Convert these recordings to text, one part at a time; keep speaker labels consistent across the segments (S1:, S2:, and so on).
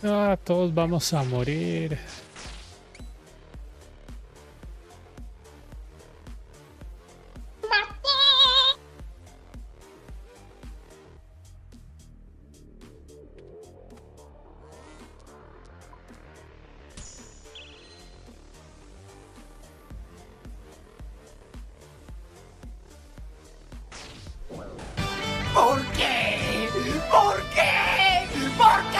S1: Ah, todos vamos a morir.
S2: ¿Por qué? ¿Por qué? ¿Por qué?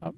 S1: Ah,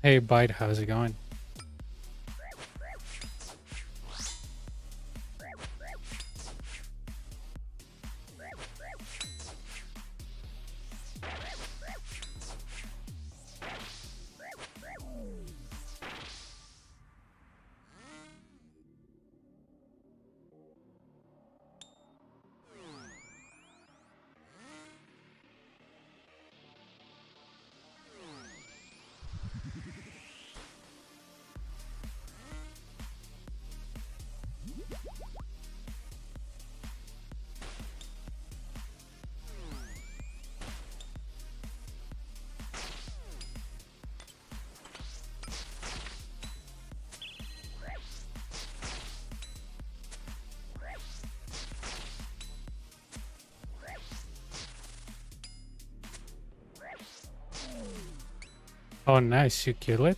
S1: Hey, Bite, how's it going? Oh, nice, you kill it.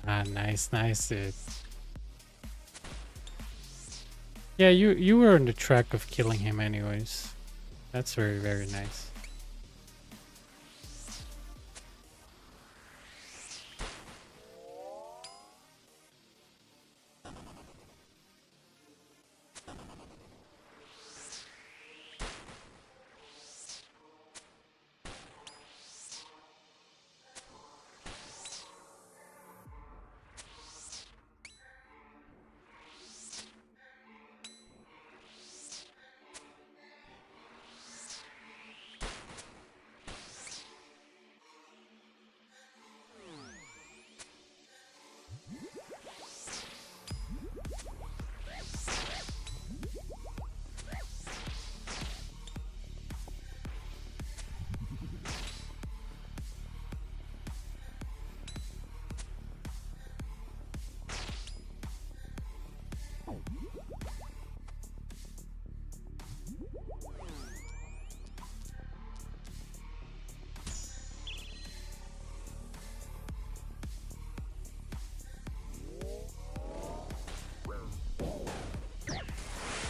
S1: Ah, nice, nice, dude. Yeah, you were on the track of killing him anyways. That's very, very nice.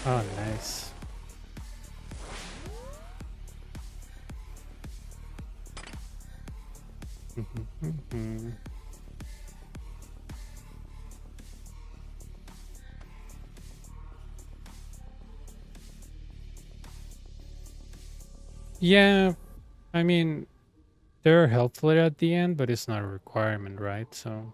S1: Oh, nice. Yeah, I mean, they're helpful at the end, but it's not a requirement, right? So,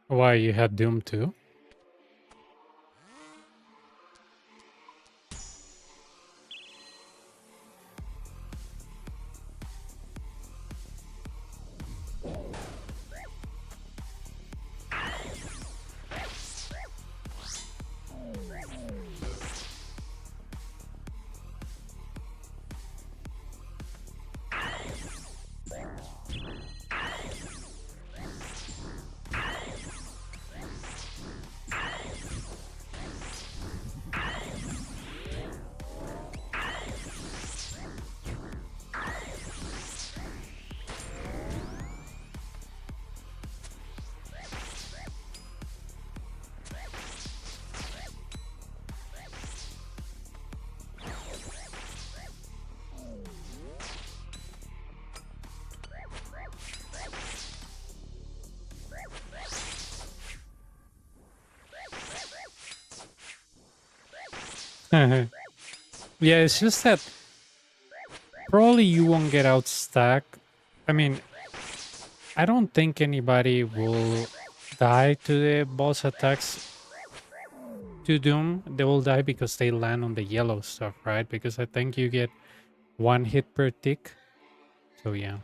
S1: why you had Doom too? Yeah, it's just that probably you won't get out stack. I mean, I don't think anybody will die to the boss attacks to Doom. They will die because they land on the yellow stuff, right? Because I think you get one hit per tick. So yeah.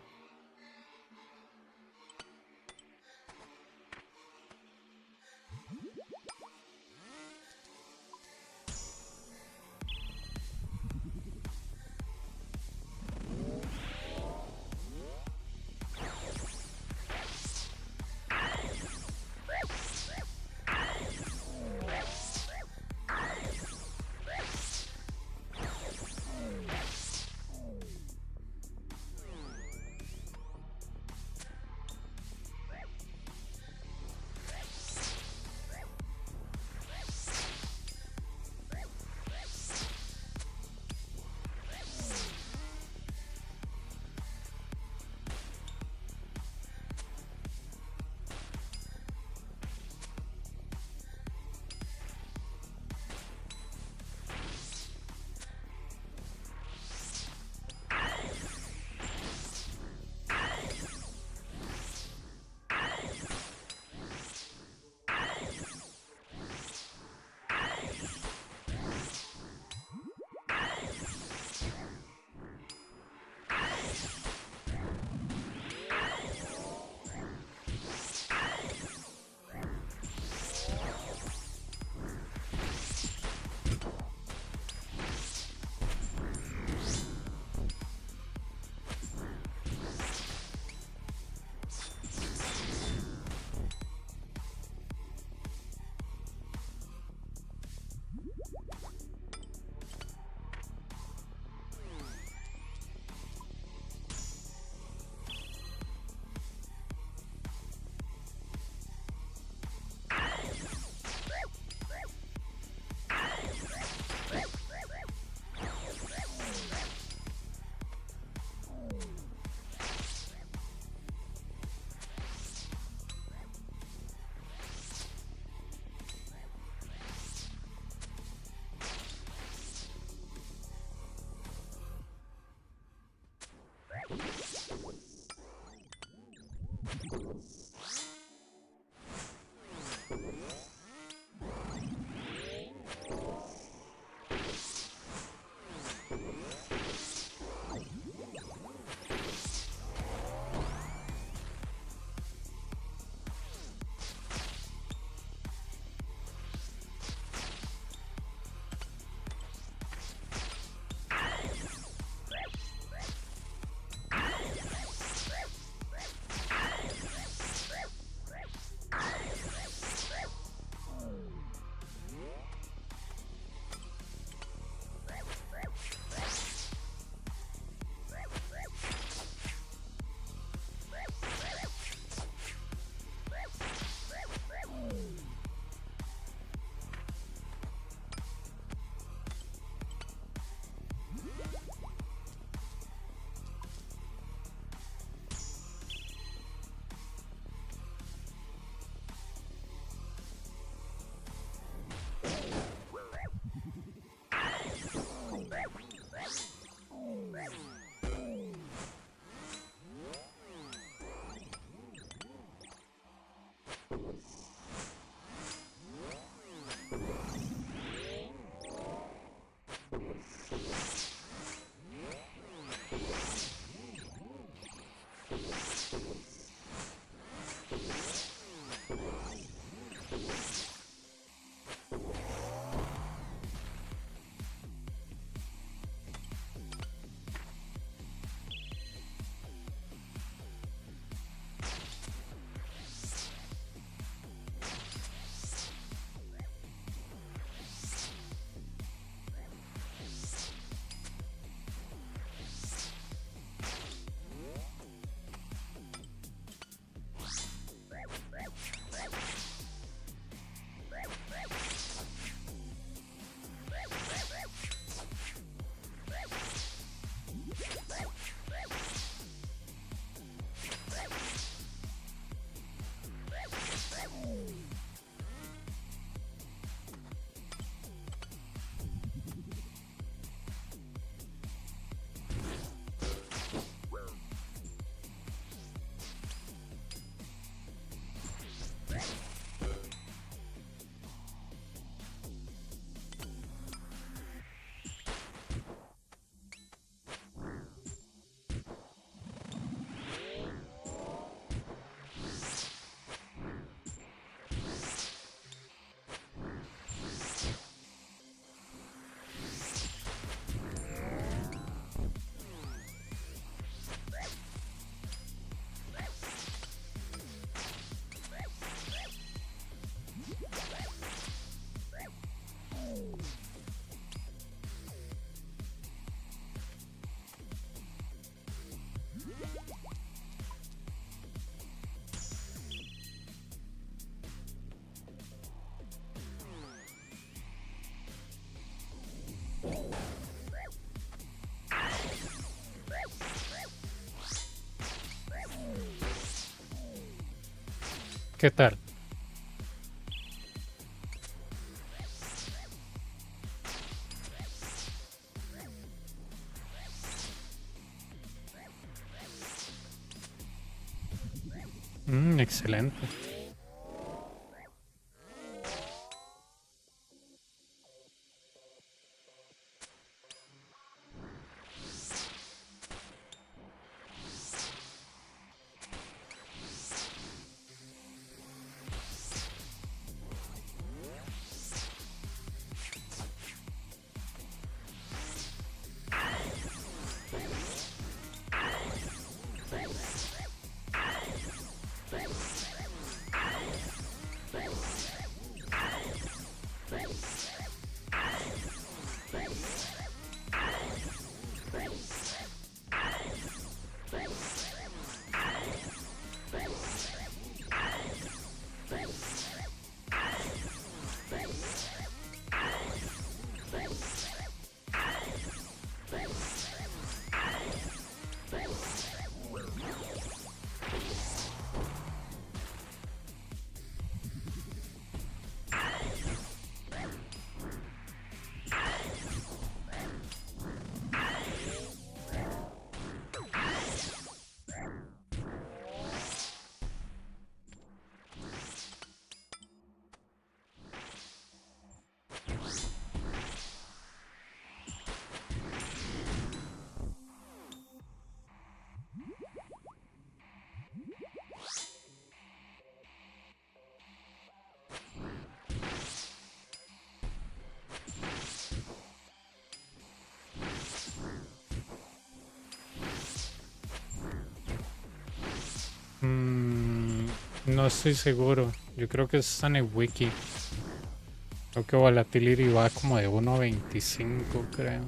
S1: ¿Qué tal? Excelente. No estoy seguro. Yo creo que es en el wiki. Creo que Volatility va como de 1.25, creo.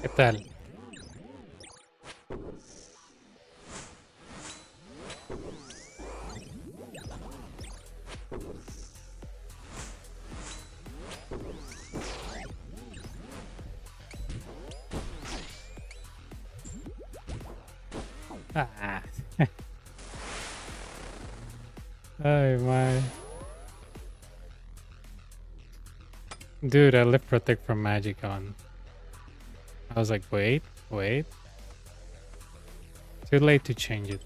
S1: ¿Qué tal? Ah. Oh my. Dude, I left protect from magic on. I was like, wait. Too late to change it.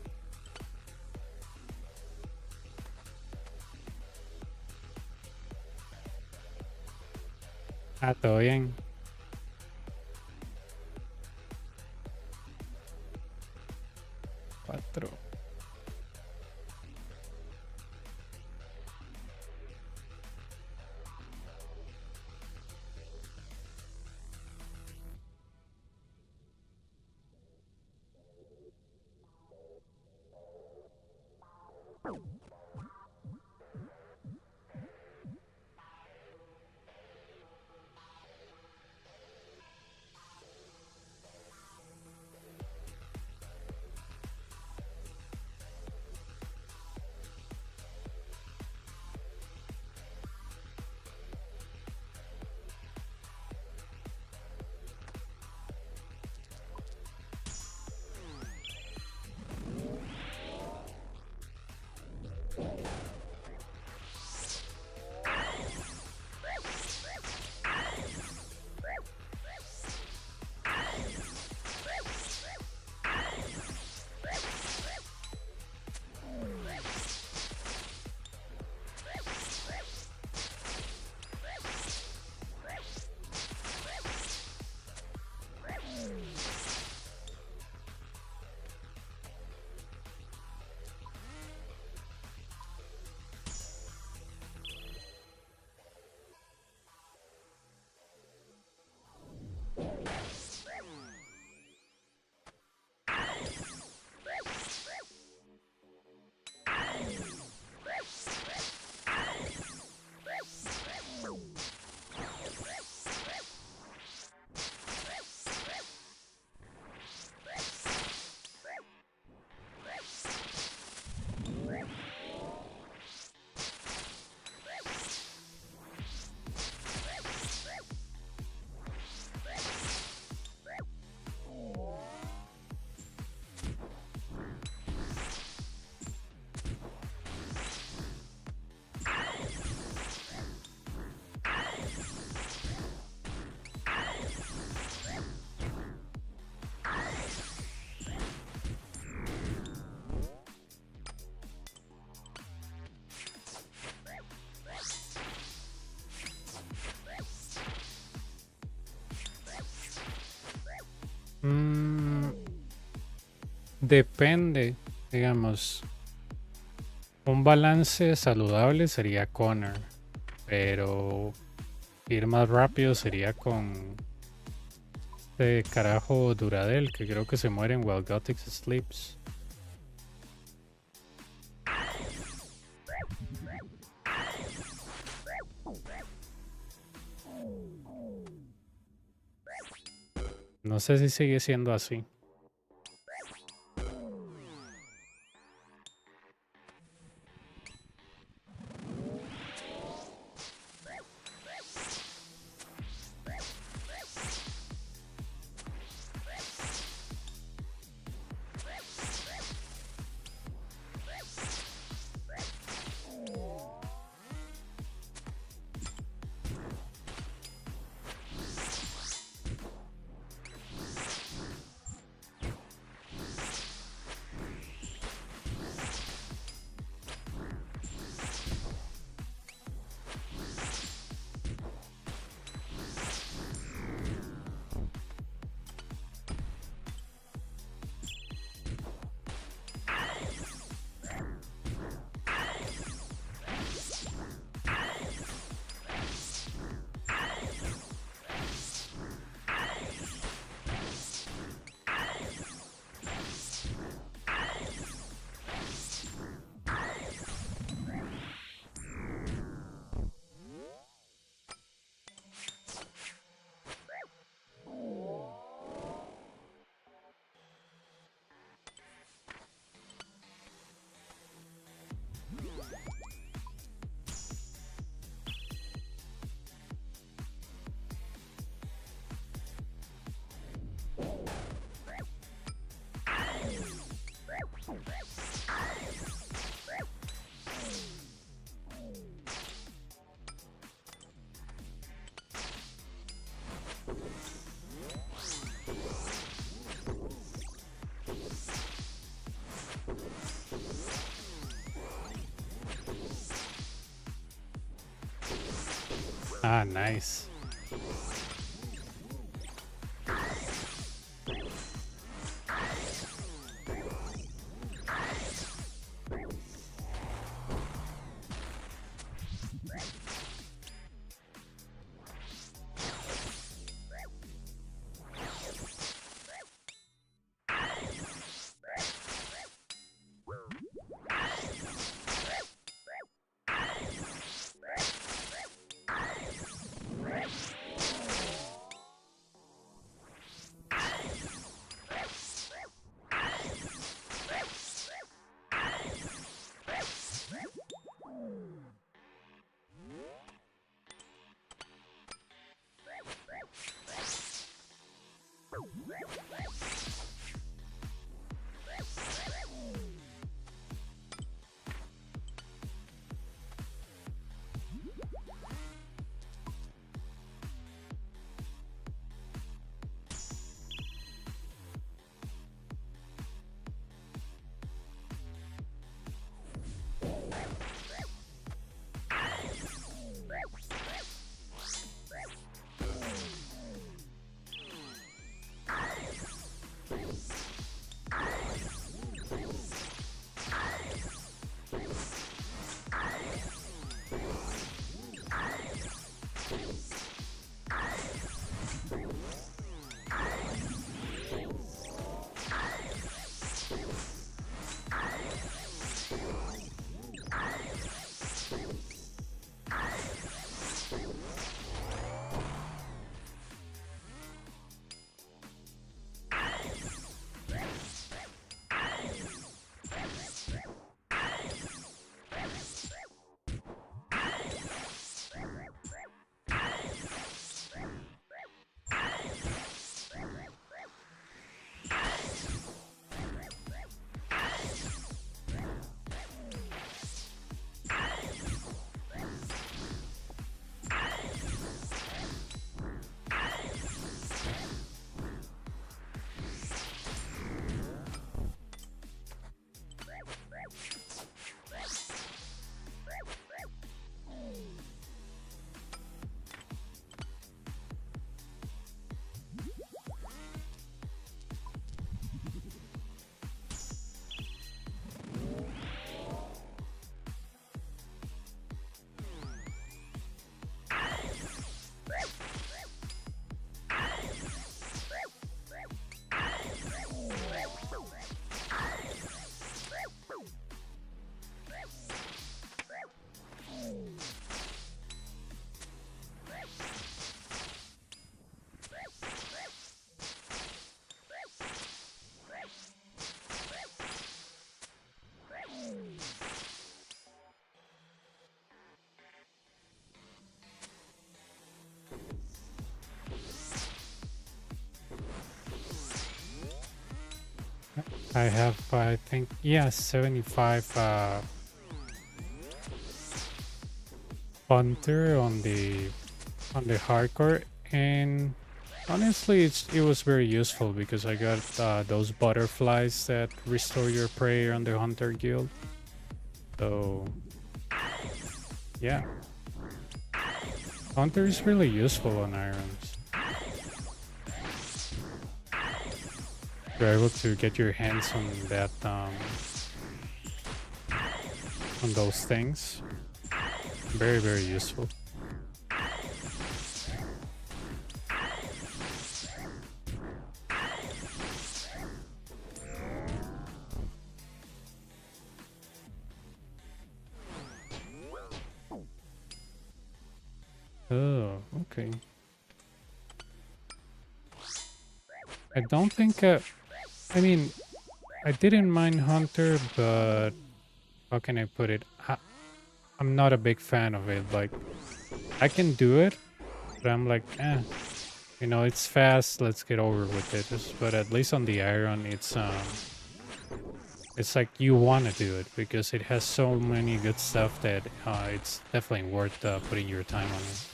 S1: Ah, todo bien. Cuatro. Mm, depende, digamos. Un balance saludable sería Connor, pero ir más rápido sería con este carajo Duradel, que creo que se muere en While Gothic Sleeps. No sé si sigue siendo así. Ah, nice. I have, I think, yeah, 75 Hunter on the hardcore, and honestly, it was very useful because I got those butterflies that restore your prayer on the Hunter Guild. So yeah, Hunter is really useful on irons. You're able to get your hands on that on those things. Very, very useful. Oh, okay. I don't think I mean, I didn't mind Hunter, but how can I put it? I'm not a big fan of it. Like, I can do it, but I'm like, you know, it's fast. Let's get over with it. But at least on the Iron, it's like you want to do it because it has so many good stuff that it's definitely worth putting your time on it.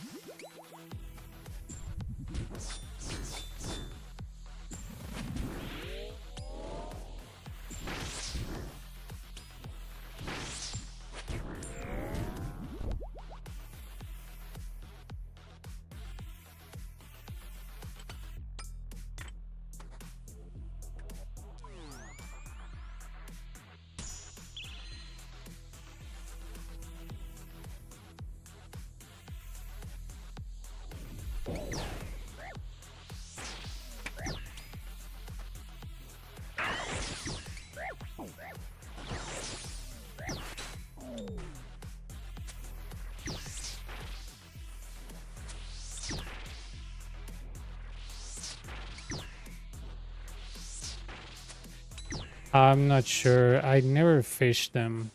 S1: I'm not sure. I never fished them.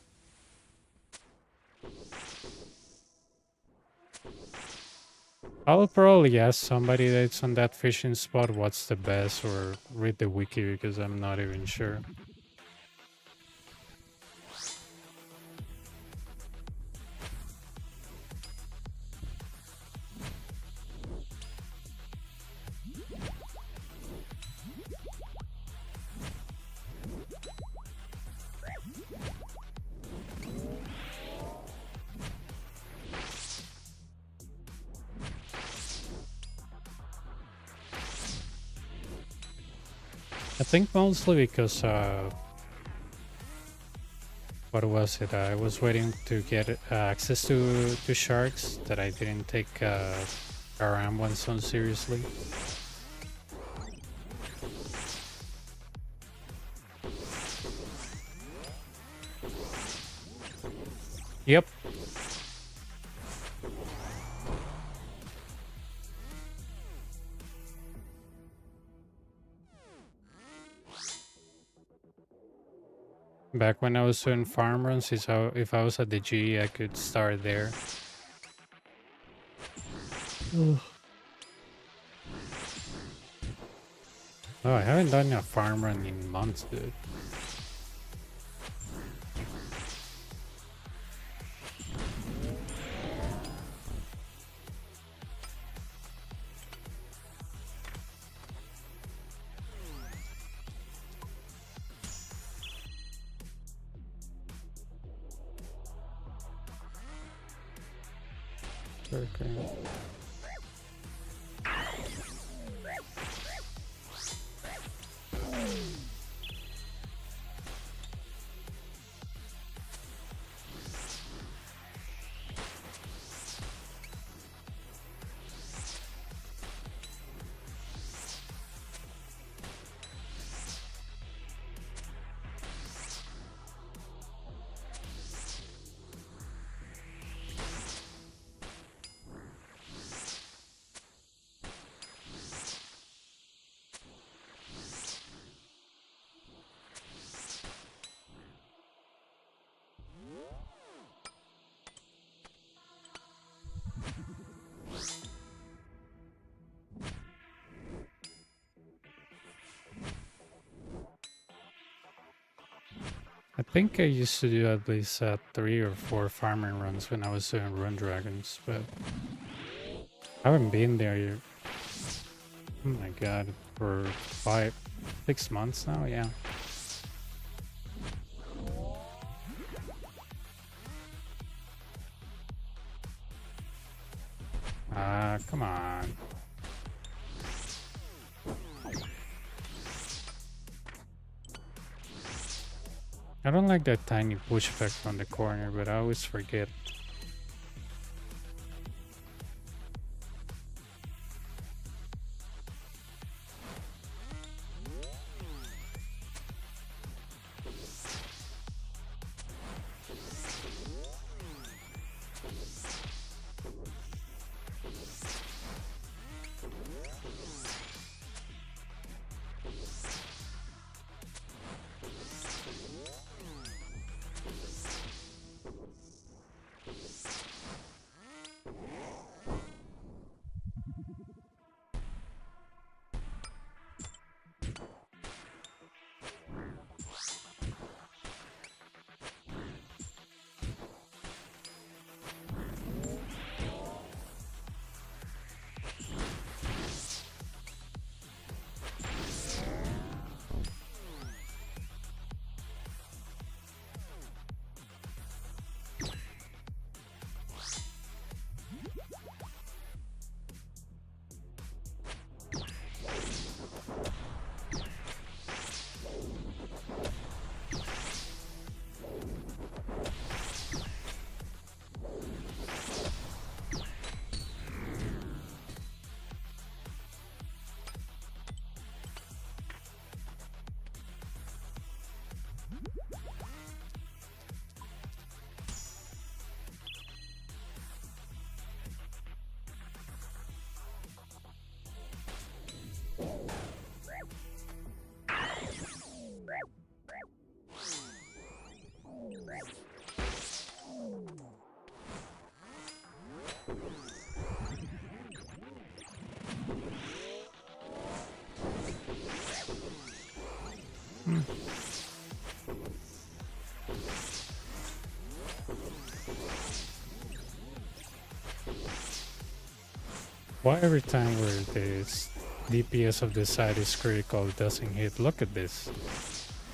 S1: I'll probably ask somebody that's on that fishing spot what's the best or read the wiki because I'm not even sure. I think mostly because what was it? I was waiting to get access to sharks that I didn't take around one so seriously. Yep. Back when I was doing farm runs, is how if I was at the G, I could start there. Ugh. Oh, I haven't done a farm run in months, dude. Okay. I think I used to do at least 3 or 4 farming runs when I was doing Run Dragons, but I haven't been there yet. Oh my god, for 5, 6 months now, yeah. Ah, come on. I don't like that tiny push effect on the corner, but I always forget. Why every time where this DPS of this side is critical it doesn't hit? Look at this.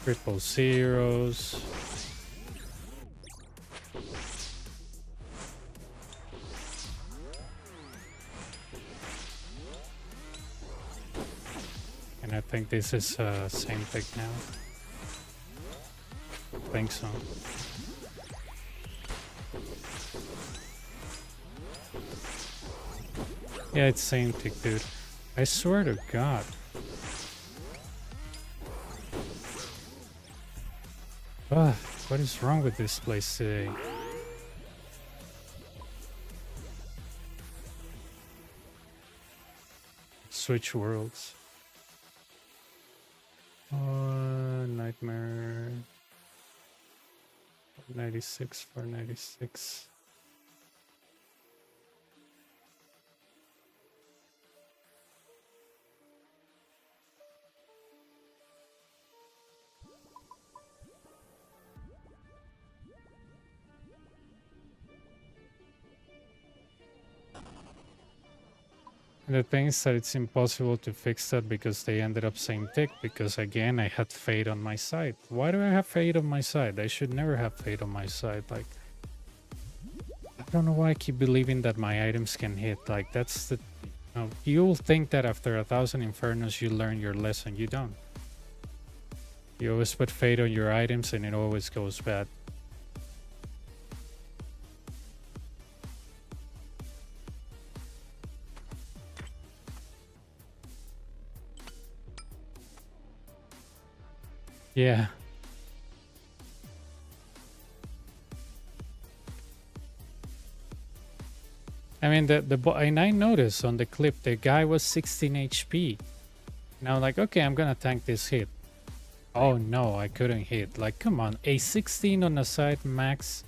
S1: Triple zeros. And I think this is same thing now. I think so. Yeah, it's same thing, dude. I swear to God. What is wrong with this place today? Switch worlds. Nightmare. 96 for 96. And the thing is that it's impossible to fix that because they ended up same tick, because again I had fate on my side. Why do I have fate on my side? I should never have fate on my side. Like, I don't know why I keep believing that my items can hit. Like, that's the... you'll think that after 1,000 Infernos you learn your lesson. You don't. You always put fate on your items and it always goes bad. Yeah. I mean, and I noticed on the clip, the guy was 16 HP. And I'm like, okay, I'm gonna tank this hit. Oh no, I couldn't hit. Like, come on, a 16 on the side max,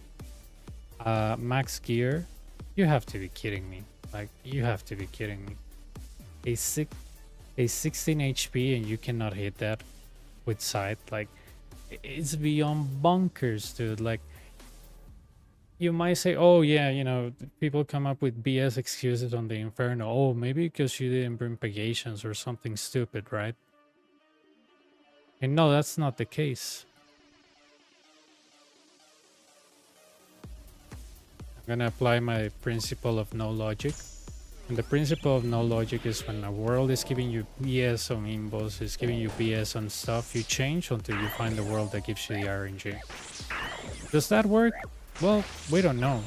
S1: max gear. You have to be kidding me. Like, you have to be kidding me. A 16 HP and you cannot hit that with sight. Like, It's beyond bonkers, dude. Like, you might say, oh yeah, people come up with BS excuses on the Inferno. Oh, maybe because you didn't bring pagations or something stupid, right? And no, that's not the case. I'm gonna apply my principle of no logic. And the principle of no logic is when a world is giving you BS on inbox, is giving you BS on stuff, you change until you find the world that gives you the RNG. Does that work? Well, we don't know.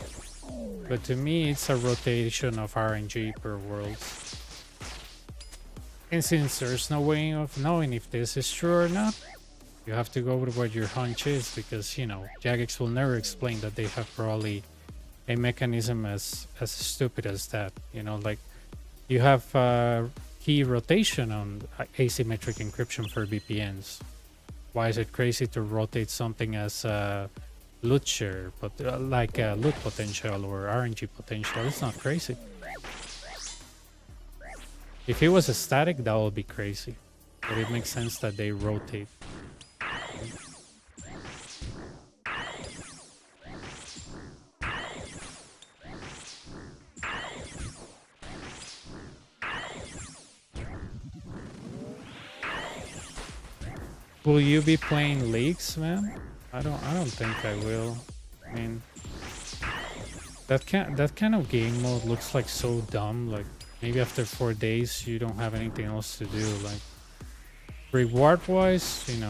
S1: But to me, it's a rotation of RNG per world. And since there's no way of knowing if this is true or not, you have to go with what your hunch is, because, Jagex will never explain that they have probably a mechanism as stupid as that. Like, you have key rotation on asymmetric encryption for VPNs. Why is it crazy to rotate something as loot share, but like loot potential or RNG potential? It's not crazy. If it was a static, that would be crazy. But it makes sense that they rotate. Will you be playing leagues, man? I don't think I will. I mean, that kind of game mode looks like so dumb. Like, maybe after 4 days you don't have anything else to do. Like, reward wise, you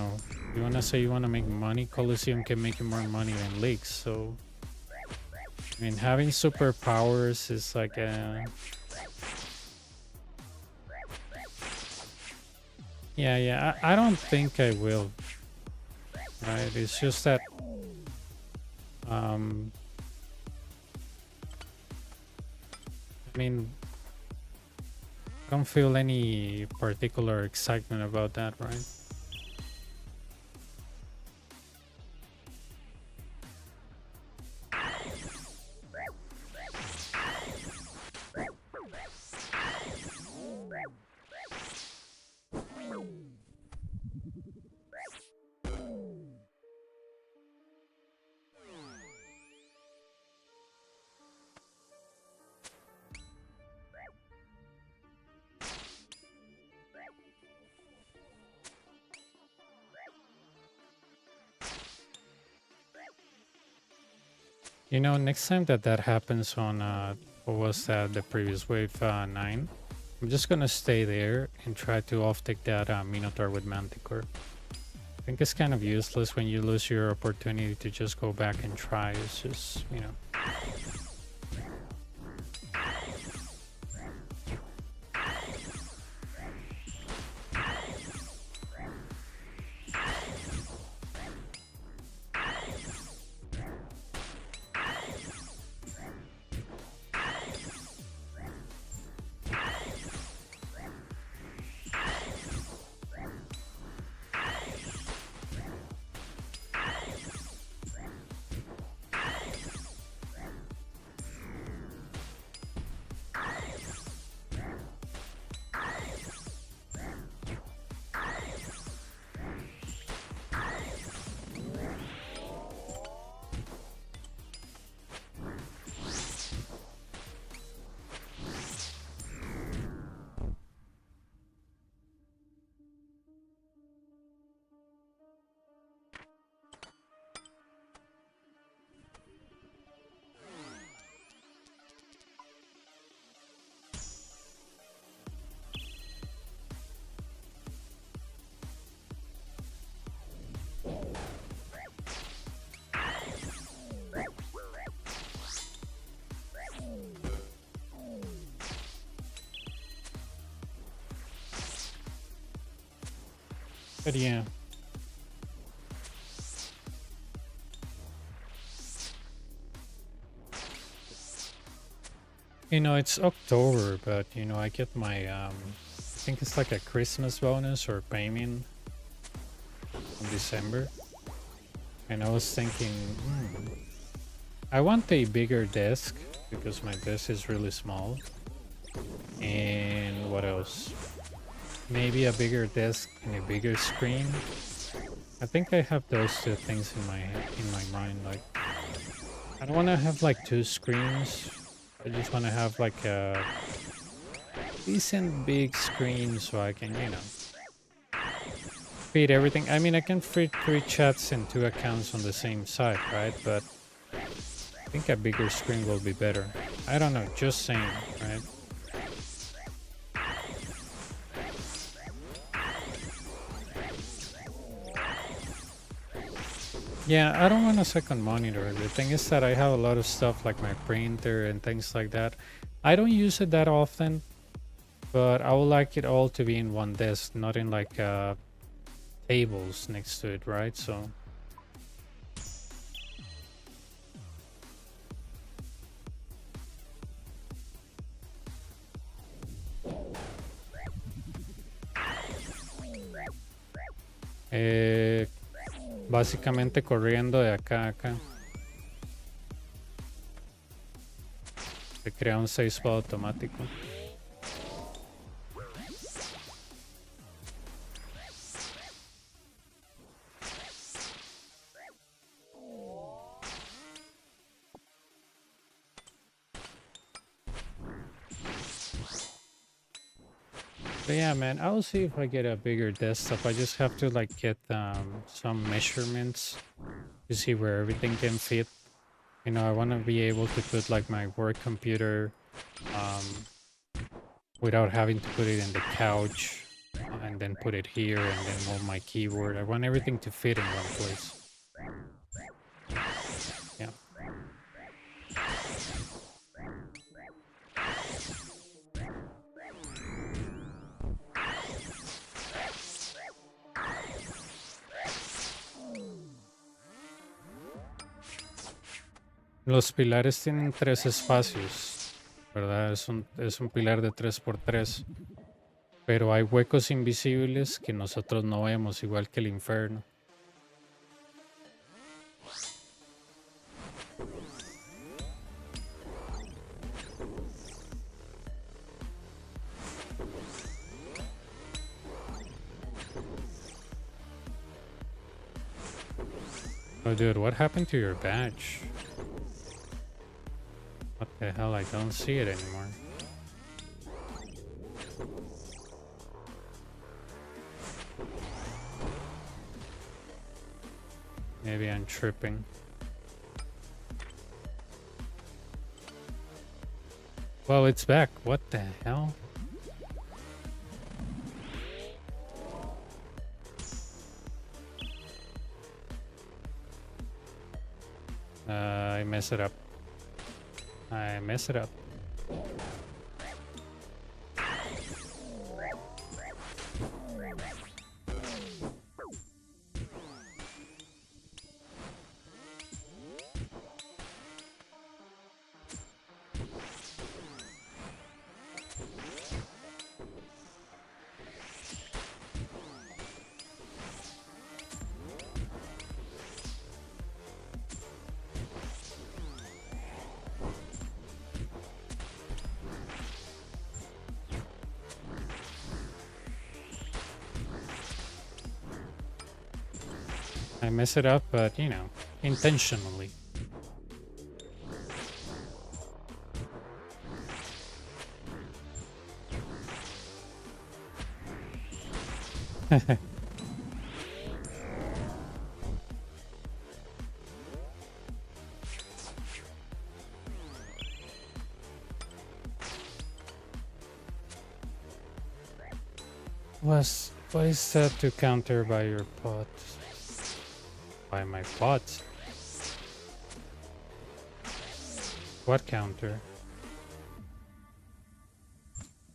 S1: wanna say you wanna make money, Coliseum can make you more money than leagues. So I mean, having superpowers is like a... Yeah, I don't think I will. Right? It's just that I mean, I don't feel any particular excitement about that, right? Next time that happens on what was that, the previous wave 9, I'm just gonna stay there and try to off-take that Minotaur with Manticore. I think it's kind of useless when you lose your opportunity to just go back and try. It's just, but yeah. It's October, but I get my I think it's like a Christmas bonus or payment in December. And I was thinking, I want a bigger desk because my desk is really small. And what else? Maybe a bigger desk and a bigger screen. I think I have those two things in my mind. Like, I don't want to have like two screens. I just want to have like a decent big screen so I can, feed everything. I mean, I can feed three chats and two accounts on the same side, right? But I think a bigger screen will be better. I don't know, just saying, right? Yeah, I don't want a second monitor. The thing is that I have a lot of stuff like my printer and things like that. I don't use it that often, but I would like it all to be in one desk, not in like tables next to it, right? So eh, básicamente corriendo de acá a acá. Se crea un save spot automático. But yeah, man, I'll see if I get a bigger desktop. I just have to like get some measurements to see where everything can fit. You know, I want to be able to put like my work computer without having to put it in the couch and then put it here and then move my keyboard. I want everything to fit in one place. Yeah. Los pilares tienen 3 espacios, ¿verdad? Es un pilar de 3 por 3. Pero hay huecos invisibles que nosotros no vemos, igual que el infierno. Oh, dude, what happened to your badge? What the hell? I don't see it anymore. Maybe I'm tripping. Well, it's back. What the hell? I mess it up. I mess it up. I mess it up, but you know, intentionally. What is that to counter by your pot? By my pot? What counter?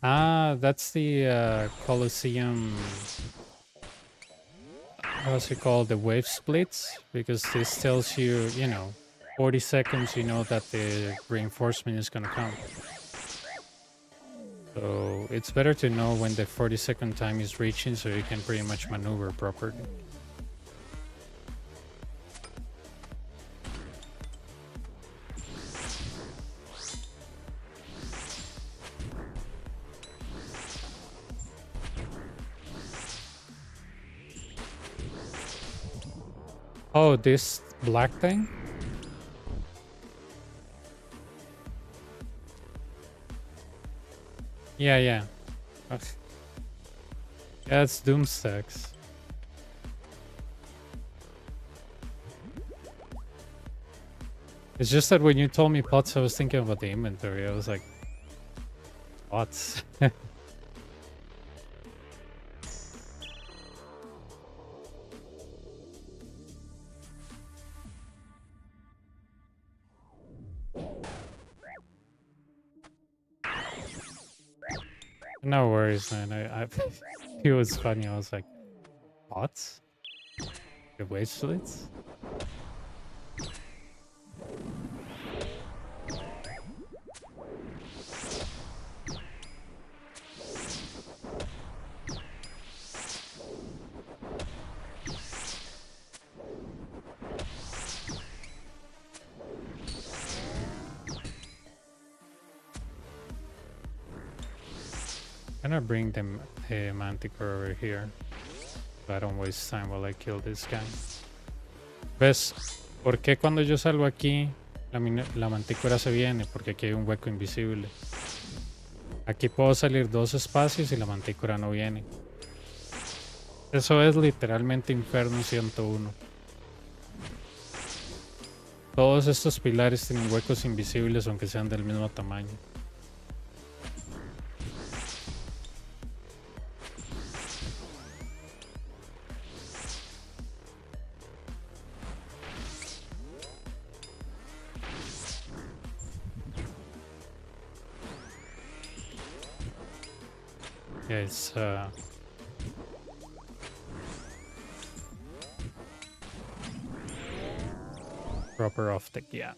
S1: Ah, that's the Coliseum. How's it called? The wave splits? Because this tells you, 40 seconds, you know that the reinforcement is gonna come. So it's better to know when the 40-second time is reaching so you can pretty much maneuver properly. Oh, this black thing? Yeah, yeah. Ugh. Yeah, it's Doomstacks. It's just that when you told me pots, I was thinking about the inventory. I was like, pots. No worries, man. It was funny. I was like, pots? The wage slits? I'm gonna bring them a manticore over here. So I don't waste time while I kill this guy. ¿Ves? ¿Por qué cuando yo salgo aquí la mantícora se viene? Porque aquí hay un hueco invisible. Aquí puedo salir 2 espacios y la mantícora no viene. Eso es literalmente Inferno 101. Todos estos pilares tienen huecos invisibles aunque sean del mismo tamaño. Yeah, it's proper optic, yeah.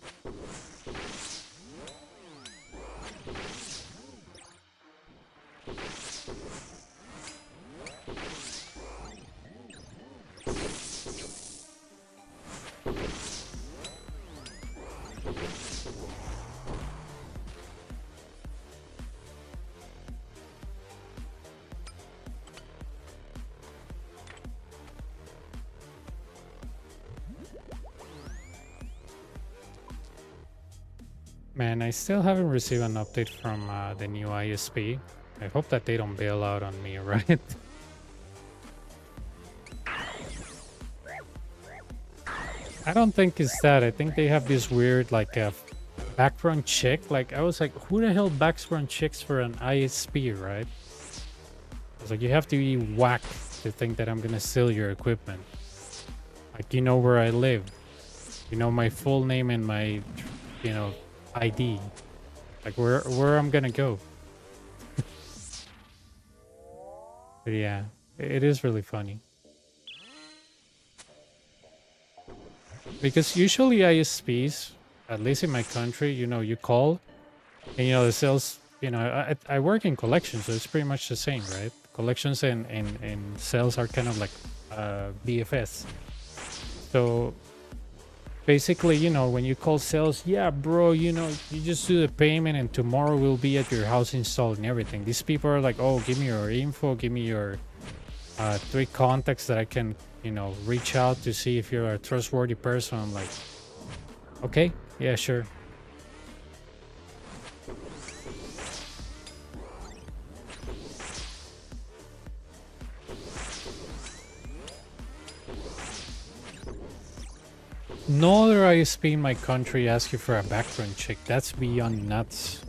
S1: Man, I still haven't received an update from the new ISP. I hope that they don't bail out on me, right? I don't think it's that. I think they have this weird, like, background check. Like, I was like, who the hell background checks for an ISP, right? I was like, you have to be whacked to think that I'm gonna steal your equipment. Like, you know where I live. You know my full name and my, you know, ID. Like, where I'm gonna go. But yeah, it is really funny. Because usually ISPs, at least in my country, you know, you call and, you know, the sales, you know, I work in collections, so it's pretty much the same, right? Collections and sales are kind of like BFS. So basically, you know, when you call sales, yeah, bro, you know, you just do the payment and tomorrow we'll be at your house installed and everything. These people are like, oh, give me your info, give me your 3 contacts that I can, you know, reach out to see if you're a trustworthy person. I'm like, okay, yeah, sure. No other ISP in my country asks you for a background check. That's beyond nuts.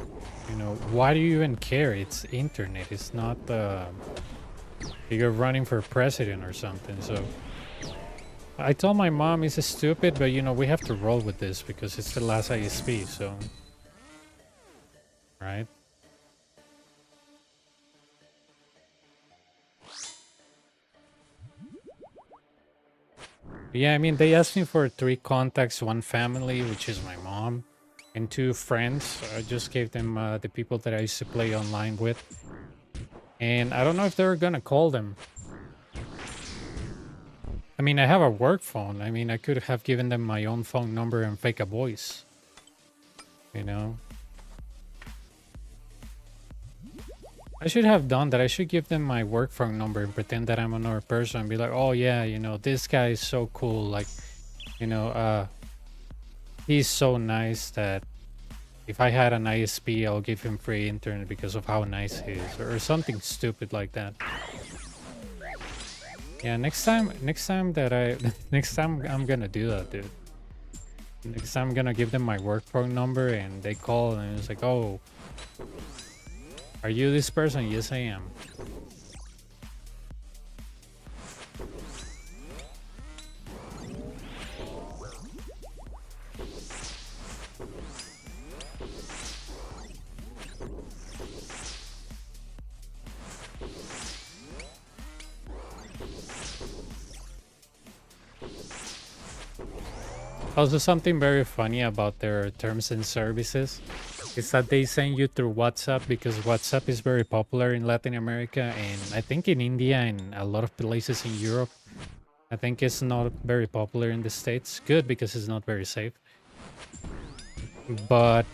S1: You know, why do you even care? It's internet. It's not you're running for president or something. So I told my mom it's stupid, but you know, we have to roll with this because it's the last ISP, so right? Yeah, I mean, they asked me for 3 contacts, 1 family, which is my mom, and 2 friends. I just gave them the people that I used to play online with. And I don't know if they're gonna call them. I mean, I have a work phone. I mean, I could have given them my own phone number and fake a voice. You know? I should have done that. I should give them my work phone number and pretend that I'm another person and be like, oh yeah, you know, this guy is so cool. Like, You know, he's so nice that if I had an ISP, I'll give him free internet because of how nice he is, or something stupid like that. Yeah, next time that next time I'm gonna do that, dude. Next time I'm gonna give them my work phone number and they call and it's like, oh, are you this person? Yes, I am. Also, something very funny about their terms and services is that they send you through WhatsApp because WhatsApp is very popular in Latin America and I think in India and a lot of places in Europe. I think it's not very popular in the States. Good because it's not very safe. But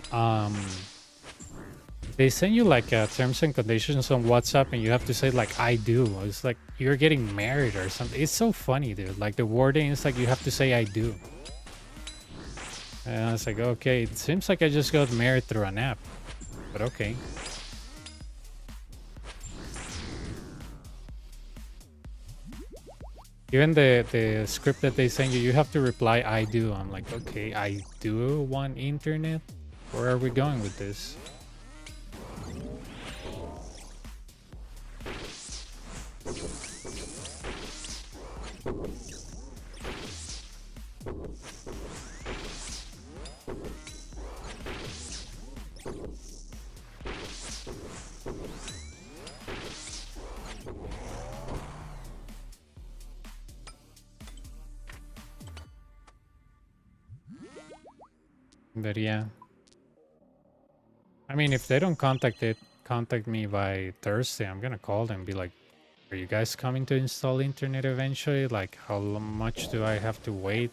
S1: they send you like terms and conditions on WhatsApp and you have to say like I do. It's like you're getting married or something. It's so funny, dude. Like the wording is like you have to say I do. And I was like, okay, it seems like I just got married through an app. But okay. Even the script that they send you, you have to reply I do. I'm like, okay, I do want internet? Where are we going with this? But yeah. I mean, if they don't contact me by Thursday, I'm gonna call them and be like, are you guys coming to install internet eventually? Like, how much do I have to wait?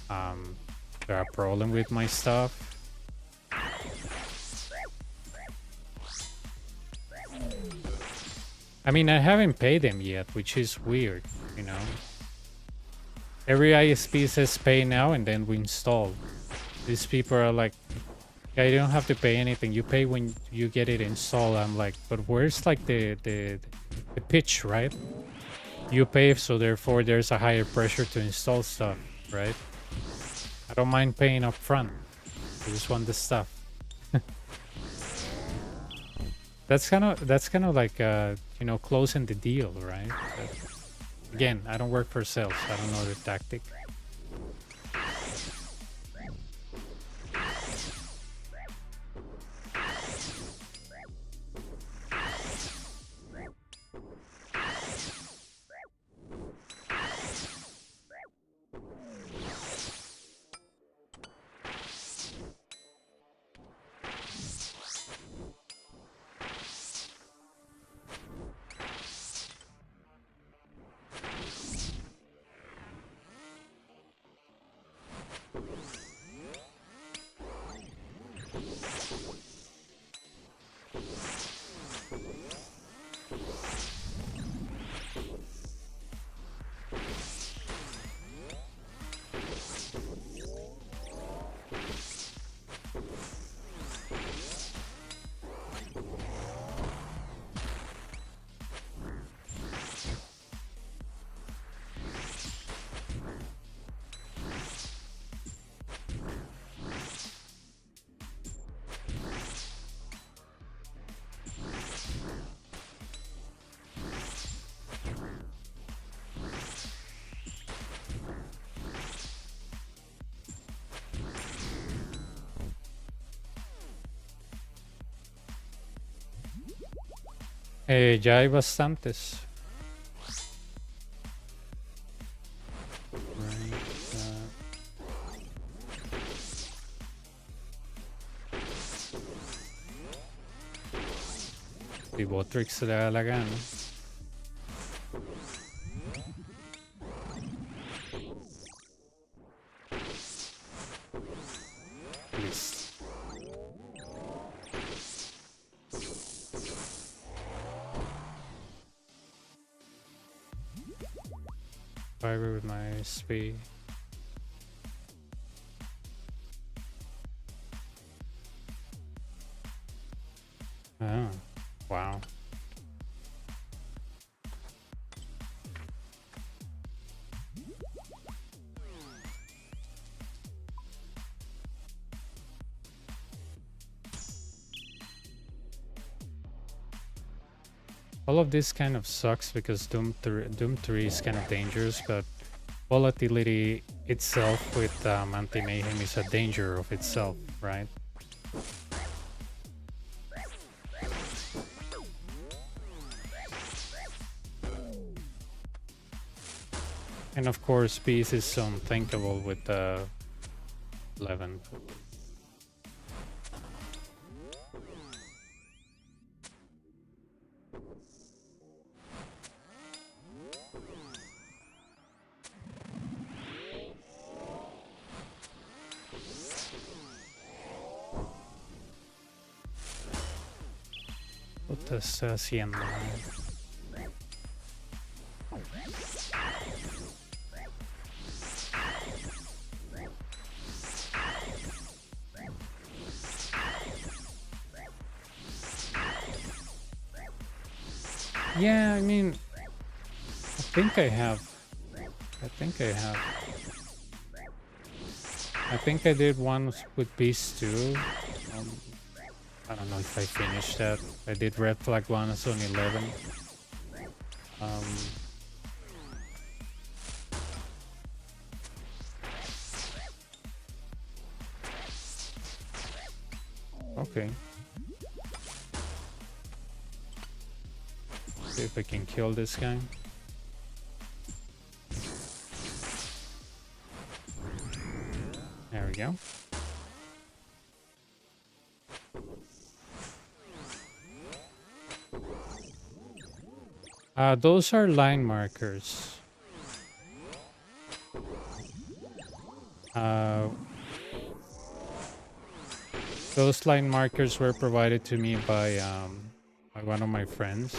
S1: There a problem with my stuff? I mean, I haven't paid them yet, which is weird, you know? Every ISP says pay now and then we install. These people are like, yeah, you don't have to pay anything. You pay when you get it installed. I'm like, but where's like the pitch, right? You pay, so therefore there's a higher pressure to install stuff, right? I don't mind paying up front. I just want the stuff. That's kind of like you know, closing the deal, right? But again, I don't work for sales. I don't know the tactic. Ya hay bastantes. Si Botrix se le da la gana. Listo. Fiber with my speed. Oh, wow. All of this kind of sucks because Doom 3 is kind of dangerous, but volatility itself with anti-mayhem is a danger of itself, right? And of course, peace is unthinkable with 11. ¿Qué te está haciendo? Yeah, I mean, I think I have. I think I have. I think I did one with Beast too. I don't know if I finished that. I did Red Flag 1 as on 11. Okay. See if I can kill this guy. There we go. Those are line markers. Those line markers were provided to me by one of my friends.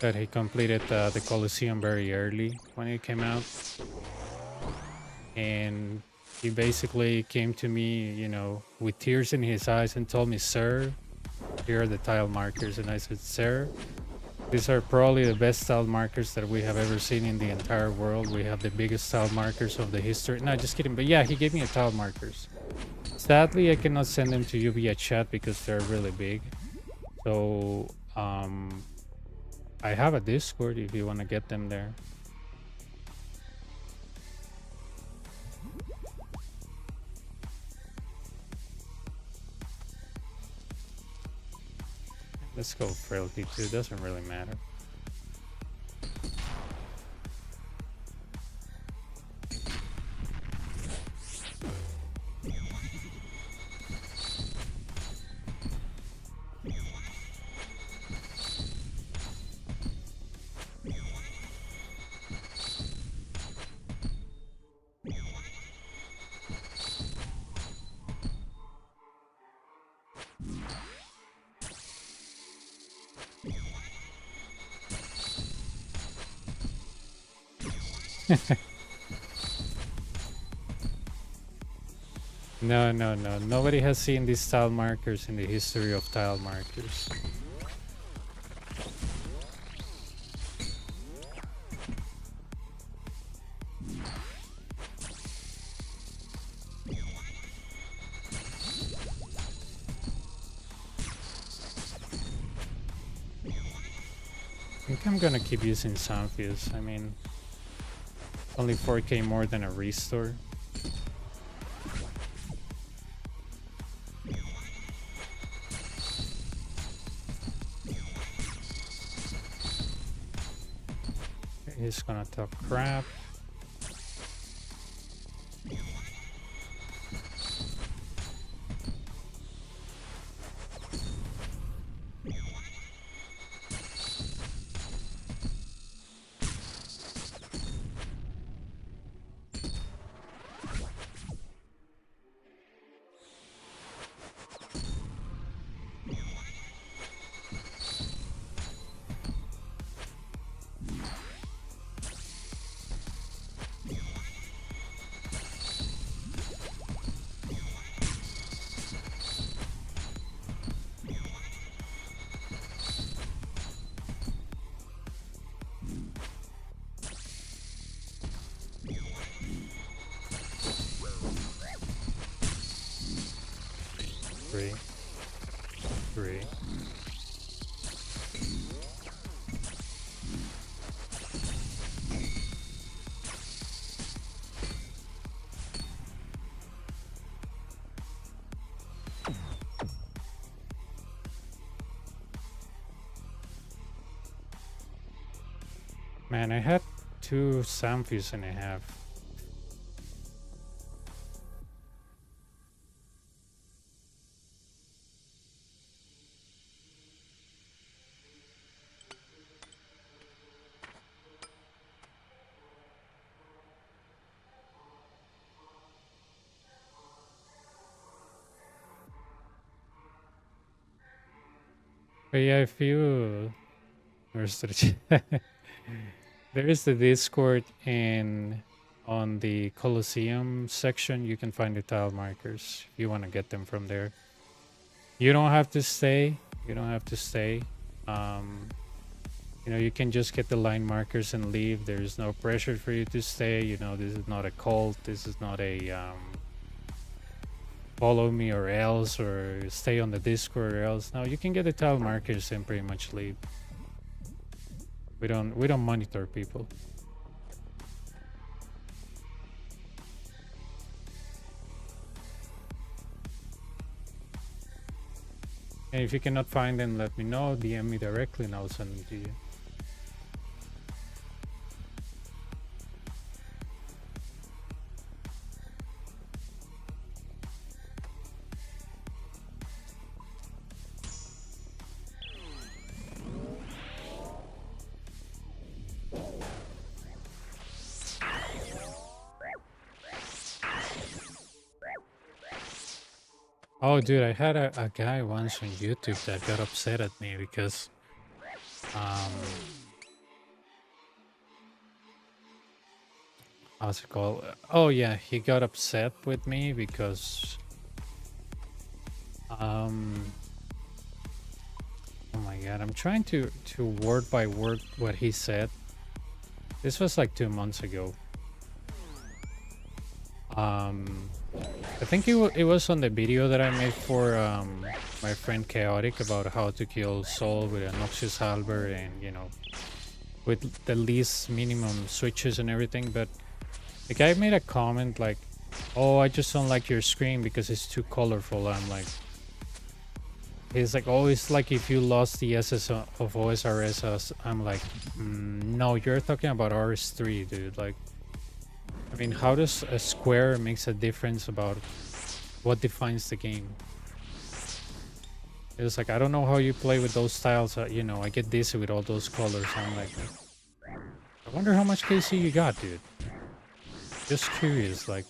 S1: That he completed the Coliseo very early when it came out. And he basically came to me, you know, with tears in his eyes and told me, "Sir, here are the tile markers." And I said, "Sir, these are probably the best tile markers that we have ever seen in the entire world. We have the biggest tile markers of the history." No, just kidding. But yeah, he gave me a tile markers. Sadly, I cannot send them to you via chat because they're really big. So, I have a Discord if you want to get them there. Let's go frailty too, doesn't really matter. No, no, no. Nobody has seen these tile markers in the history of tile markers. I think I'm gonna keep using Sunfuse. I mean, only 4K more than a restore. He's gonna talk crap. 3, 3. Man, I had 2 Samphis and a half. But yeah, if you... Where's the... There is the Discord, and on the Coliseum section, you can find the tile markers if you want to get them from there. You don't have to stay. You don't have to stay. You know, you can just get the line markers and leave. There's no pressure for you to stay. You know, this is not a cult. This is not a follow me or else, or stay on the Discord or else. No, you can get the tile markers and pretty much leave. We don't monitor people. And if you cannot find them, let me know. DM me directly and I'll send them to you. Oh, dude, I had a guy once on YouTube that got upset at me because, how's it called? Oh yeah, he got upset with me because, oh my god, I'm trying to word by word what he said. This was like 2 months ago. I think it was on the video that I made for my friend Chaotic about how to kill Soul with a Noxious Halberd and, you know, with the least minimum switches and everything. But the guy made a comment like, oh, I just don't like your screen because it's too colorful. I'm like, he's like, oh, it's like if you lost the SS of OSRS. I'm like, no, you're talking about RS3, dude. Like, I mean, how does a square makes a difference about what defines the game? It's like, I don't know how you play with those styles. You know, I get dizzy with all those colors. I'm like, I wonder how much KC you got, dude. Just curious, like,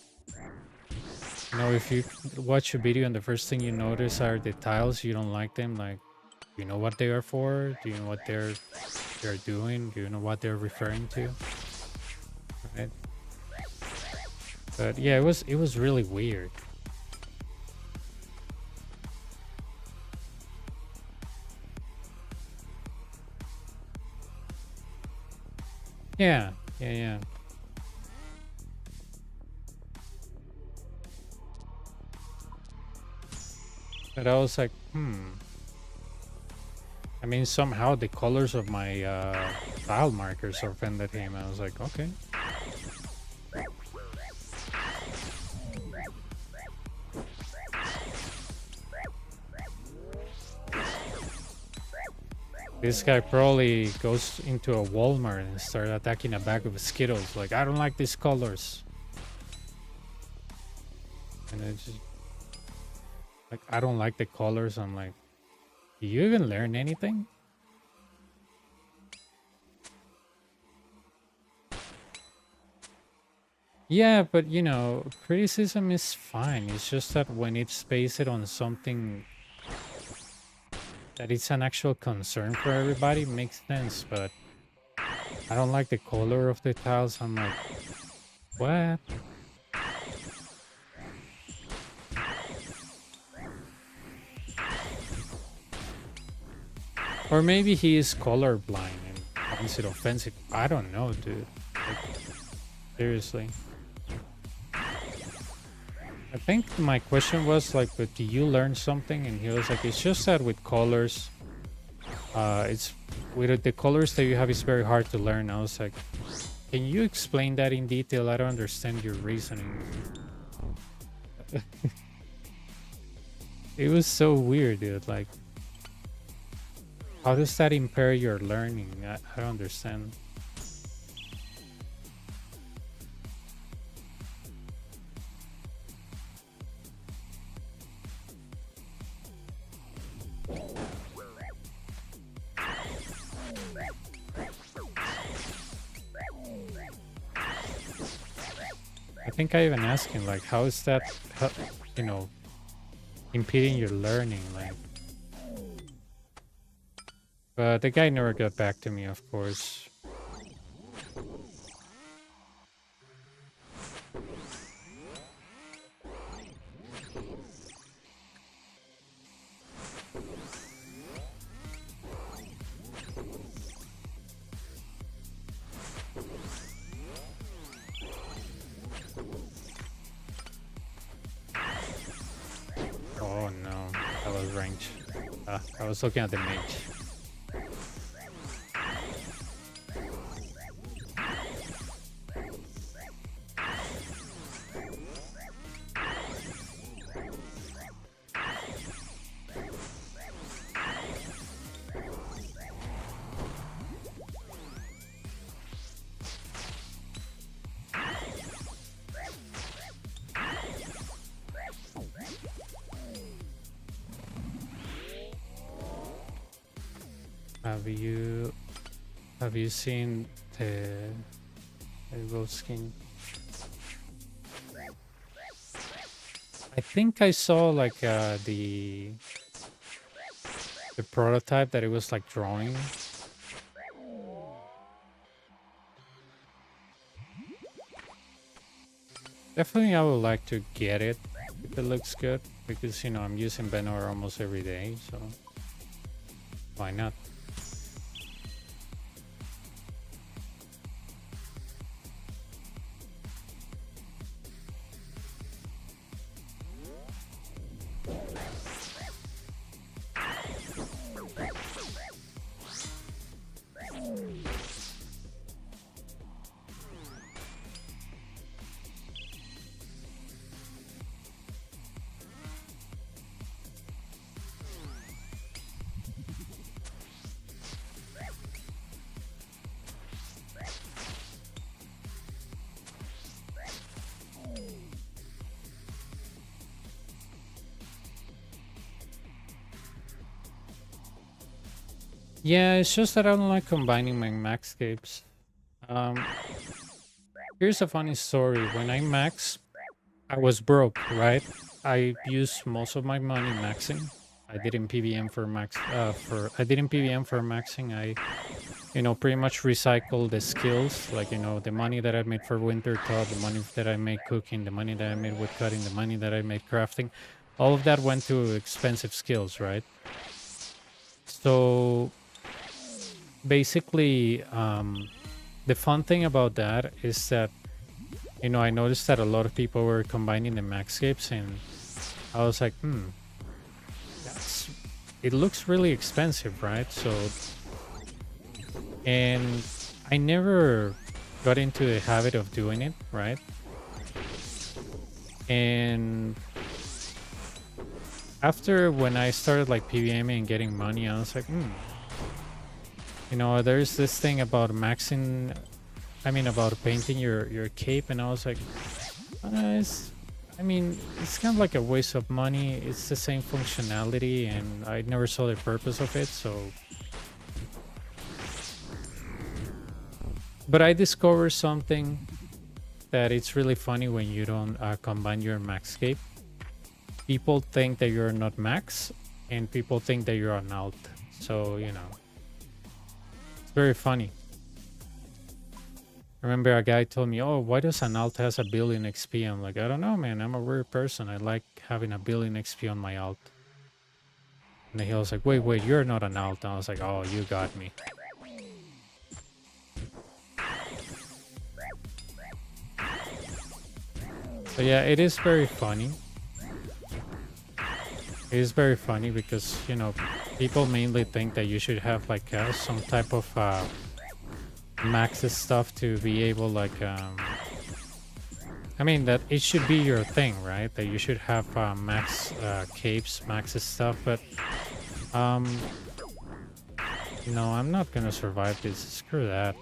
S1: you know, if you watch a video and the first thing you notice are the tiles, you don't like them, like, do you know what they are for? Do you know what they're doing? Do you know what they're referring to? Right? But yeah, it was really weird. Yeah. But I was like, I mean, somehow the colors of my tile markers offended him. I was like, okay. This guy probably goes into a Walmart and starts attacking a bag of Skittles. Like, I don't like these colors. And it's just like, I don't like the colors. I'm like, do you even learn anything? Yeah, but you know, criticism is fine. It's just that when it's based on something that it's an actual concern for everybody, it makes sense. But I don't like the color of the tiles. I'm like, what? Or maybe he is colorblind and finds it offensive. I don't know, dude. Like, seriously. I think my question was like, but do you learn something? And he was like, it's just that with colors, it's with the colors that you have, it's very hard to learn. I was like, can you explain that in detail? I don't understand your reasoning. It was so weird, dude. Like, how does that impair your learning? I don't understand. I think I even asked him, like, how is that, you know, impeding your learning? Like, but the guy never got back to me, of course. Oh no, that was range. I was looking at the mage. Have you seen the gold skin? I think I saw like the prototype that it was like drawing. Definitely I would like to get it if it looks good, because you know I'm using Benor almost every day, so why not? Yeah, it's just that I don't like combining my maxscapes. Here's a funny story. When I max, I was broke, right? I used most of my money maxing. I didn't PVM for maxing. I, you know, pretty much recycled the skills, like, you know, the money that I made for winter top, the money that I made cooking, the money that I made wood cutting, the money that I made crafting. All of that went to expensive skills, right? So basically, the fun thing about that is that, you know, I noticed that a lot of people were combining the maxscapes, and I was like, it looks really expensive, right? So, and I never got into the habit of doing it, right? And after when I started like PVMing and getting money, I was like, you know, there's this thing about maxing, about painting your cape, and I was like, it's kind of like a waste of money. It's the same functionality, and I never saw the purpose of it, so. But I discovered something that it's really funny when you don't combine your maxscape. People think that you're not max, and people think that you're an alt. So, you know, it's very funny. I remember a guy told me, oh, why does an alt has a billion XP? I'm like, I don't know, man. I'm a weird person. I like having a billion XP on my alt. And he was like, wait, you're not an alt. And I was like, oh, you got me. So yeah, it is very funny. It is very funny because, you know, people mainly think that you should have like some type of max stuff to be able like I mean that it should be your thing, right? That you should have max capes, max stuff, but um no, I'm not gonna survive this. Screw that.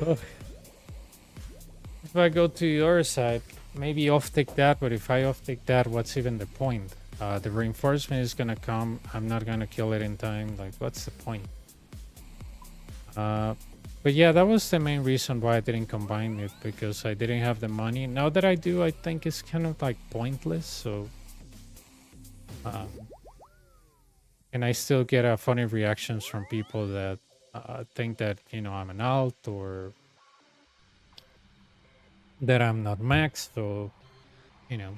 S1: Ugh. If I go to your side, maybe off-tick that, but if I off-tick that, what's even the point? The reinforcement is gonna come, I'm not gonna kill it in time, like what's the point? But yeah, that was the main reason why I didn't combine it, because I didn't have the money. Now that I do, I think it's kind of like pointless, so... and I still get funny reactions from people that think that, you know, I'm an alt or that I'm not maxed, so, you know.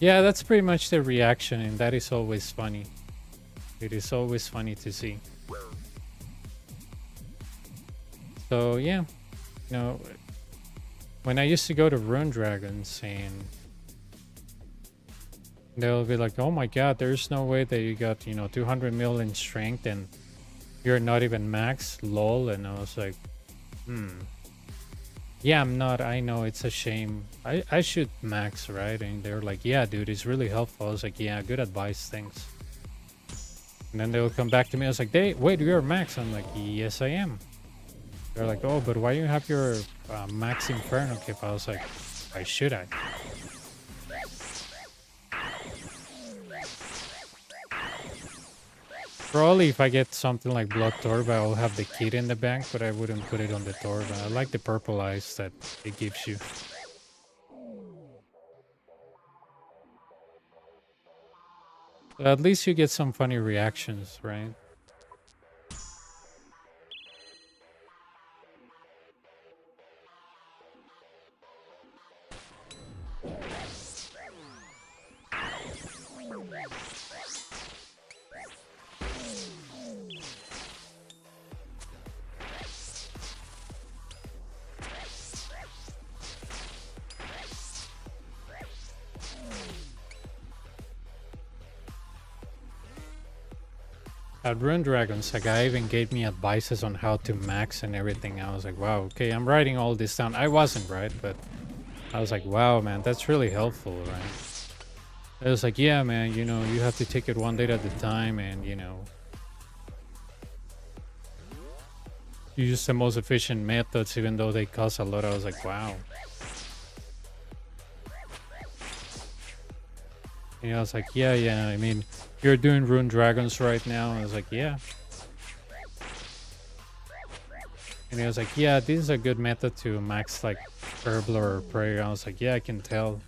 S1: Yeah, that's pretty much the reaction, and that is always funny. It is always funny to see. So yeah, you know, when I used to go to Rune Dragons and they'll be like, oh my god, there's no way that you got, you know, 200 mil in strength and you're not even max, lol. And I was like, yeah, I'm not. I know, it's a shame. I should max, right? And they're like, yeah, dude, it's really helpful. I was like, yeah, good advice, thanks. And then they'll come back to me. I was like, wait, you're max? I'm like, yes, I am. They're like, oh, but why you have your max Inferno Cape? I was like, why should I? Probably if I get something like Blood Torb, I'll have the kit in the bank, but I wouldn't put it on the Torb. I like the purple eyes that it gives you. But at least you get some funny reactions, right? At Rune Dragons, a guy even gave me advices on how to max and everything. I was like, wow, okay, I'm writing all this down. I wasn't, right? But I was like, wow, man, that's really helpful, right? I was like, yeah, man, you know, you have to take it one day at a time and, you know, you use the most efficient methods even though they cost a lot. I was like, wow. And I was like, yeah, I mean, you're doing Rune Dragons right now. I was like, yeah. And he was like, yeah, this is a good method to max like Herbler or Prayer. I was like, yeah, I can tell.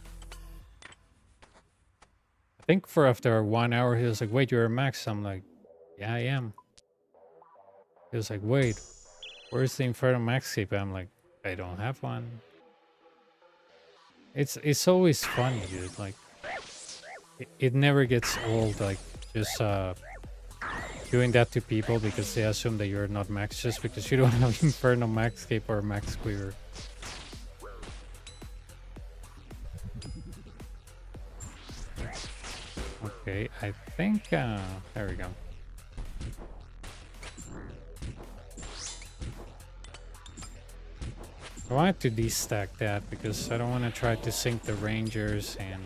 S1: I think for after 1 hour, he was like, wait, you're a max? I'm like, yeah, I am. He was like, wait, where's the Inferno Max Cape? I'm like, I don't have one. It's always funny, dude. Like, it never gets old, like, just doing that to people because they assume that you're not max just because you don't have Inferno Max Cape or Max Quiver. Okay, I think, there we go. I wanted to destack that because I don't want to try to sync the Rangers and...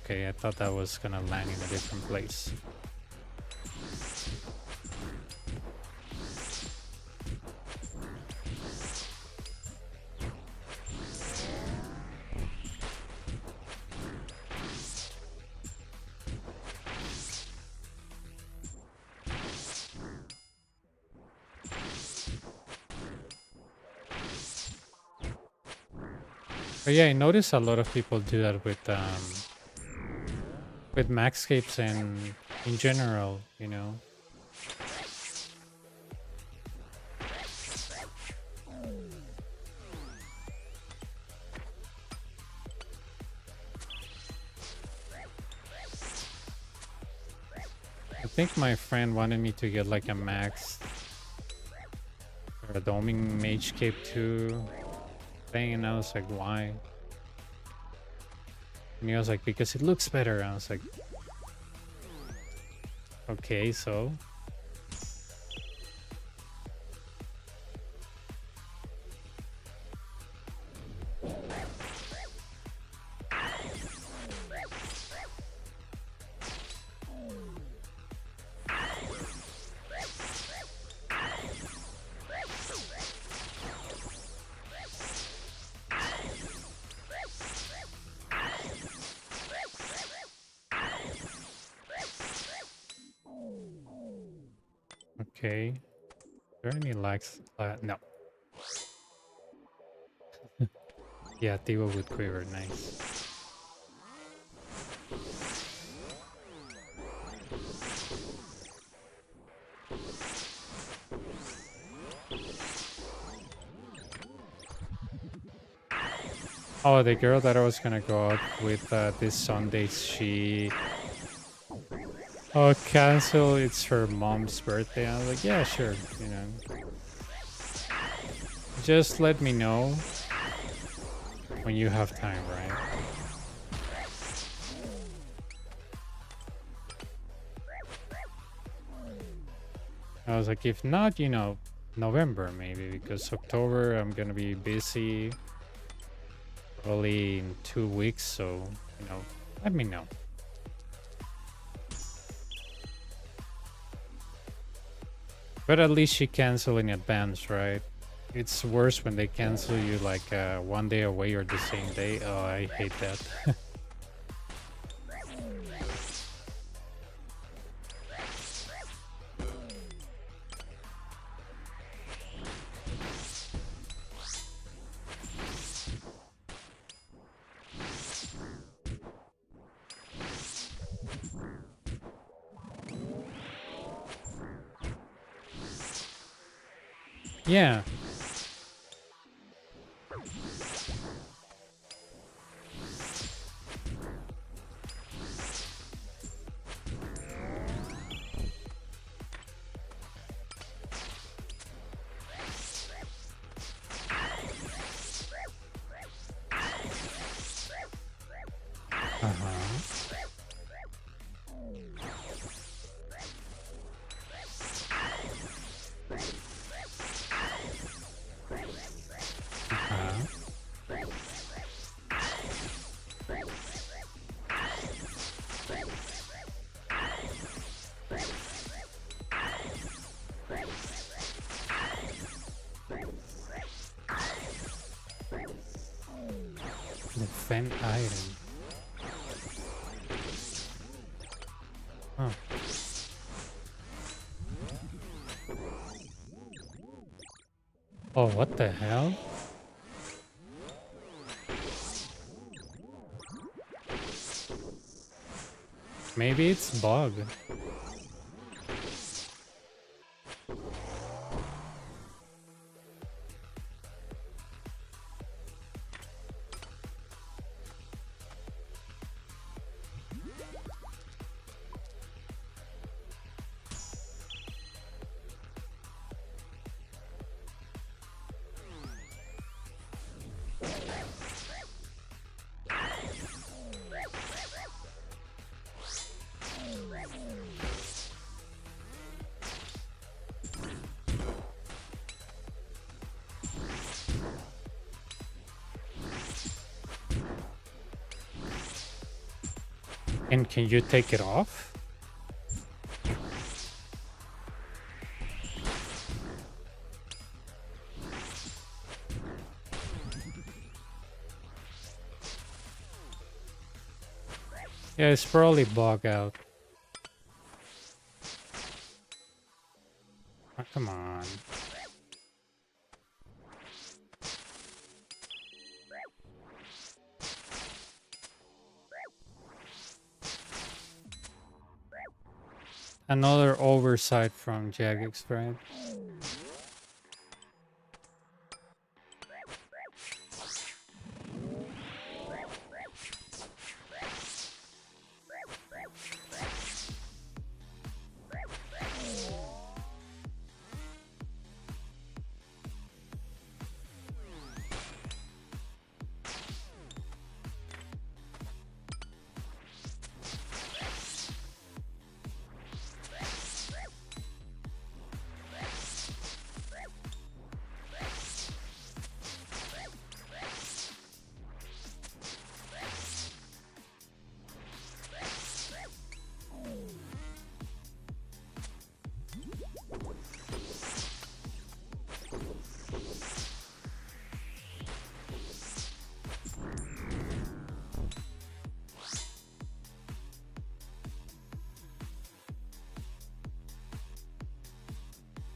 S1: okay, I thought that was gonna land in a different place. But yeah, I notice a lot of people do that with Maxscapes and in general, you know. think my friend wanted me to get like a max or a doming mage cape 2 thing, and I was like, why? And he was like, because it looks better. And I was like, okay, so. Okay. Are there any lags? No. Yeah, Tivo with quiver, nice. Oh, the girl that I was gonna go out with this Sunday, she cancel. It's her mom's birthday. I was like, yeah, sure, you know. Just let me know when you have time, right? I was like, if not, you know, November maybe, because October I'm gonna be busy probably in 2 weeks, so, you know, let me know. But at least she cancel in advance, right? It's worse when they cancel you like 1 day away or the same day. Oh, I hate that. Yeah. Uh-huh. Uh-huh. Defend item. Huh. Oh, what the hell? Maybe it's bug. And can you take it off? Yeah, it's probably bug out. Oh, come on. Another oversight from Jagex, right?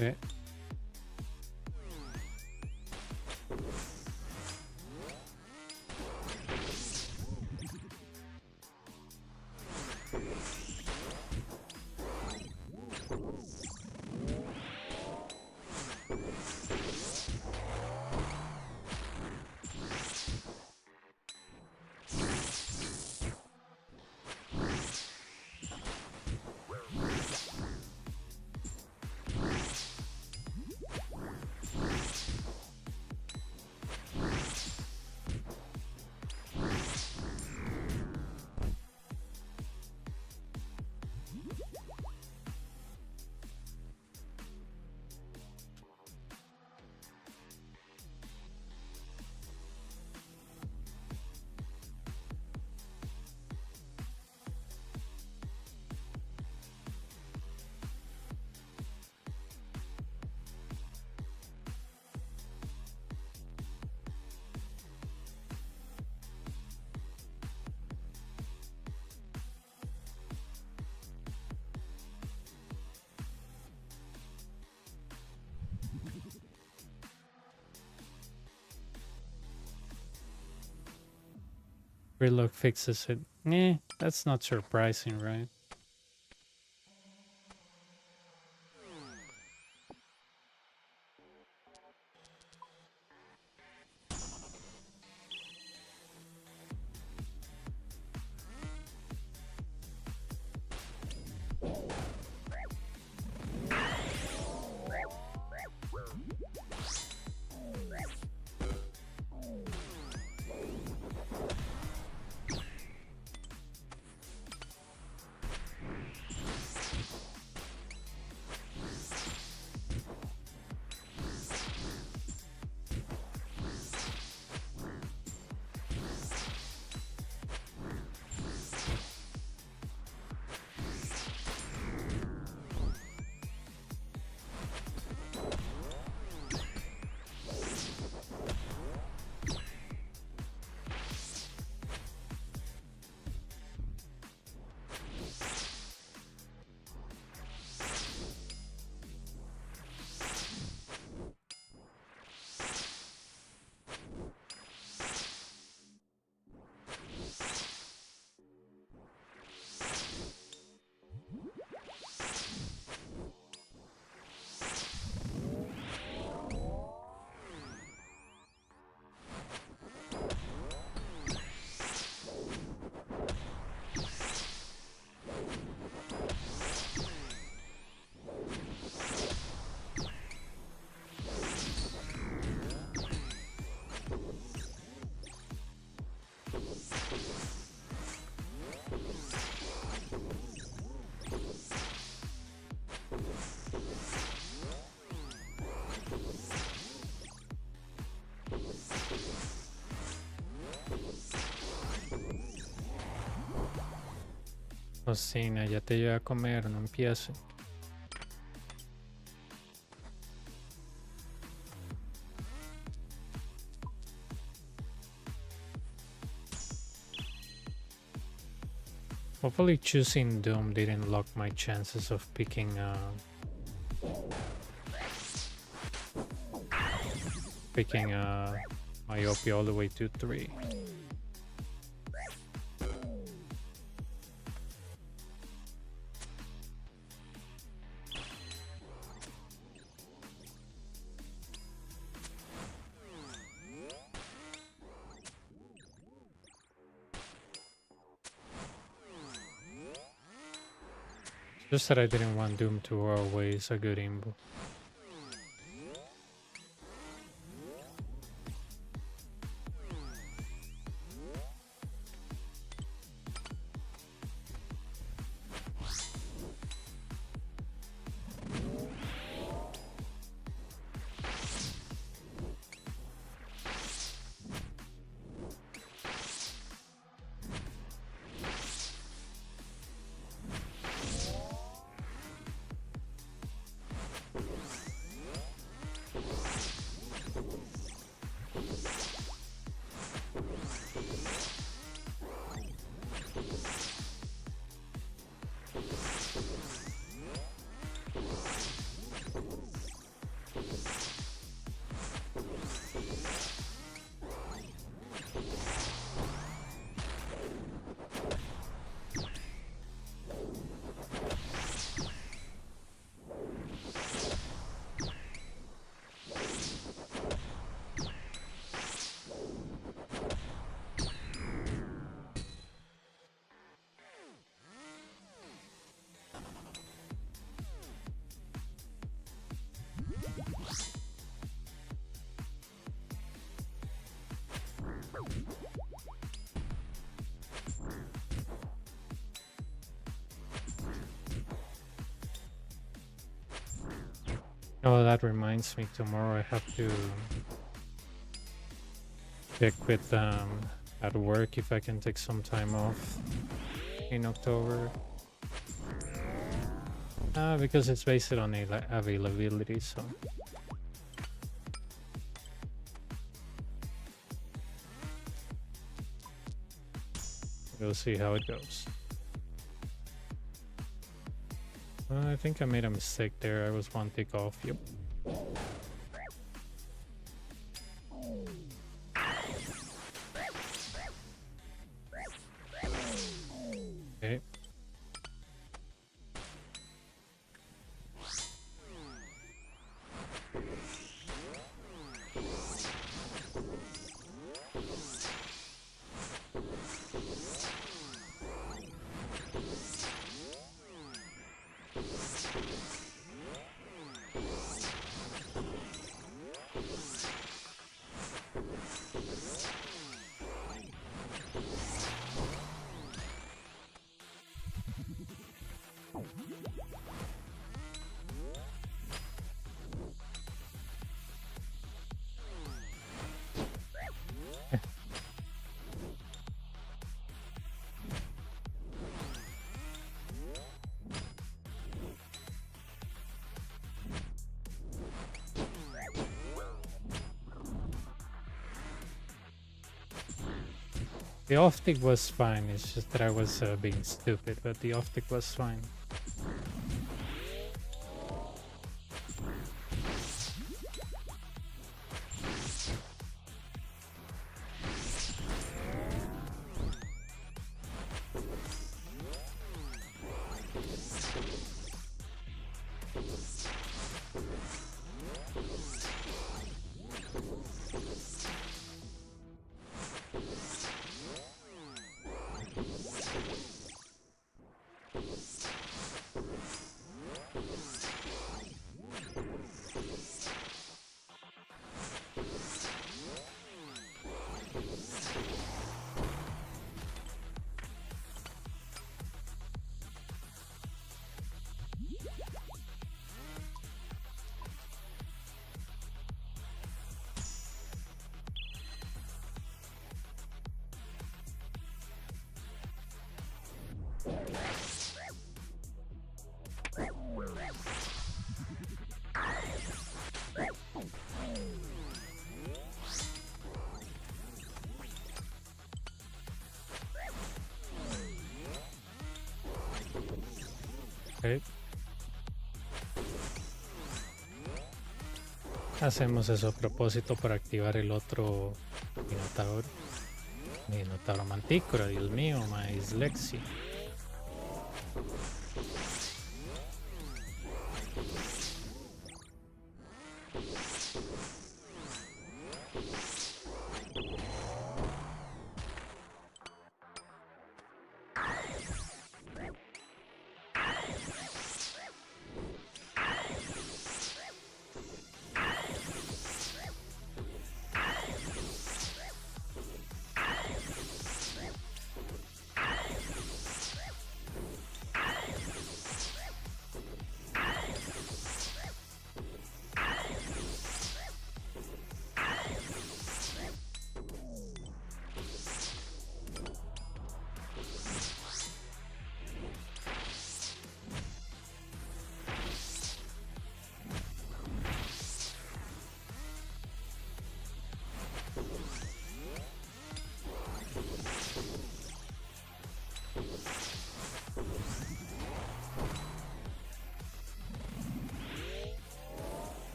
S1: Okay. Relook fixes it. That's not surprising, right? Cocina, ya te lleva a comer, no empiece. Hopefully choosing Doom didn't lock my chances of picking Myopia all the way to 3. Just that I didn't want Doom to always a good imbo. Oh, that reminds me, tomorrow I have to check with at work if I can take some time off in October. Because it's based on availability, so we'll see how it goes. I think I made a mistake there. I was one tick off. Yep. Okay. The off-tick was fine, it's just that I was being stupid, but the off-tick was fine. Okay. Hacemos eso a propósito para activar el otro Minotauro. Minotauro Mantícora, Dios mío, ma dislexia.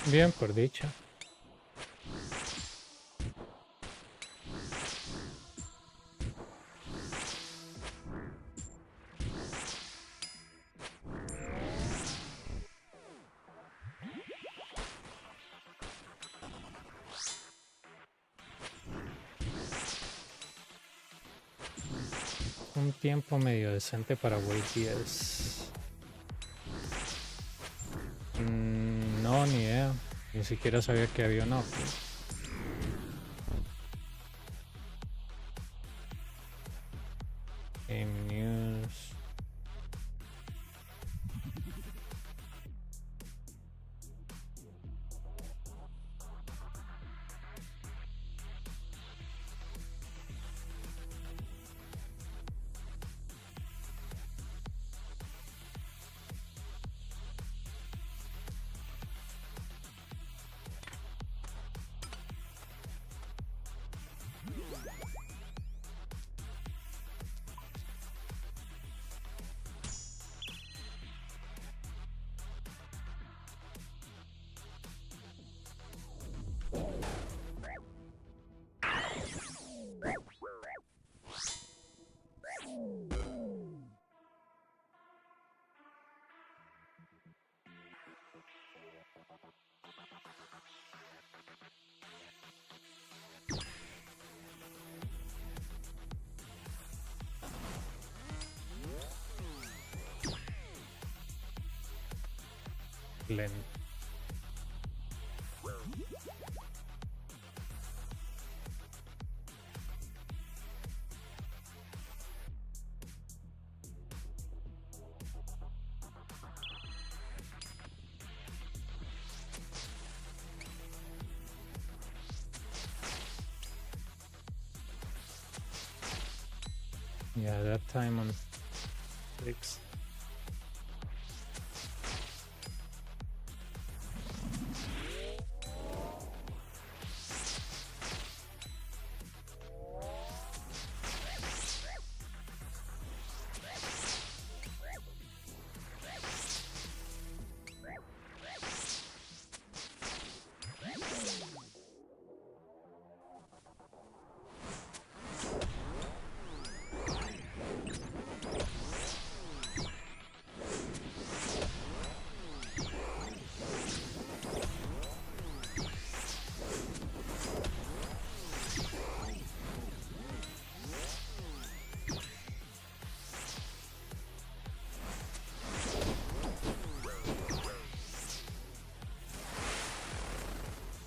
S1: Bien, por dicha. Un tiempo medio decente para Wave 10. No, ni idea. Ni siquiera sabía que había un update. Game news. Glenn. Yeah, that time on 6.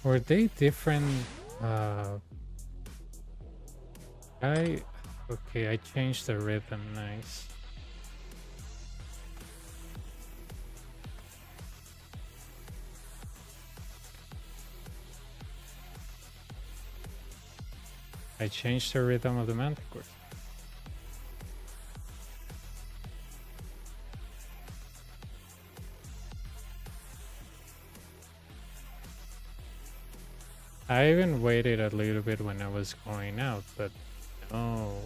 S1: Were they different? Okay, I changed the rhythm. Nice. I changed the rhythm of the manticore. I even waited a little bit when I was going out, but no.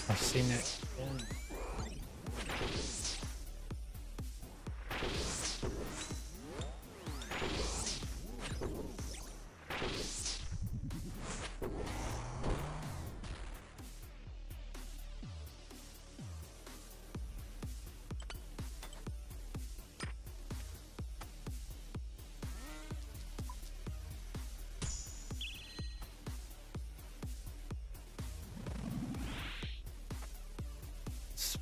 S1: I've seen it.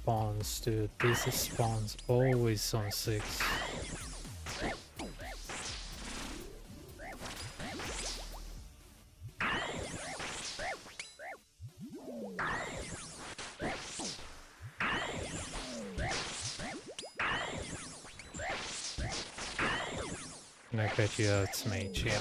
S1: Spawns, dude. This is spawns always on 6. And I bet you it's mage, yeah.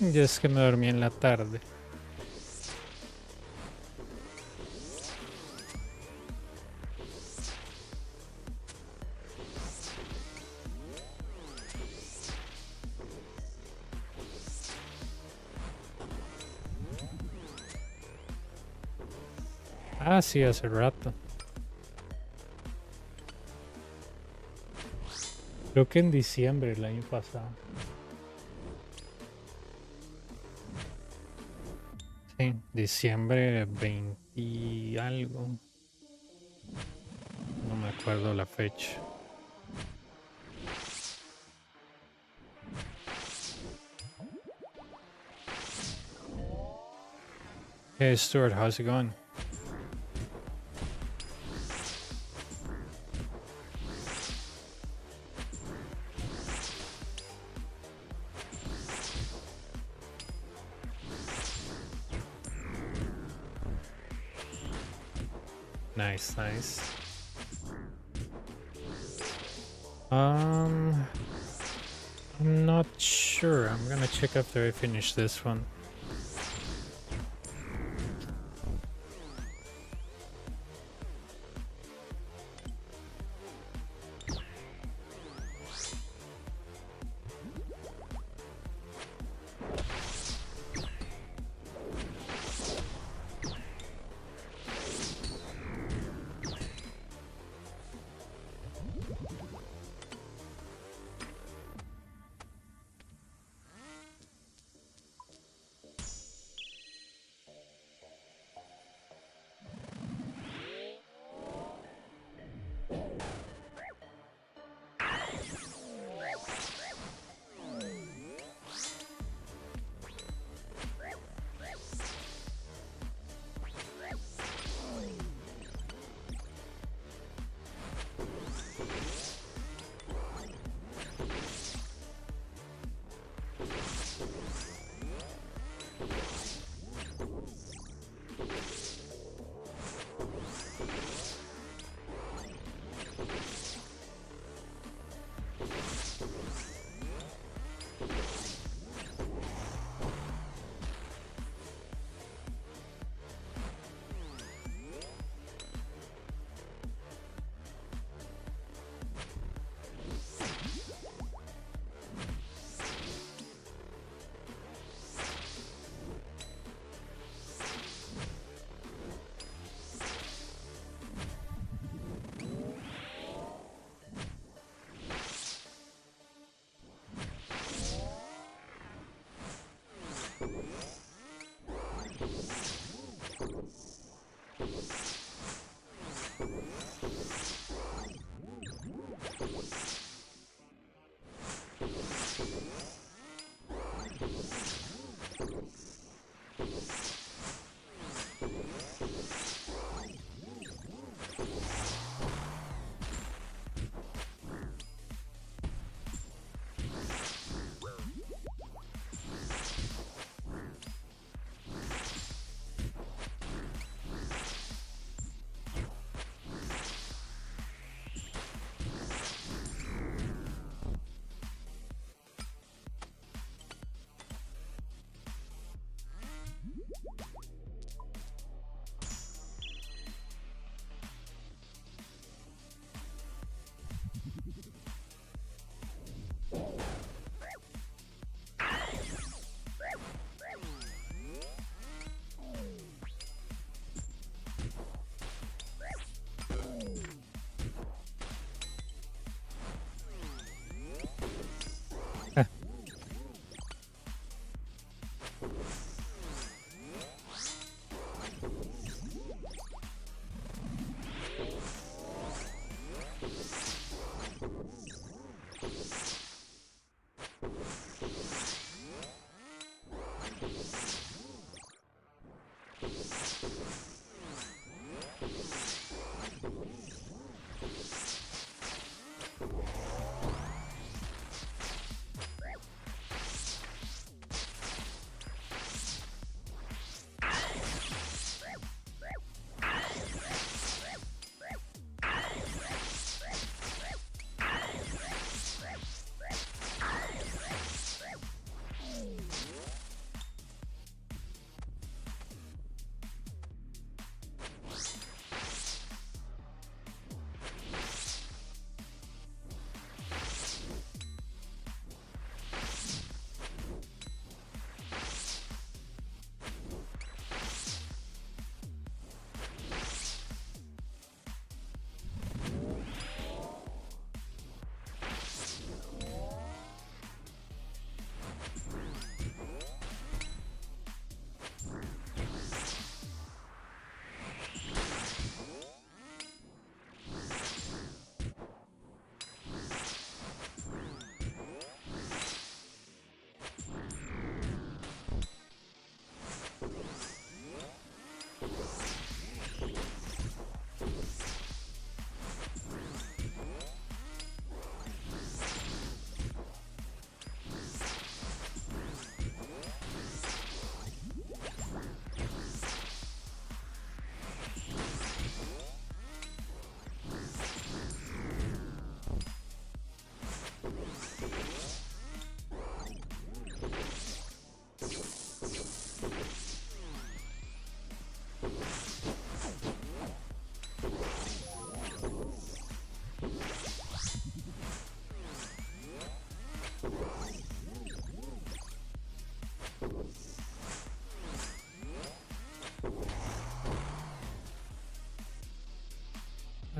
S1: Y es que me dormí en la tarde. Ah, sí, hace rato. Creo que en diciembre el año pasado. Sí, diciembre 20 y algo. No me acuerdo la fecha. Hey Stuart, how's it going? Nice, nice. I'm not sure. I'm gonna check after I finish this one.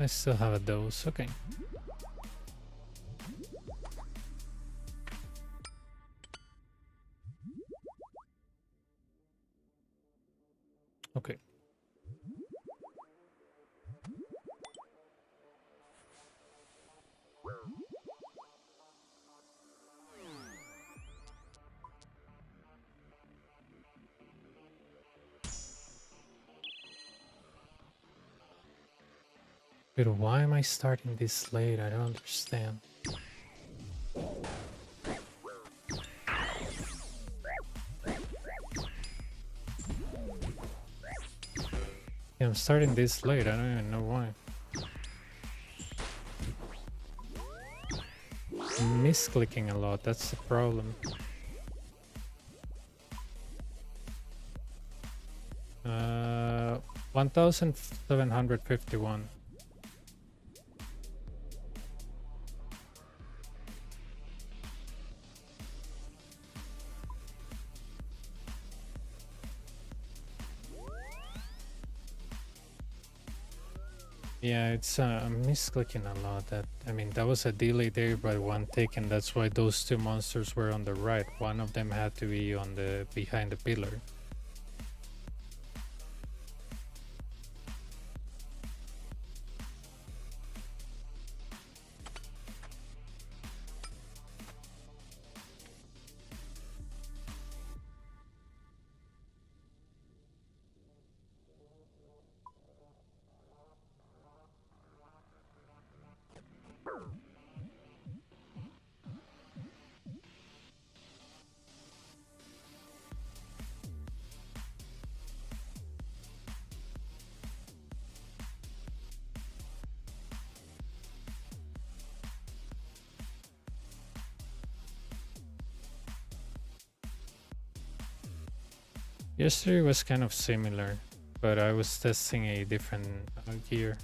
S1: I still have a dose. Okay. Okay. But why am I starting this late? I don't understand. Yeah, I'm starting this late. I don't even know why. I'm misclicking a lot. That's the problem. 1751. Yeah, it's I'm misclicking a lot. I mean, that was a delay there by one tick, and that's why those two monsters were on the right. One of them had to be on the behind the pillar. Yesterday was kind of similar, but I was testing a different gear.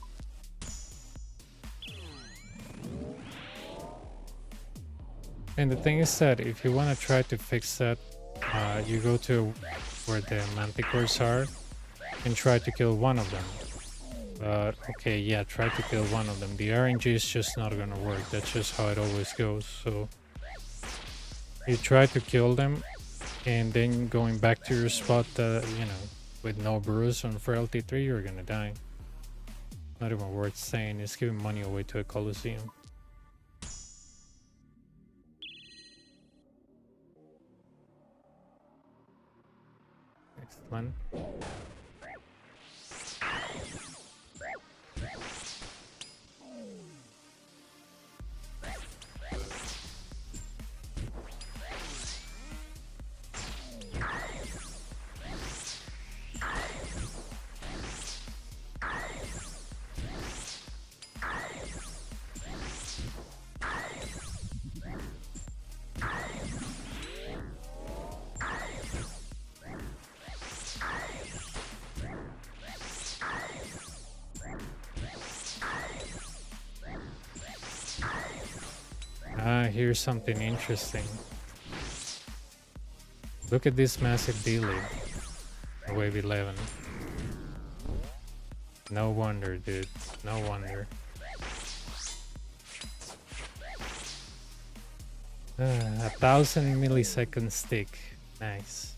S1: And the thing is that if you want to try to fix that, you go to where the manticores are and try to kill one of them. But okay, yeah, try to kill one of them. The RNG is just not gonna work. That's just how it always goes. So you try to kill them, and then going back to your spot, you know, with no bruise on frailty 3, you're gonna die. Not even worth saying. It's giving money away to a Coliseo. Next one. Here's something interesting. Look at this massive delay. Wave 11. No wonder, dude. No wonder. 1,000 millisecond stick. Nice.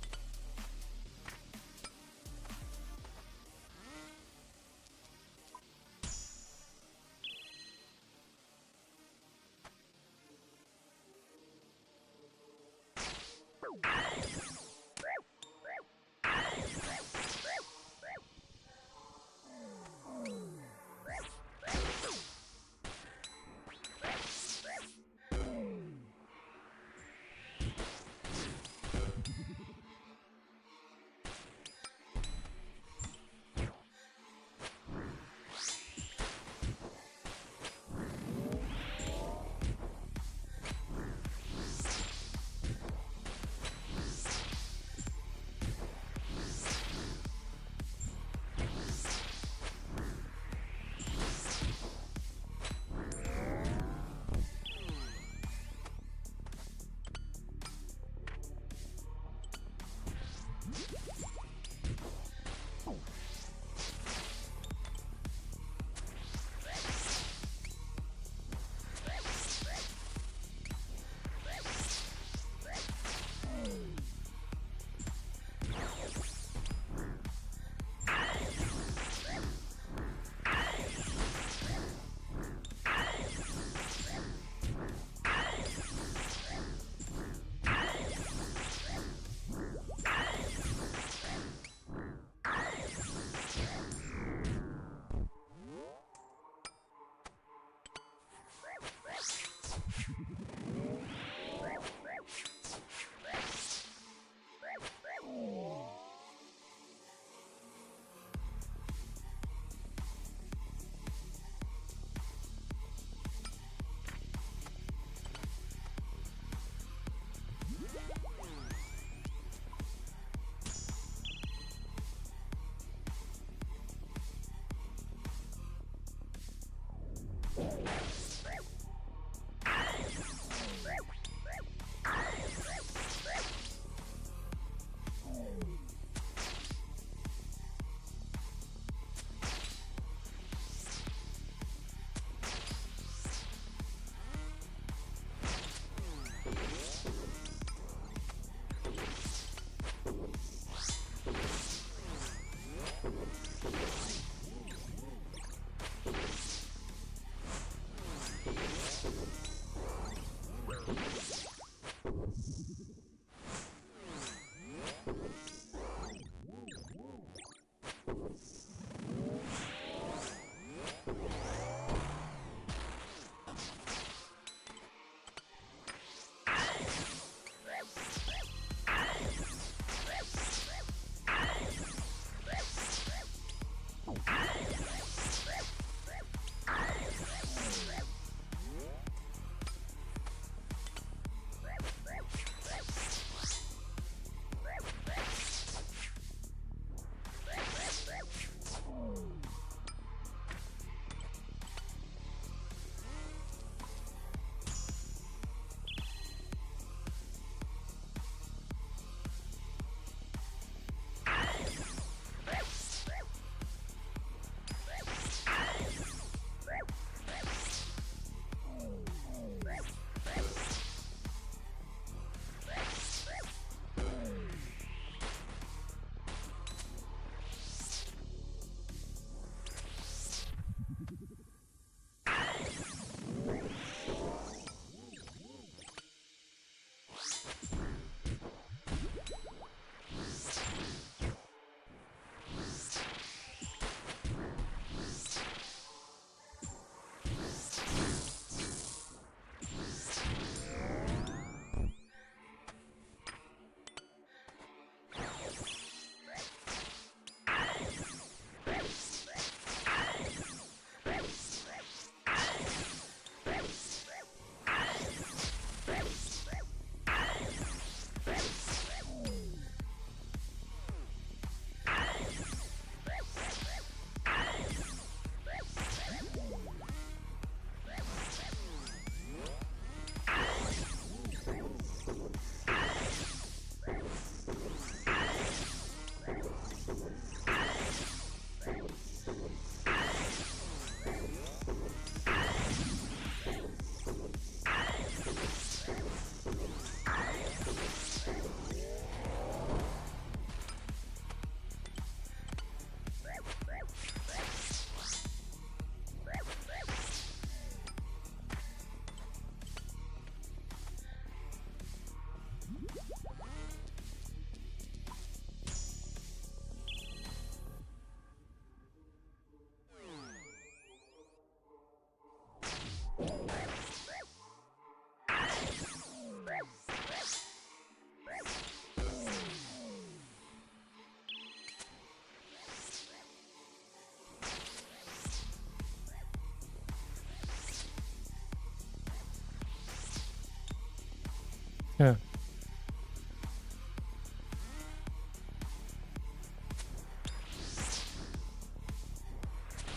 S1: Yeah.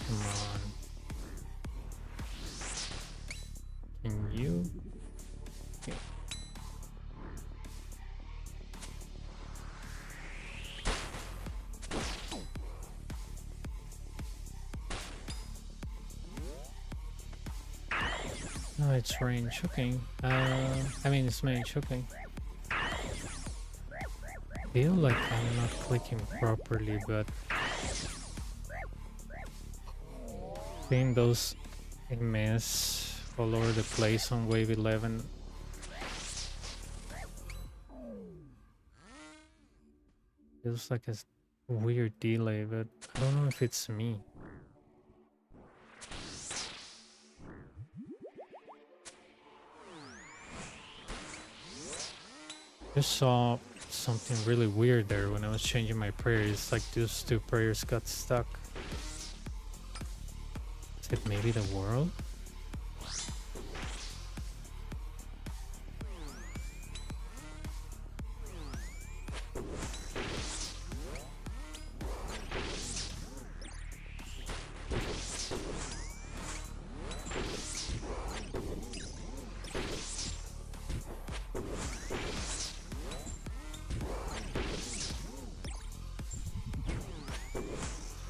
S1: Come on. Can you? Yeah. Oh, it's range. Okay. I mean, it's range. Okay. Feel like I'm not clicking properly, but seeing those MS all over the place on wave 11. Feels like a weird delay, but I don't know if it's me. Just saw something really weird there when I was changing my prayers. Like those two prayers got stuck. Is it maybe the world?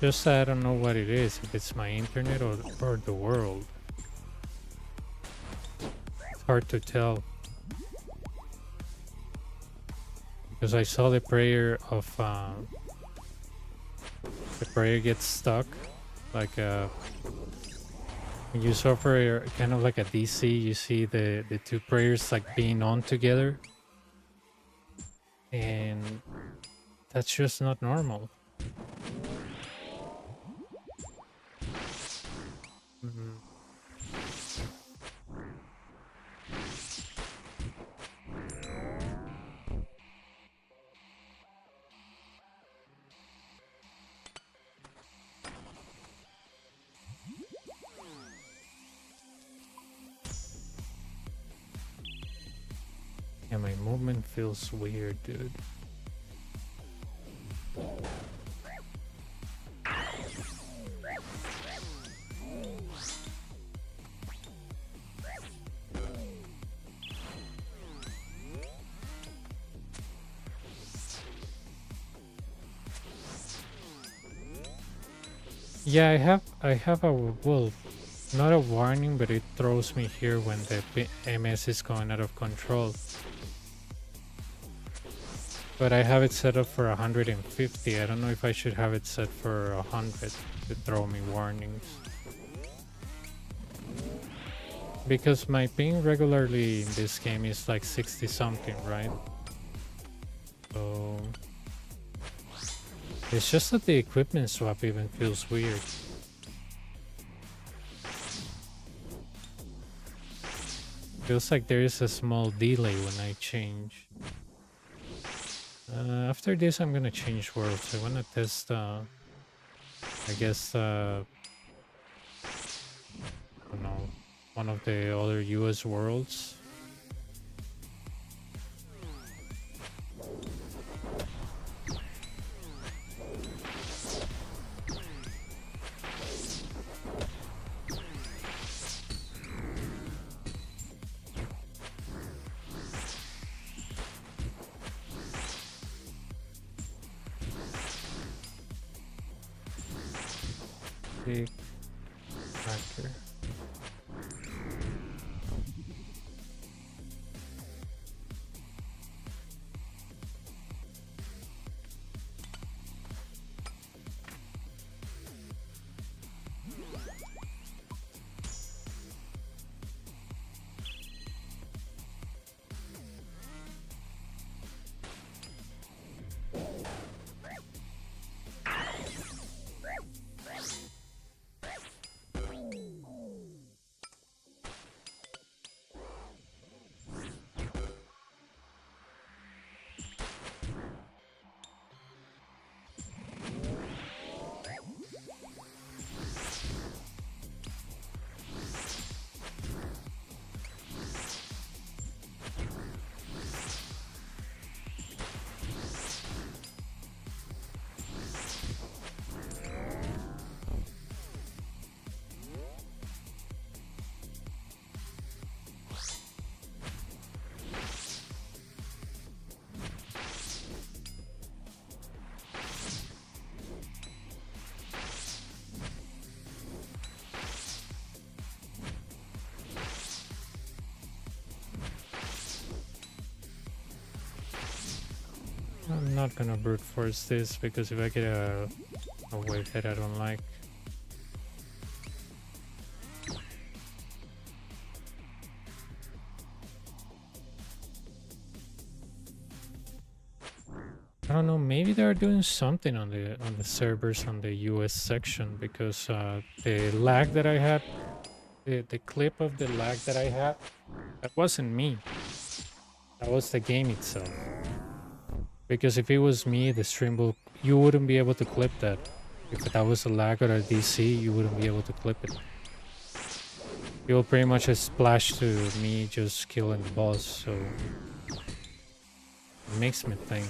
S1: Just I don't know what it is, if it's my internet or the world. It's hard to tell. Because I saw the prayer of the prayer gets stuck. Like when you suffer kind of like a DC, you see the two prayers like being on together. And that's just not normal. Mhm. Yeah, my movement feels weird, dude. Yeah, I have a, well, not a warning, but it throws me here when the MS is going out of control. But I have it set up for 150. I don't know if I should have it set for 100 to throw me warnings. Because my ping regularly in this game is like 60 something, right? So it's just that the equipment swap even feels weird. Feels like there is a small delay when I change. After this, I'm gonna change worlds. I wanna test, I guess, I don't know, one of the other US worlds. Big factor. I'm not gonna brute force this because if I get a wave that I don't like. I don't know, maybe they're doing something on the servers on the US section because the lag that I had, the clip of the lag that I had, that wasn't me. That was the game itself. Because if it was me, the stream will, you wouldn't be able to clip that. If that was a lag or a DC, you wouldn't be able to clip it. It will pretty much just splash to me just killing the boss, so it makes me think.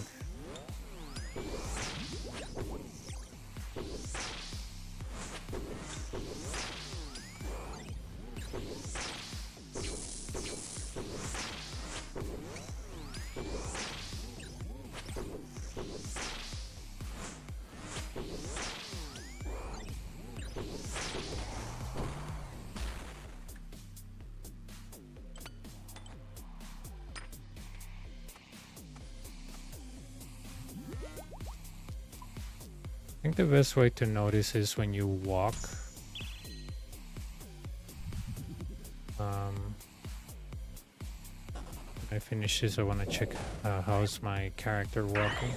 S1: I think the best way to notice is when you walk. When I finish this, I want to check how's my character walking.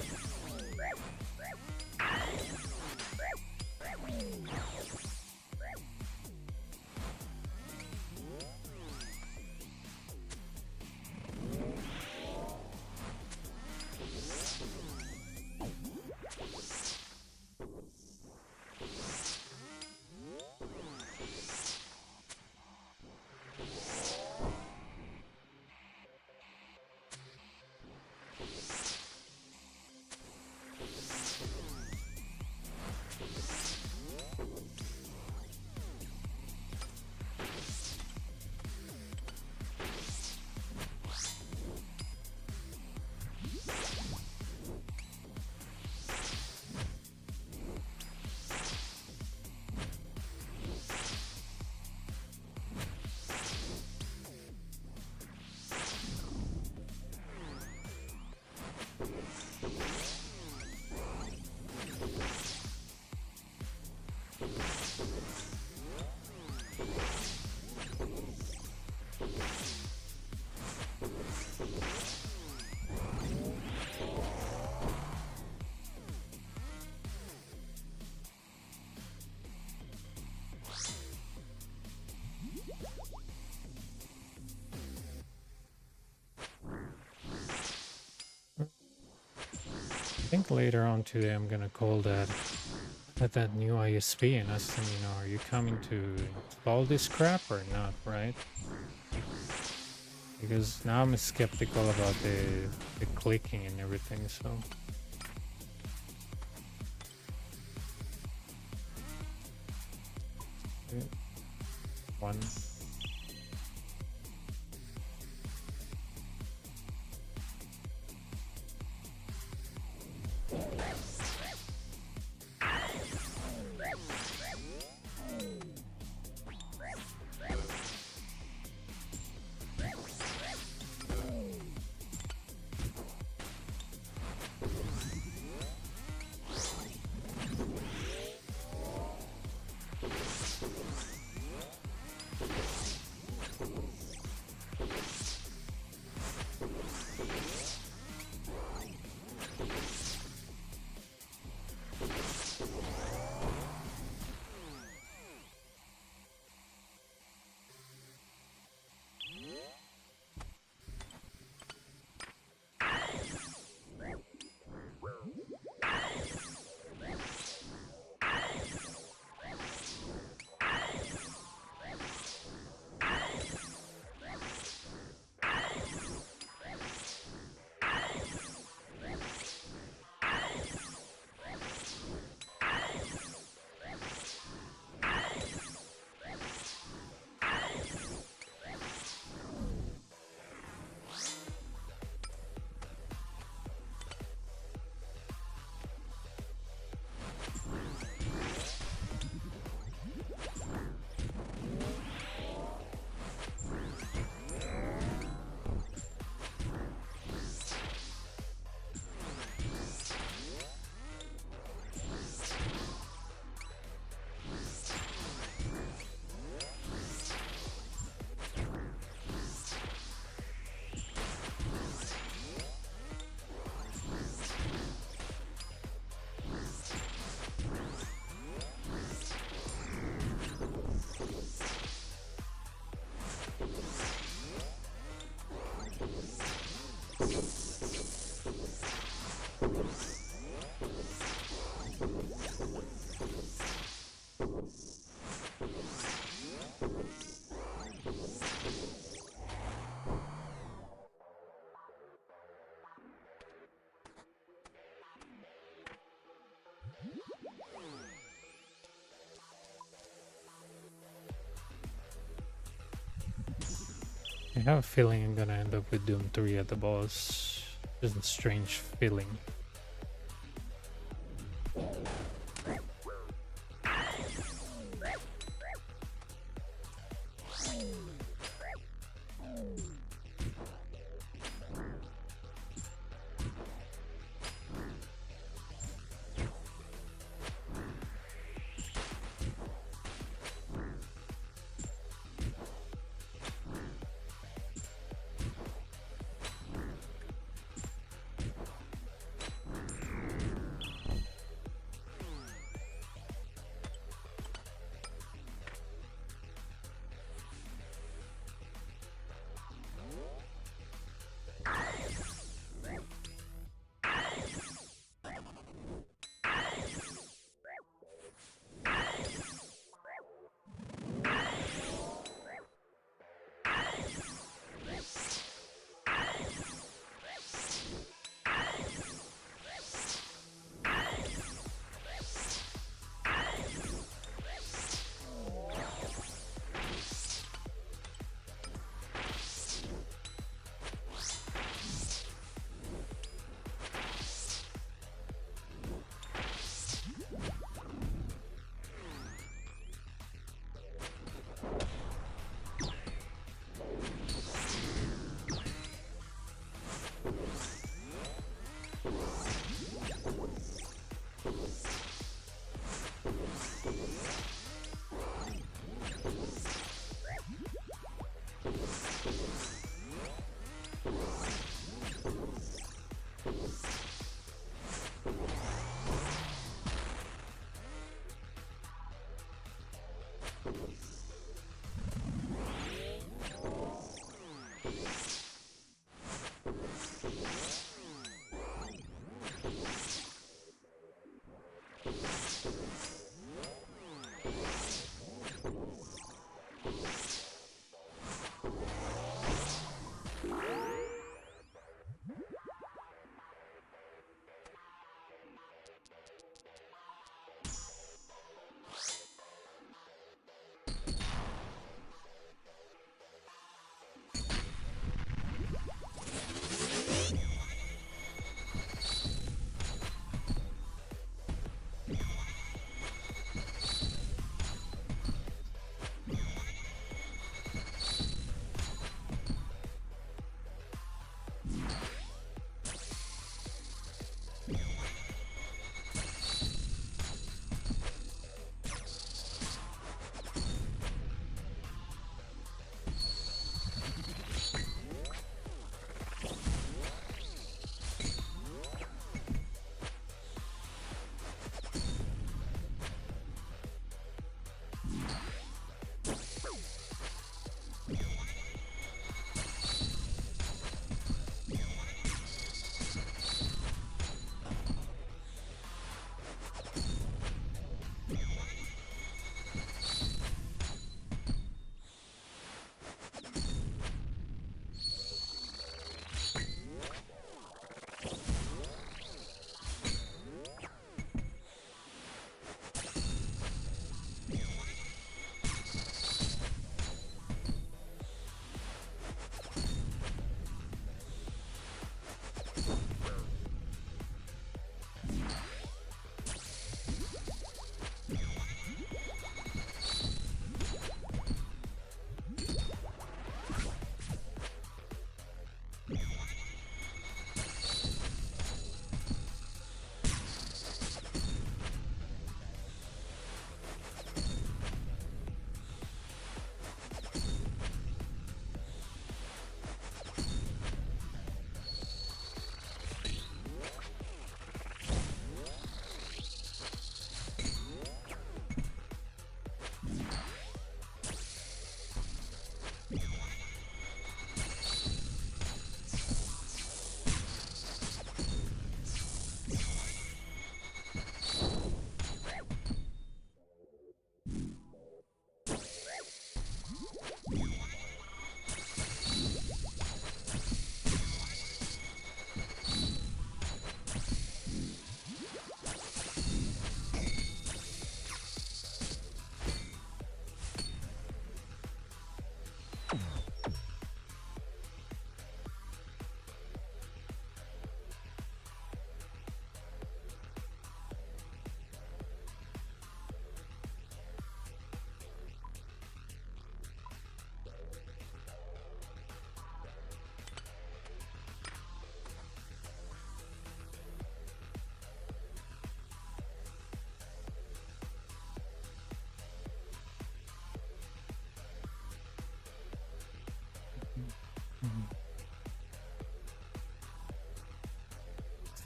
S1: I think later on today I'm gonna call that at that new ISP and ask them, you know, are you coming to install this crap or not, right? Because now I'm skeptical about the clicking and everything, so. One. I have a feeling I'm gonna end up with Doom 3 at the boss. Just a strange feeling.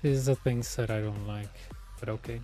S1: is the things that I don't like, but okay.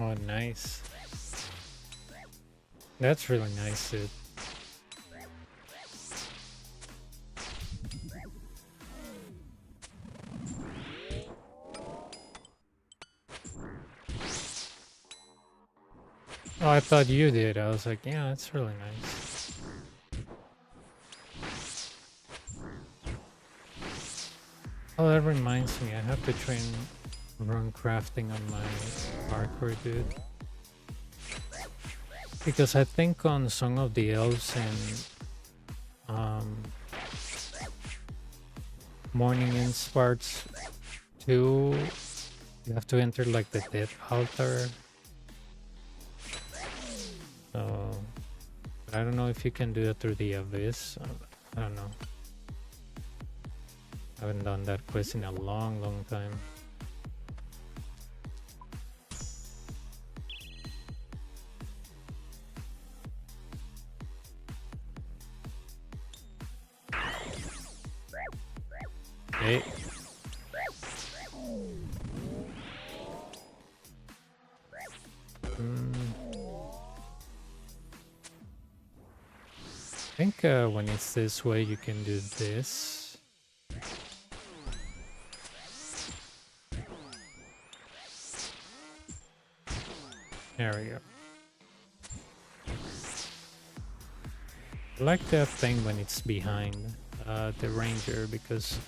S1: Oh, nice. That's really nice, dude. Oh, I thought you did. I was like, yeah, that's really nice. Oh, that reminds me. I have to train run crafting on my parkour, dude. Because I think on Song of the Elves and Morning in Sparks 2, you have to enter like the death altar. So I don't know if you can do it through the abyss. I don't know. I haven't done that quest in a long time. Okay. I think when it's this way, you can do this. There we go. I like that thing when it's behind the ranger because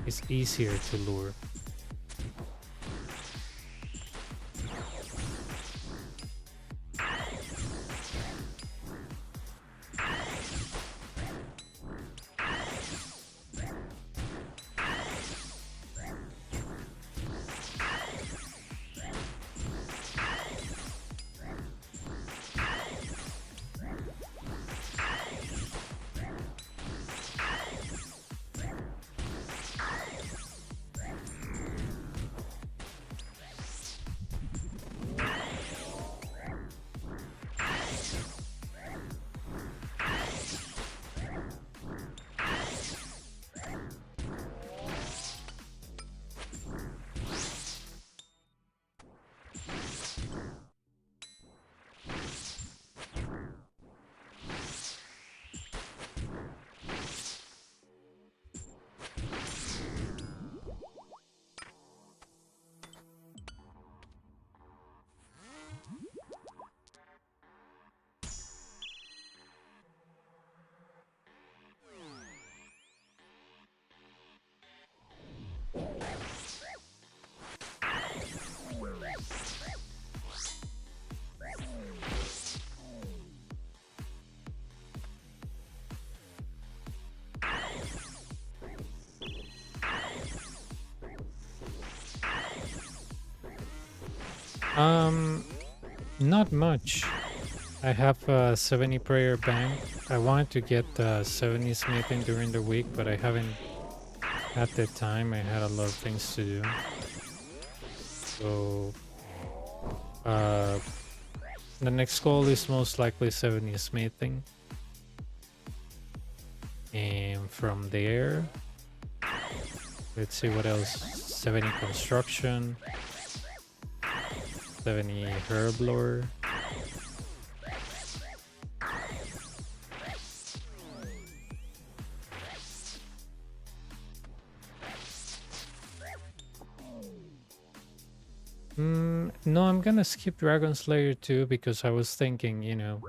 S1: it's easier to lure. Not much. I have a 70 prayer bank. I wanted to get 70 smithing during the week, but I haven't At the time, I had a lot of things to do. So, the next goal is most likely 70 smithing. And from there, let's see what else. 70 construction, 70 herb lore. No, I'm gonna skip Dragon Slayer too because I was thinking, you know,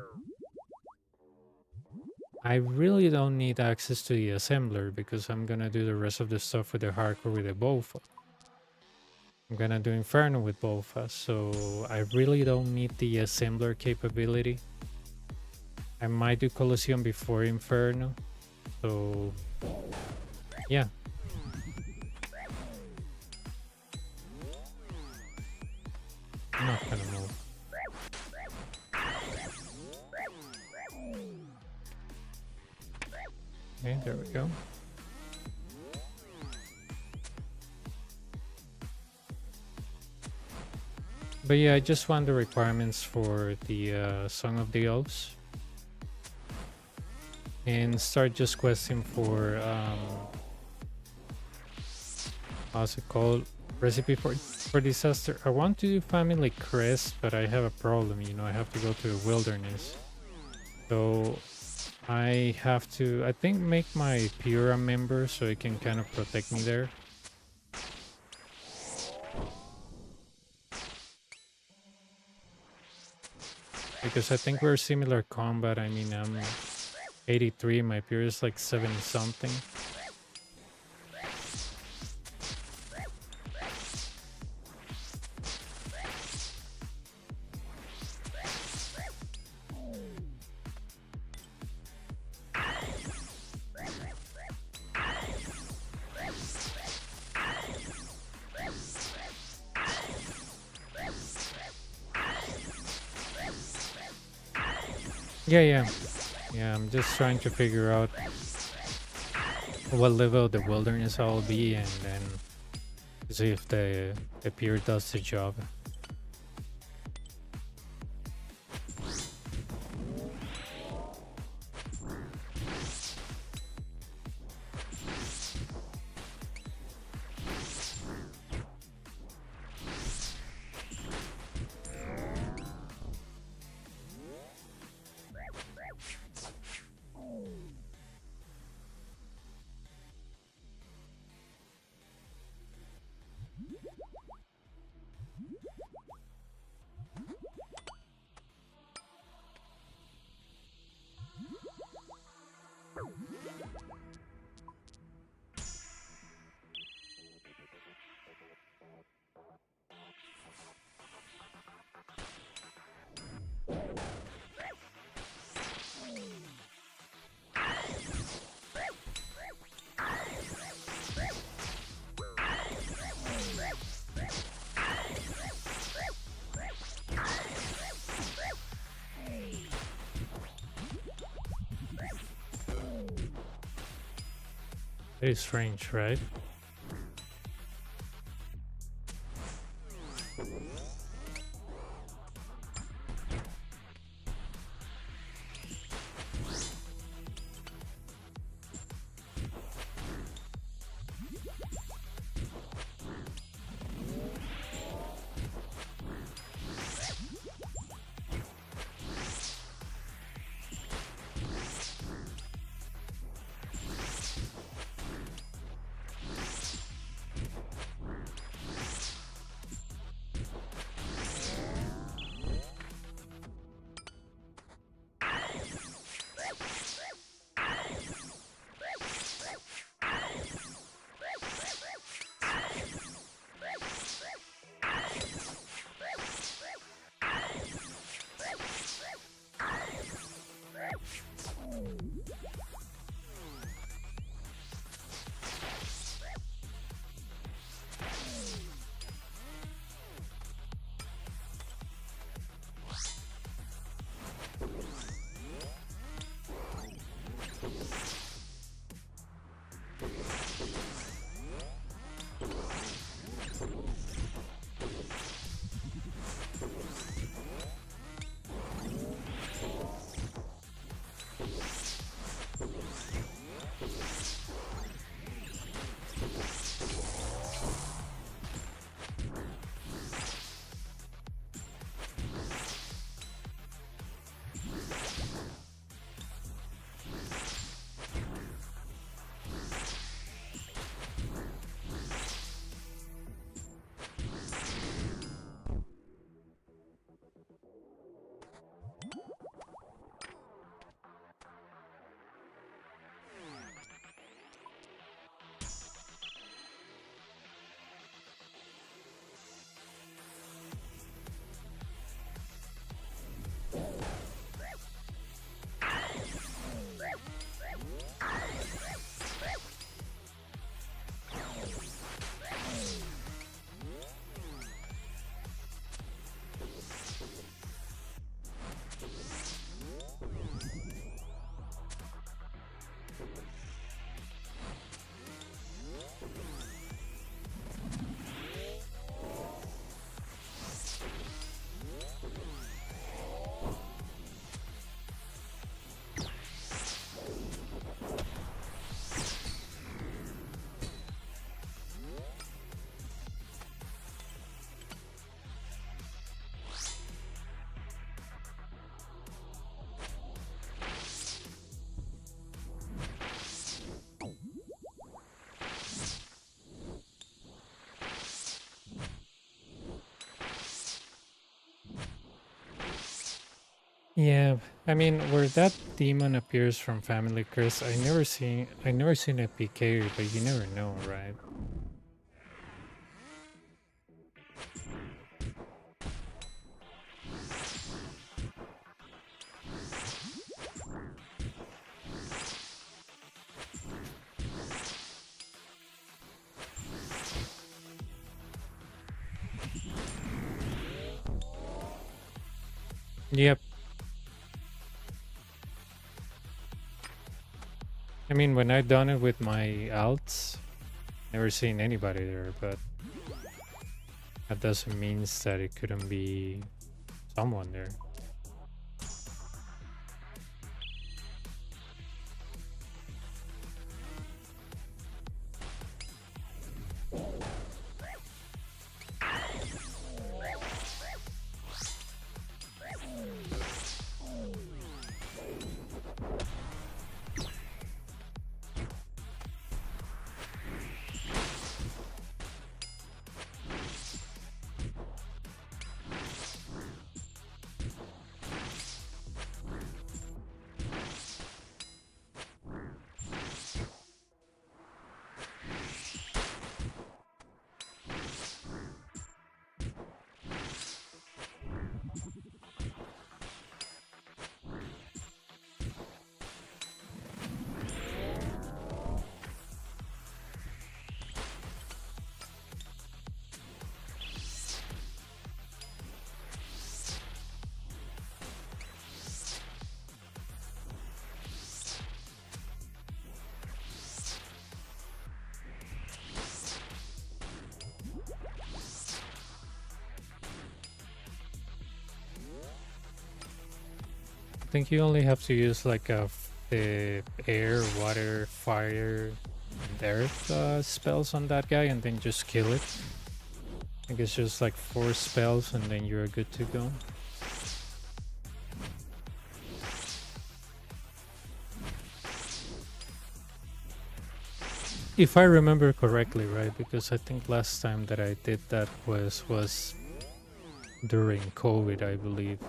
S1: I really don't need access to the assembler because I'm gonna do the rest of the stuff with the hardcore with the Bofa. I'm gonna do Inferno with Bofa, so I really don't need the assembler capability. I might do Coliseum before Inferno, so yeah. I'm not gonna move. Okay, there we go. But yeah, I just want the requirements for the Song of the Elves. And start just questing for, how's it called? Recipe for disaster. I want to do Family Crest, but I have a problem, you know, I have to go to the wilderness. So I have to, I think, make my Pure a member so it can kind of protect me there. Because I think we're similar combat. I mean, I'm 83, my Pure is like 70 something. Yeah, I'm just trying to figure out what level the wilderness I'll be and then see if the Pure does the job. Very strange, right? Yeah, I mean, where that demon appears from Family Curse, I never seen a PK, but you never know, right? Yep. I mean, when I done it with my alts, never seen anybody there, but that doesn't mean that it couldn't be someone there. I think you only have to use like the air, water, fire, and earth spells on that guy, and then just kill it. I think it's just like 4 spells, and then you're good to go. If I remember correctly, right? Because I think last time that I did that was during COVID, I believe.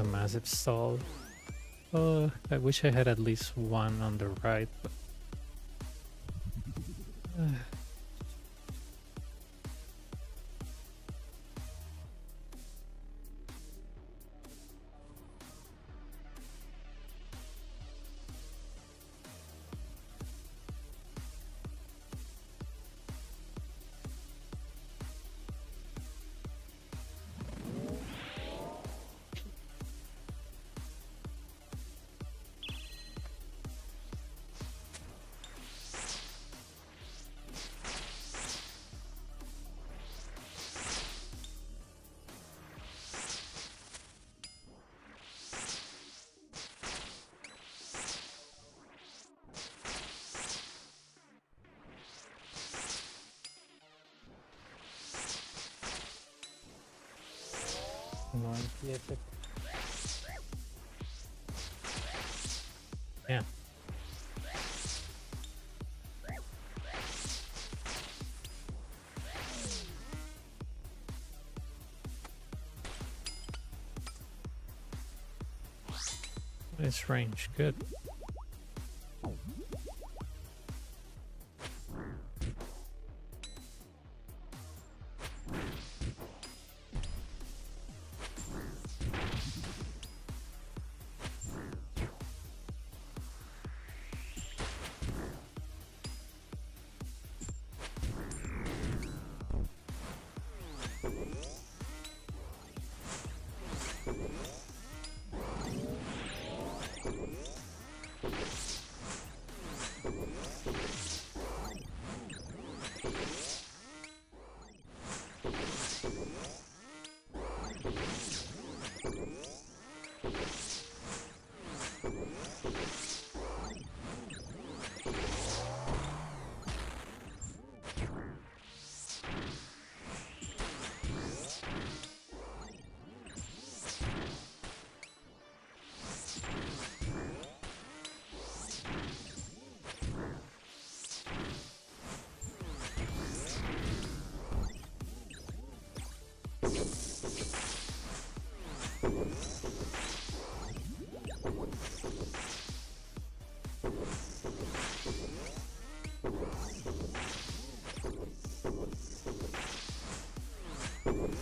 S1: a massive stall. Oh, I wish I had at least one on the right, but no idea. Yeah. Nice range, good.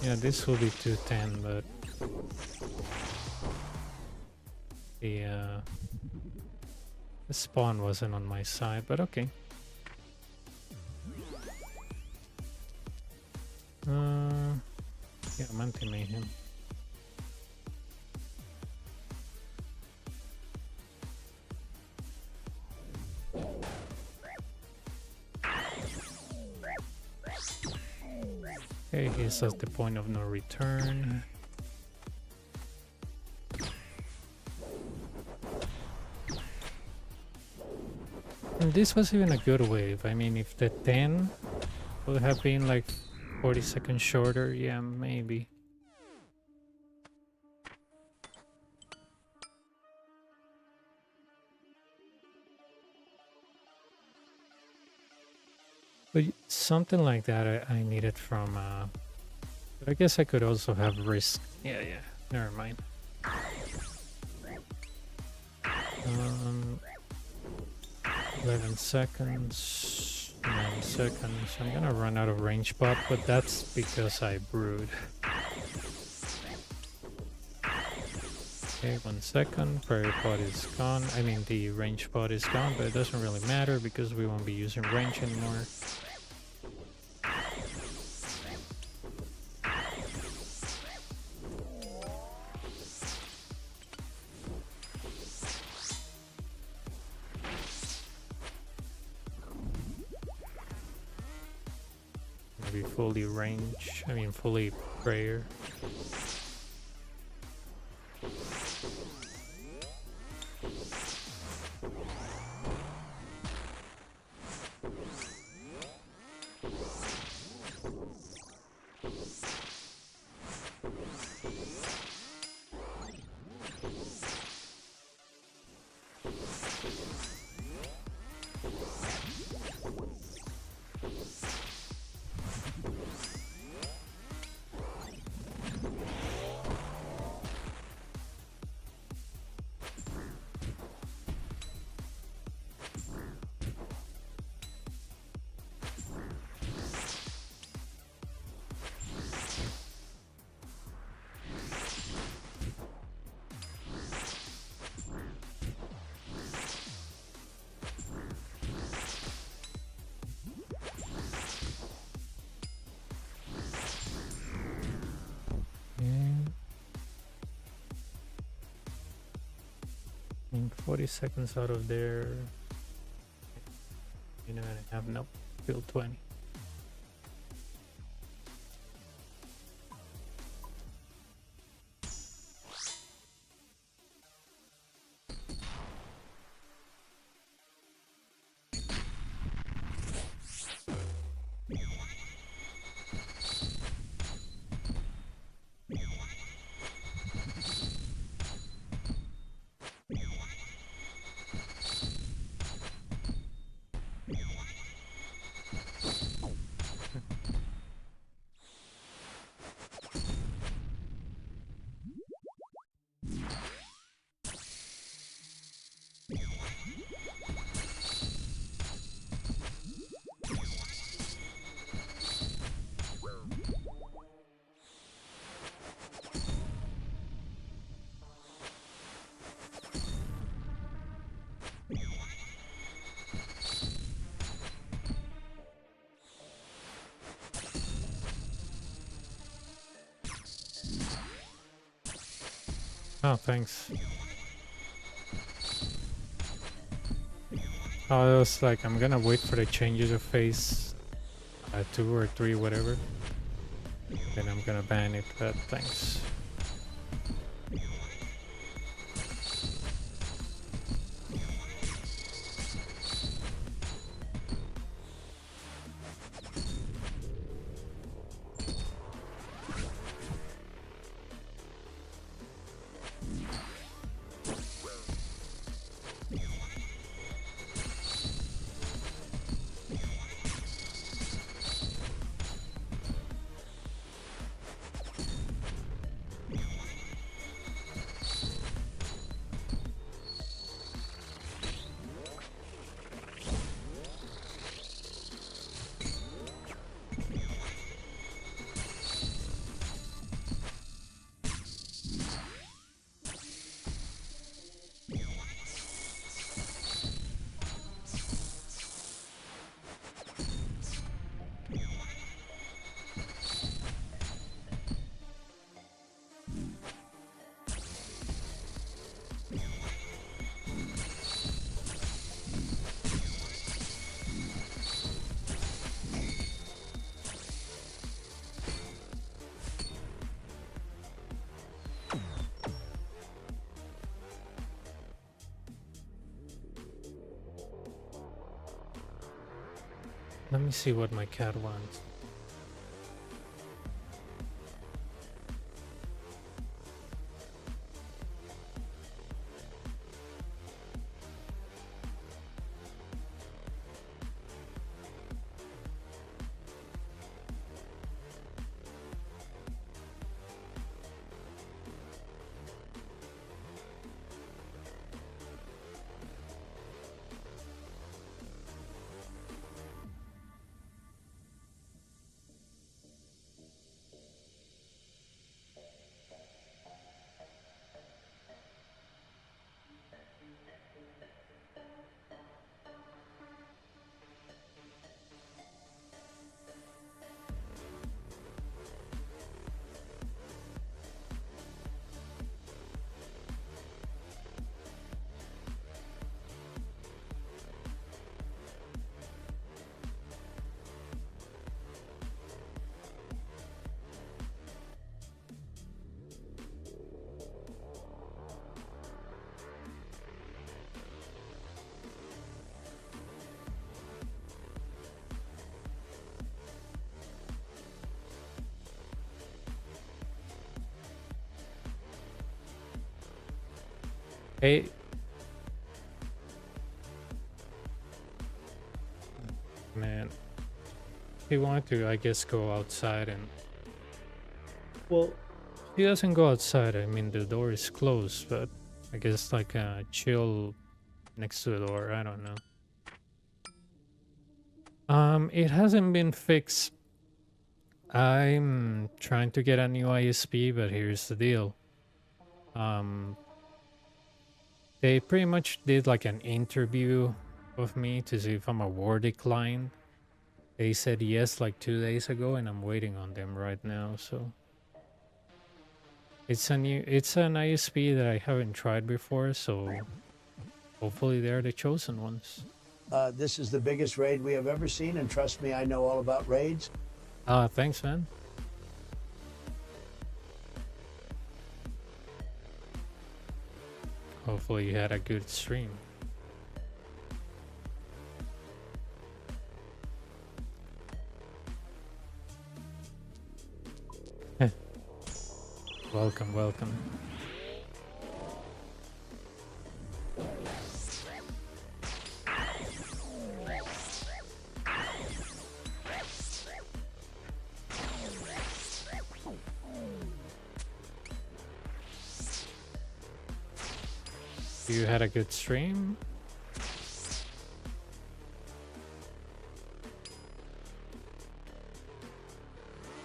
S1: Yeah, this will be 210, but the spawn wasn't on my side, but okay. Yeah, I'm anti-mayhem. Okay, he's at the point of no return. And this was even a good wave. I mean, if the 10 would have been like 40 seconds shorter, yeah, maybe. But something like that I needed from, but I guess I could also have risk. Yeah, never mind. 11 seconds, 9 seconds. I'm gonna run out of range pot, but that's because I brewed. Okay, 1 second. Prairie pot is gone. I mean, the range pot is gone, but it doesn't really matter because we won't be using range anymore. Maybe fully range. I mean, fully prayer. think 40 seconds out of there. You know, I have no till 20. Oh, thanks. I was like, I'm gonna wait for the changes of phase 2 or 3, whatever. Then I'm gonna ban it, but thanks. Let me see what my cat wants. Hey, man. He wanted to, I guess, go outside and... Well, he doesn't go outside. I mean, the door is closed, but I guess like chill next to the door. I don't know. It hasn't been fixed. I'm trying to get a new ISP, but here's the deal. They pretty much did like an interview of me to see if I'm a worthy client. They said yes like 2 days ago, and I'm waiting on them right now. So it's an ISP that I haven't tried before, so Hopefully they're the chosen ones.
S3: This is the biggest raid we have ever seen, and trust me, I know all about raids.
S1: Thanks, man. Hopefully you had a good stream. Welcome, welcome. You had a good stream?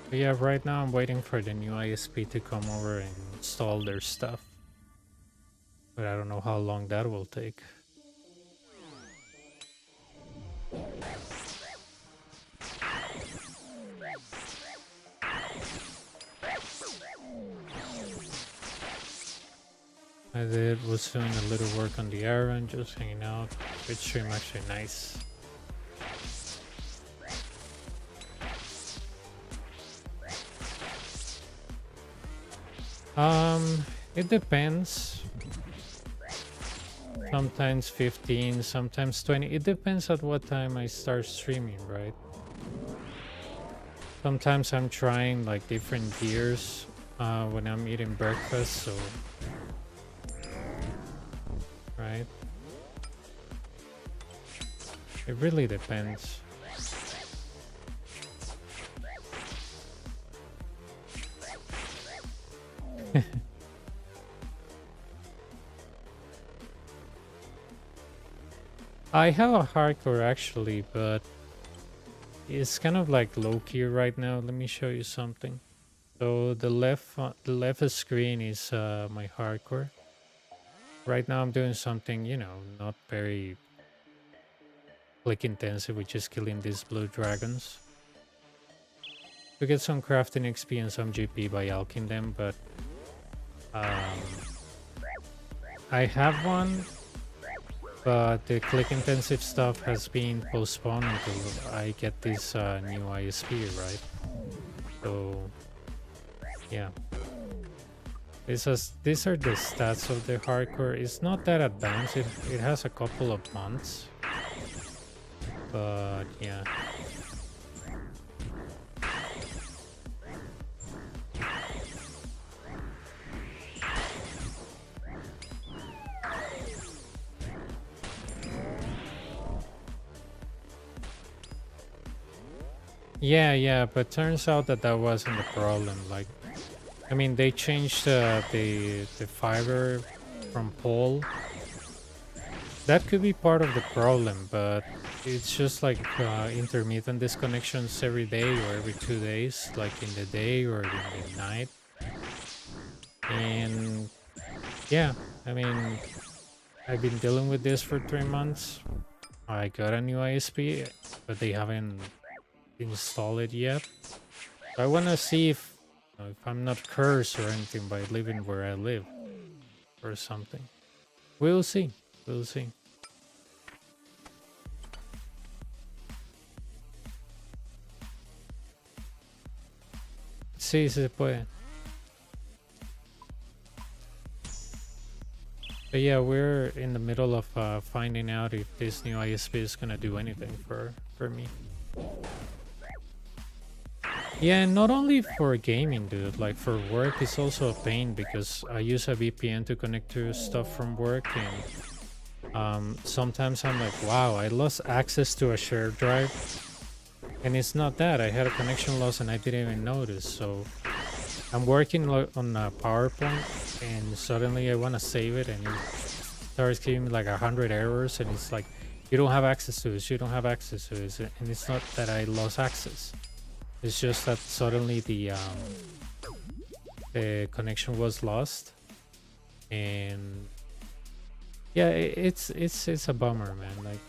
S1: But yeah, right now I'm waiting for the new ISP to come over and install their stuff. But I don't know how long that will take. Was doing a little work on the errand, just hanging out. Good stream, actually nice. It depends. Sometimes 15, sometimes 20. It depends at what time I start streaming, right? Sometimes I'm trying like different gears when I'm eating breakfast, so right? It really depends. I have a hardcore actually, but it's kind of like low key right now. Let me show you something. So the left screen is my hardcore. Right now I'm doing something, you know, not very click intensive, which is killing these blue dragons. To get some crafting XP and some GP by alching them, but I have one, but the click intensive stuff has been postponed until I get this new ISP, right? So yeah. These are the stats of the hardcore. It's not that advanced. It has a couple of months. But yeah. Yeah, but turns out that wasn't the problem. Like, I mean, they changed the fiber from pole. That could be part of the problem, but it's just like intermittent disconnections every day or every 2 days, like in the day or in the night. And yeah, I mean, I've been dealing with this for 3 months. I got a new ISP, but they haven't installed it yet. So I want to see if I'm not cursed or anything by living where I live or something. We'll see. We'll see. Sí, se puede. But yeah, we're in the middle of finding out if this new ISP is gonna do anything for me. Yeah, and not only for gaming, dude. Like for work, it's also a pain because I use a VPN to connect to stuff from work, and sometimes I'm like, wow, I lost access to a shared drive, and it's not that. I had a connection loss and I didn't even notice. So I'm working on a PowerPoint, and suddenly I want to save it, and it starts giving me like 100 errors, and it's like, you don't have access to this, you don't have access to this, and it's not that I lost access. It's just that suddenly the connection was lost, and yeah, it's a bummer, man. Like,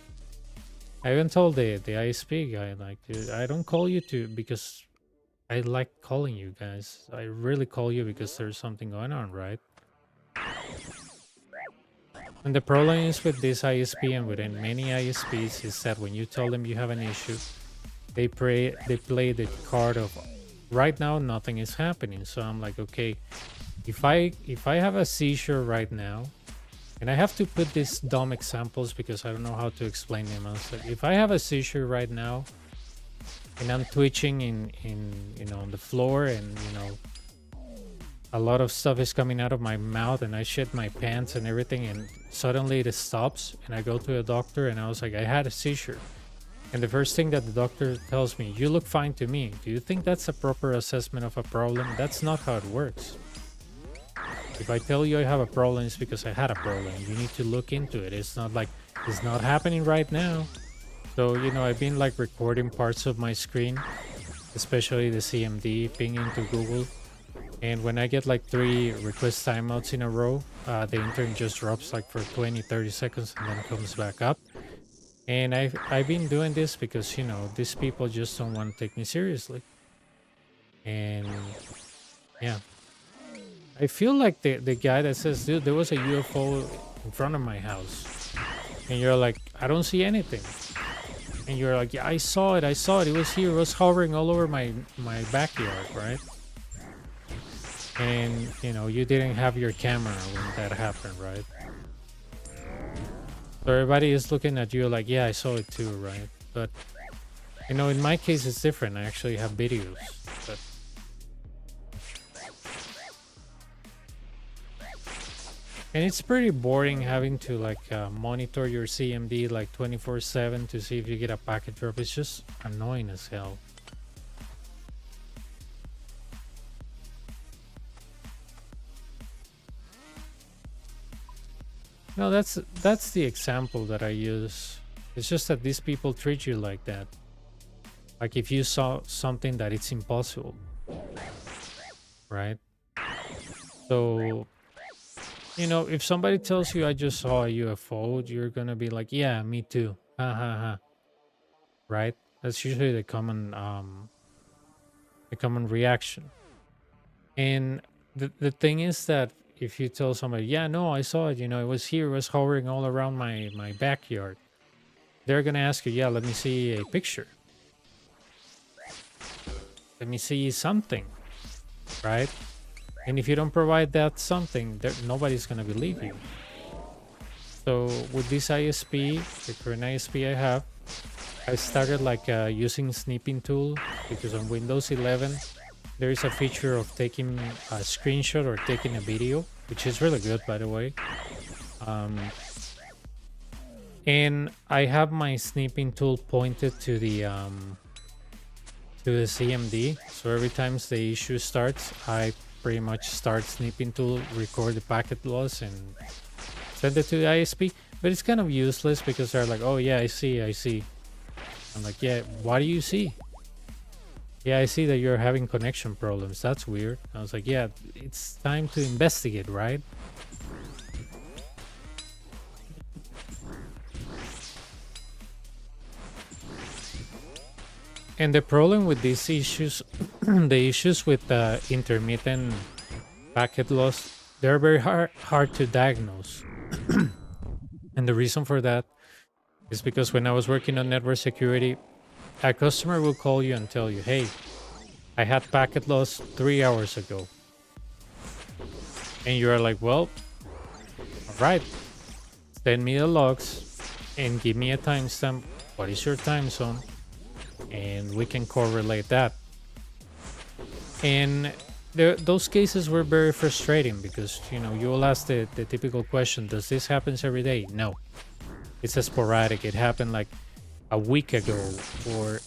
S1: I even told the ISP guy, like, dude, I don't call you because I like calling you guys. I really call you because there's something going on, right? And the problem is with this ISP and within many ISPs is that when you tell them you have an issue, they play the card of right now nothing is happening. So I'm like, okay, if I have a seizure right now, and I have to put these dumb examples because I don't know how to explain them. I was like, if I have a seizure right now and I'm twitching in on the floor, and a lot of stuff is coming out of my mouth, and I shit my pants and everything, and suddenly it stops, and I go to a doctor and I was like, I had a seizure. And the first thing that the doctor tells me, you look fine to me. Do you think that's a proper assessment of a problem? That's not how it works. If I tell you I have a problem, it's because I had a problem. You need to look into it. It's not like it's not happening right now. So, I've been like recording parts of my screen, especially the CMD, ping into Google. And when I get like 3 request timeouts in a row, the internet just drops like for 20, 30 seconds and then comes back up. And I've been doing this because, these people just don't want to take me seriously. And yeah. I feel like the guy that says, dude, there was a UFO in front of my house. And you're like, I don't see anything. And you're like, yeah, I saw it. It was here. It was hovering all over my backyard, right? And, you didn't have your camera when that happened, right? So everybody is looking at you like, yeah, I saw it too, right? But, in my case, it's different. I actually have videos. But and it's pretty boring having to like monitor your CMD like 24/7 to see if you get a packet drop. It's just annoying as hell. No, that's the example that I use. It's just that these people treat you like that. Like if you saw something that it's impossible, right? So if somebody tells you I just saw a UFO, you're gonna be like, yeah, me too. Ha ha ha. Right? That's usually the common reaction. And the thing is that if you tell somebody, yeah, no, I saw it, it was here, it was hovering all around my backyard, they're gonna ask you, yeah, let me see a picture. Let me see something, right? And if you don't provide that something, nobody's going to believe you. So with this ISP, the current ISP I have, I started like using snipping tool because on Windows 11, there is a feature of taking a screenshot or taking a video, which is really good, by the way. And I have my snipping tool pointed to the CMD. So every time the issue starts, I pretty much start snipping tool, record the packet loss, and send it to the ISP. But it's kind of useless because they're like, oh yeah, I see. I'm like, yeah, what do you see? Yeah, I see that you're having connection problems. That's weird. I was like, yeah, it's time to investigate, right? And the problem with these issues, the issues with intermittent packet loss, they're very hard to diagnose. And the reason for that is because when I was working on network security, a customer will call you and tell you, hey, I had packet loss 3 hours ago. And you're like, well, all right, send me the logs and give me a timestamp. What is your time zone? And we can correlate that. And those cases were very frustrating because you will ask the typical question, does this happen every day? No, it's a sporadic. It happened like a week ago or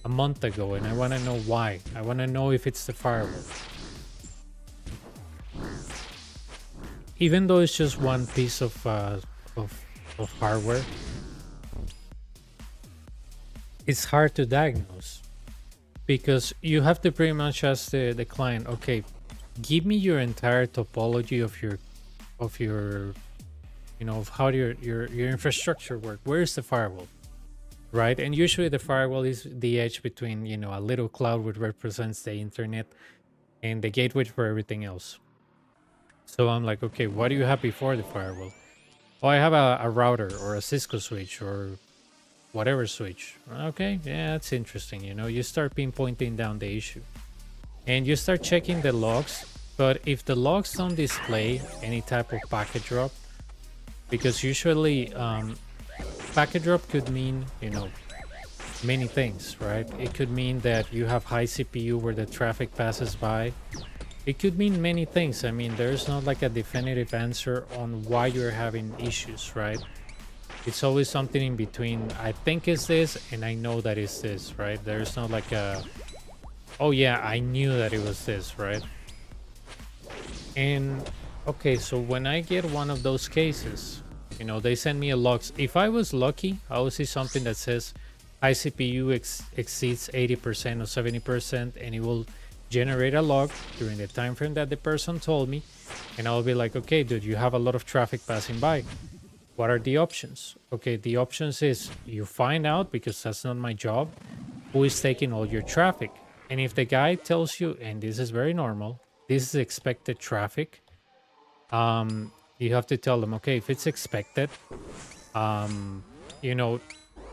S1: a month ago, and I want to know why. I want to know if it's the firewall, even though it's just one piece of hardware. It's hard to diagnose because you have to pretty much ask the client, okay, give me your entire topology of your of how your infrastructure work. Where is the firewall, right? And usually the firewall is the edge between a little cloud which represents the internet and the gateway for everything else. So I'm like, okay, what do you have before the firewall? Oh, I have a router or a Cisco switch or whatever switch. Okay, yeah, that's interesting. You know, you start pinpointing down the issue and you start checking the logs. But if the logs don't display any type of packet drop, because usually packet drop could mean, you know, many things, right? It could mean that you have high CPU where the traffic passes by. It could mean many things. I mean, there's not like a definitive answer on why you're having issues, right? It's always something in between. I think it's this and I know that it's this, right? There's not like a, oh yeah, I knew that it was this, right? And okay, so when I get one of those cases, you know, they send me a logs. If I was lucky, I would see something that says ICPU exceeds 80% or 70%, and it will generate a log during the time frame that the person told me. And I'll be like, okay, dude, you have a lot of traffic passing by. What are the options? Okay, the options is you find out, because that's not my job, who is taking all your traffic. And if the guy tells you, and this is very normal, this is expected traffic, you have to tell them, okay, if it's expected, you know,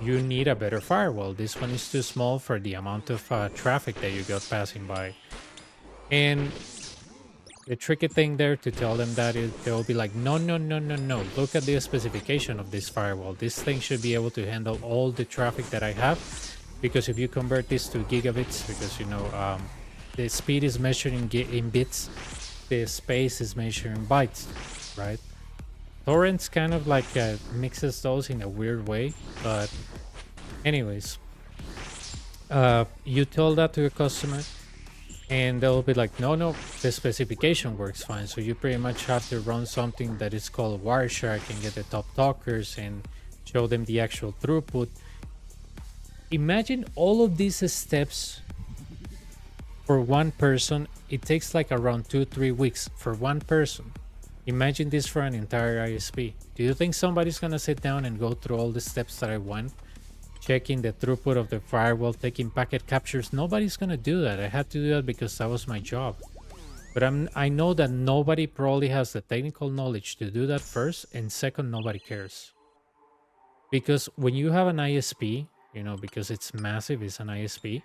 S1: you need a better firewall. This one is too small for the amount of traffic that you got passing by. And the tricky thing there to tell them that is they'll be like, no, no, no, no, no. Look at the specification of this firewall. This thing should be able to handle all the traffic that I have. Because if you convert this to gigabits, because, you know, the speed is measured in bits, the space is measured in bytes, right? Torrents kind of like mixes those in a weird way. But anyways, you tell that to a customer, and they'll be like, no, no, the specification works fine. So you pretty much have to run something that is called Wireshark and get the top talkers and show them the actual throughput. Imagine all of these steps for one person. It takes like around 2-3 weeks for one person. Imagine this for an entire ISP. Do you think somebody's gonna sit down and go through all the steps that I went? Checking the throughput of the firewall, taking packet captures. Nobody's gonna do that. I had to do that because that was my job. But I know that nobody probably has the technical knowledge to do that first, and second, nobody cares. Because when you have an ISP, you know, because it's massive, it's an ISP,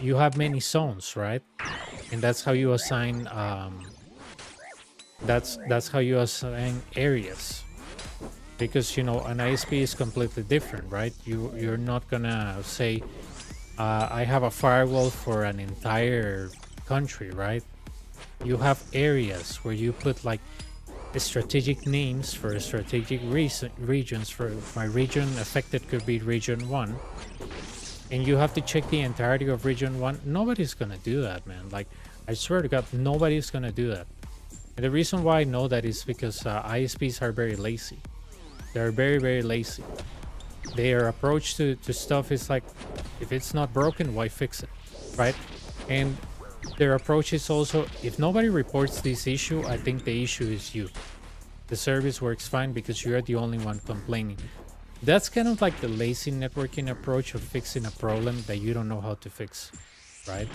S1: you have many zones, right? And that's how you assign that's how you assign areas. Because, you know, an ISP is completely different, right? You're not gonna say I have a firewall for an entire country, right? You have areas where you put like strategic names for strategic regions. For my region affected could be region 1, and you have to check the entirety of region 1. Nobody's gonna do that, man. Like, I swear to God, nobody's gonna do that. And the reason why I know that is because ISPs are very lazy. They're very, very lazy. Their approach to stuff is like, if it's not broken, why fix it, right? And their approach is also, if nobody reports this issue, I think the issue is you. The service works fine because you're the only one complaining. That's kind of like the lazy networking approach of fixing a problem that you don't know how to fix, right?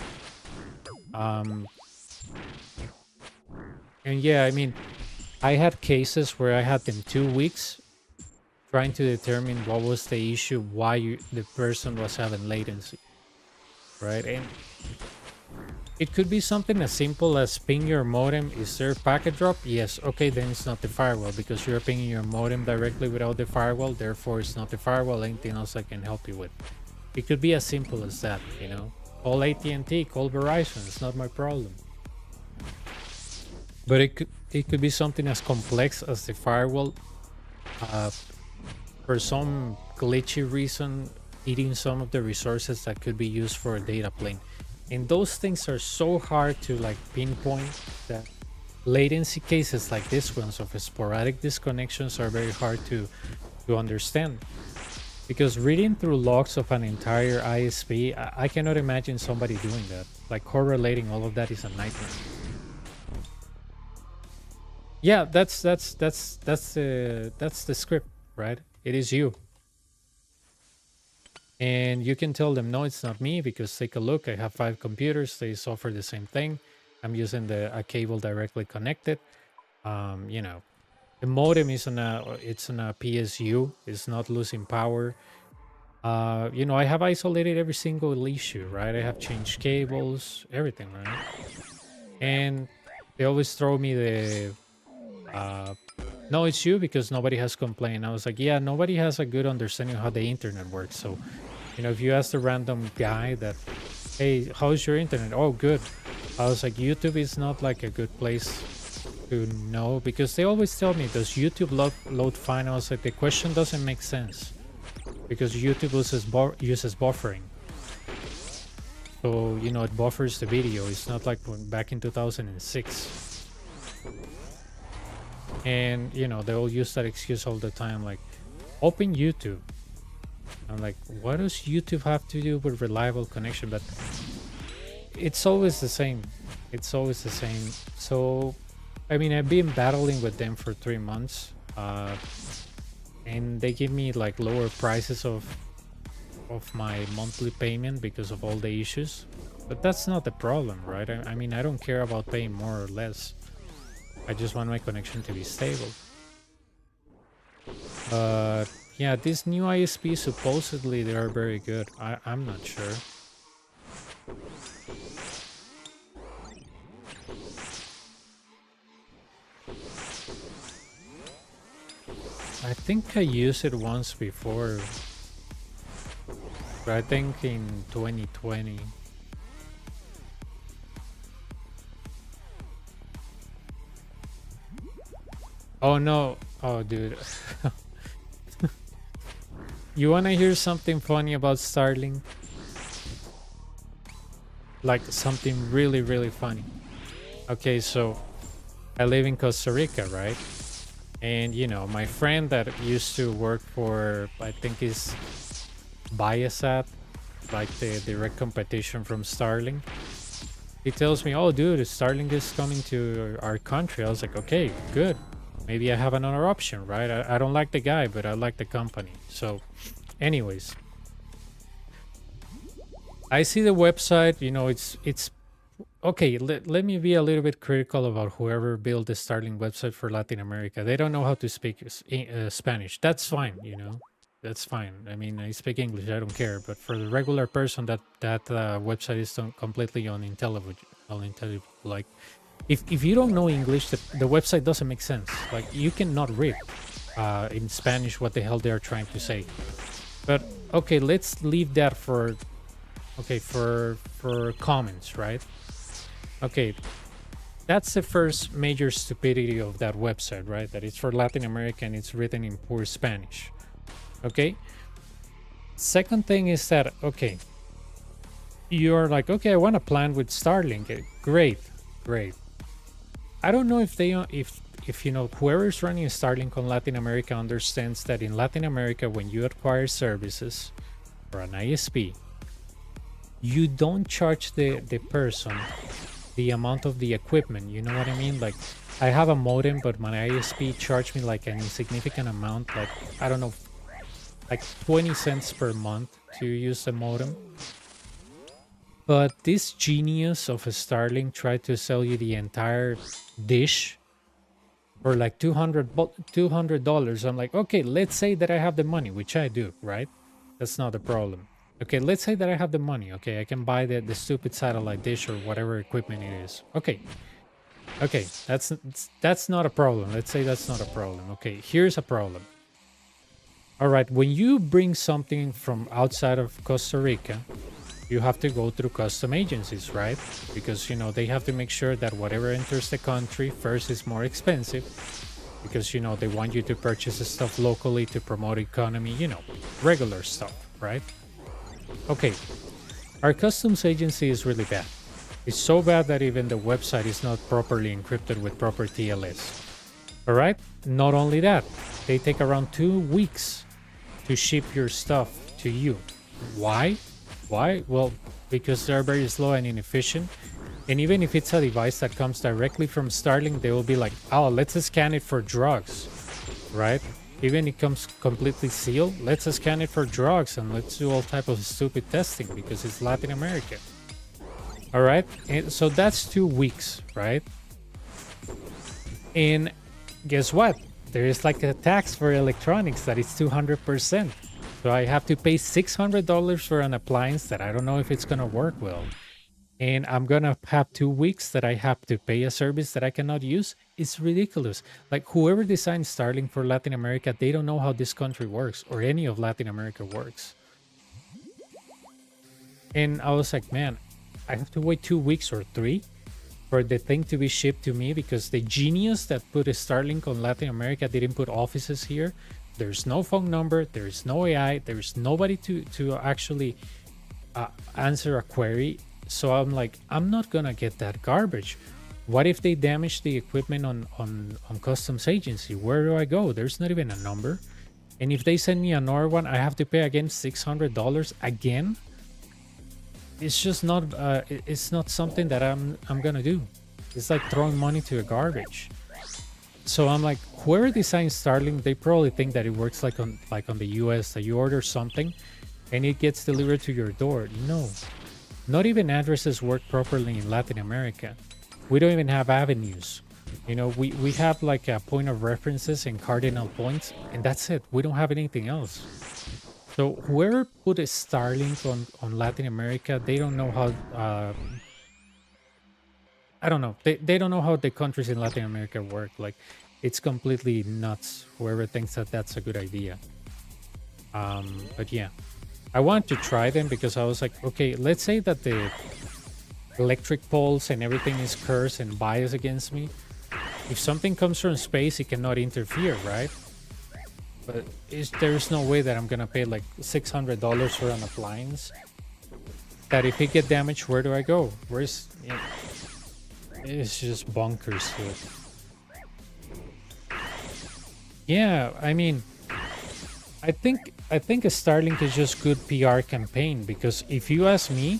S1: And yeah, I mean, I had cases where I had them 2 weeks trying to determine what was the issue, why the person was having latency, right? And it could be something as simple as ping your modem. Is there a packet drop? Yes. Okay, then it's not the firewall because you're pinging your modem directly without the firewall. Therefore, it's not the firewall. Anything else I can help you with? It could be as simple as that, you know? Call AT&T, call Verizon. It's not my problem. But it could be something as complex as the firewall. For some glitchy reason, eating some of the resources that could be used for a data plane. And those things are so hard to like pinpoint that latency cases like this ones of sporadic disconnections are very hard to understand. Because reading through logs of an entire ISP, I cannot imagine somebody doing that. Like correlating all of that is a nightmare. Yeah, that's the script, right? It is you. And you can tell them, no, it's not me, because take a look. I have 5 computers. They offer the same thing. I'm using a cable directly connected. You know, The modem is on a PSU. It's not losing power. You know, I have isolated every single issue, right? I have changed cables, everything, right? And they always throw me the no, it's you because nobody has complained. I was like, yeah, nobody has a good understanding of how the internet works. So, you know, if you ask a random guy that, hey, how's your internet? Oh, good. I was like, YouTube is not like a good place to know because they always tell me, does YouTube load fine? I was like, the question doesn't make sense because YouTube uses buffering. So, you know, it buffers the video. It's not like back in 2006. And, you know, they all use that excuse all the time, like, open YouTube. I'm like, what does YouTube have to do with reliable connection? But it's always the same. It's always the same. So, I mean, I've been battling with them for 3 months. And they give me like lower prices of my monthly payment because of all the issues. But that's not the problem, right? I mean, I don't care about paying more or less. I just want my connection to be stable. Yeah, this new ISP, supposedly they are very good. I'm not sure. I think I used it once before. But I think in 2020. Oh no. Oh dude. You wanna hear something funny about Starlink? Like something really, really funny. Okay, so I live in Costa Rica, right? And you know, my friend that used to work for, I think is Viasat, like the direct competition from Starlink. He tells me, oh dude, Starlink is coming to our country. I was like, okay, good. Maybe I have another option, right? I don't like the guy, but I like the company. So anyways, I see the website, you know, it's okay. Let me be a little bit critical about whoever built the Starlink website for Latin America. They don't know how to speak Spanish. That's fine, you know. That's fine. I mean, I speak English. I don't care. But for the regular person, that website is completely unintelligible. Like, if you don't know English, the website doesn't make sense. Like, you cannot read in Spanish what the hell they are trying to say. But okay, let's leave that for comments, right? Okay, that's the first major stupidity of that website, right? That it's for Latin America and it's written in poor Spanish. Okay. Second thing is that, okay, you're like, okay, I want to plan with Starlink. Great. I don't know if they, if you know, whoever's running Starlink on Latin America understands that in Latin America, when you acquire services or an ISP, you don't charge the person the amount of the equipment. You know what I mean? Like, I have a modem, but my ISP charged me like an insignificant amount, like, I don't know, like 20 cents per month to use the modem. But this genius of a Starlink tried to sell you the entire dish for like $200. I'm like, okay, let's say that I have the money, which I do, right? That's not a problem. Okay, let's say that I have the money. Okay, I can buy the stupid satellite dish or whatever equipment it is. Okay, that's not a problem. Let's say that's not a problem. Okay, here's a problem. All right, when you bring something from outside of Costa Rica, you have to go through custom agencies, right? Because, you know, they have to make sure that whatever enters the country first is more expensive because, you know, they want you to purchase the stuff locally to promote economy, you know, regular stuff, right? Okay, our customs agency is really bad. It's so bad that even the website is not properly encrypted with proper TLS. All right, not only that, they take around 2 weeks to ship your stuff to you. Why? Well, because they're very slow and inefficient. And even if it's a device that comes directly from Starlink, they will be like, oh, let's scan it for drugs, right? Even it comes completely sealed, let's scan it for drugs and let's do all type of stupid testing because it's Latin America. All right, and so that's 2 weeks, right? And guess what? there is like a tax for electronics that is 200%. So I have to pay $600 for an appliance that I don't know if it's gonna work well. And I'm gonna have 2 weeks that I have to pay a service that I cannot use. It's ridiculous. Like whoever designed Starlink for Latin America, they don't know how this country works or any of Latin America works. And I was like, man, I have to wait 2 weeks or 3 for the thing to be shipped to me because the genius that put a Starlink on Latin America didn't put offices here. There's no phone number, there's no AI, there's nobody to actually answer a query. So I'm like, I'm not gonna get that garbage. What if they damage the equipment on customs agency? Where do I go? There's not even a number. And if they send me another one, I have to pay again $600 again. It's just not. It's not something that I'm gonna do. It's like throwing money to a garbage. So I'm like, whoever designed Starlink, they probably think that it works like on the US, that you order something and it gets delivered to your door. No. Not even addresses work properly in Latin America. We don't even have avenues. You know, we have like a point of references and cardinal points, and that's it. We don't have anything else. So whoever put a Starlink on Latin America, they don't know how... I don't know. They don't know how the countries in Latin America work. Like, it's completely nuts. Whoever thinks that that's a good idea. But yeah. I wanted to try them because I was like, okay, let's say that the electric poles and everything is cursed and biased against me. If something comes from space, it cannot interfere, right? But there's no way that I'm gonna pay like $600 for an appliance. That if it get damaged, where do I go? Where's... You know, it's just bonkers to it. Yeah, I mean... I think a Starlink is just good PR campaign because if you ask me,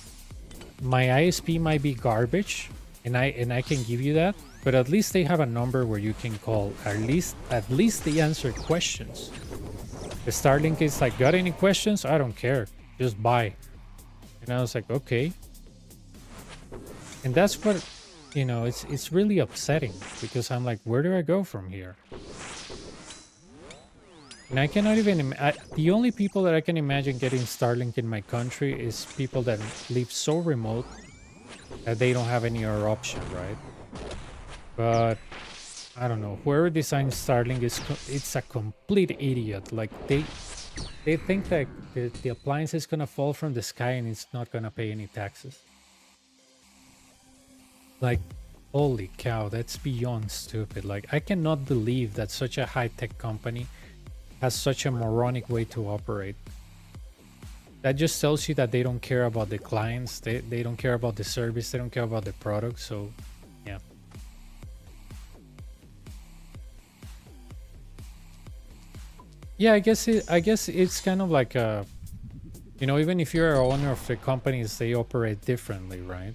S1: my ISP might be garbage, and I can give you that, but at least they have a number where you can call. At least they answer questions. The Starlink is like, got any questions? I don't care, just buy. And I was like, okay. And that's what, you know, it's really upsetting because I'm like, where do I go from here? And I cannot even... the only people that I can imagine getting Starlink in my country is people that live so remote that they don't have any other option, right? But I don't know. Whoever designed Starlink it's a complete idiot. Like they think that the appliance is gonna fall from the sky and it's not gonna pay any taxes. Like, holy cow, that's beyond stupid. Like, I cannot believe that such a high-tech company has such a moronic way to operate. That just tells you that they don't care about the clients, they don't care about the service, they don't care about the product. So yeah. Yeah, I guess it's kind of like a, you know, even if you're an owner of the companies, they operate differently, right?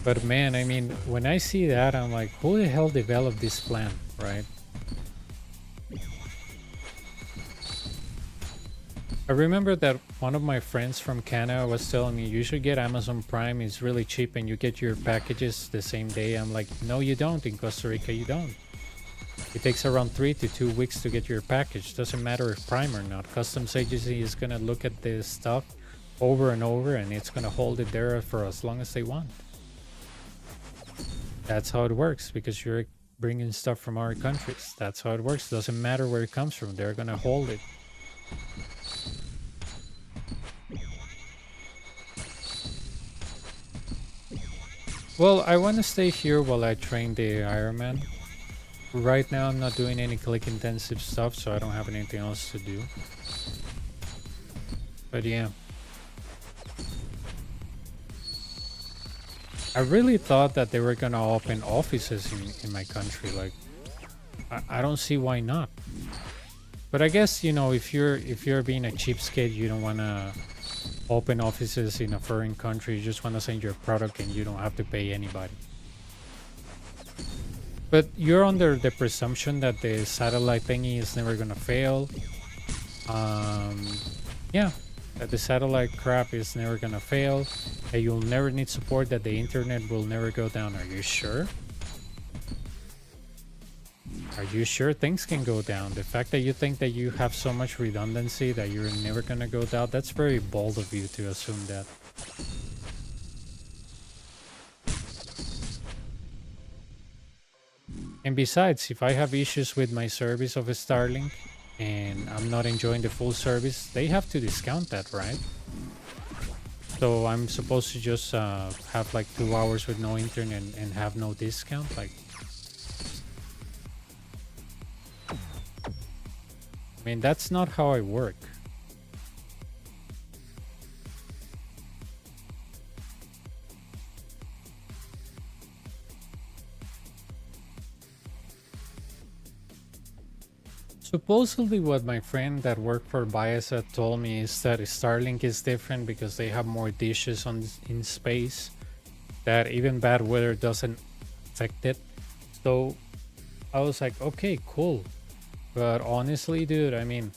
S1: But man, I mean, when I see that, I'm like, who the hell developed this plan, right? I remember that one of my friends from Canada was telling me, you should get Amazon Prime, it's really cheap and you get your packages the same day. I'm like, no, you don't. In Costa Rica, you don't. It takes around 3 to 2 weeks to get your package. Doesn't matter if Prime or not. Customs agency is going to look at this stuff over and over and it's going to hold it there for as long as they want. That's how it works because you're bringing stuff from other countries. That's how it works. Doesn't matter where it comes from. They're going to hold it. Well, I want to stay here while I train the Ironman. Right now, I'm not doing any click-intensive stuff, so I don't have anything else to do. But yeah. I really thought that they were gonna open offices in my country. Like, I don't see why not. But I guess, you know, if you're being a cheapskate, you don't wanna open offices in a foreign country. You just wanna send your product and you don't have to pay anybody. But you're under the presumption that the satellite thingy is never gonna fail. Yeah, that the satellite crap is never gonna fail. That you'll never need support. That the internet will never go down. Are you sure? Are you sure things can go down? The fact that you think that you have so much redundancy that you're never gonna go down, that's very bold of you to assume that. And besides, if I have issues with my service of Starlink and I'm not enjoying the full service, they have to discount that, right? So I'm supposed to just have like 2 hours with no internet and have no discount? Like, I mean, that's not how I work. Supposedly what my friend that worked for Biosat told me is that Starlink is different because they have more dishes in space, that even bad weather doesn't affect it. So I was like, okay, cool. But honestly, dude, I mean,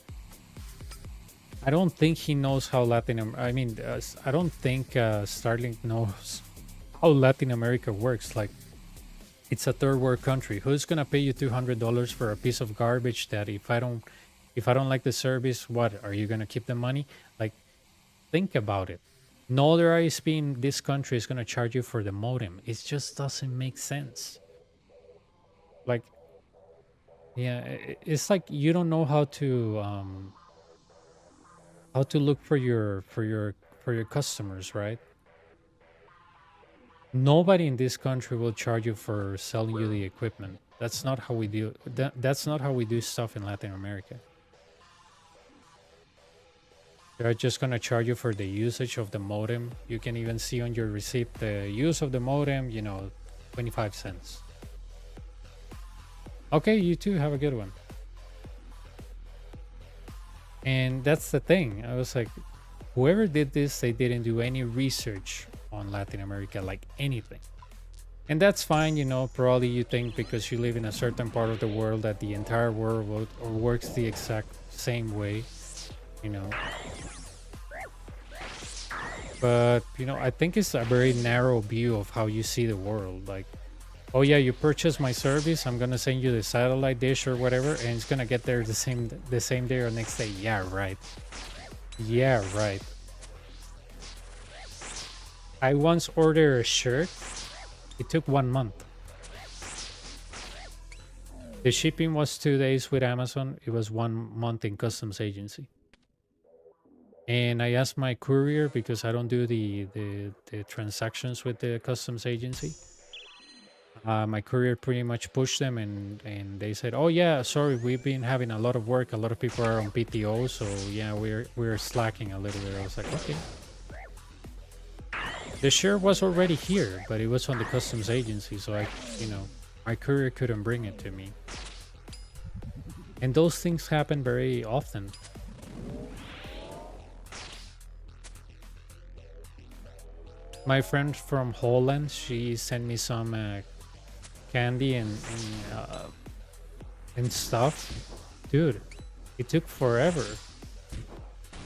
S1: I don't think he knows how I don't think Starlink knows how Latin America works. Like, it's a third world country. Who's gonna pay you $200 for a piece of garbage that if I don't like the service, what are you gonna keep the money? Like, think about it. No other ISP in this country is gonna charge you for the modem. It just doesn't make sense. Like, yeah, it's like you don't know how to look for your customers, right? Nobody in this country will charge you for selling you the equipment. That's not how we do that's not how we do stuff in Latin America. They're just gonna charge you for the usage of the modem. You can even see on your receipt the use of the modem, 25 cents. Okay, you too, have a good one. And that's the thing. I was like, whoever did this, they didn't do any research on Latin America, like anything. And that's fine, probably you think because you live in a certain part of the world that the entire world works the exact same way, But, I think it's a very narrow view of how you see the world. Like, oh yeah, you purchased my service, I'm gonna send you the satellite dish or whatever, and it's gonna get there the same day or next day. Yeah, right. Yeah, right. I once ordered a shirt. It took 1 month. The shipping was 2 days with Amazon. It was 1 month in customs agency. And I asked my courier, because I don't do the transactions with the customs agency. My courier pretty much pushed them, and they said, oh yeah, sorry, we've been having a lot of work. A lot of people are on PTO, so yeah, we're slacking a little bit. I was like, okay. The shirt was already here, but it was on the customs agency, so my courier couldn't bring it to me. And those things happen very often. My friend from Holland, she sent me some candy and stuff. Dude, it took forever.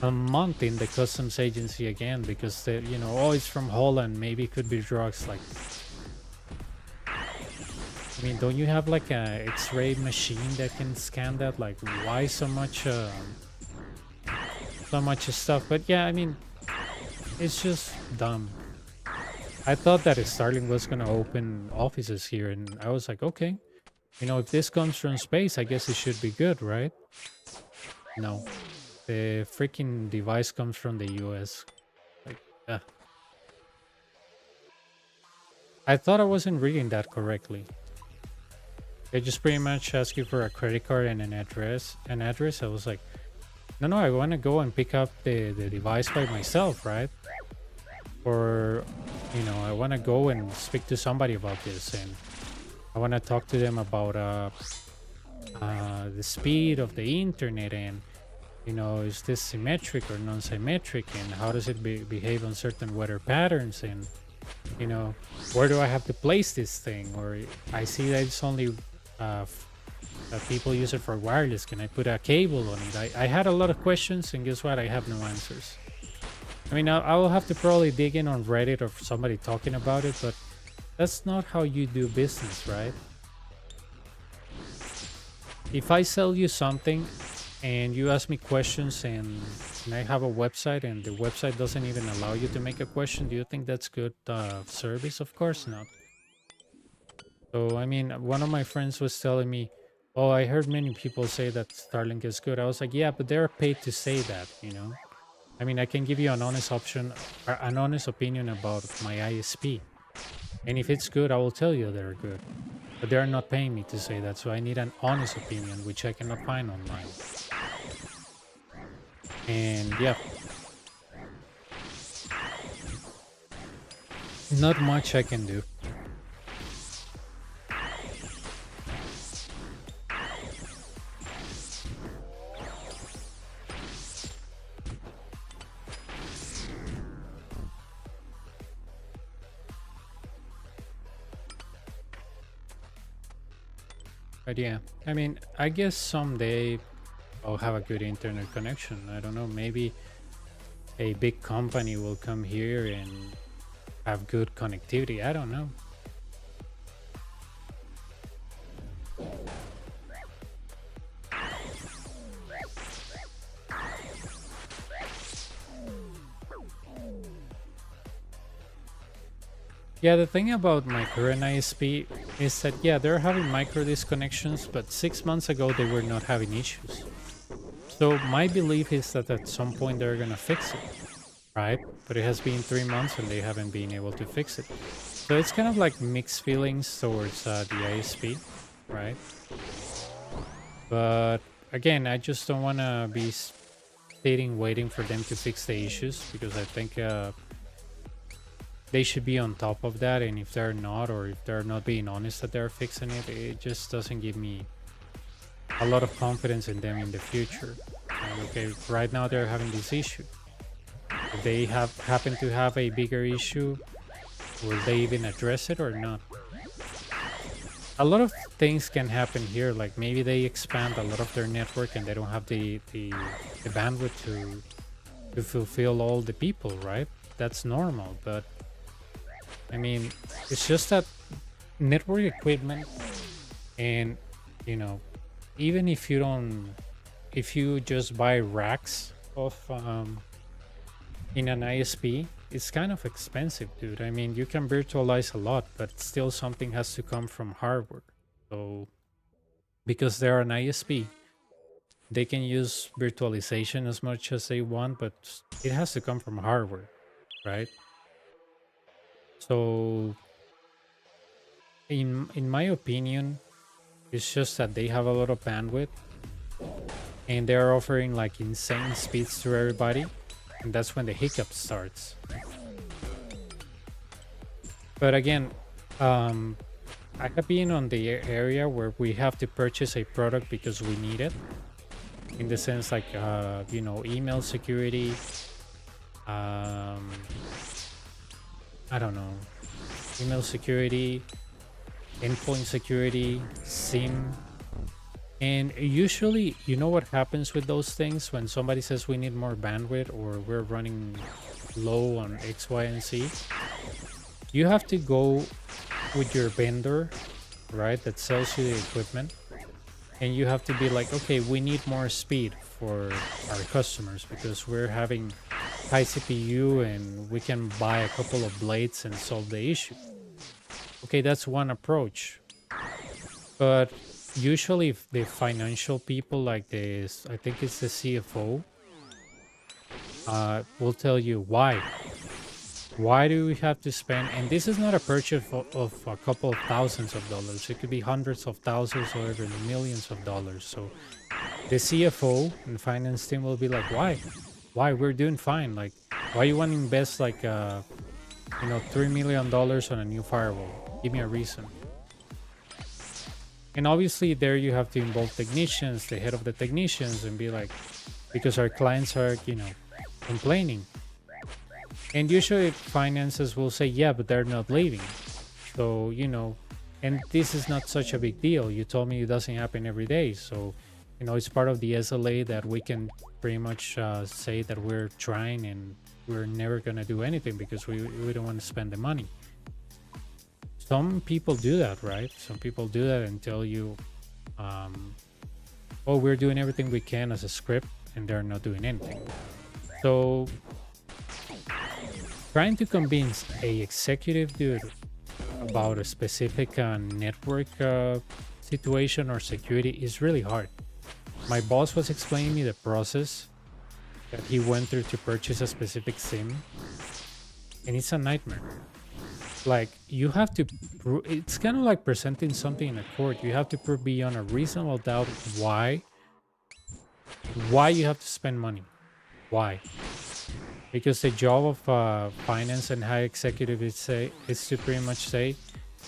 S1: A month in the customs agency again, because they, oh, it's from Holland, maybe it could be drugs. Like, I mean, don't you have like a X-ray machine that can scan that? Like, why so much stuff? But yeah, I mean, it's just dumb. I thought that Starlink was gonna open offices here, and I was like, okay, if this comes from space, I guess it should be good, right? No. The freaking device comes from the US. Like, I thought I wasn't reading that correctly. They just pretty much ask you for a credit card and an address. I was like, no, I want to go and pick up the device by myself, right? Or, I want to go and speak to somebody about this, and I want to talk to them about the speed of the internet, and is this symmetric or non-symmetric, and how does it behave on certain weather patterns, and where do I have to place this thing? Or I see that it's only that people use it for wireless. Can I put a cable on it? I had a lot of questions, and guess what? I have no answers. I mean, I will have to probably dig in on Reddit or somebody talking about it, but that's not how you do business, right? if I sell you something and you ask me questions and I have a website and the website doesn't even allow you to make a question, do you think that's good service? Of course not. So, I mean, one of my friends was telling me, oh, I heard many people say that Starlink is good. I was like, yeah, but they're paid to say that, you know? I mean, I can give you an honest option, or an honest opinion about my ISP. And if it's good, I will tell you they're good. But they're not paying me to say that, so I need an honest opinion, which I cannot find online. And yeah, not much I can do. But yeah, I mean, I guess someday I'll have a good internet connection. I don't know, maybe a big company will come here and have good connectivity. I don't know. Yeah, the thing about my current ISP is that, yeah, they're having micro disconnections, but 6 months ago they were not having issues. So my belief is that at some point they're gonna fix it, right? But it has been 3 months and they haven't been able to fix it. So it's kind of like mixed feelings towards the ISP, right? But again, I just don't want to be sitting waiting for them to fix the issues, because I think they should be on top of that. And if they're not, or if they're not being honest that they're fixing it, it just doesn't give me a lot of confidence in them in the future. And okay, right now they're having this issue. If they happen to have a bigger issue, will they even address it or not? A lot of things can happen here, like maybe they expand a lot of their network and they don't have the bandwidth to fulfill all the people, right? That's normal. But I mean, it's just that network equipment, and you know, even if you don't, if you just buy racks of in an ISP, it's kind of expensive, dude. I mean, you can virtualize a lot, but still something has to come from hardware. So because they're an ISP, they can use virtualization as much as they want, but it has to come from hardware, right? So in my opinion, it's just that they have a lot of bandwidth and they're offering like insane speeds to everybody, and that's when the hiccup starts. But again, I have been on the area where we have to purchase a product because we need it, in the sense like you know, email security, I don't know, email security, endpoint security, SIM. And usually, you know what happens with those things when somebody says we need more bandwidth or we're running low on X, Y, and Z? You have to go with your vendor, right, that sells you the equipment, and you have to be like, okay, we need more speed for our customers because we're having high CPU and we can buy a couple of blades and solve the issue. Okay, that's one approach. But usually if the financial people, like this, I think it's the CFO, will tell you why do we have to spend, and this is not a purchase of a couple of thousands of dollars, it could be hundreds of thousands or even millions of dollars. So the CFO and finance team will be like, why we're doing fine, like why you want to invest like you know, $3 million on a new firewall? Give me a reason. And obviously there you have to involve technicians, the head of the technicians, and be like, because our clients are, you know, complaining. And usually finances will say, yeah, but they're not leaving. So, you know, and this is not such a big deal. You told me it doesn't happen every day. So, you know, it's part of the SLA that we can pretty much say that we're trying and we're never going to do anything because we don't want to spend the money. Some people do that, right? Some people do that and tell you oh, we're doing everything we can as a script, and they're not doing anything. So trying to convince a executive dude about a specific network situation or security is really hard. My boss was explaining me the process that he went through to purchase a specific SIM, and it's a nightmare. Like, you have to it's kind of like presenting something in a court. You have to prove beyond a reasonable doubt why you have to spend money. Why? Because the job of finance and high executive is to pretty much say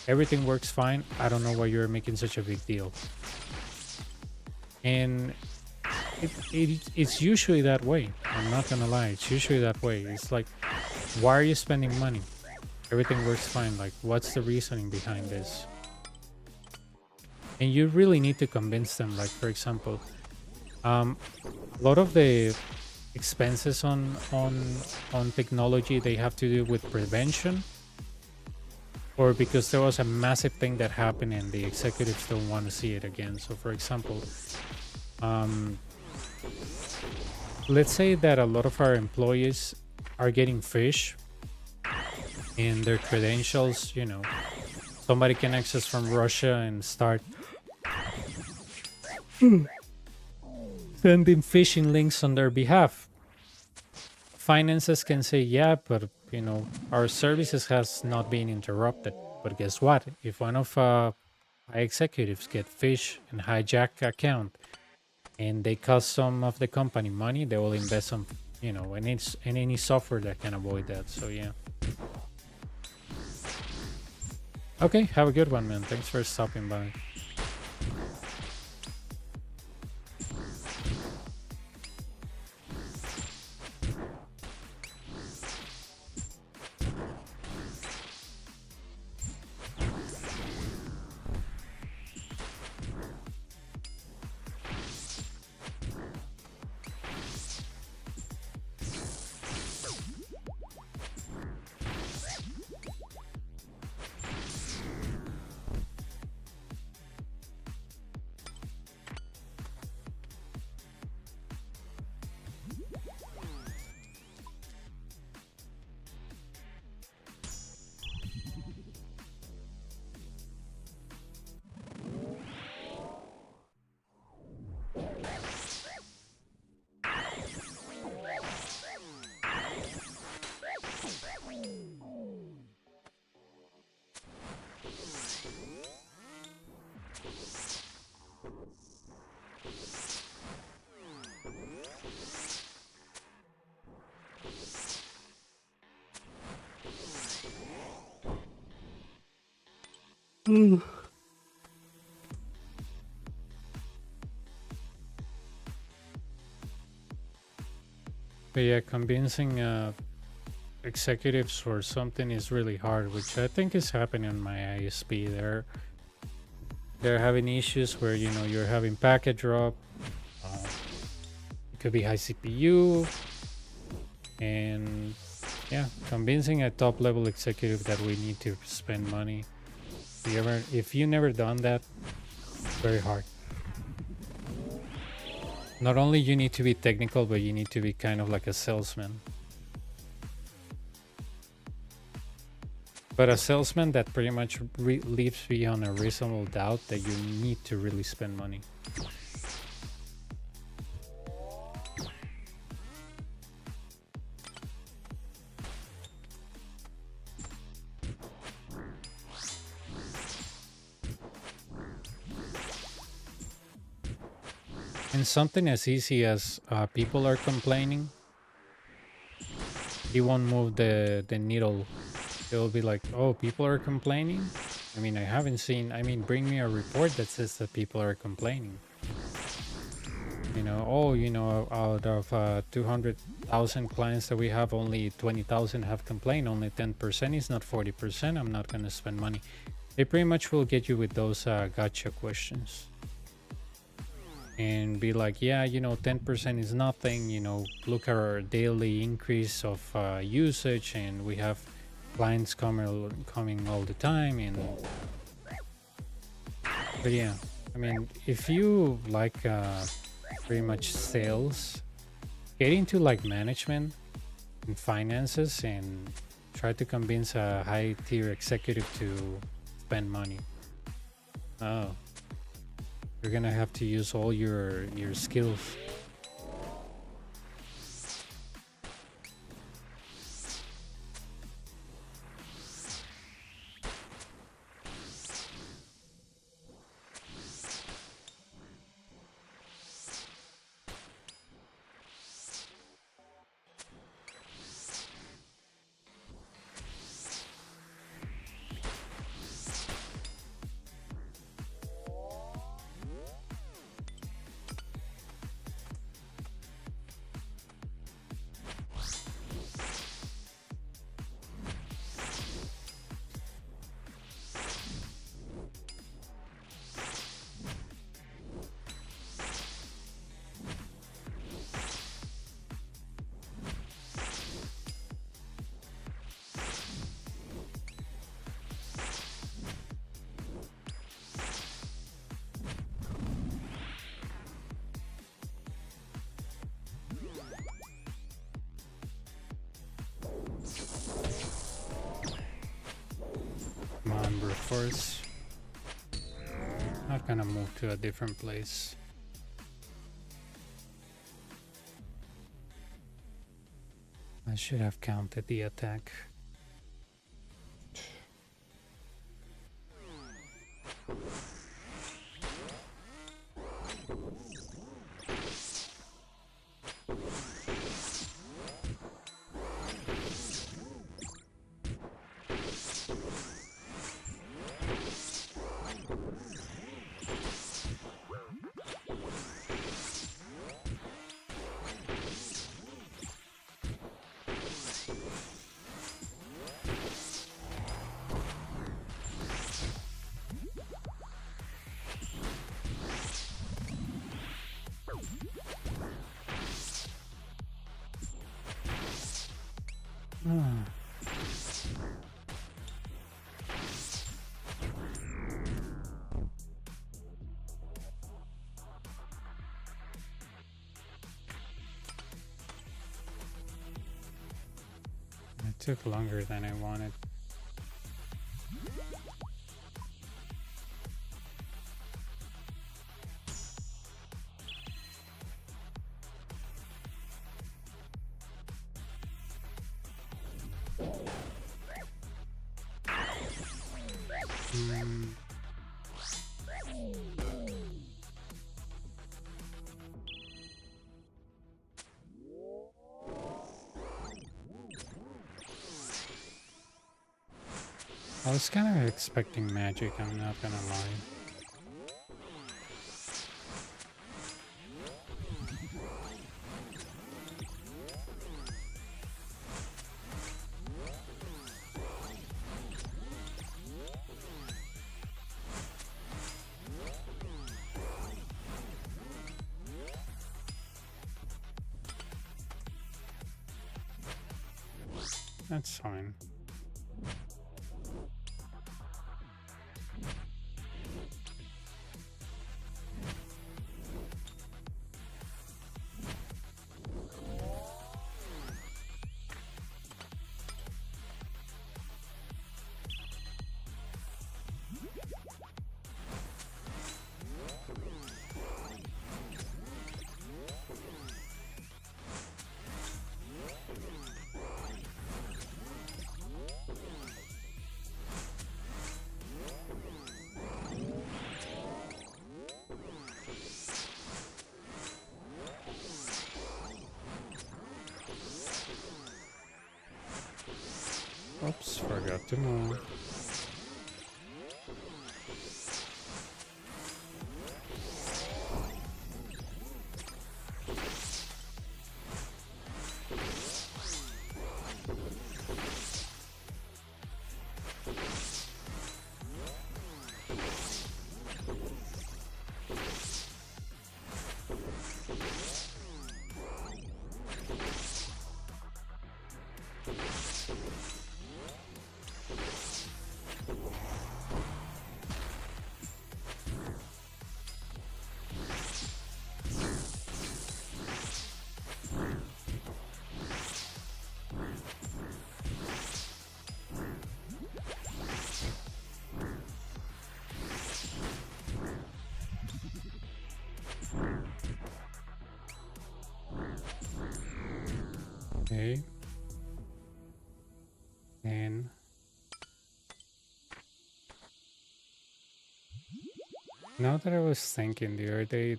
S1: everything works fine. I don't know why you're making such a big deal. And it's usually that way. I'm not gonna lie, it's usually that way. It's like, why are you spending money? Everything works fine. Like, what's the reasoning behind this? And you really need to convince them. Like, for example, a lot of the expenses on technology, they have to do with prevention, or because there was a massive thing that happened and the executives don't want to see it again. So for example, let's say that a lot of our employees are getting phish in their credentials. You know, somebody can access from Russia and start sending phishing links on their behalf. Finances can say, yeah, but you know, our services has not been interrupted. But guess what? If one of our executives get phish and hijack account, and they cost some of the company money, they will invest some, you know, in any software that can avoid that. So yeah. Okay, have a good one, man. Thanks for stopping by. But yeah, convincing executives or something is really hard, which I think is happening on my ISP. They're having issues where, you know, you're having packet drop. It could be high CPU, and yeah, convincing a top level executive that we need to spend money. If you never done that, it's very hard. Not only you need to be technical, but you need to be kind of like a salesman. But a salesman that pretty much leaves beyond a reasonable doubt that you need to really spend money. And something as easy as people are complaining, it won't move the needle. They'll be like, oh, people are complaining? I mean, bring me a report that says that people are complaining. You know, oh, you know, out of 200,000 clients that we have, only 20,000 have complained, only 10% is not 40%, I'm not going to spend money. They pretty much will get you with those gotcha questions. And be like, yeah, you know, 10% is nothing, you know, look at our daily increase of usage, and we have clients coming all the time. And but yeah, I mean, if you like pretty much sales, get into like management and finances and try to convince a high tier executive to spend money. Oh, you're gonna have to use all your skills. Come on, brute force. Not gonna move to a different place. I should have counted the attack. It took longer than I wanted. I was kind of expecting magic, I'm not gonna lie. That's fine. Oops, forgot to move. Okay. And now that I was thinking the other day,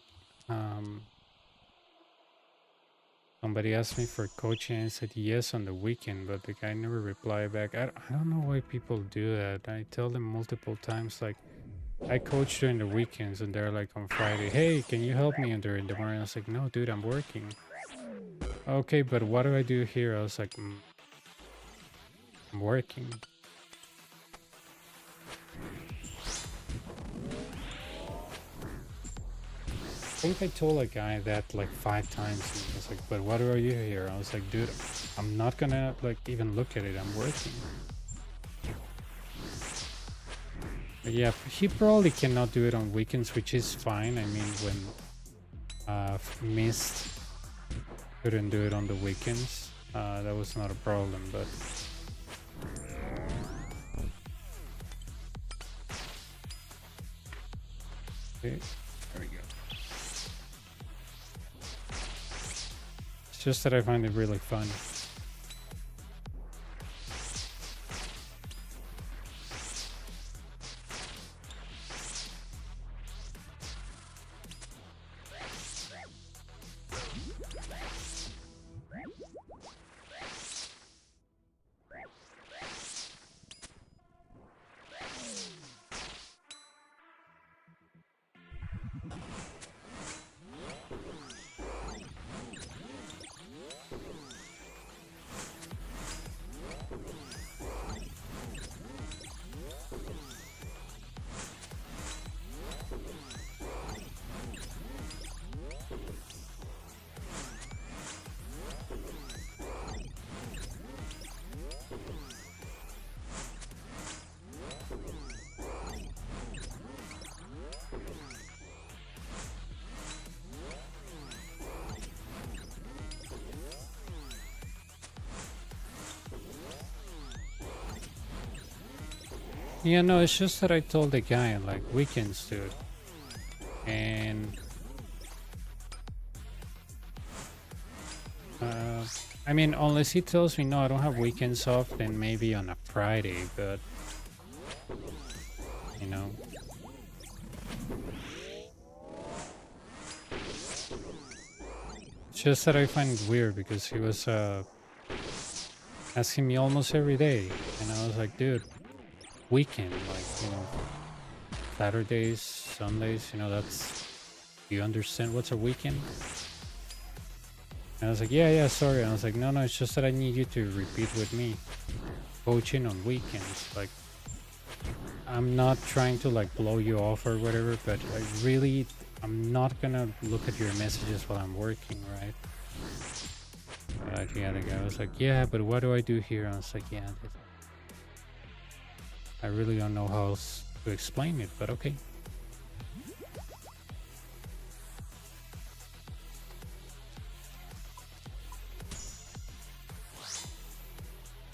S1: somebody asked me for coaching and I said yes on the weekend, but the guy never replied back. I don't know why people do that. I tell them multiple times, like, I coach during the weekends, and they're like on Friday, hey, can you help me? And during the morning, I was like, no, dude, I'm working. Okay, but what do I do here? I was like, I'm working. I think I told a guy that like 5 times. And he was like, but what are you here? I was like, dude, I'm not gonna like even look at it. I'm working. But yeah, he probably cannot do it on weekends, which is fine. I mean, when Mist couldn't do it on the weekends, that was not a problem, but okay, there we go. It's just that I find it really fun. Yeah, no, it's just that I told the guy, like, weekends, dude. And I mean, unless he tells me, no, I don't have weekends off, then maybe on a Friday, but you know. It's just that I find it weird because he was asking me almost every day, and I was like, dude, weekend, like, you know, Saturdays, Sundays, you know, that's, you understand what's a weekend? And I was like, yeah, sorry. And I was like, no, it's just that I need you to repeat with me. Coaching on weekends. Like, I'm not trying to like blow you off or whatever, but I'm not gonna look at your messages while I'm working, right? But yeah, the guy was like, yeah, but what do I do here? And I was like, yeah, I really don't know how else to explain it, but okay.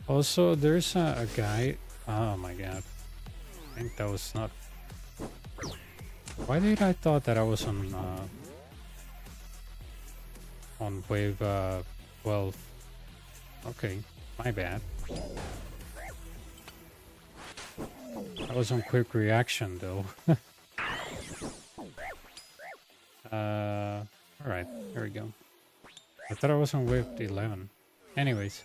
S1: Also, there's a guy. Oh my god. I think that was not. Why did I thought that I was on wave 12? Okay, my bad. That was on quick reaction though. Alright, there we go. I thought I was on wave 11. Anyways.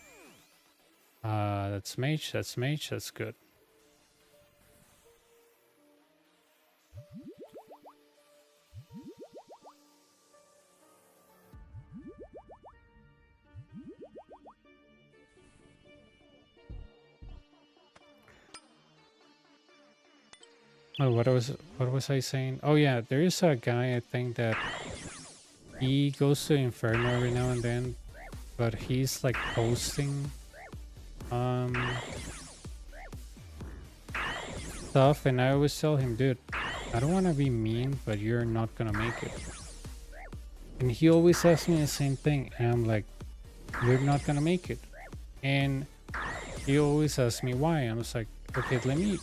S1: That's mage, that's good. Oh, what was I saying? Oh yeah, there is a guy I think that he goes to Inferno every now and then, but he's like posting stuff, and I always tell him, dude, I don't want to be mean, but you're not gonna make it. And he always asks me the same thing, and I'm like, you're not gonna make it. And he always asks me why. I was like, okay, let me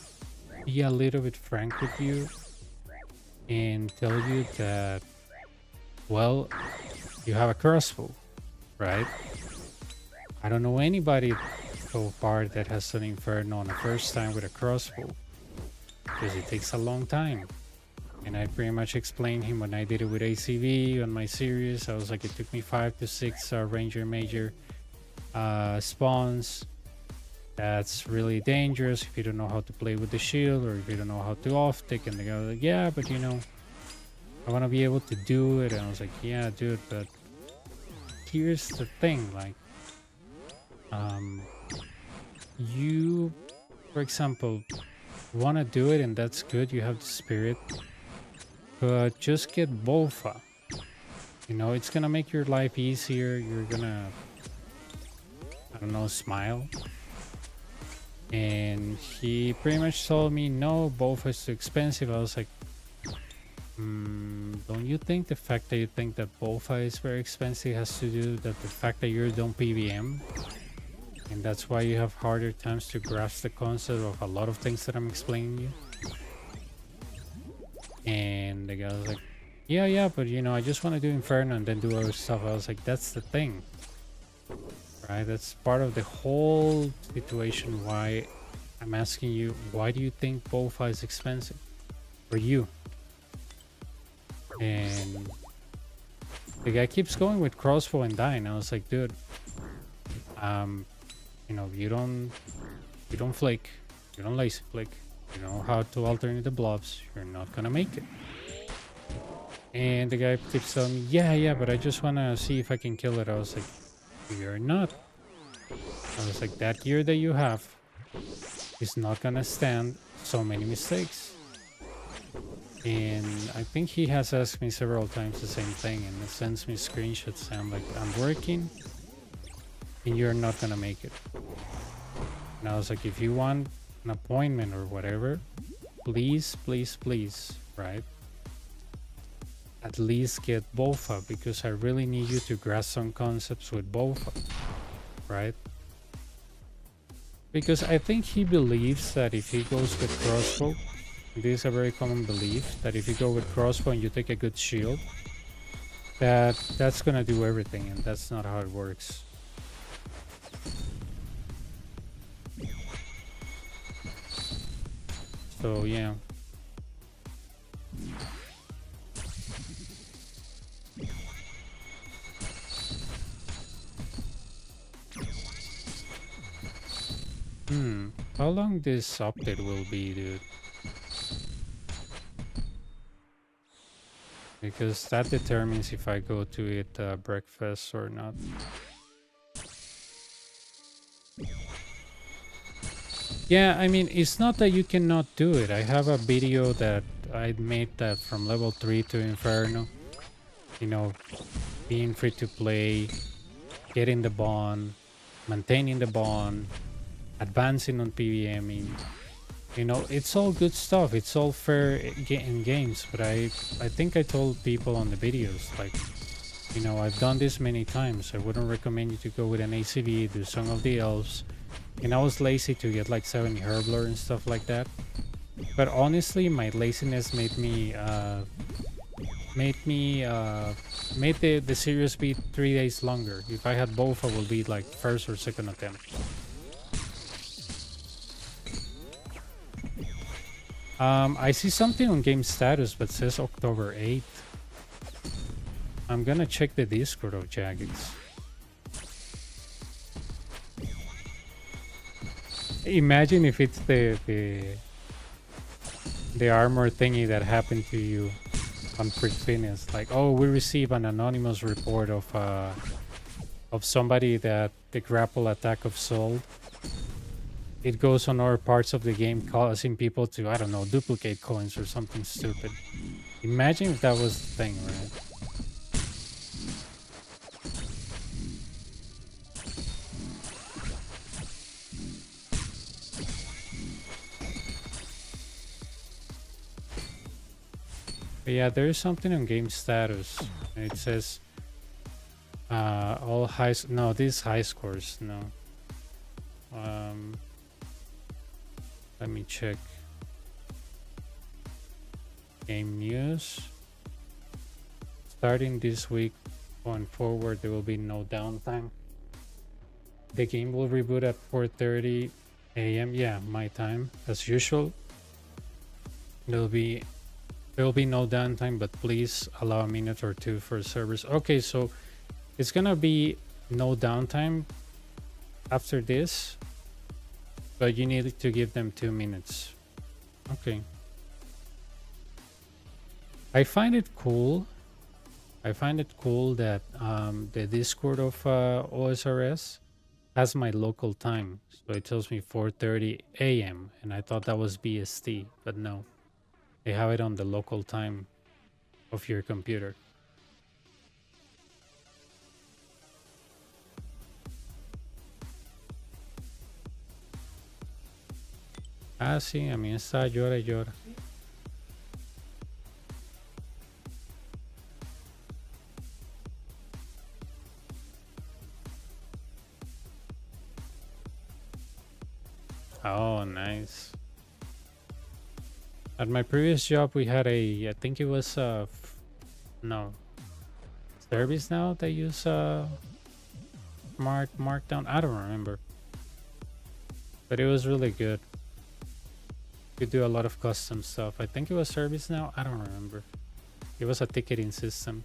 S1: be a little bit frank with you and tell you that, well, you have a crossbow, right? I don't know anybody so far that has done Inferno on the first time with a crossbow, because it takes a long time. And I pretty much explained him when I did it with ACV on my series. I was like, it took me 5 to 6 Ranger Major spawns. That's really dangerous if you don't know how to play with the shield, or if you don't know how to off tick. And they go like, yeah, but you know, I want to be able to do it. And I was like, yeah, dude, but here's the thing, like, you, for example, want to do it, and that's good. You have the spirit, but just get Bofa. You know, it's gonna make your life easier. You're gonna, I don't know, smile. And he pretty much told me, no, Bofa is too expensive. I was like, don't you think the fact that you think that Bofa is very expensive has to do that the fact that you're done PVM? And that's why you have harder times to grasp the concept of a lot of things that I'm explaining you. And the guy was like, yeah, but you know, I just want to do Inferno and then do other stuff. I was like, that's the thing, right? That's part of the whole situation why I'm asking you, why do you think Bofa is expensive for you? And the guy keeps going with crossbow and dying. I was like, dude, you know, you don't flake, you don't lazy flick, you know how to alternate the blobs, you're not gonna make it. And the guy keeps telling me, yeah, but I just wanna see if I can kill it. I was like, you're not. I was like, that gear that you have is not gonna stand so many mistakes. And I think he has asked me several times the same thing, and it sends me screenshots, and I'm like, I'm working and you're not gonna make it. And I was like, if you want an appointment or whatever, please, right? At least get Bofa, because I really need you to grasp some concepts with Bofa, right? Because I think he believes that if he goes with crossbow, this is a very common belief, that if you go with crossbow and you take a good shield, that's gonna do everything, and that's not how it works. So yeah. How long this update will be, dude? Because that determines if I go to eat breakfast or not. Yeah, I mean, it's not that you cannot do it. I have a video that I made that from level 3 to Inferno. You know, being free to play, getting the bond, maintaining the bond, advancing on PVMing. You know, it's all good stuff. It's all fair in games. But I think I told people on the videos, like, you know, I've done this many times. I wouldn't recommend you to go with an ACV, do Song of the Elves. And I was lazy to get like 7 Herbler and stuff like that. But honestly, my laziness made the series be 3 days longer. If I had both, I would be like first or second attempt. I see something on game status but says October 8th. I'm gonna check the Discord of Jagex. Imagine if it's the armor thingy that happened to you on Prick Fitness. Like, oh, we receive an anonymous report of somebody that the grapple attack of soul. It goes on other parts of the game, causing people to, I don't know, duplicate coins or something stupid. Imagine if that was the thing, right? But yeah, there is something on game status. And it says all high. No, these high scores. No. Let me check. Game news. Starting this week going forward, there will be no downtime. The game will reboot at 4:30 a.m. Yeah, my time as usual. There'll be no downtime, but please allow a minute or two for servers. Okay, so it's gonna be no downtime after this, but you need to give them 2 minutes. Okay. I find it cool. I find it cool that the Discord of OSRS has my local time, so it tells me 4:30 a.m. and I thought that was BST, but no, they have it on the local time of your computer. Ah, sí, a mí está llora y llora. Oh, nice. At my previous job, we had I think it was no, service now. They use markdown. I don't remember, but it was really good. We do a lot of custom stuff. I think it was service now. I don't remember. It was a ticketing system.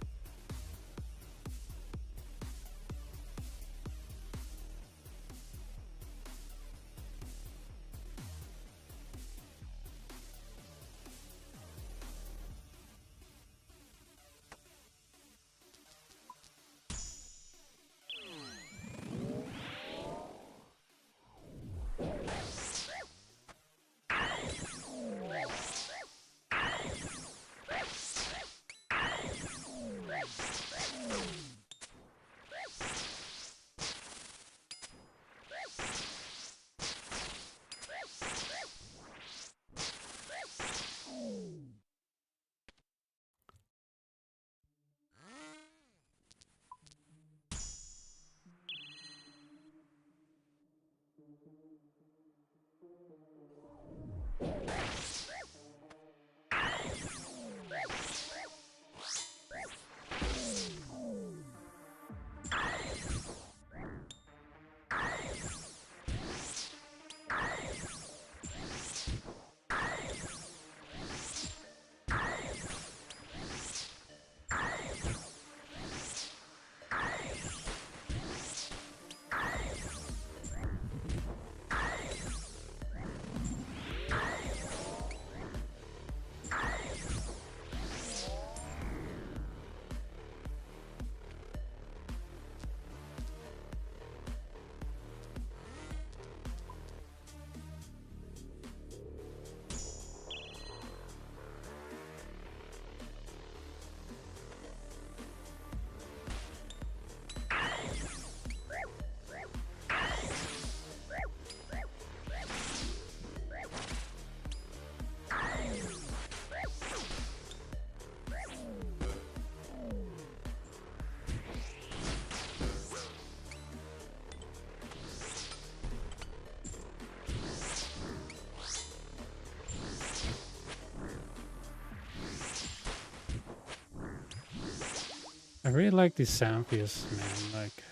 S1: I really like these Samphias, man. Like,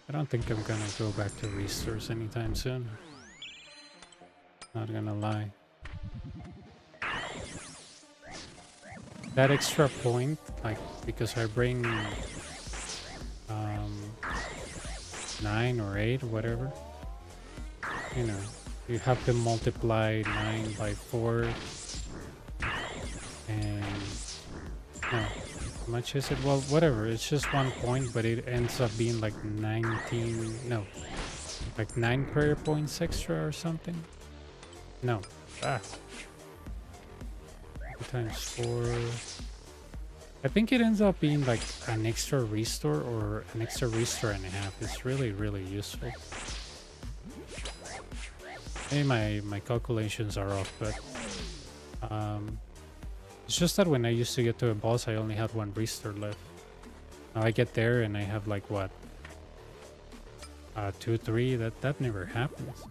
S1: I don't think I'm gonna go back to restores anytime soon. Not gonna lie. That extra point, like, because I bring 9 or 8, whatever. You know, you have to multiply 9 by 4. And no, how much is it? Well, whatever. It's just 1 point, but it ends up being like 19. No, like 9 prayer points extra or something. No, times 4. I think it ends up being like an extra restore or an extra restore and a half. It's really, really useful. Maybe my calculations are off, but it's just that when I used to get to a boss, I only had 1 restore left. Now I get there and I have like what, 2, 3. That never happens.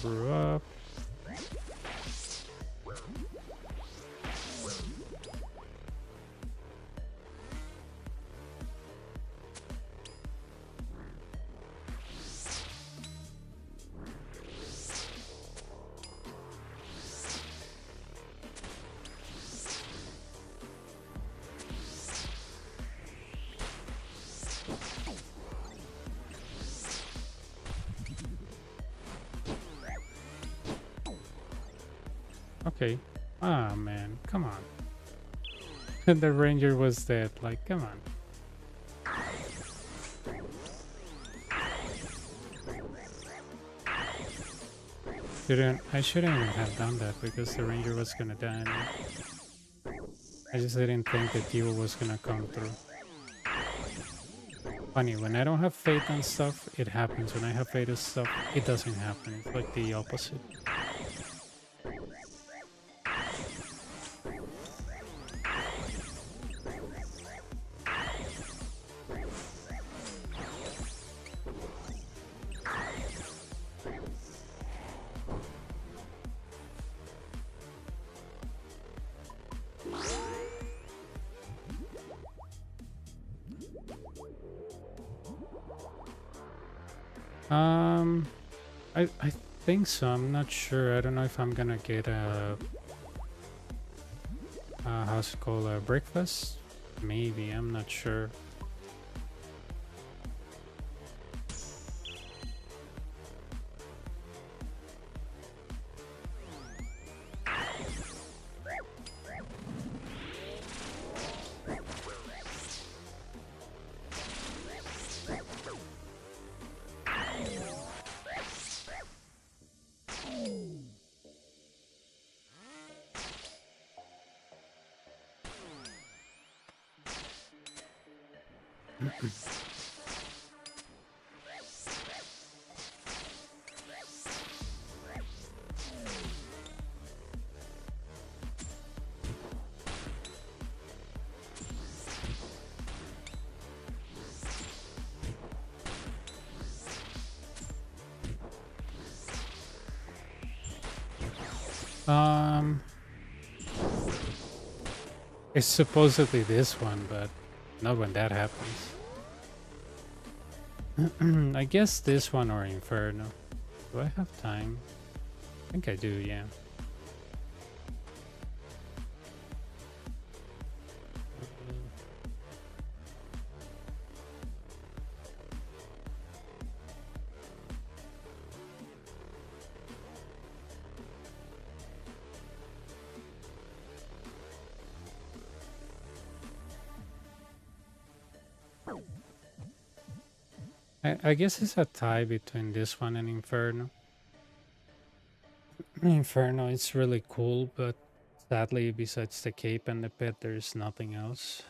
S1: brew up. Okay. Ah, man, come on. The ranger was dead. Like, come on. I shouldn't even have done that because the ranger was gonna die. I just didn't think the deal was gonna come through. Funny, when I don't have faith on stuff, it happens. When I have faith on stuff, it doesn't happen. It's like the opposite. I think so. I'm not sure. I don't know if I'm gonna get how's it called, a breakfast? Maybe. I'm not sure. It's supposedly this one, but not when that happens. I guess this one or Inferno. Do I have time? I think I do, yeah. I guess it's a tie between this one and Inferno. Inferno is really cool, but sadly, besides the cape and the pet, there's nothing else.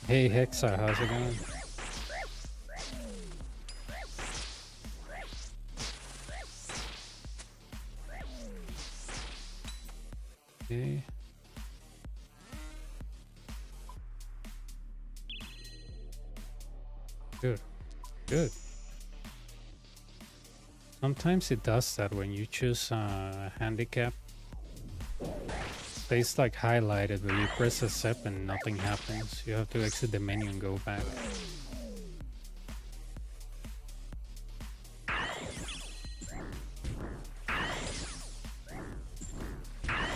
S1: Hey Hexa, how's it going? Okay. Good. Good. Sometimes it does that when you choose handicap. Stays like highlighted, but you press accept and nothing happens. You have to exit the menu and go back.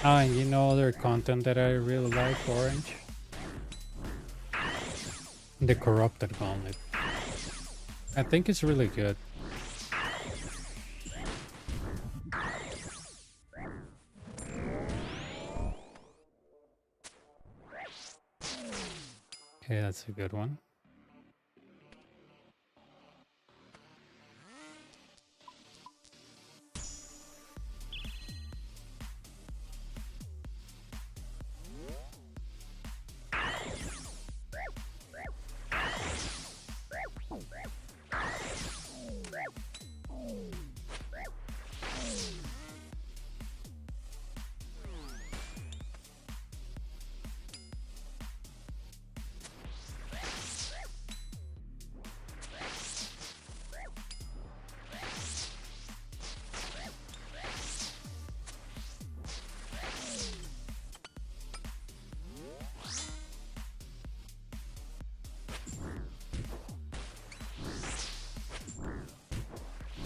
S1: Ah, and you know other content that I really like, Orange? The Corrupted Gauntlet. I think it's really good. Okay, that's a good one.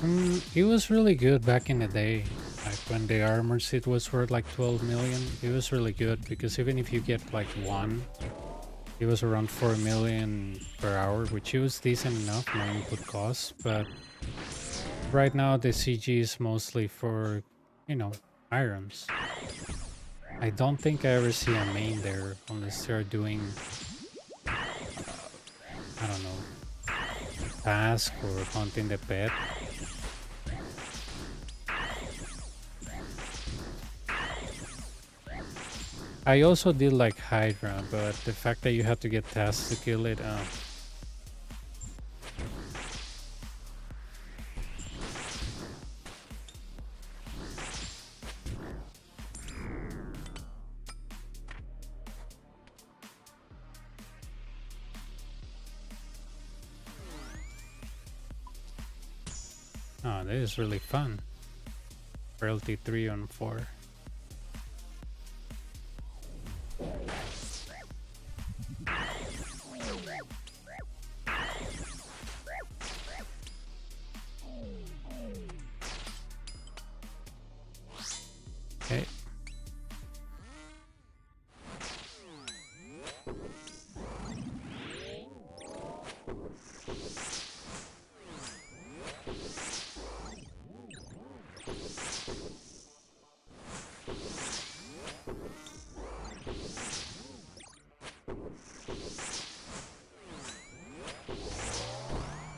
S1: It was really good back in the day. Like when the armor set was worth like 12 million. It was really good because even if you get like one, it was around 4 million per hour, which was decent enough, no input costs. But right now the CG is mostly for, you know, irons. I don't think I ever see a main there unless they're doing, I don't know, task or hunting the pet. I also did like Hydra, but the fact that you have to get tasks to kill it, oh, this is really fun. Royalty 3 on 4. Okay.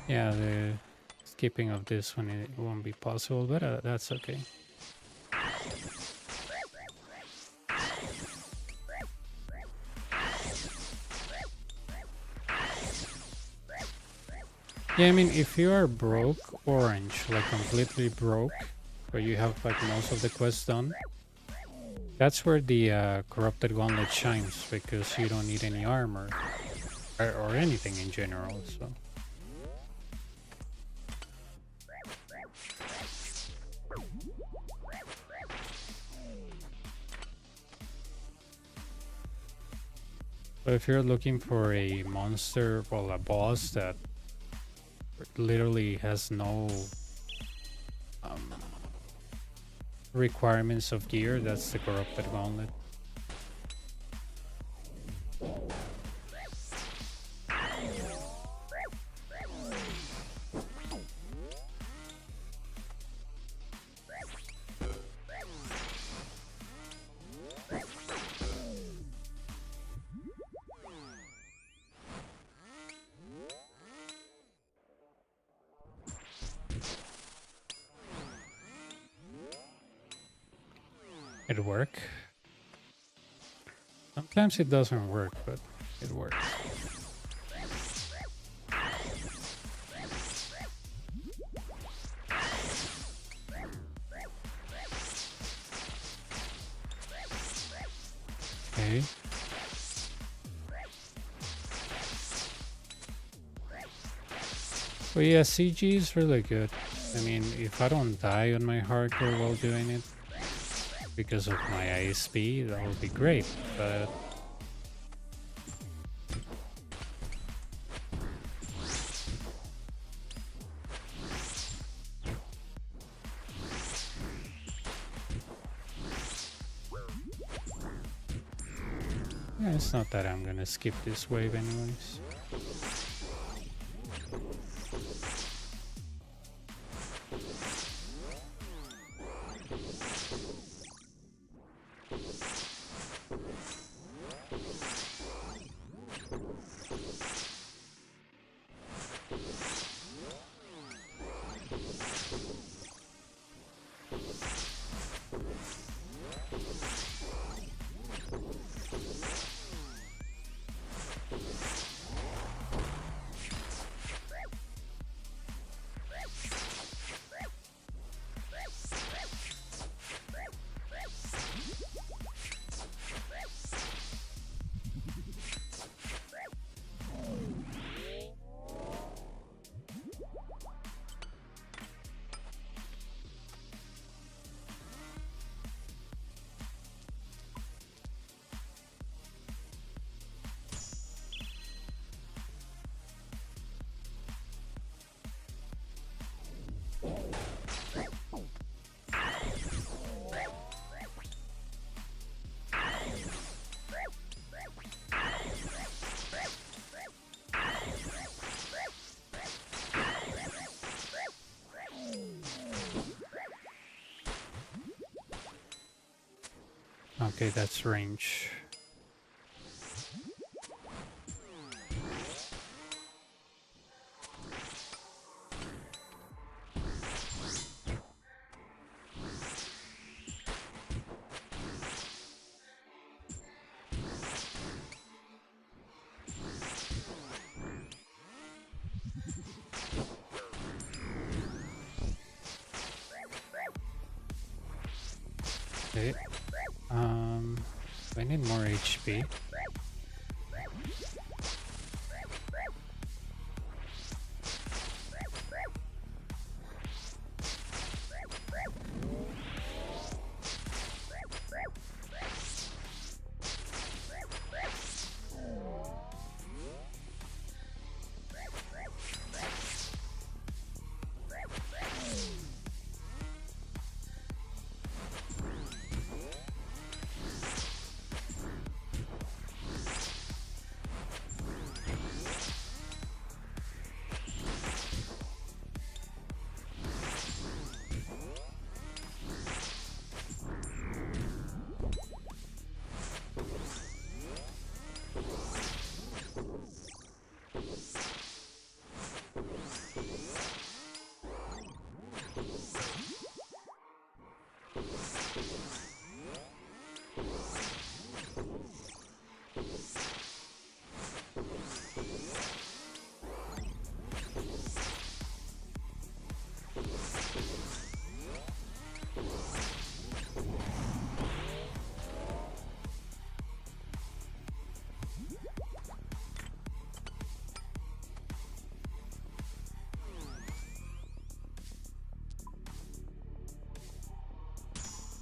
S1: Yeah, the skipping of this one, it won't be possible, but that's okay. Yeah, I mean, if you are broke orange, like completely broke, where you have like most of the quests done, that's where the corrupted gauntlet shines, because you don't need any armor or anything in general. So but if you're looking for a monster, well, a boss that literally has no requirements of gear, that's the corrupted gauntlet. It work. Sometimes it doesn't work, but it works. Okay. But yeah, CG is really good. I mean, if I don't die on my hardcore while doing it, because of my ISP, that would be great, but yeah, it's not that I'm gonna skip this wave anyways. Okay, that's range. Okay. I need more HP.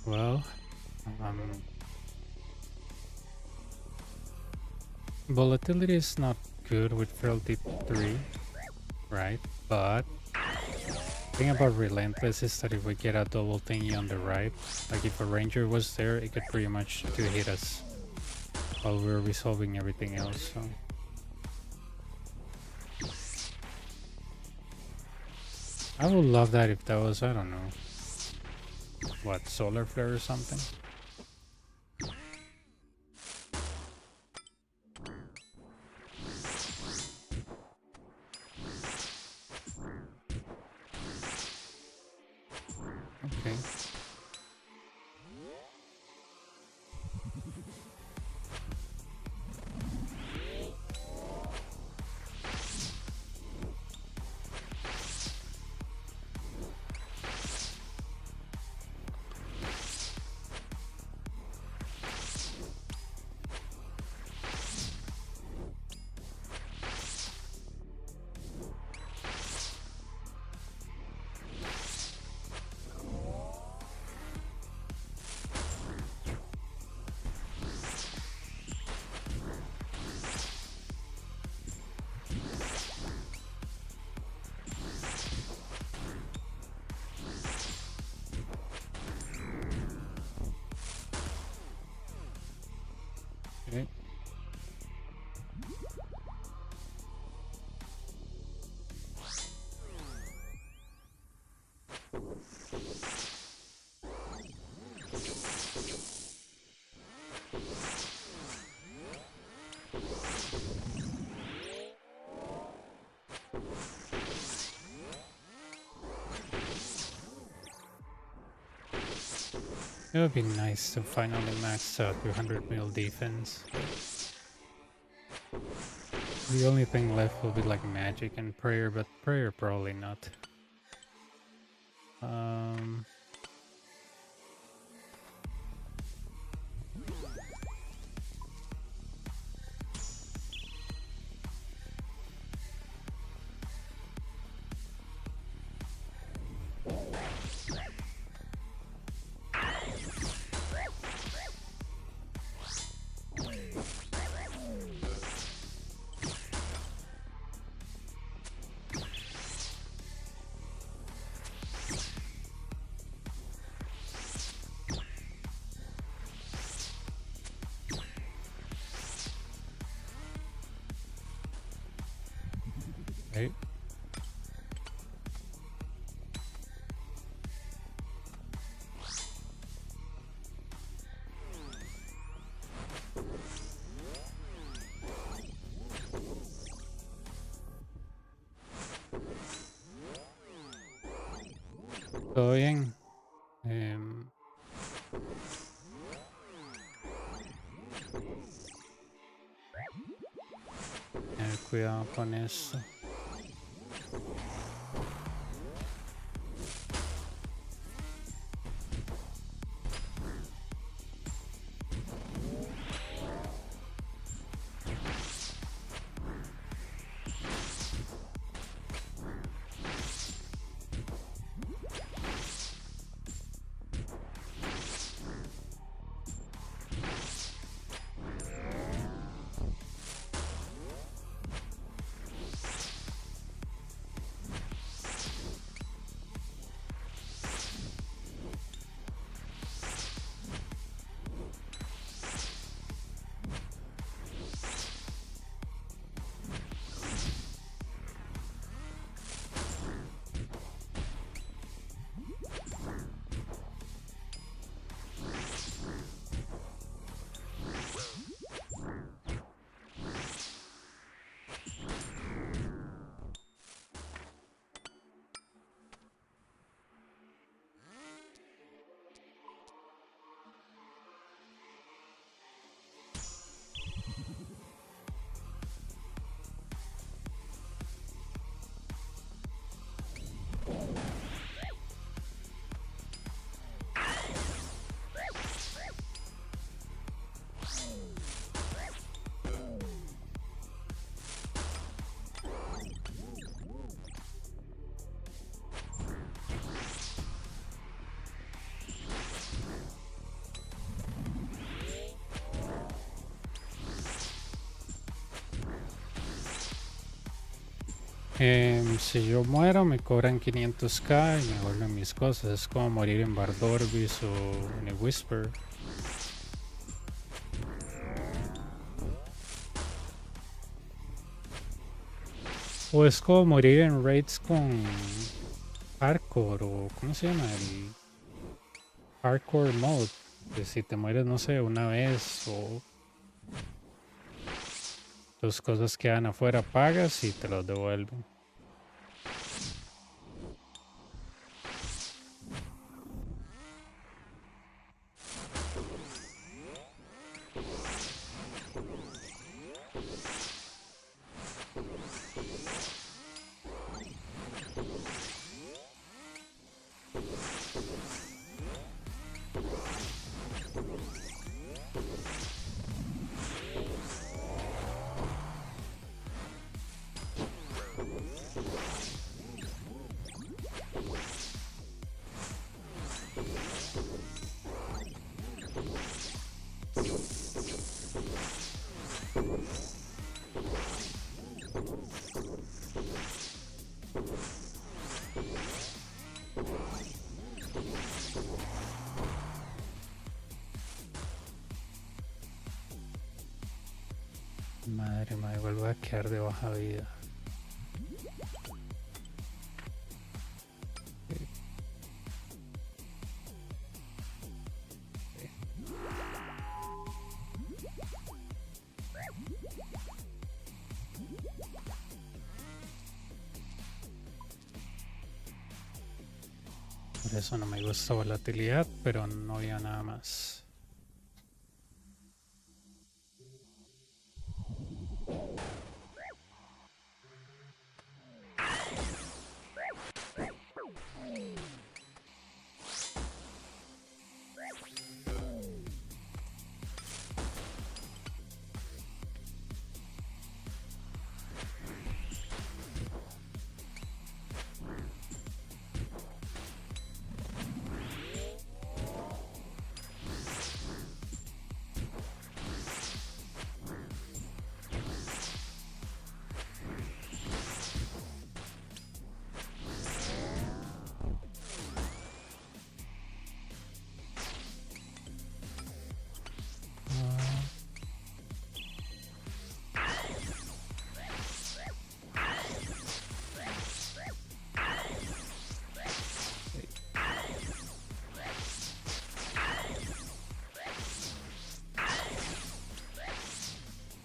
S1: Well, volatility is not good with frailty 3, right? But the thing about Relentless is that if we get a double thingy on the right, like if a ranger was there, it could pretty much two-hit us while we're resolving everything else, so... I would love that if that was, I don't know, what, solar flare or something? Okay. Okay. It would be nice to finally max out 200 mil defense. The only thing left will be like magic and prayer, but prayer probably not. Right. todo bien. Em, Tener cuidado con eso. Si yo muero me cobran 500k y me devuelven mis cosas. Es como morir en Bardorbis o en el Whisper. O es como morir en raids con hardcore o ¿cómo se llama? El hardcore mode. Que si te mueres, no sé, una vez o tus cosas quedan afuera, pagas y te los devuelven. Madre mía, vuelvo a quedar de baja vida. Por eso no me gusta volatilidad, pero no había nada más.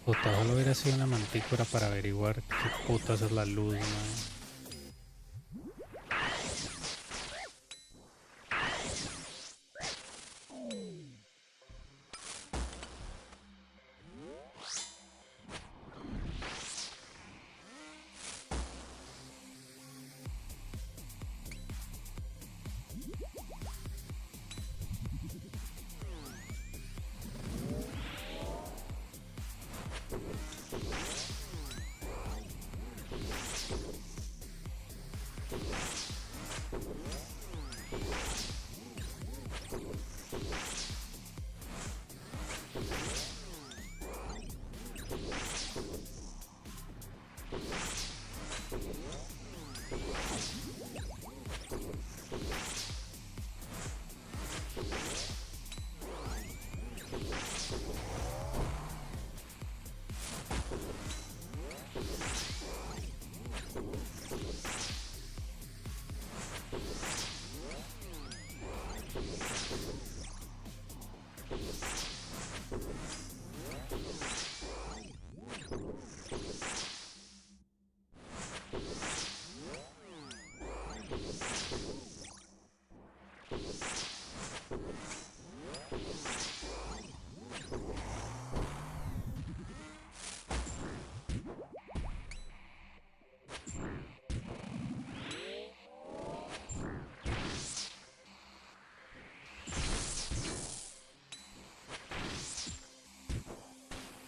S1: Puta, solo hubiera sido una mantícora para averiguar qué putas es la luz, ¿no?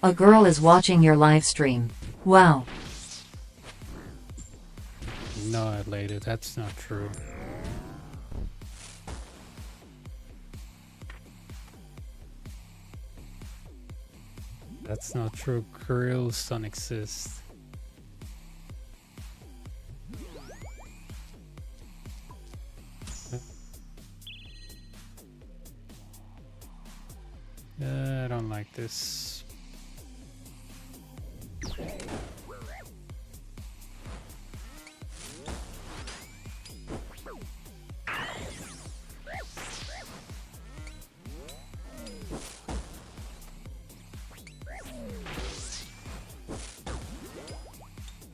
S4: A girl is watching your live stream. Wow.
S1: No, lady, that's not true. That's not true. Girls don't exist. I don't like this.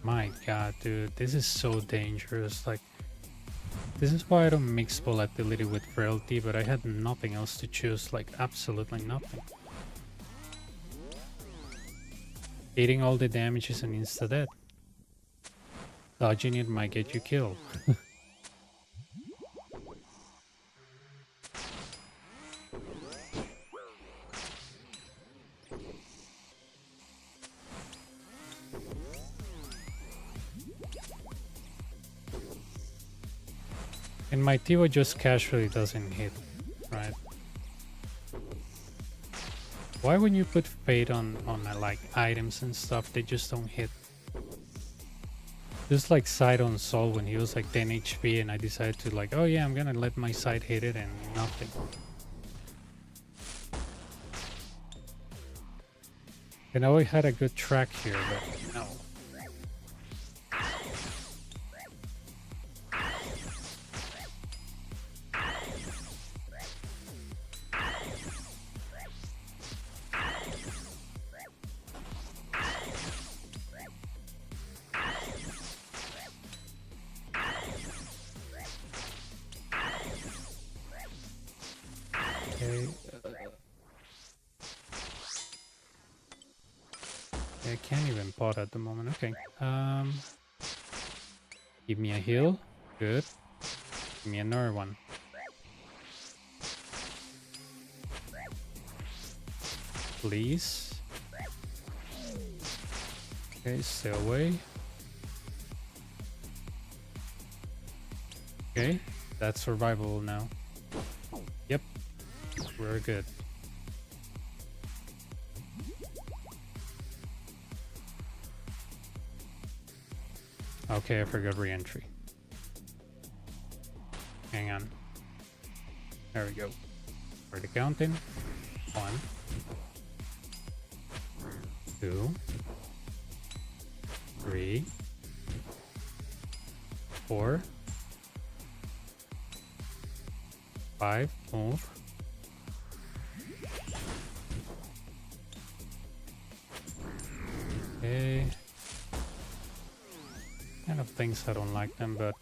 S1: My god, dude, this is so dangerous. Like, this is why I don't mix volatility with frailty, but I had nothing else to choose, like absolutely nothing. Eating all the damage is an insta-death. Dodging it might get you killed. And my Tivo just casually doesn't hit, right? Why when you put fate on like items and stuff, they just don't hit? Just like Sight on Soul when he was like 10 HP and I decided to like, oh yeah, I'm gonna let my Sight hit it and nothing. I know we had a good track here, but no. I can't even pot at the moment. Okay. Give me a heal. Good. Give me another one. Please. Okay, stay away. Okay, that's survival now. Yep, we're good. Okay, I forgot re-entry. Hang on. There we go. For the counting. 1, 2, 3, 4, 5. Move. Okay. Kind of thinks I don't like them, but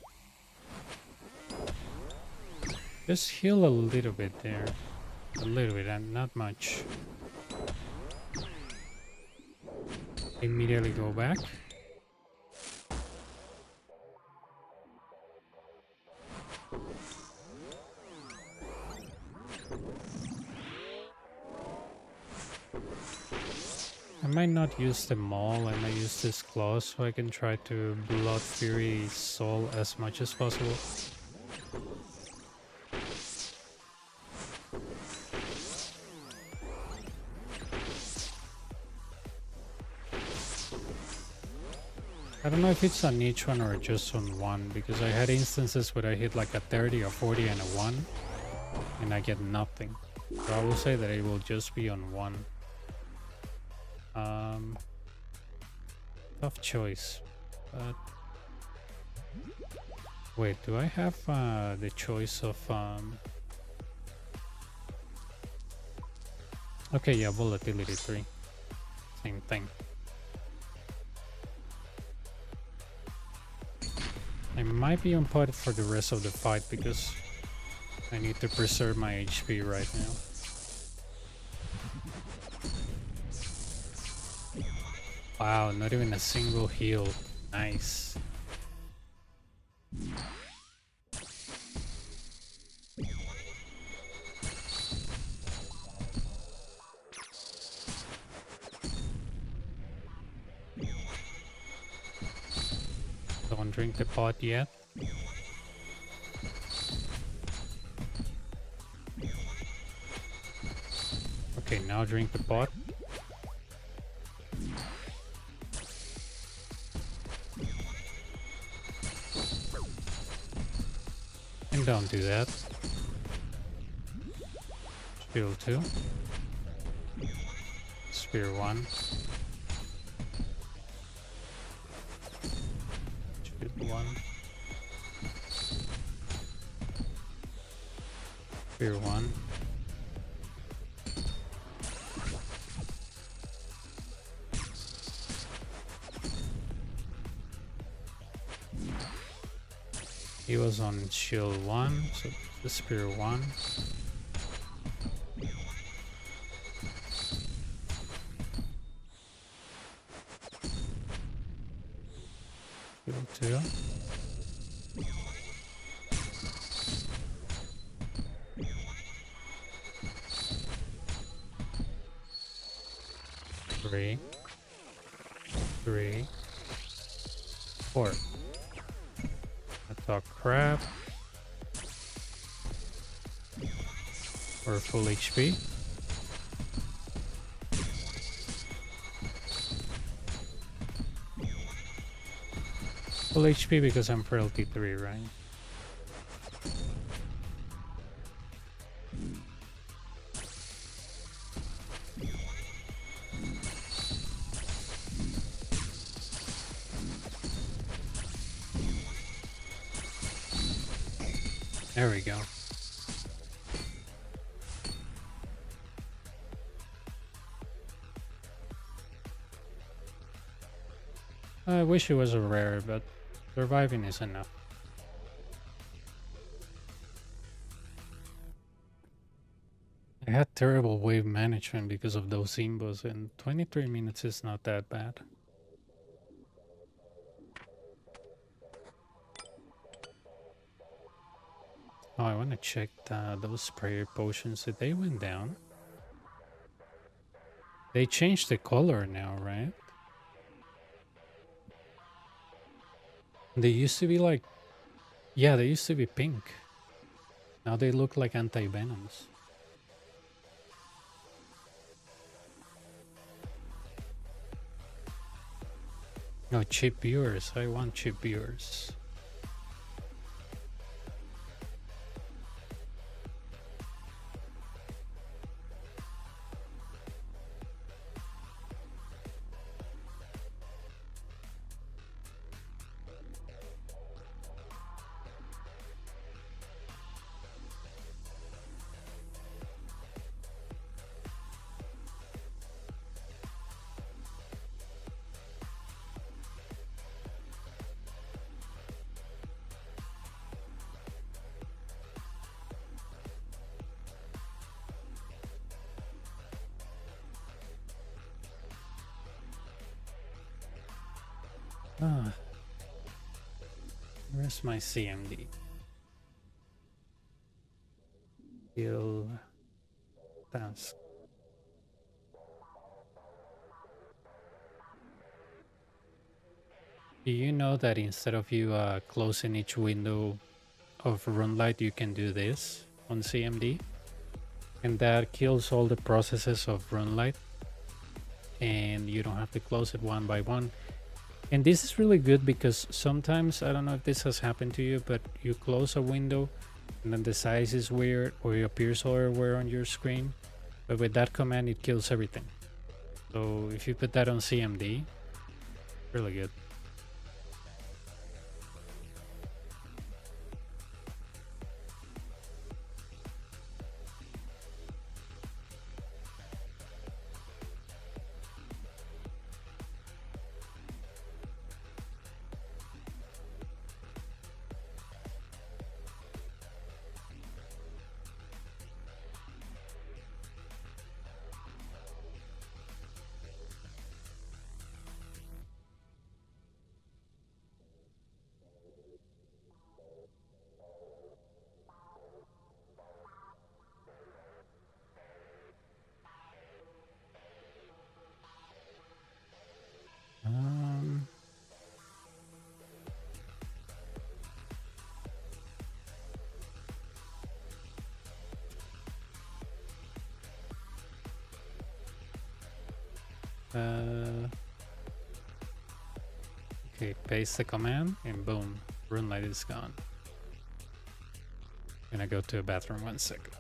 S1: just heal a little bit there. A little bit and not much. Immediately go back. I might not use them all, I might use this claw so I can try to Blood Fury Soul as much as possible. I don't know if it's on each one or just on one, because I had instances where I hit like a 30 or 40 and a 1 and I get nothing. So I will say that it will just be on one. Tough choice, but wait, do I have the choice of okay, yeah, volatility 3, same thing. I might be on pot for the rest of the fight because I need to preserve my HP right now. Wow, not even a single heal. Nice. Don't drink the pot yet. Okay, now drink the pot. And don't do that. Spill 2. Spear 1. Shoot 1. Spear 1. He was on shield 1, so the spear 1. Shield 2. Three. 3. 4. Talk crap. Or full HP. Full HP because I'm frailty 3, right? There we go. I wish it was a rare, but surviving is enough. I had terrible wave management because of those Zimbos, and 23 minutes is not that bad. Oh, I want to check those prayer potions. Did they went down? They changed the color now, right? They used to be like... Yeah, they used to be pink. Now they look like anti-venoms. No, cheap viewers. I want cheap viewers. Ah, where's my CMD? Kill task. Do you know that instead of you closing each window of run light, you can do this on CMD? And that kills all the processes of run light, and you don't have to close it one by one. And this is really good because sometimes, I don't know if this has happened to you, but you close a window and then the size is weird or it appears everywhere on your screen. But with that command, it kills everything. So if you put that on CMD, really good. Okay, paste the command and boom, rune light is gone. Gonna go to a bathroom 1 second.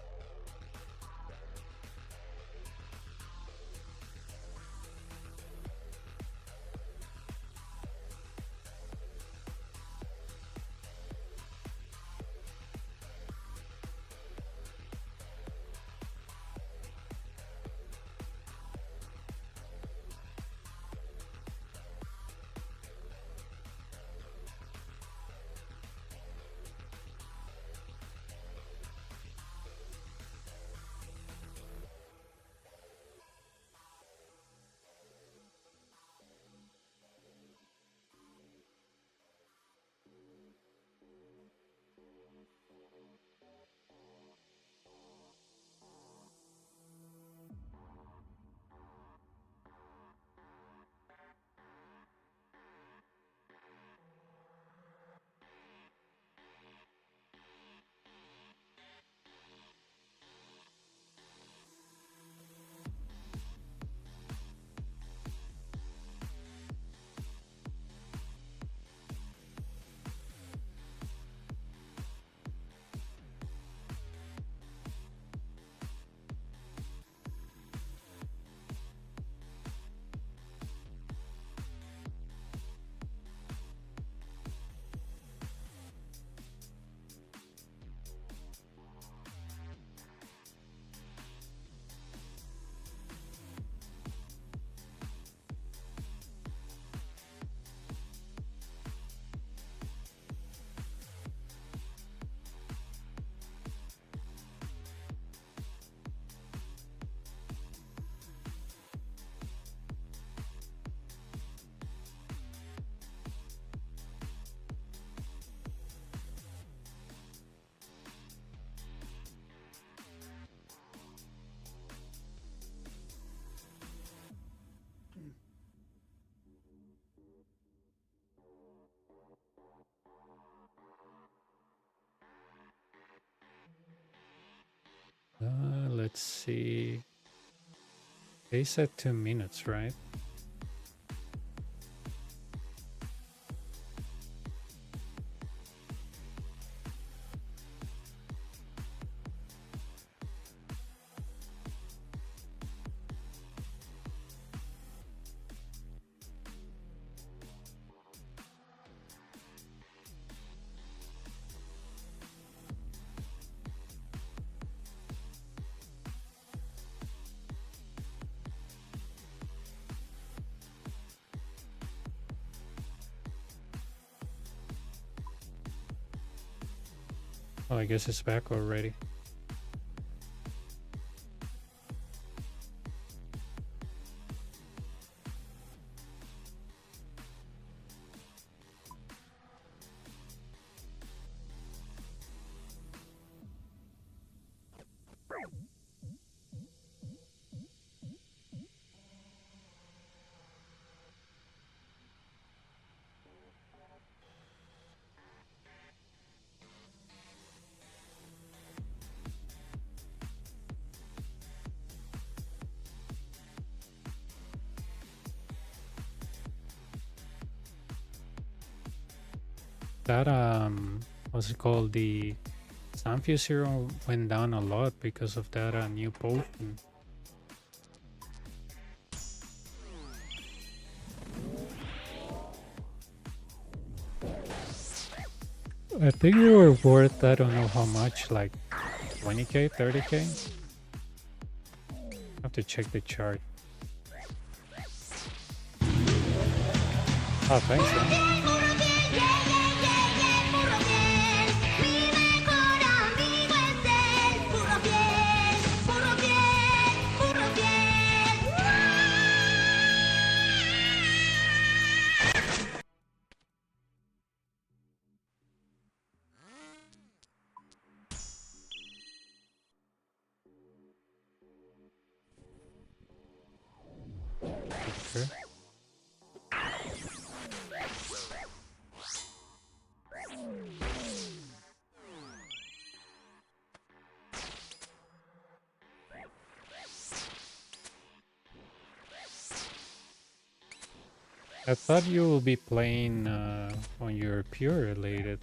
S1: Let's see. They said 2 minutes, right? Oh, I guess it's back already. That what's it called? The Sanfuse Hero went down a lot because of that new potion. I think they were worth, I don't know how much, like 20k, 30k? Have to check the chart. Oh, thanks, man. Sure. I thought you will be playing on your pure related.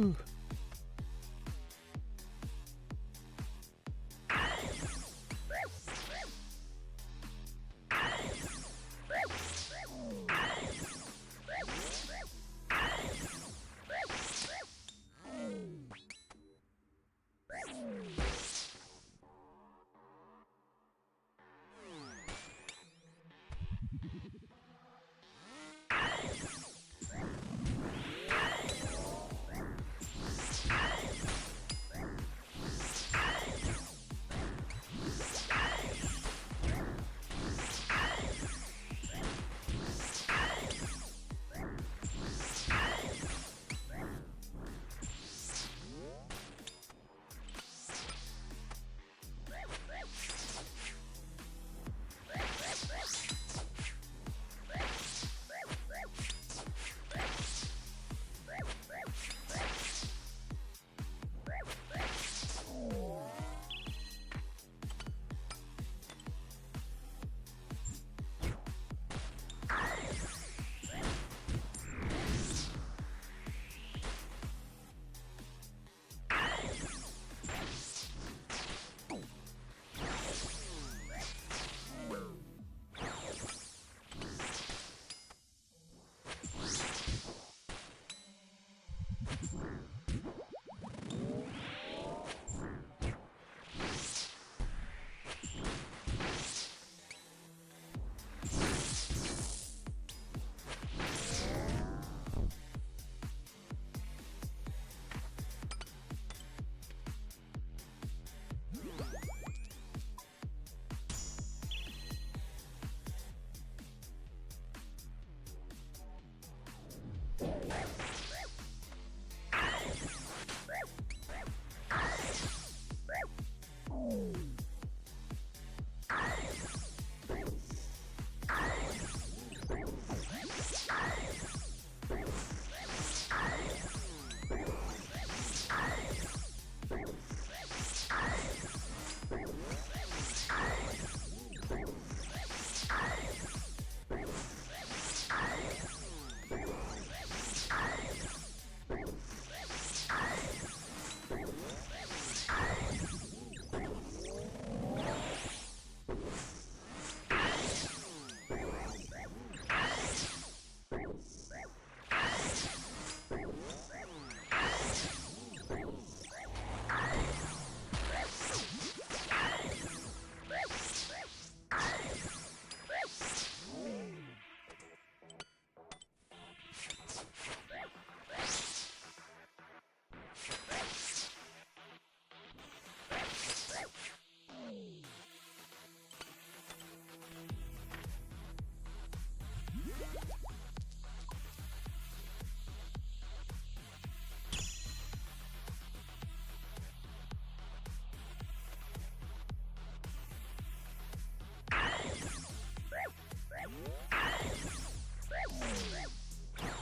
S1: Ooh.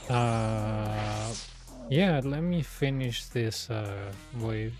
S1: Uh, yeah, let me finish this wave.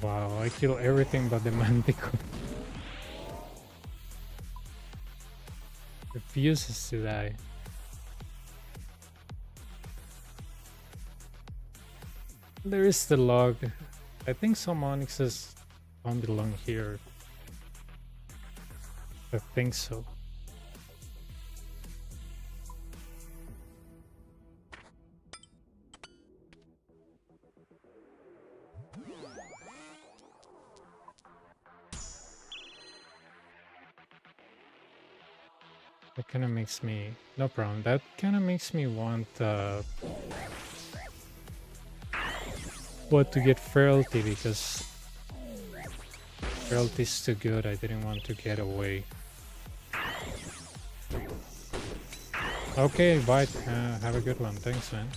S1: Wow, I kill everything but the manticore. Refuses to die. There is the log. I think some onyxes don't belong here. I think so. That kind of makes me... No problem. That kind of makes me want... to get frailty, because frailty is too good. I didn't want to get away. Okay, bye. Have a good one. Thanks, man.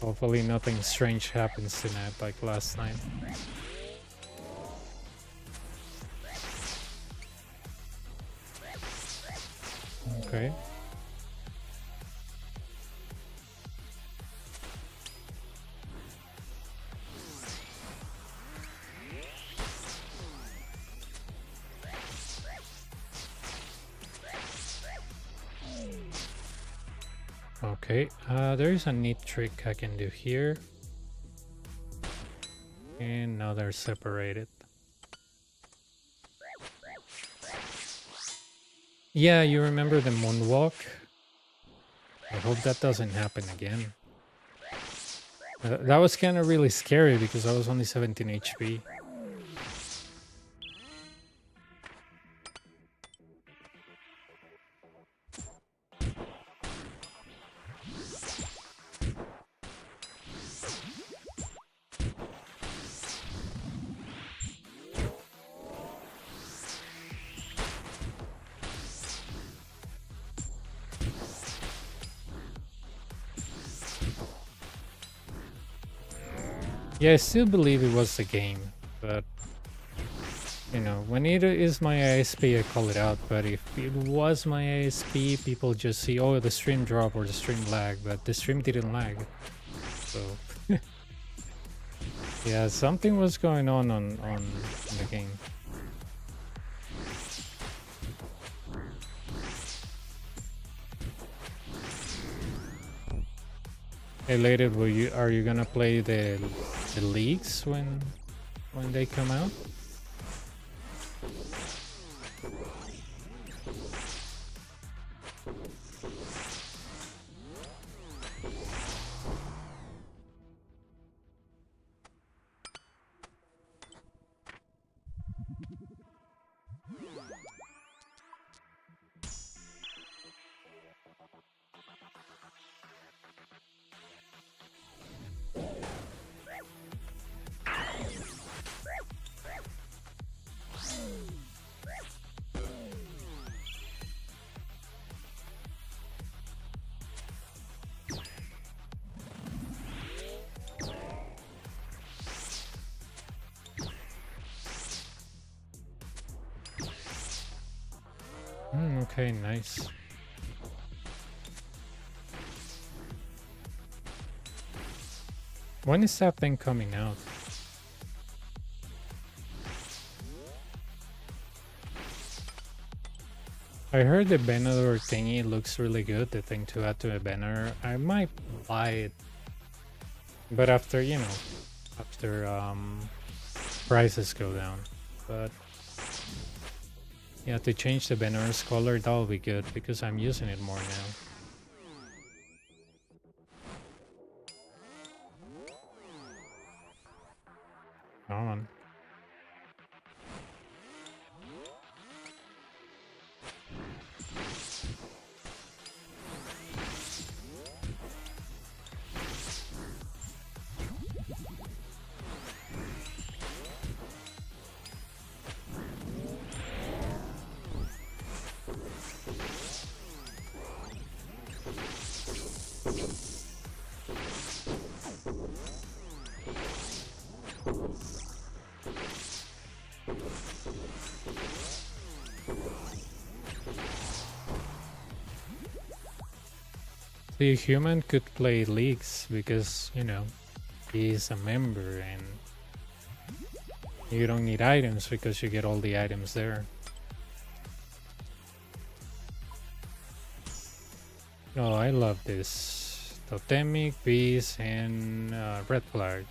S1: Hopefully nothing strange happens tonight like last night. Okay. Okay, there is a neat trick I can do here. And now they're separated. Yeah, you remember the moonwalk? I hope that doesn't happen again. That was kind of really scary because I was only 17 HP. Yeah, I still believe it was the game, but you know, when it is my ISP, I call it out. But if it was my ISP, people just see, oh, the stream drop or the stream lag, but the stream didn't lag. So yeah, something was going on the game. Hey, later, are you gonna play the leagues when they come out? Okay, nice. When is that thing coming out? I heard the banner thingy looks really good, the thing to add to a banner. I might buy it. But after, you know, after prices go down. But yeah, to change the banner's color, that'll be good because I'm using it more now. Come on. The human could play leagues because, you know, he's a member and you don't need items because you get all the items there. Oh, I love this. Totemic, bees, and red flag.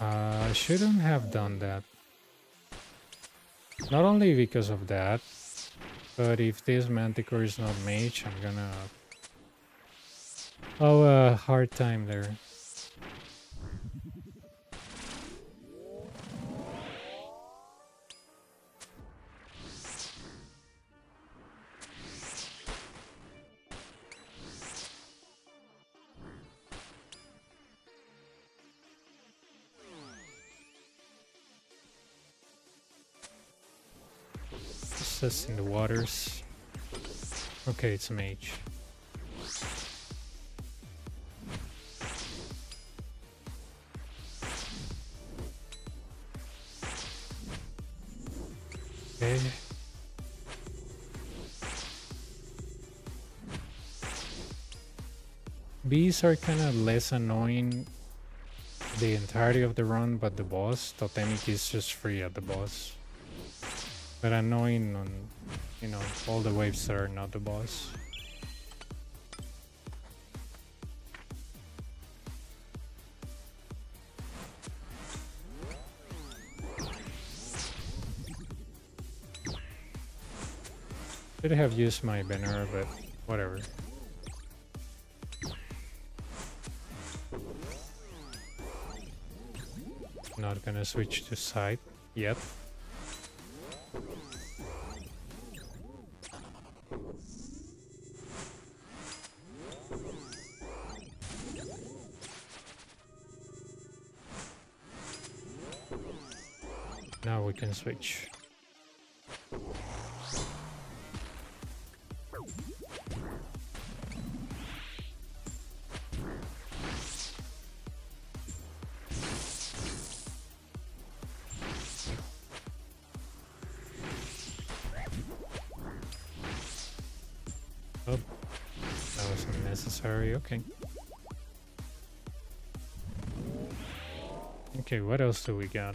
S1: I shouldn't have done that. Not only because of that, but if this Manticore is not mage, I'm gonna have a hard time there. Assess in the waters. Okay, it's a mage. Okay. Bees are kind of less annoying the entirety of the run, but the boss, Totemic, is just free at the boss. But annoying on, you know, all the waves that are not the boss. Should have used my banner, but whatever. Not gonna switch to side yet. Now we can switch. Oh, that was unnecessary. Okay. Okay, what else do we got?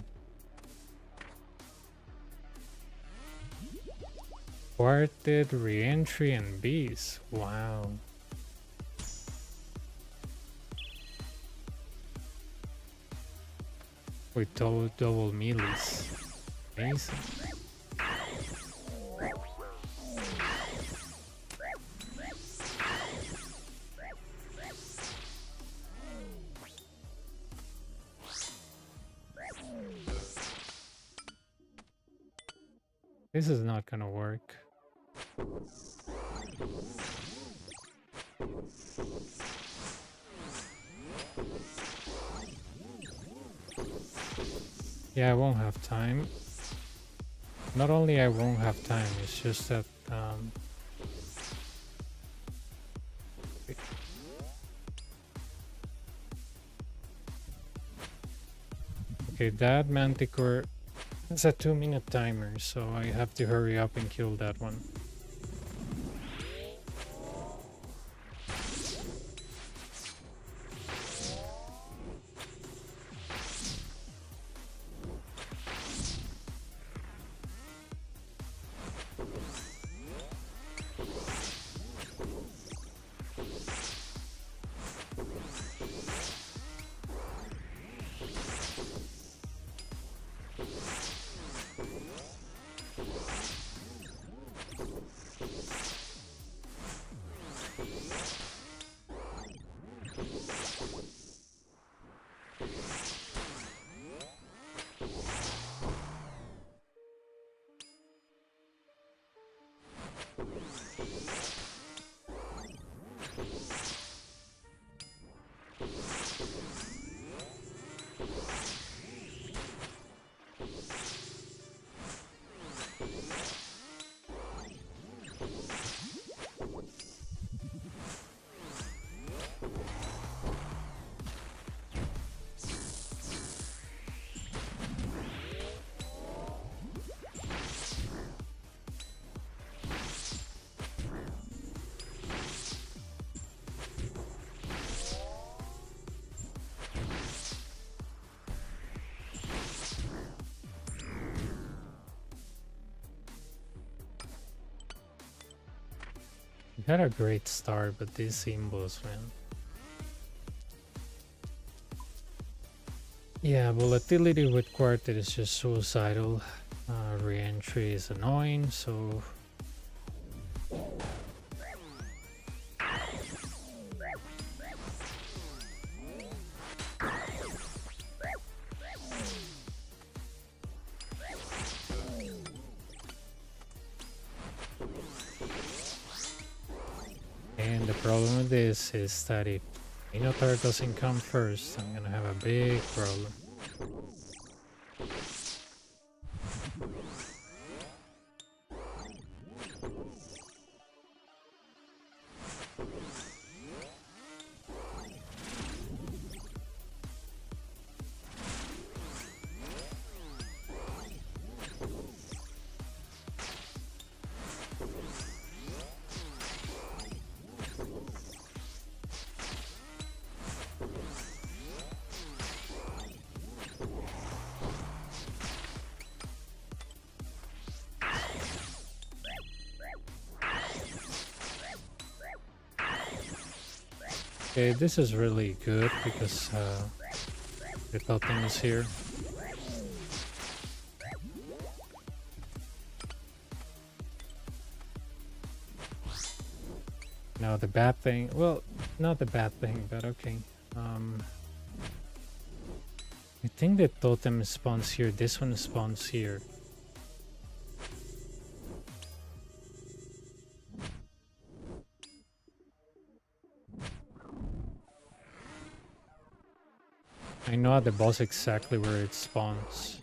S1: Quartet, re-entry, and bees. Wow. With double melees. Amazing. This is not gonna work. Yeah, I won't have time. Not only I won't have time, it's just that okay, that Manticore is a 2-minute timer, so I have to hurry up and kill that one. Had a great start, but these symbols, man. Yeah, volatility with quartet is just suicidal. Re-entry is annoying, so... And the problem with this is that if Minotaur doesn't come first, I'm gonna have a big problem. Okay, this is really good because the totem is here. Now the bad thing, well, not the bad thing, but okay. I think the totem spawns here, this one spawns here. I know at the boss exactly where it spawns.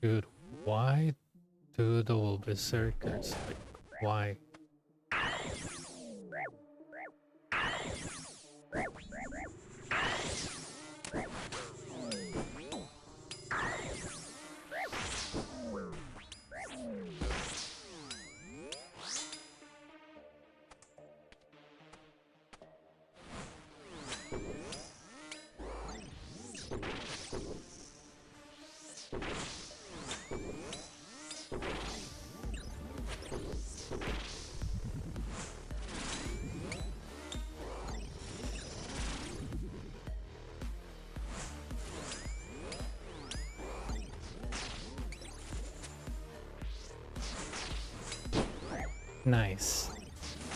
S1: Dude, why do double berserkers? Like, why? Nice.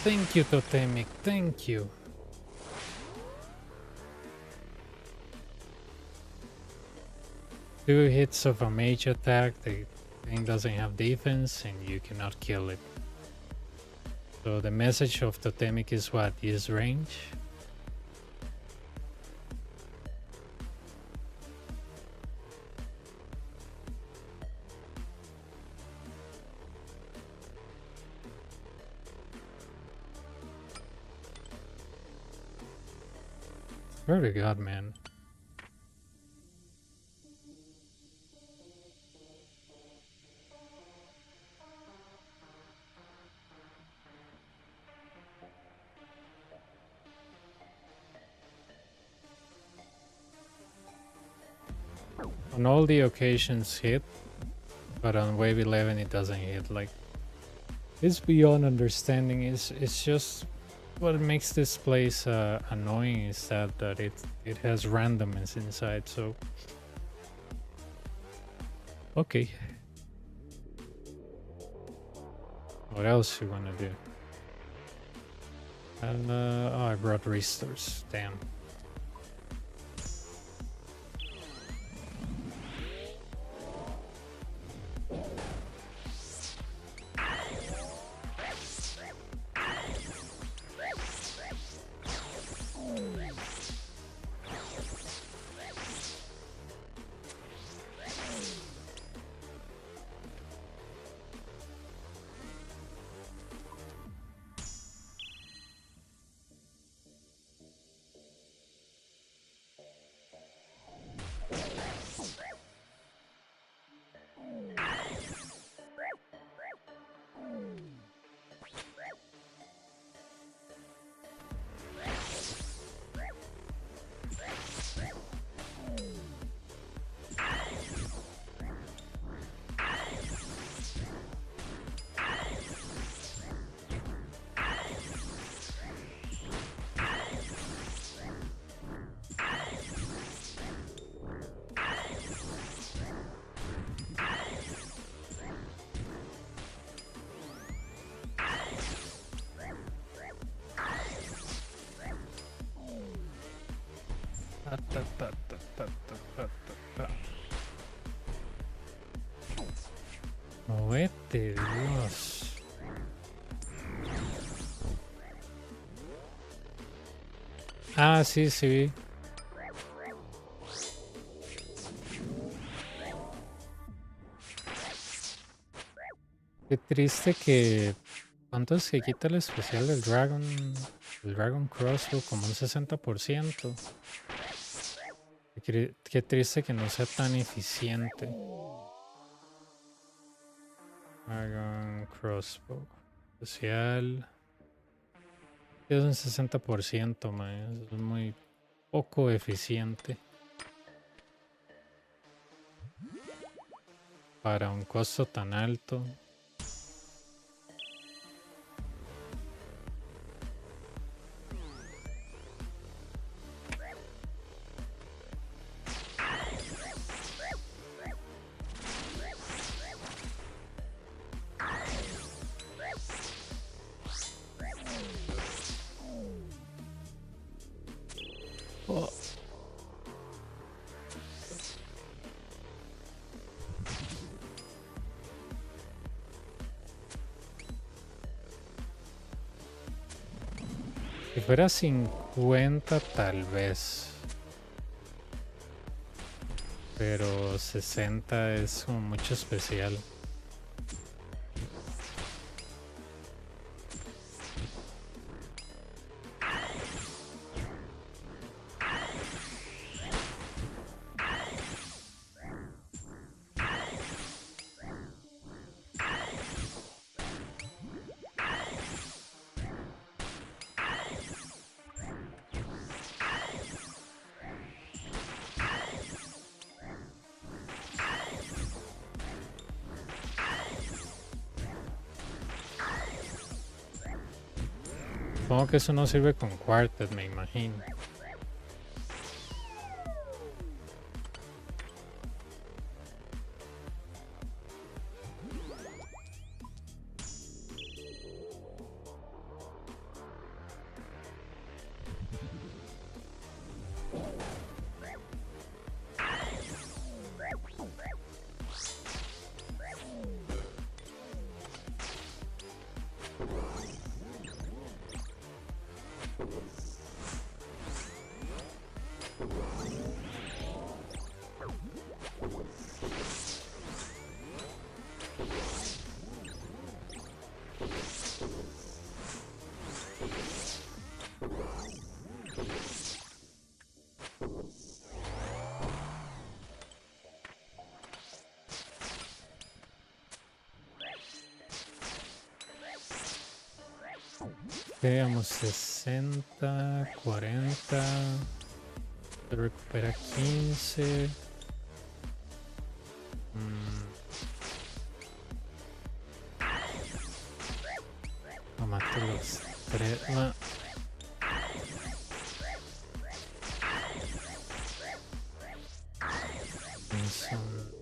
S1: Thank you, Totemic. Thank you. Two hits of a mage attack, the thing doesn't have defense and you cannot kill it. So the message of Totemic is what? Use range? Swear to God, man. on all the occasions hit, but on wave 11 it doesn't hit. Like, it's beyond understanding. It's just what makes this place annoying is that it has randomness inside. So okay, what else you wanna do? And oh, I brought restores. Damn. Movete, Dios. Ah, sí, sí vi. Qué triste que... ¿Cuánto es que quita el especial del Dragon? El Dragon Crossbow como un 60%. Qué triste que no sea tan eficiente. Dragon Crossbow. Especial. Es un 60%, man. Es muy poco eficiente. Para un costo tan alto. Oh. Si fuera 50 tal vez. Pero 60 es como mucho especial. Supongo que eso no sirve con Quartet, me imagino. Veamos 60, 40. Se recupera 15. No mato los tres. No. Son-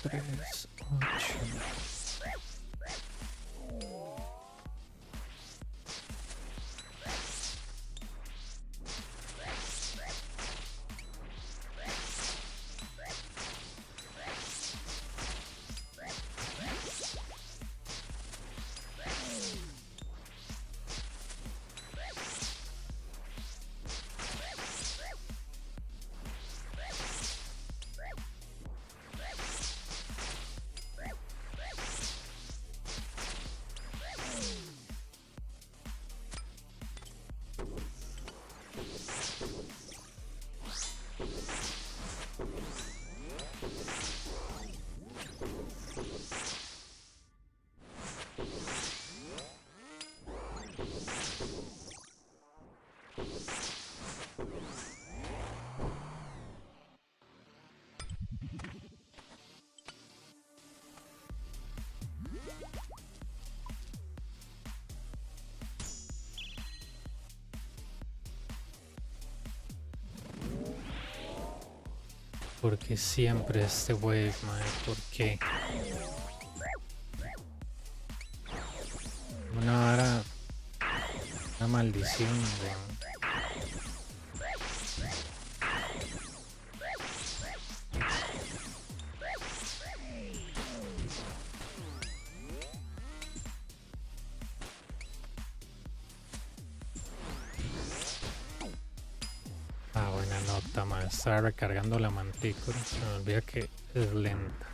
S1: tres, ocho. Porque siempre este wave, madre, ¿por qué? Una maldición, weón. Ah, buena nota, madre. Estaba recargando la mantícora. Se me olvida que es lenta.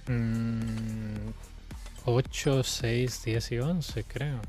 S1: Mm, 8, 6, 10 y 11, creo.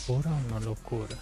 S1: ¿Locura o no locura?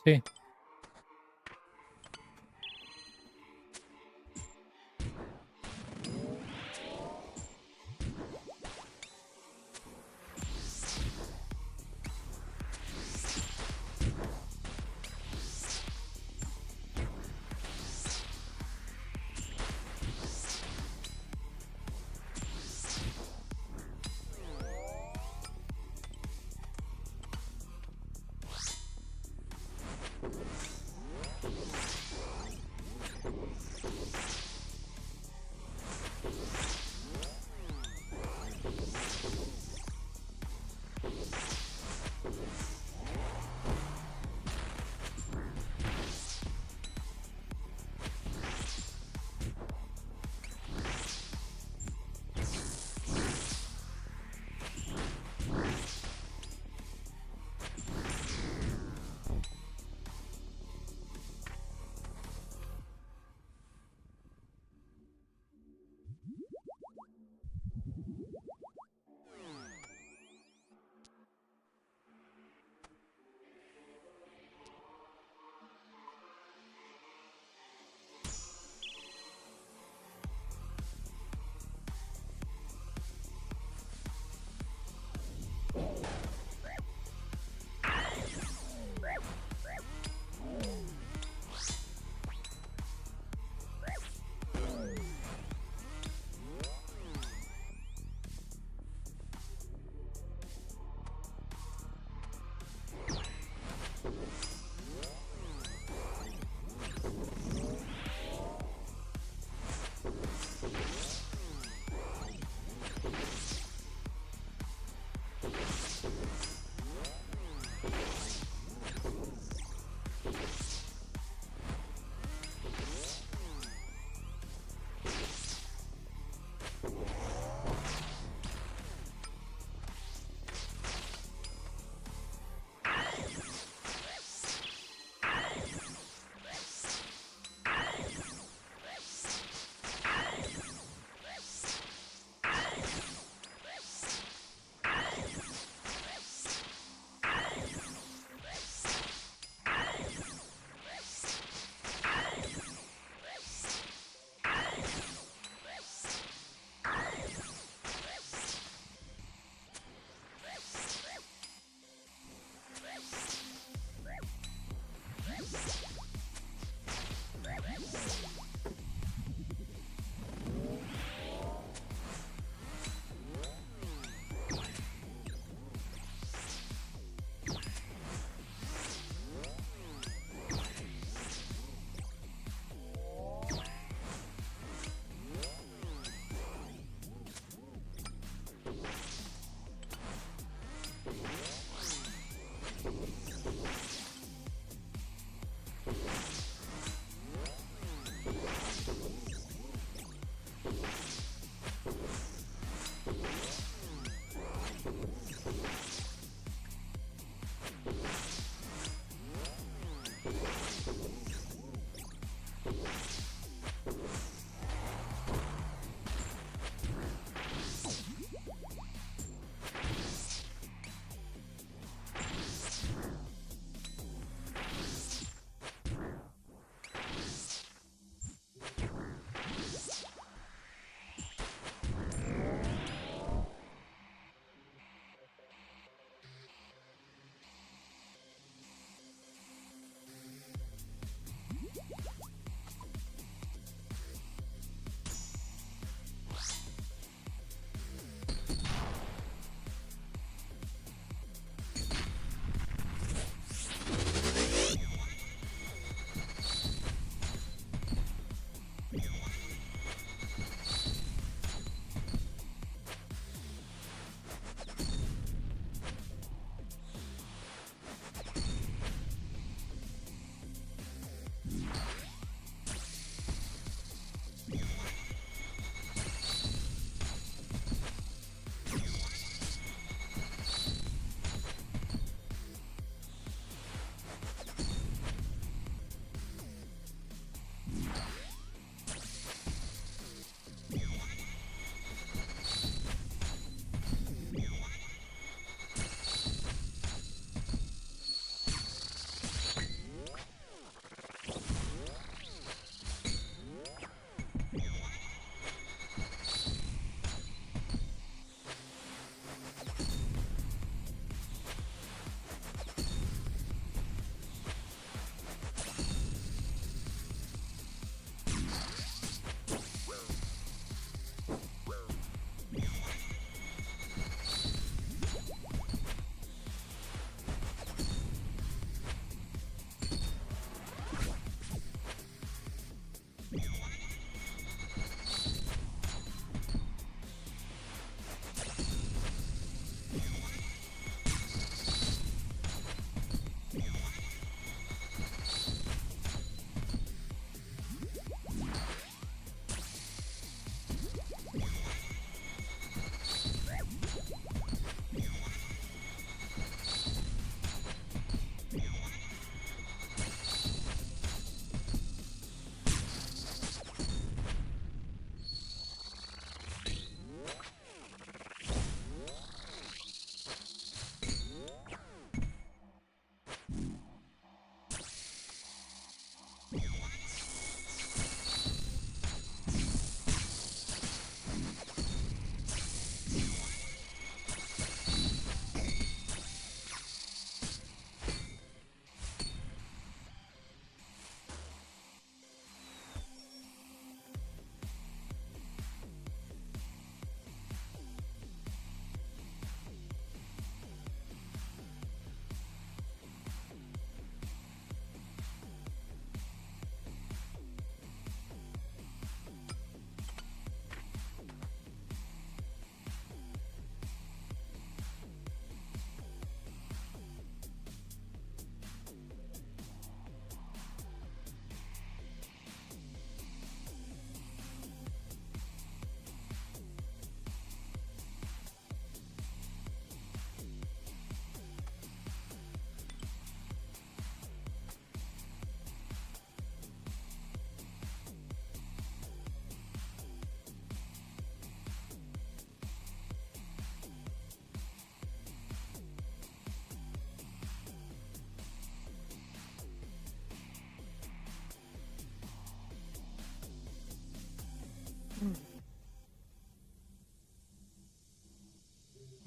S1: Sí.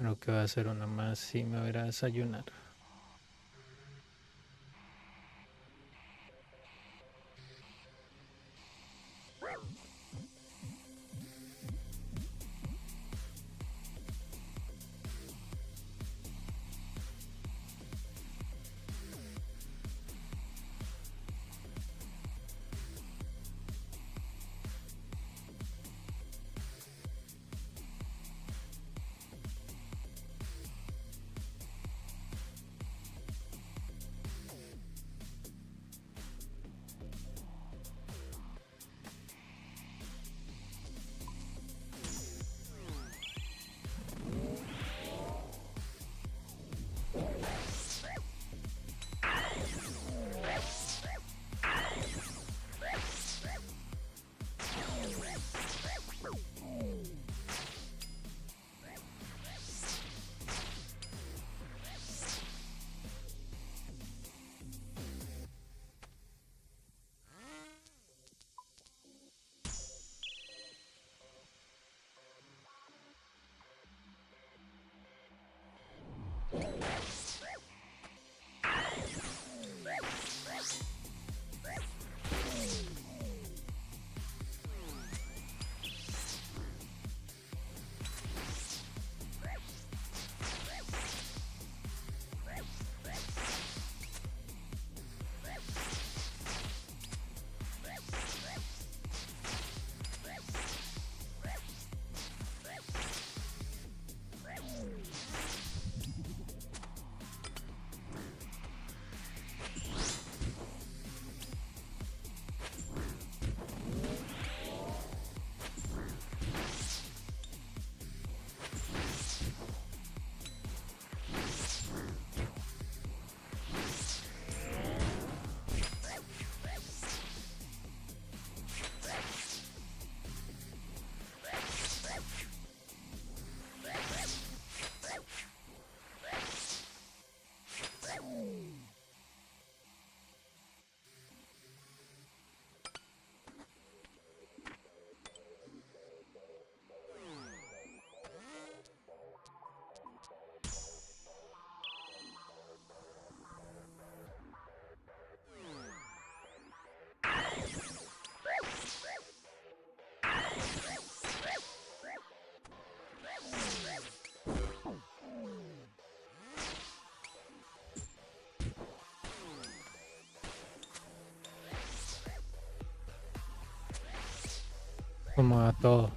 S1: Creo que va a ser una más y me voy a ir a desayunar. como a todo.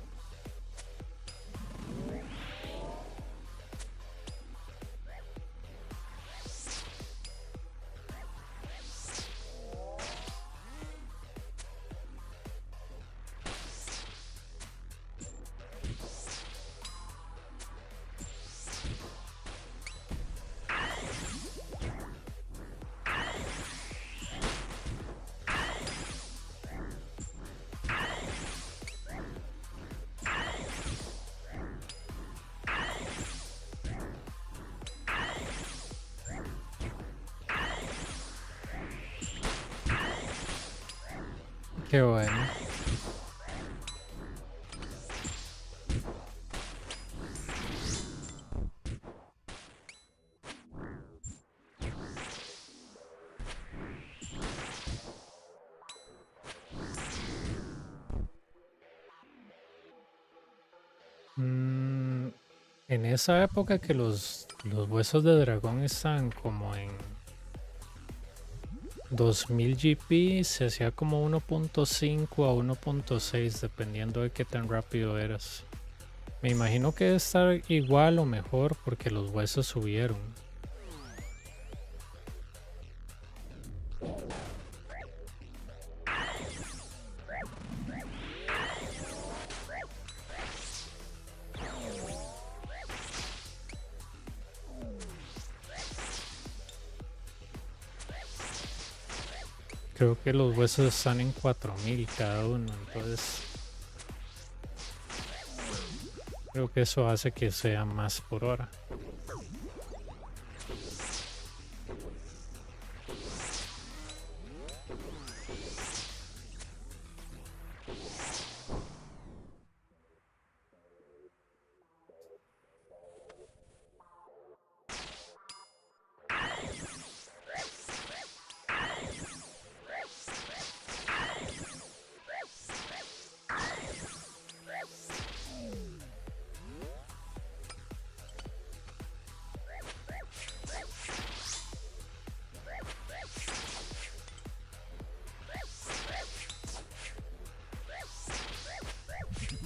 S1: Qué bueno. En esa época que los huesos de dragón están como en 2000 GP, se hacía como 1.5 a 1.6 dependiendo de qué tan rápido eras. Me imagino que debe estar igual o mejor porque los huesos subieron. Creo que los huesos están en 4000 cada uno, entonces creo que eso hace que sea más por hora.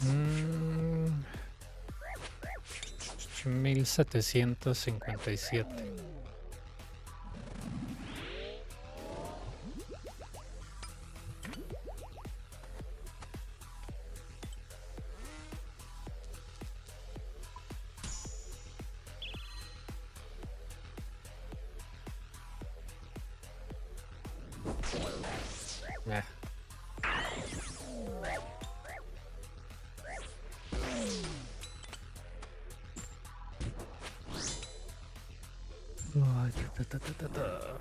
S1: Mm, 1757. Ah. Ay, ta.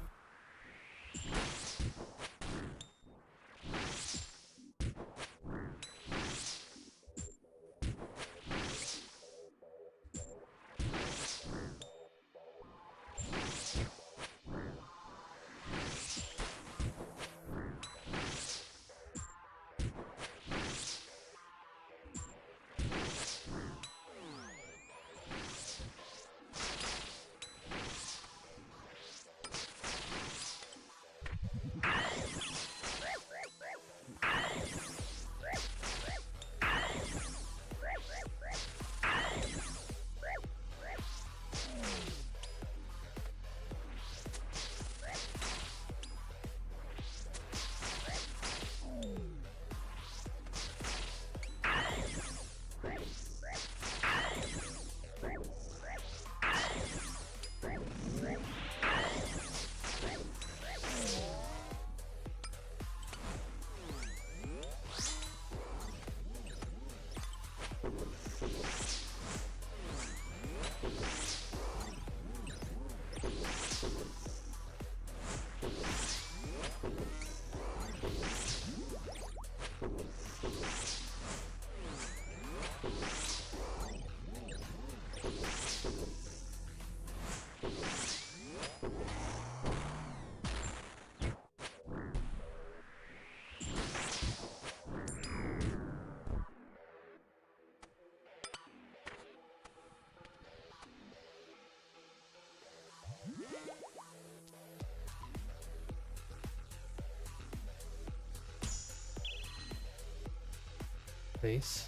S1: please.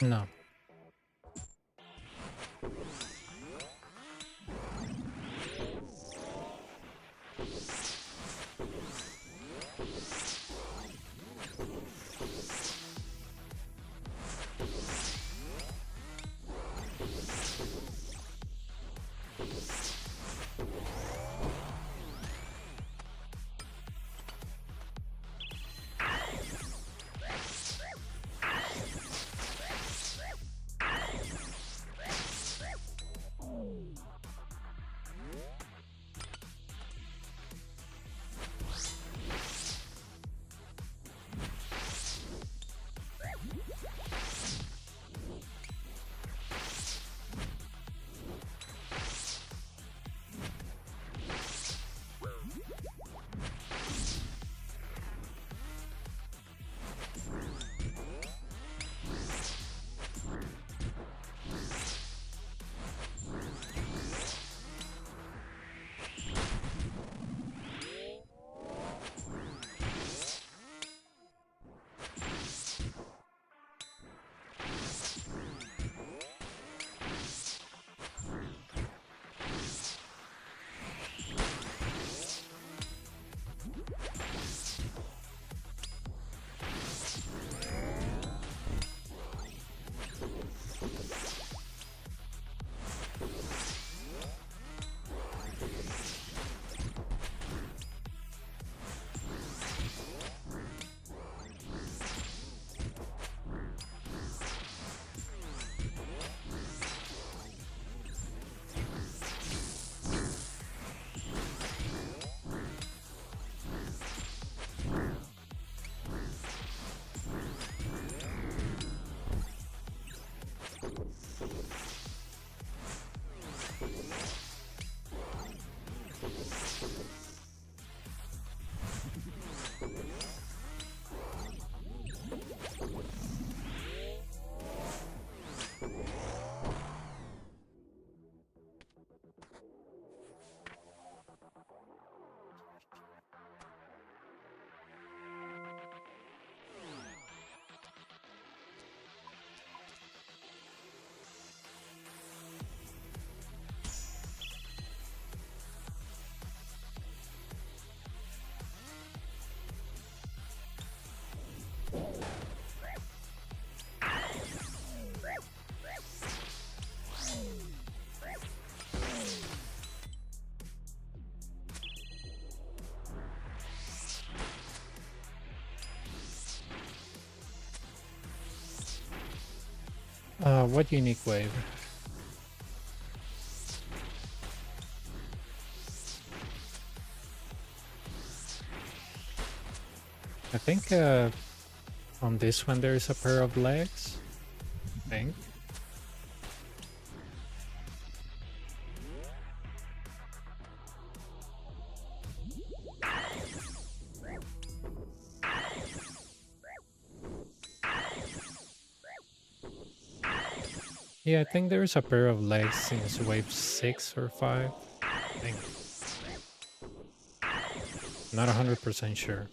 S1: No. What unique wave? I think on this one there is a pair of legs. I think. Yeah, I think there's a pair of legs since wave 6 or 5. I think. Not 100% sure.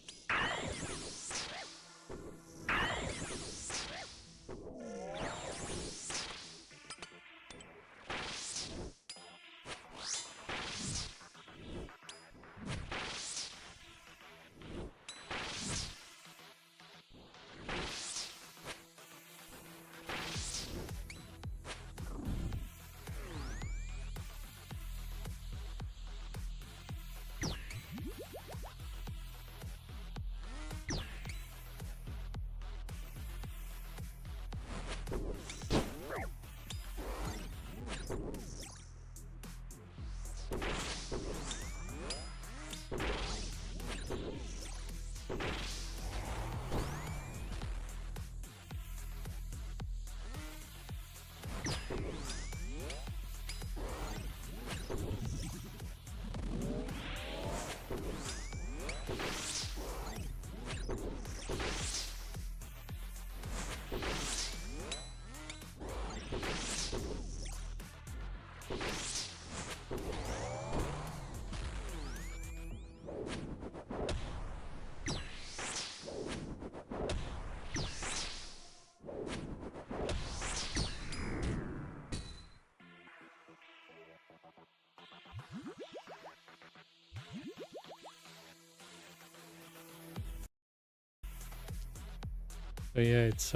S1: So yeah, it's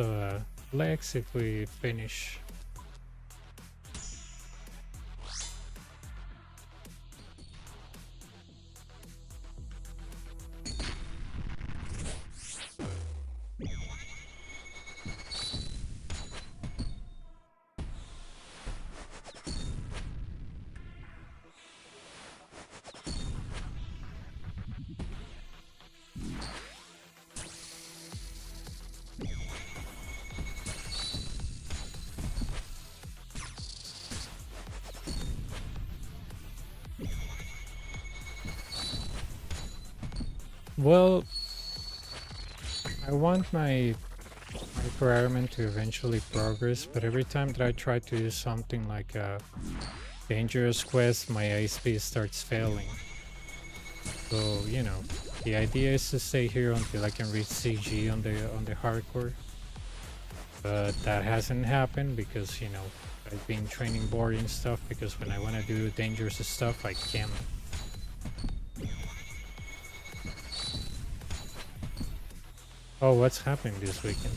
S1: Lex if we finish. Well, I want my requirement to eventually progress, but every time that I try to do something like a dangerous quest, my ISP starts failing. So, you know, the idea is to stay here until I can reach CG on the hardcore. But that hasn't happened because, you know, I've been training boring stuff because when I want to do dangerous stuff, I can't. Oh, what's happening this weekend?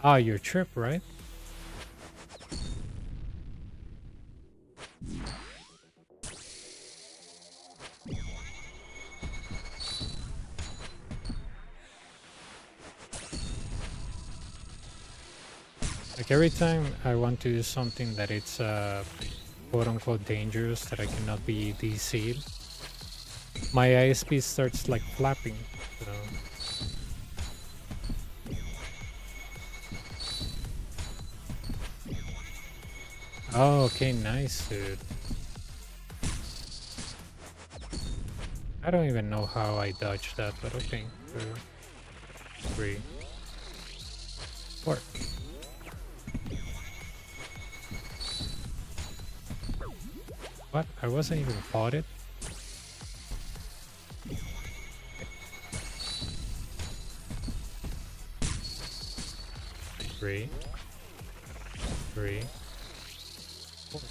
S1: Ah, your trip, right? Like every time I want to do something that it's quote unquote dangerous, that I cannot be DC'd, my ISP starts like flapping. So. Oh, okay, nice, dude. I don't even know how I dodged that, but okay. 2, 3, 4. What? I wasn't even spotted? Three, 3, 4.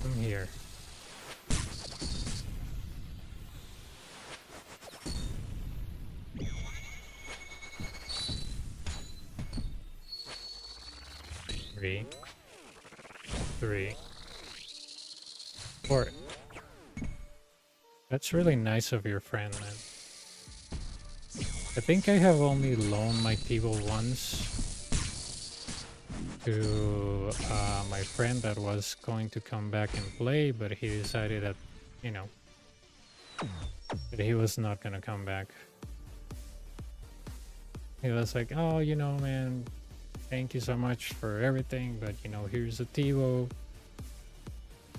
S1: I'm here. Three, 3, 4. That's really nice of your friend, man. I think I have only loaned my Tivo once to my friend that was going to come back and play, but he decided that, you know, that he was not gonna come back. He was like, oh, you know, man, thank you so much for everything, but, you know, here's a Tivo.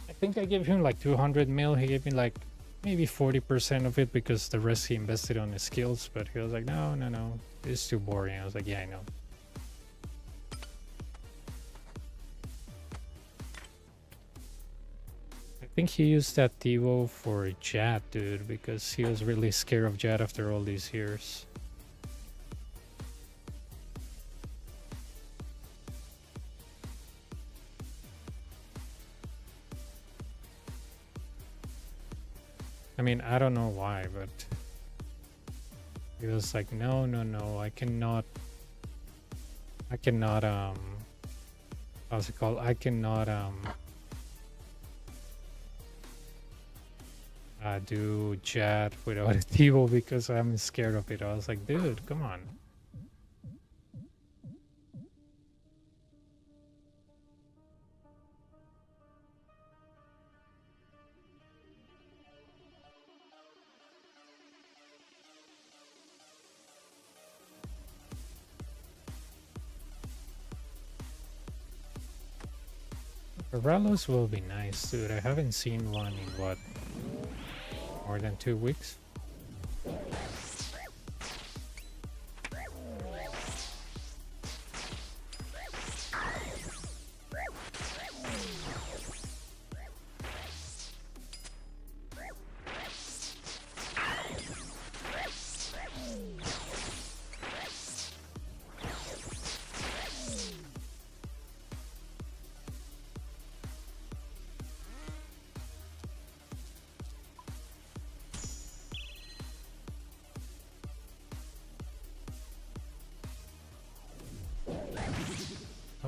S1: I think I gave him like 200 mil. He gave me like maybe 40% of it because the rest he invested on his skills, but he was like, no, it's too boring. I was like, yeah, I know. I think he used that Tivo for Jad, dude, because he was really scared of Jad after all these years. I mean, I don't know why, but he was like, no, I cannot, how's it called? I cannot, do chat without a Tivo because I'm scared of it. I was like, dude, come on. Corrales will be nice, dude. I haven't seen one in what, more than 2 weeks?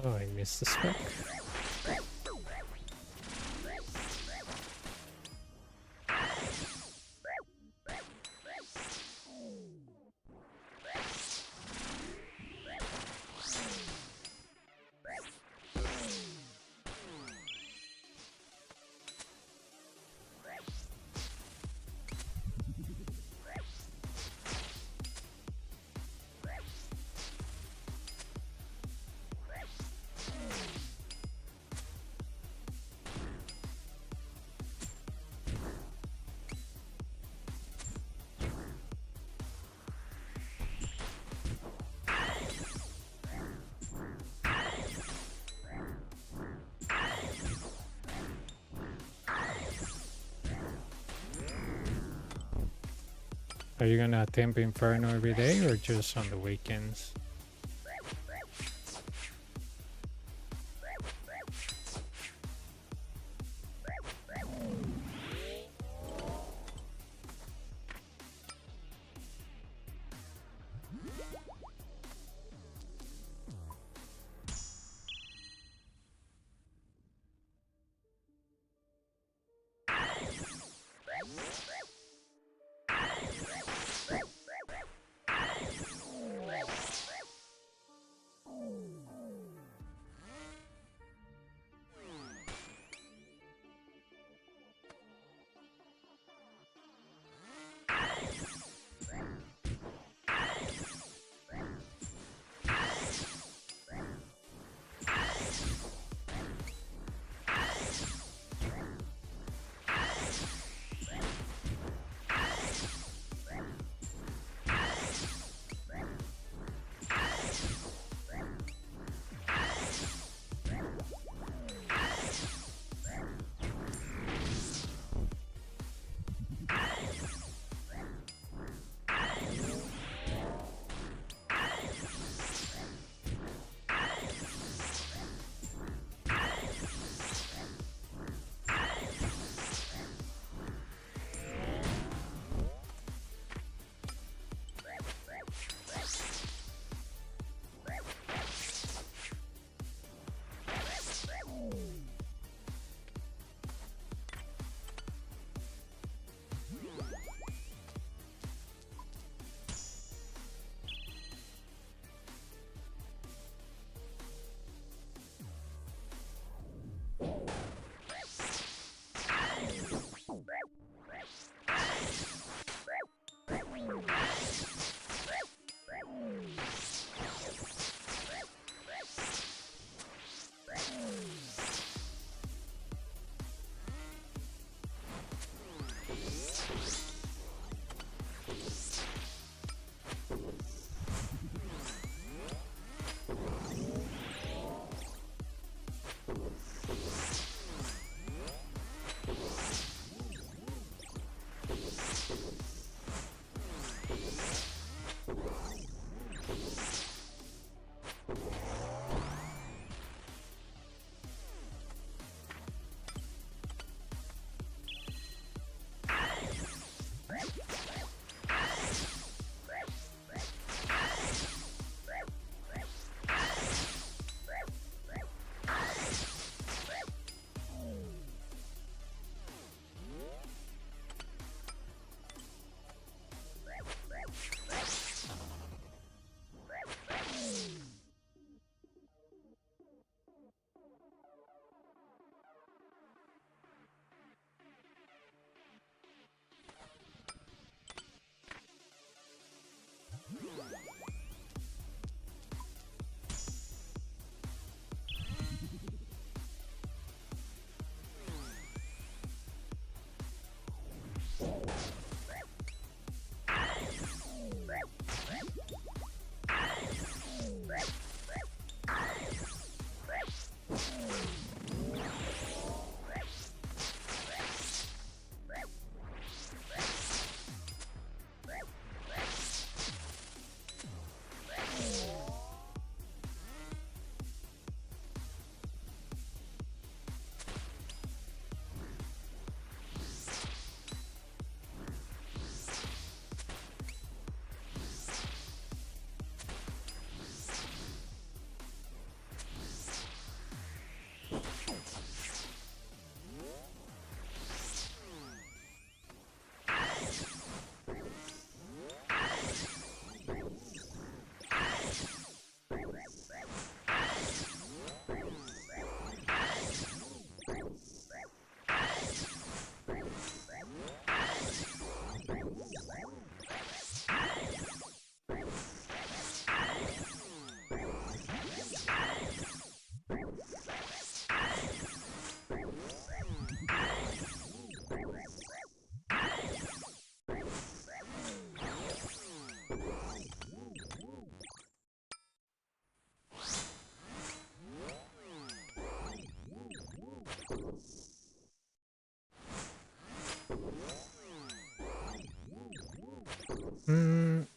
S1: Oh, I missed the spec. Are you gonna attempt Inferno every day or just on the weekends?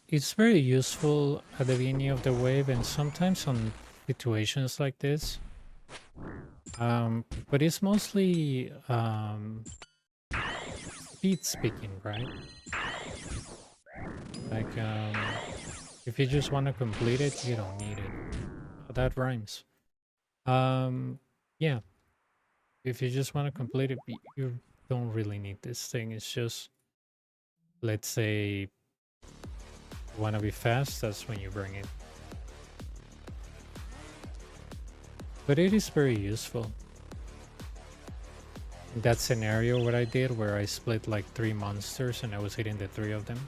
S1: it's very useful at the beginning of the wave and sometimes on situations like this. But it's mostly speed speaking, right? Like, if you just want to complete it, you don't need it. Oh, that rhymes. Yeah. If you just want to complete it, you don't really need this thing. It's just, let's say, you want to be fast, that's when you bring it. But it is very useful. In that scenario, what I did, where I split like 3 monsters and I was hitting the 3 of them.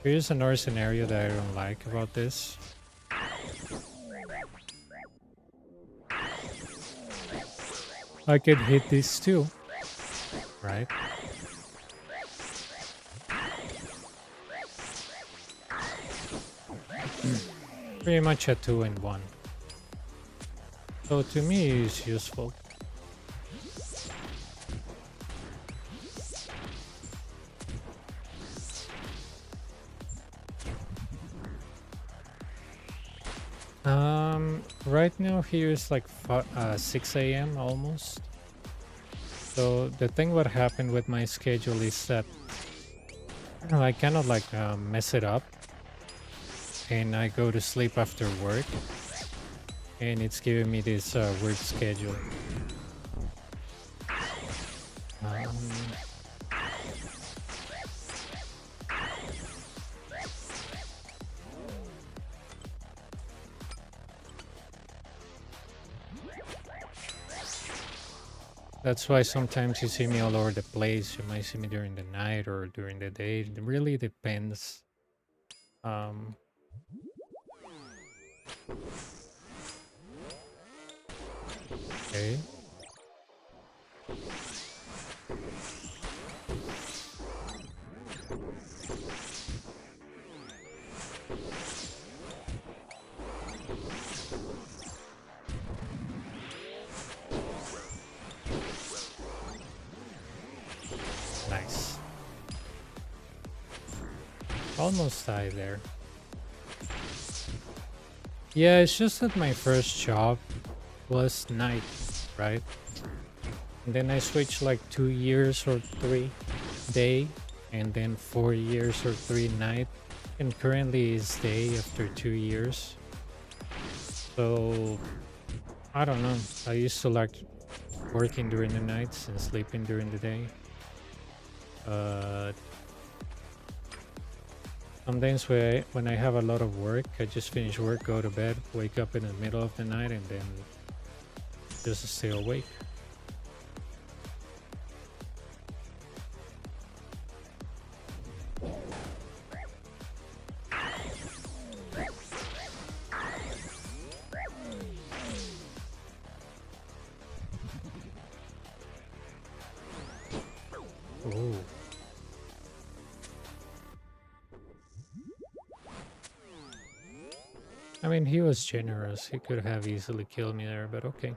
S1: Here's another scenario that I don't like about this. I could hit these two, right? Pretty much a 2 and 1. So to me, it's useful. Right now here is like 6 a.m. almost. So the thing what happened with my schedule is that I kind of like mess it up, and I go to sleep after work, and it's giving me this weird schedule. That's why sometimes you see me all over the place. You might see me during the night or during the day. It really depends. Okay. Nice. Almost died there. Yeah, it's just that my first job was night, right? And then I switched like 2 years or 3 day, and then 4 years or 3 night, and currently is day after 2 years. So I don't know. I used to like working during the nights and sleeping during the day. Sometimes when I have a lot of work, I just finish work, go to bed, wake up in the middle of the night, and then just stay awake. Ooh. I mean, he was generous. He could have easily killed me there, but okay.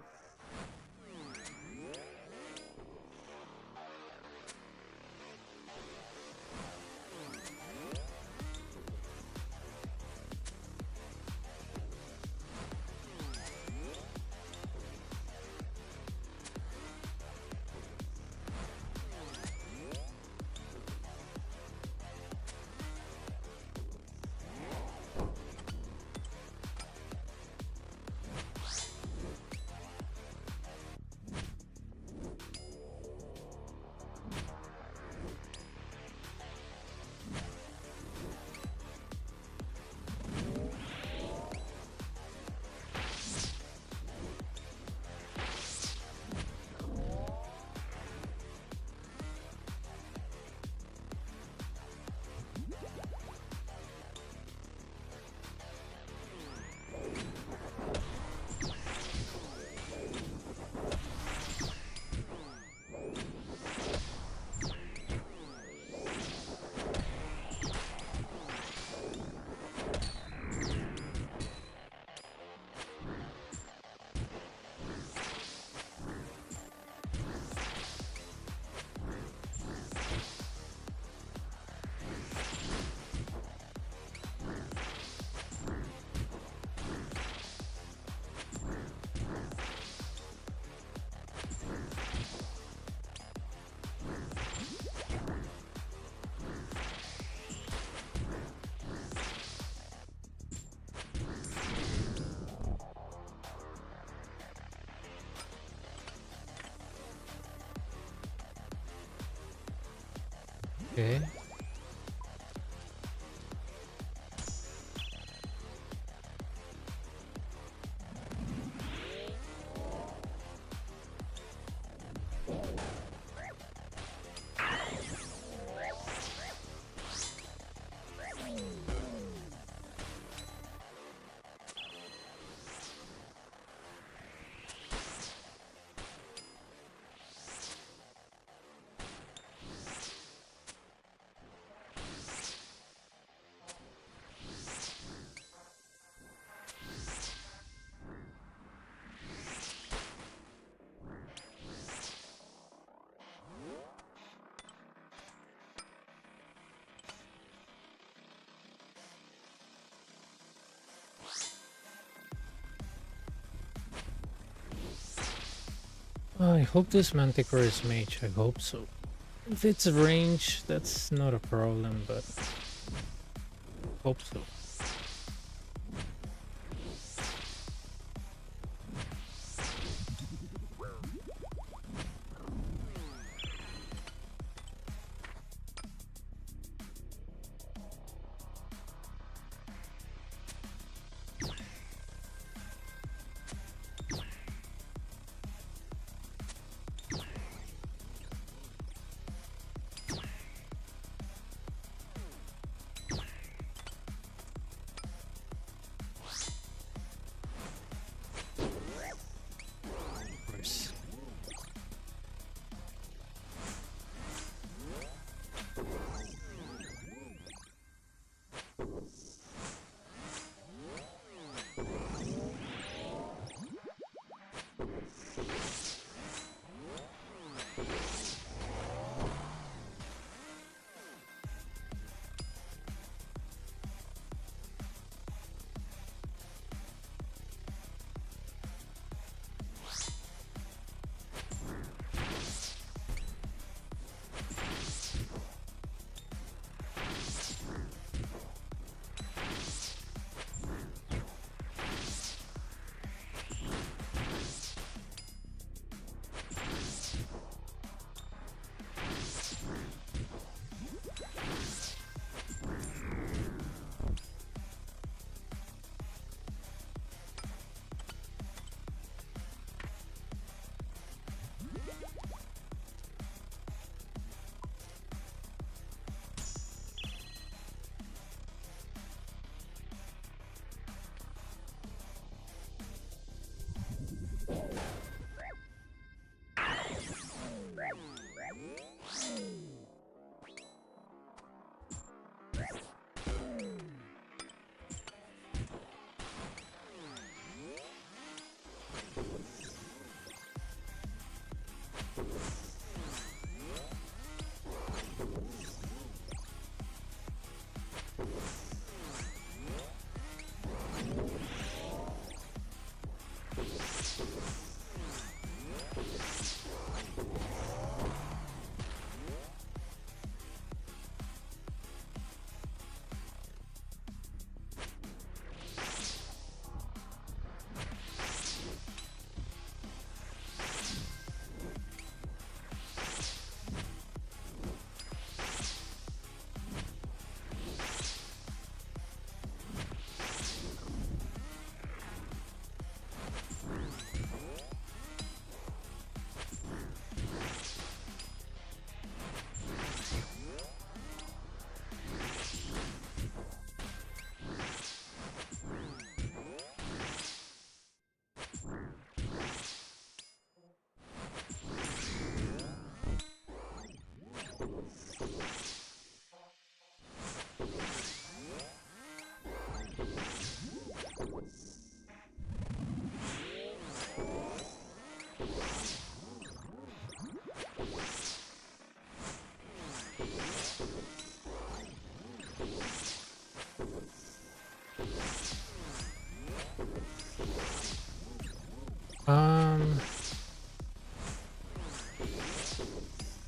S1: Okay. I hope this Manticore is mage. I hope so. If it's range, that's not a problem, but hope so.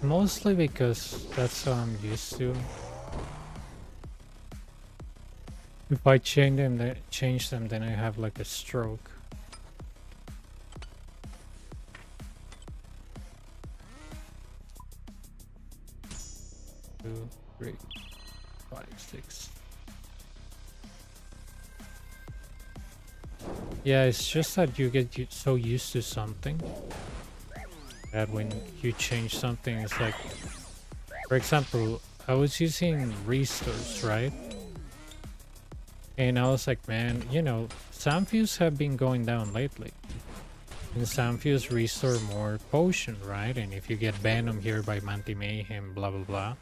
S1: Mostly because that's what I'm used to. If I change them, then I have like a stroke. 2, 3, 5, 6. Yeah, it's just that you get so used to something that when you change something, it's like, for example, I was using restores, right? And I was like, man, you know, Samfuse have been going down lately. And Samfuse restore more potion, right? And if you get Venom here by Manti Mayhem, blah blah blah.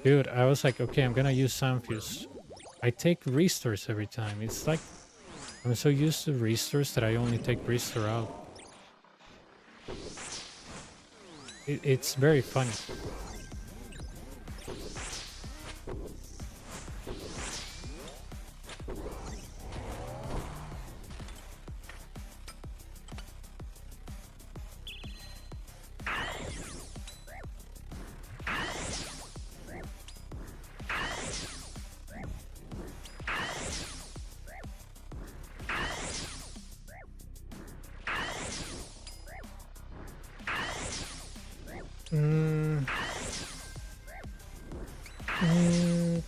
S1: Dude, I was like, okay, I'm gonna use Samfuse. I take restores every time. It's like I'm so used to restores that I only take restore out. It's very funny.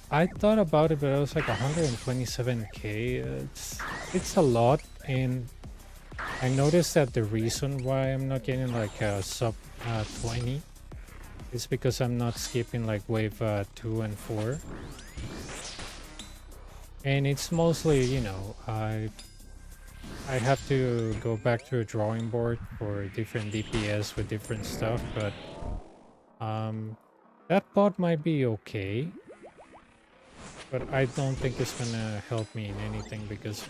S1: I thought about it, but I was like 127k. It's a lot, and I noticed that the reason why I'm not getting like a sub 20 is because I'm not skipping like wave 2 and 4, and it's mostly, you know, I have to go back to a drawing board for different DPS with different stuff, but that bot might be okay, but I don't think it's gonna help me in anything, because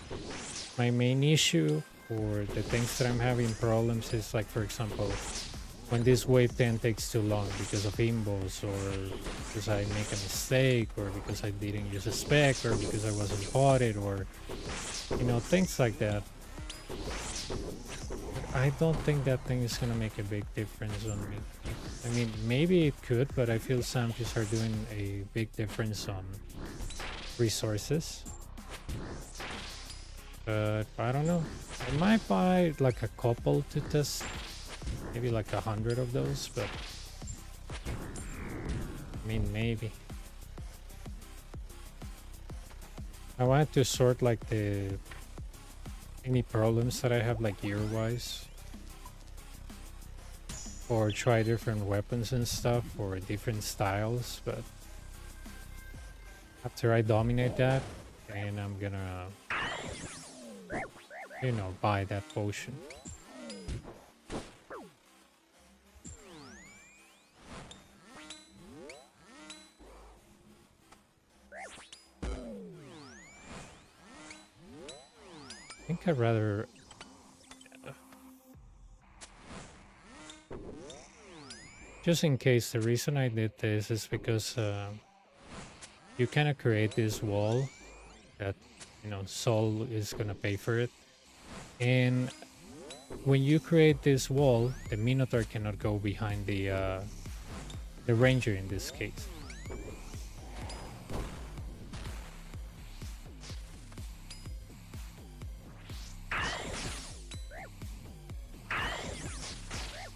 S1: my main issue for the things that I'm having problems is, like, for example, when this wave 10 takes too long because of imbos, or because I make a mistake, or because I didn't use a spec, or because I wasn't potted, or, you know, things like that. I don't think that thing is gonna make a big difference on me. I mean, maybe it could, but I feel Sampies are doing a big difference on resources. But I don't know. I might buy like a couple to test, maybe like 100 of those, but I mean, maybe. I wanted to sort like any problems that I have, like gear-wise, or try different weapons and stuff, or different styles, but after I dominate that, then I'm gonna, you know, buy that potion. I think I'd rather... Just in case, the reason I did this is because you kind of create this wall that, you know, Sol is gonna pay for it. And when you create this wall, the Minotaur cannot go behind the Ranger in this case.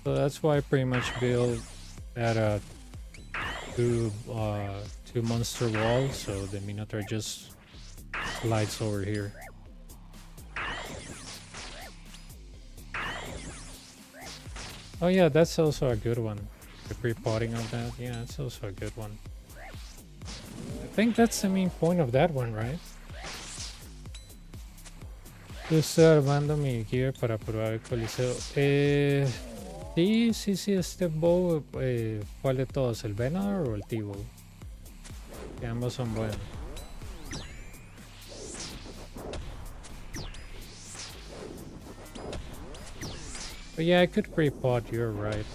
S1: So that's why I pretty much build that two monster walls, so the Minotaur just slides over here. Oh yeah, that's also a good one. The pre-potting of that, yeah, it's also a good one. I think that's the main point of that one, right? Yo estoy armando mi gear para probar el Coliseo. Sí, este bow, ¿cuál de todos? ¿El Venom o el T-Bow? Que ambos son buenos. But yeah, I could pre-pot, you're right.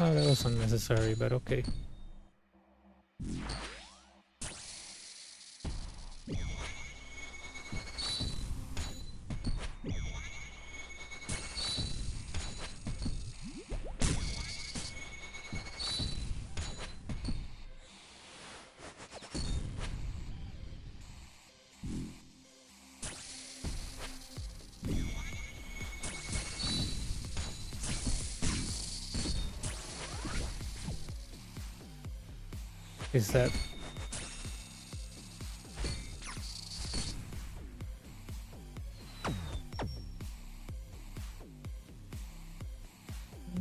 S1: Oh, that was unnecessary, but okay. Is that...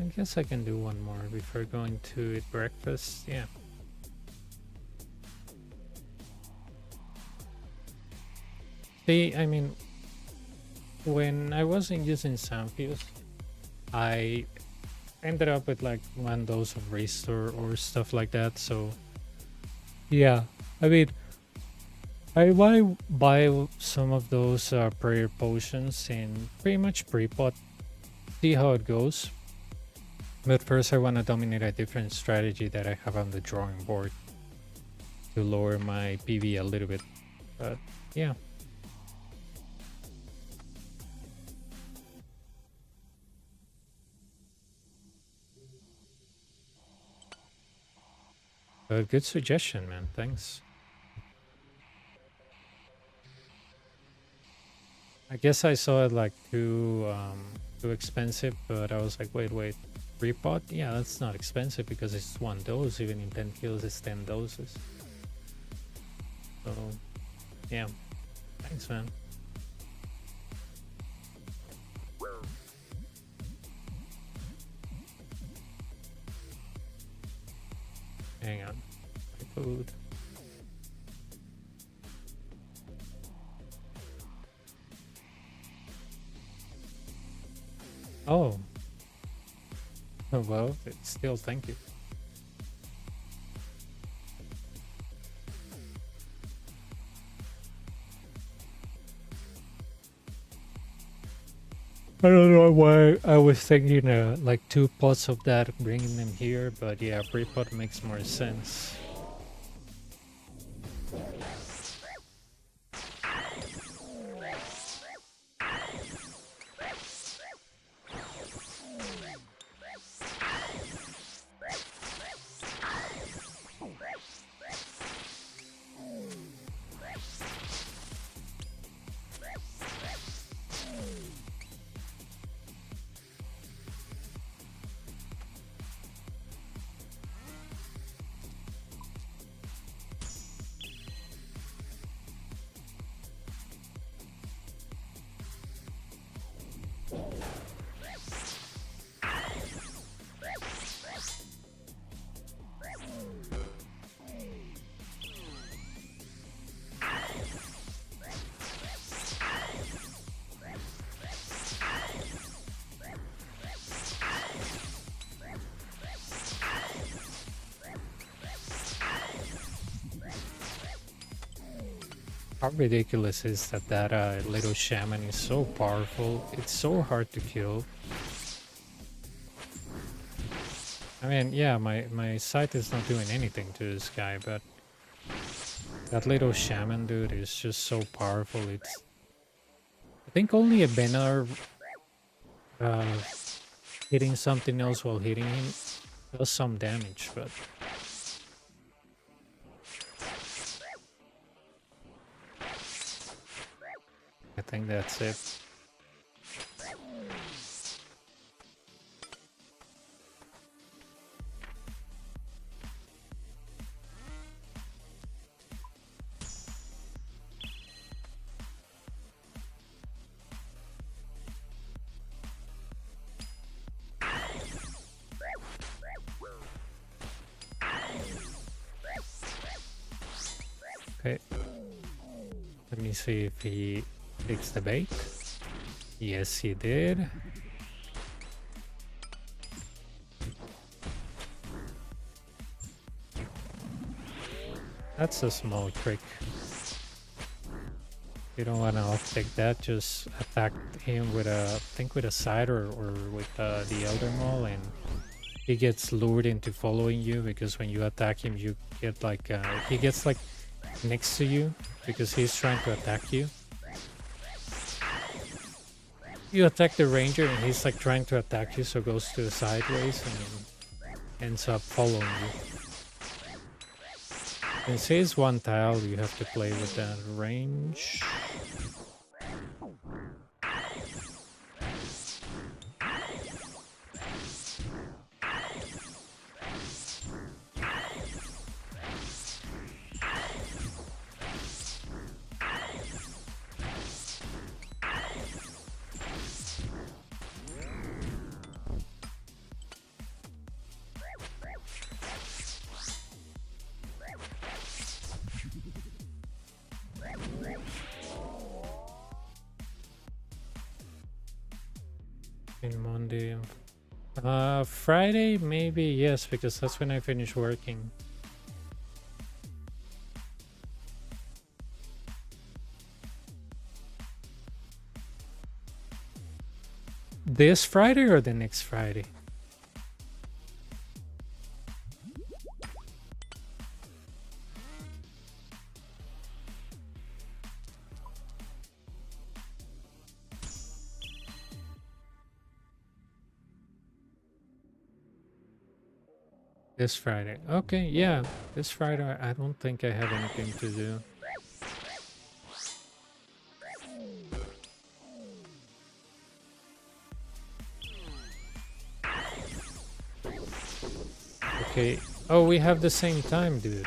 S1: I guess I can do one more before going to eat breakfast. Yeah. See, I mean, when I wasn't using Soundfuse, I ended up with like one dose of Restore or stuff like that. So yeah, I mean, I buy some of those prayer potions and pretty much pre-pot, see how it goes. But first I want to dominate a different strategy that I have on the drawing board to lower my PV a little bit. But yeah. But good suggestion, man. Thanks. I guess I saw it like too expensive, but I was like, wait, pre-pot? Yeah, that's not expensive because it's one dose. Even in 10 kills, it's 10 doses. So, yeah. Thanks, man. Hang on. My food. Oh. Oh, well, it's still thank you. I don't know why I was thinking like 2 pots of that, bringing them here, but yeah, pre-pot makes more sense. How ridiculous is that little shaman is so powerful? It's so hard to kill. I mean, yeah, my sight is not doing anything to this guy, but that little shaman dude is just so powerful. It's... I think only a Benar hitting something else while hitting him does some damage, but... I think that's it. Okay. Let me see if he takes the bait. Yes, he did. That's a small trick. You don't want to off-take that, just attack him with a, I think with a side or with the Elder Maul and he gets lured into following you, because when you attack him, you get like he gets like next to you because he's trying to attack you. You attack the ranger and he's like trying to attack you, so goes to the sideways and ends up following you. And say it's one tile, you have to play with that range. In Monday, Friday maybe, yes, because that's when I finish working. This Friday or the next Friday? This Friday. Okay, yeah. This Friday, I don't think I have anything to do. Okay. Oh, we have the same time, dude.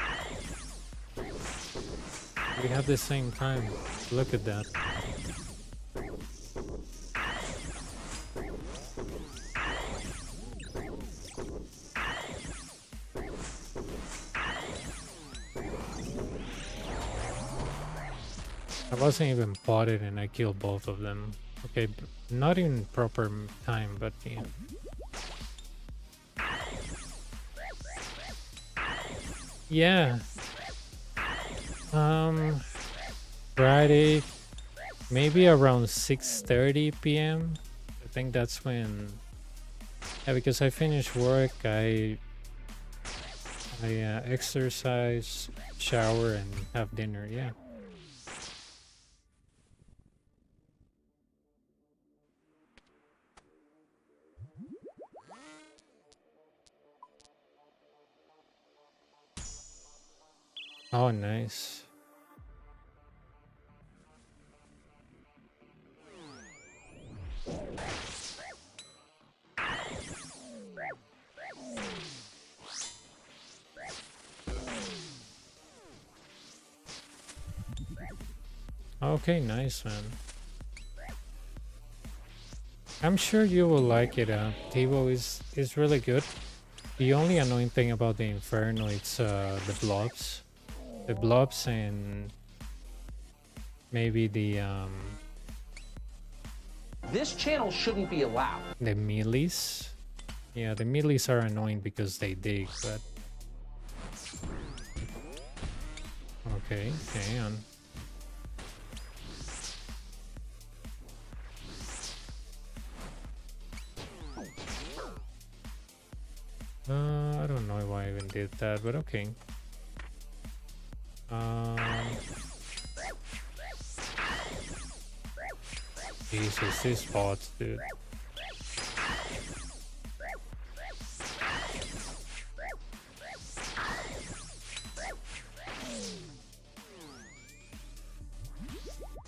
S1: We have the same time. Look at that. I wasn't even potted and I killed both of them. Okay, not in proper time, but yeah. Yeah. Friday, maybe around 6:30 p.m. I think that's when. Yeah, because I finish work, I exercise, shower, and have dinner. Yeah. Oh, nice. Okay, nice, man. I'm sure you will like it. Tivo is really good. The only annoying thing about the Inferno is the blobs. The blobs and maybe the
S2: This channel shouldn't be allowed.
S1: the melees. Yeah, the melees are annoying because they dig, but okay, hang on. I don't know why I even did that, but okay. Jesus, these bots, dude.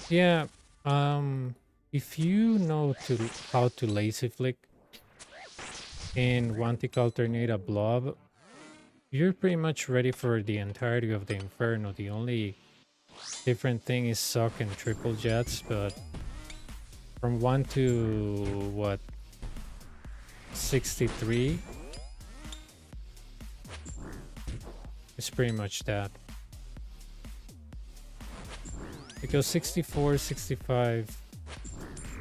S1: Yeah, if you know how to lazy flick and want to alternate a blob, you're pretty much ready for the entirety of the Inferno. The only different thing is suck and triple jets, but from 1 to what, 63 it's pretty much that, because 64, 65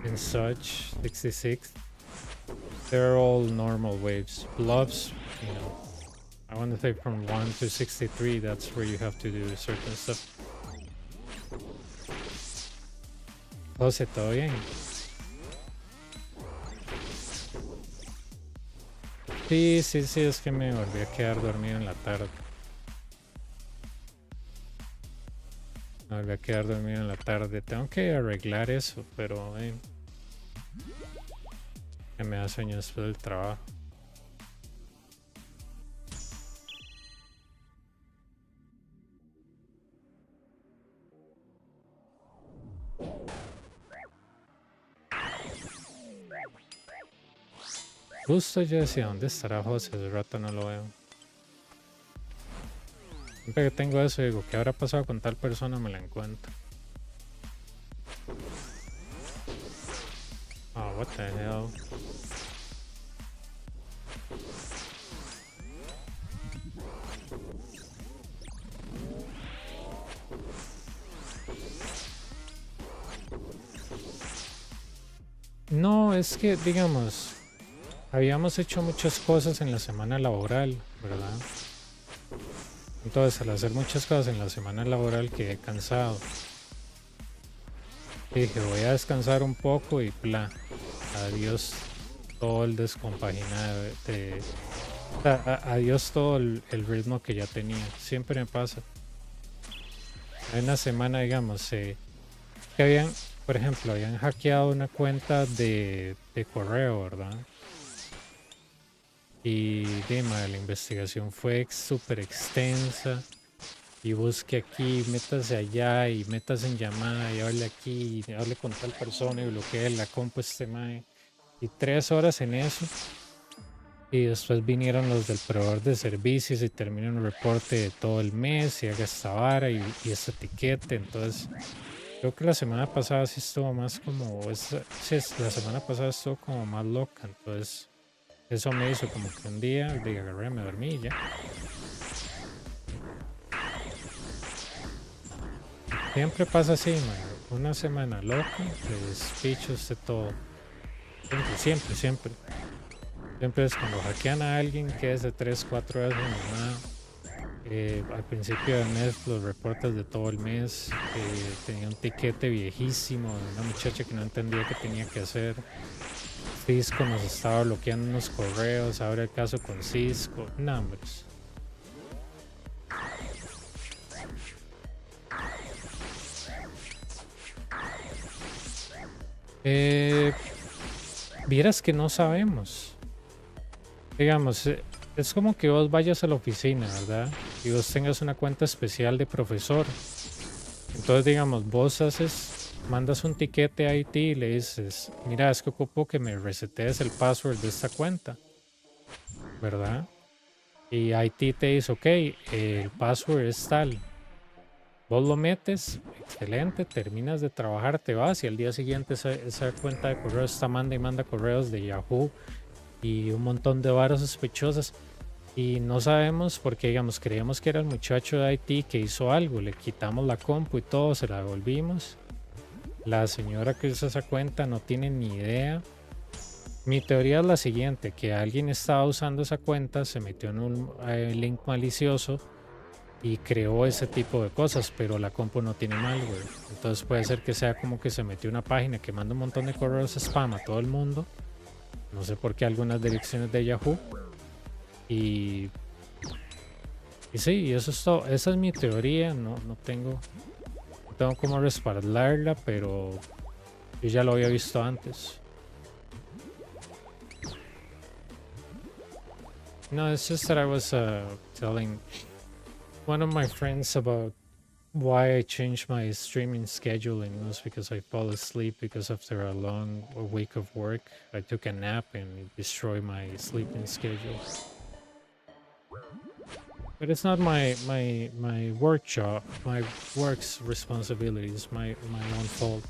S1: and such, 66, they're all normal waves. Blobs, you know, I want to say from 1 to 63, that's where you have to do certain stuff. Jose, ¿todo bien? Sí, sí, sí, es que me volví a quedar dormido en la tarde. Me volví a quedar dormido en la tarde. Tengo que arreglar eso, pero que me da sueño después del trabajo. Justo yo decía, ¿dónde estará José? Hace rato no lo veo. Siempre que tengo eso digo, ¿qué habrá pasado con tal persona? Me la encuentro. Oh, what the hell. No, es que, digamos, habíamos hecho muchas cosas en la semana laboral, ¿verdad? Entonces, al hacer muchas cosas en la semana laboral quedé cansado. Dije, voy a descansar un poco y bla. Adiós todo el descompaginado adiós todo el ritmo que ya tenía. Siempre me pasa. En una semana, digamos, que habían, por ejemplo, habían hackeado una cuenta de correo, ¿verdad? Y dime, la investigación fue súper extensa. Y busque aquí, métase allá y métase en llamada y hable aquí y hable con tal persona y bloquee la compu este mae. Y 3 horas en eso. Y después vinieron los del proveedor de servicios y terminó un reporte de todo el mes y haga esta vara y este etiquete. Entonces, creo que la semana pasada sí estuvo más como, la semana pasada estuvo como más loca. Entonces, eso me hizo como que un día de agarré, me dormí y ya. Siempre pasa así, man. Una semana loca, de despichos de todo. Siempre, siempre, siempre. Siempre es cuando hackean a alguien que es de 3, 4 horas en nada. Al principio del mes, los reportes de todo el mes. Tenía un tiquete viejísimo de una muchacha que no entendía qué tenía que hacer. Cisco nos estaba bloqueando unos correos. Ahora el caso con Cisco. Nombres. Vieras que no sabemos. Digamos, es como que vos vayas a la oficina, ¿verdad? Y vos tengas una cuenta especial de profesor. Entonces, digamos, mandas un tiquete a IT y le dices, mira, es que ocupo que me resetees el password de esta cuenta, ¿verdad? Y IT te dice, ok, el password es tal. Vos lo metes, excelente, terminas de trabajar, te vas y al día siguiente esa cuenta de correo está manda y manda correos de Yahoo y un montón de varas sospechosas. Y no sabemos porque, digamos, creíamos que era el muchacho de IT que hizo algo. Le quitamos la compu y todo, se la devolvimos. La señora que usa esa cuenta no tiene ni idea. Mi teoría es la siguiente, que alguien estaba usando esa cuenta, se metió en un link malicioso y creó ese tipo de cosas, pero la compu no tiene malware. Entonces puede ser que sea como que se metió una página que manda un montón de correos spam a todo el mundo. No sé por qué algunas direcciones de Yahoo. Y sí, eso es todo. Esa es mi teoría. No tengo cómo respaldarla, pero yo ya lo había visto antes. No, it's just that I was telling one of my friends about why I changed my streaming schedule, and it was because I fall asleep because after a long week of work, I took a nap and it destroyed my sleeping schedule. But it's not my work job, my work's responsibility. It's my own fault.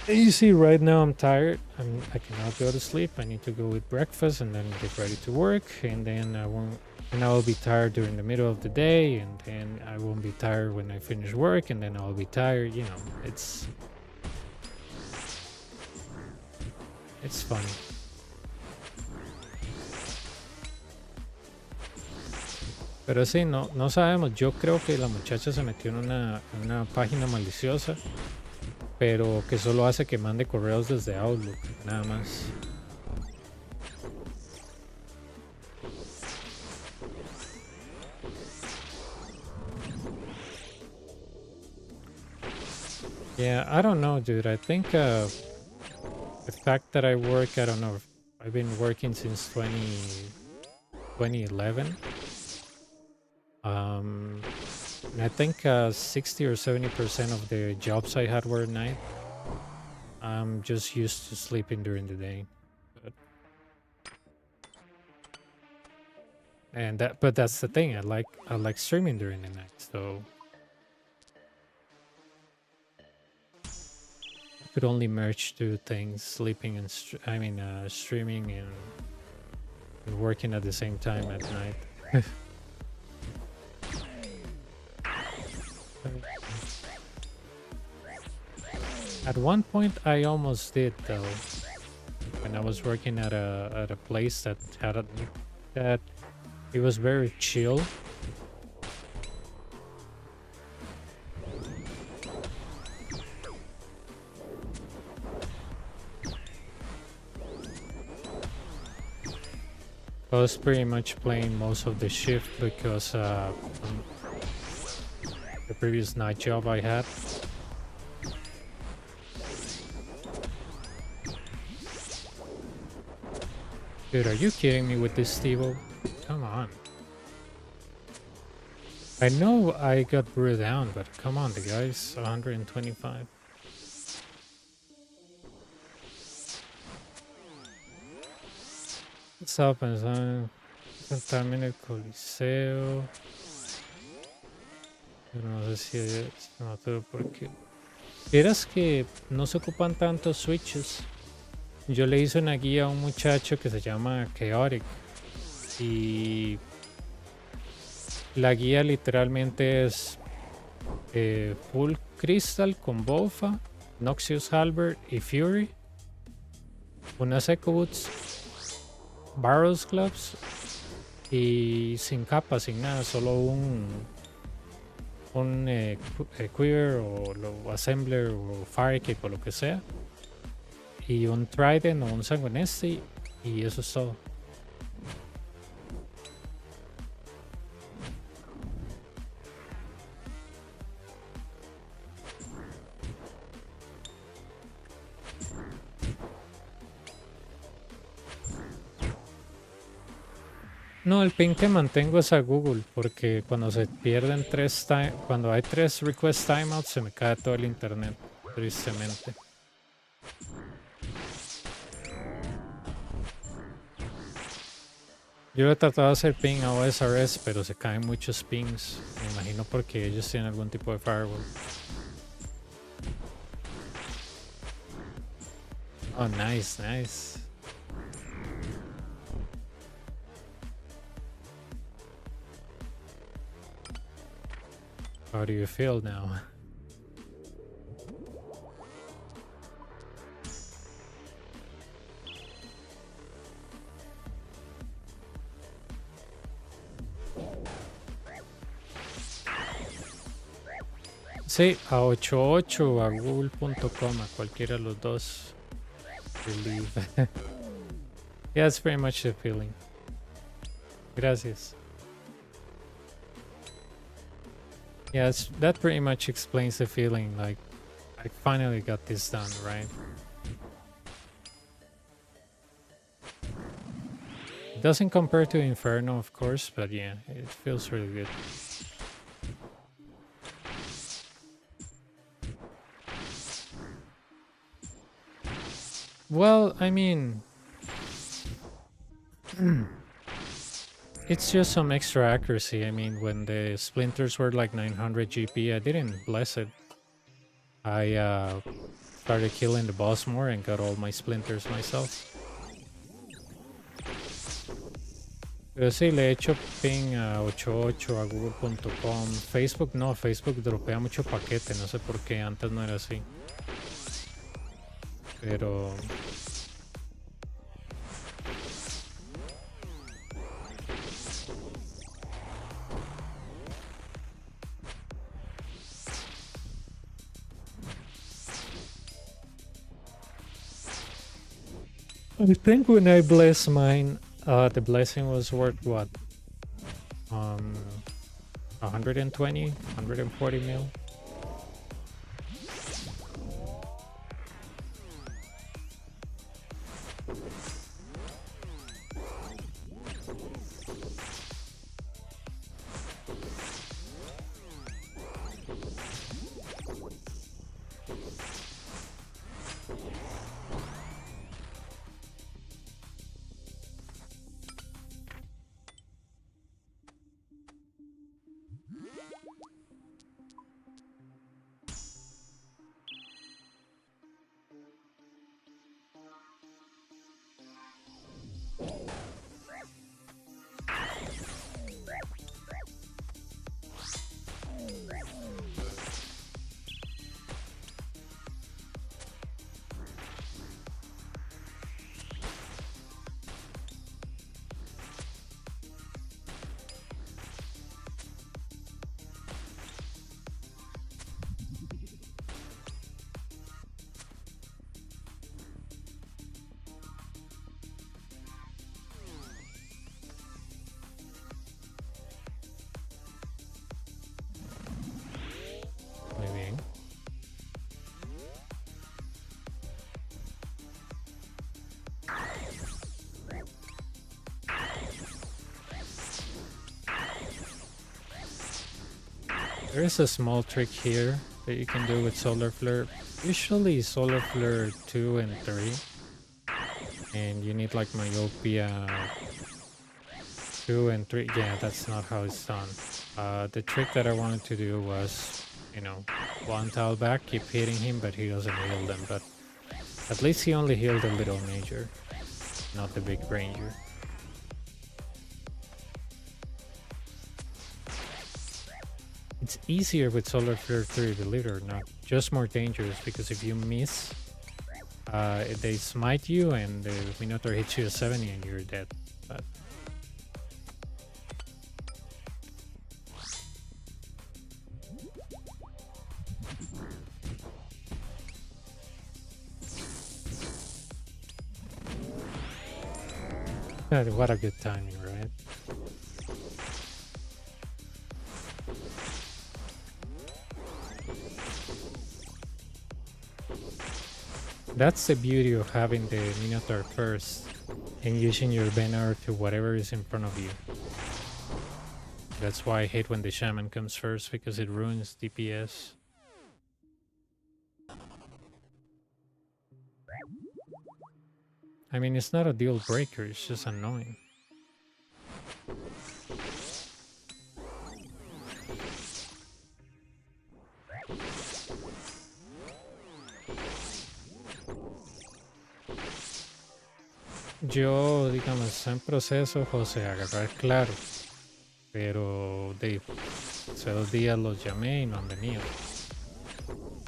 S1: You see, right now I'm tired. I cannot go to sleep. I need to go eat breakfast and then get ready to work, and then I will be tired during the middle of the day, and then I won't be tired when I finish work, and then I'll be tired. You know, it's funny. Pero sí, no sabemos. Yo creo que la muchacha se metió en una página maliciosa pero que solo hace que mande correos desde Outlook, nada más. Yeah, I don't know, dude. I think the fact that I work, I don't know, I've been working since 2011. And I think 60 or 70% of the jobs I had were at night. I'm just used to sleeping during the day. But that's the thing. I like streaming during the night, so I could only merge two things: sleeping and streaming and working at the same time at night. At one point, I almost did though. When I was working at a place that that it was very chill. I was pretty much playing most of the shift because the previous night job I had. Dude, are you kidding me with this Steve-O? Come on. I know I got brewed down, but come on, the guy's 125. Estaba pensando en sentarme en el Coliseo. Pero no sé si es no todo porque. Vieras que no se ocupan tantos switches. Yo le hice una guía a un muchacho que se llama Chaotic. Y la guía literalmente es Full Crystal con Bofa, Noxious Halberd y Fury. Unas Echo Boots, Barrels Clubs y sin capa, sin nada, solo un Quiver o Assembler o Firecape o lo que sea. Y un Trident o un Sanguinesti y eso es todo. No, el ping que mantengo es a Google, porque cuando se pierden cuando hay 3 request timeouts se me cae todo el internet, tristemente. Yo he tratado de hacer ping a OSRS, pero se caen muchos pings. Me imagino porque ellos tienen algún tipo de firewall. Oh, nice, nice. How do you feel now? Sí, a 88 a google.com, a cualquiera de los dos. Believe. Yeah, that's pretty much the feeling. Gracias. Yeah, that pretty much explains the feeling, like, I finally got this done, right? It doesn't compare to Inferno, of course, but yeah, it feels really good. Well, I mean, it's just some extra accuracy. I mean, when the splinters were like 900 GP, I didn't bless it. I started killing the boss more and got all my splinters myself. Pero sí, le he hecho ping a 88, a google.com. Facebook no, Facebook dropea mucho paquete, no sé por qué, antes no era así. Pero... I think when I blessed mine, the blessing was worth what? 120, 140 mil. Muy bien. There is a small trick here that you can do with Solar Flare. Usually Solar Flare 2 and 3. And you need like Myopia 2 and 3. Yeah, that's not how it's done. The trick that I wanted to do was, you know, one tile back, keep hitting him, but he doesn't heal them. But at least he only healed the little major, not the big ranger. It's easier with Solar Flare 3, believe it or not. Just more dangerous because if you miss, they smite you and the Minotaur hits you a 70 and you're dead. But what a good timing, right? That's the beauty of having the Minotaur first and using your banner to whatever is in front of you. That's why I hate when the Shaman comes first, because it ruins DPS. I mean, it's not a deal breaker, it's just annoying. Yo, digamos, está en proceso, José, agarrar claro. Pero hace 2 días los llamé y no han venido.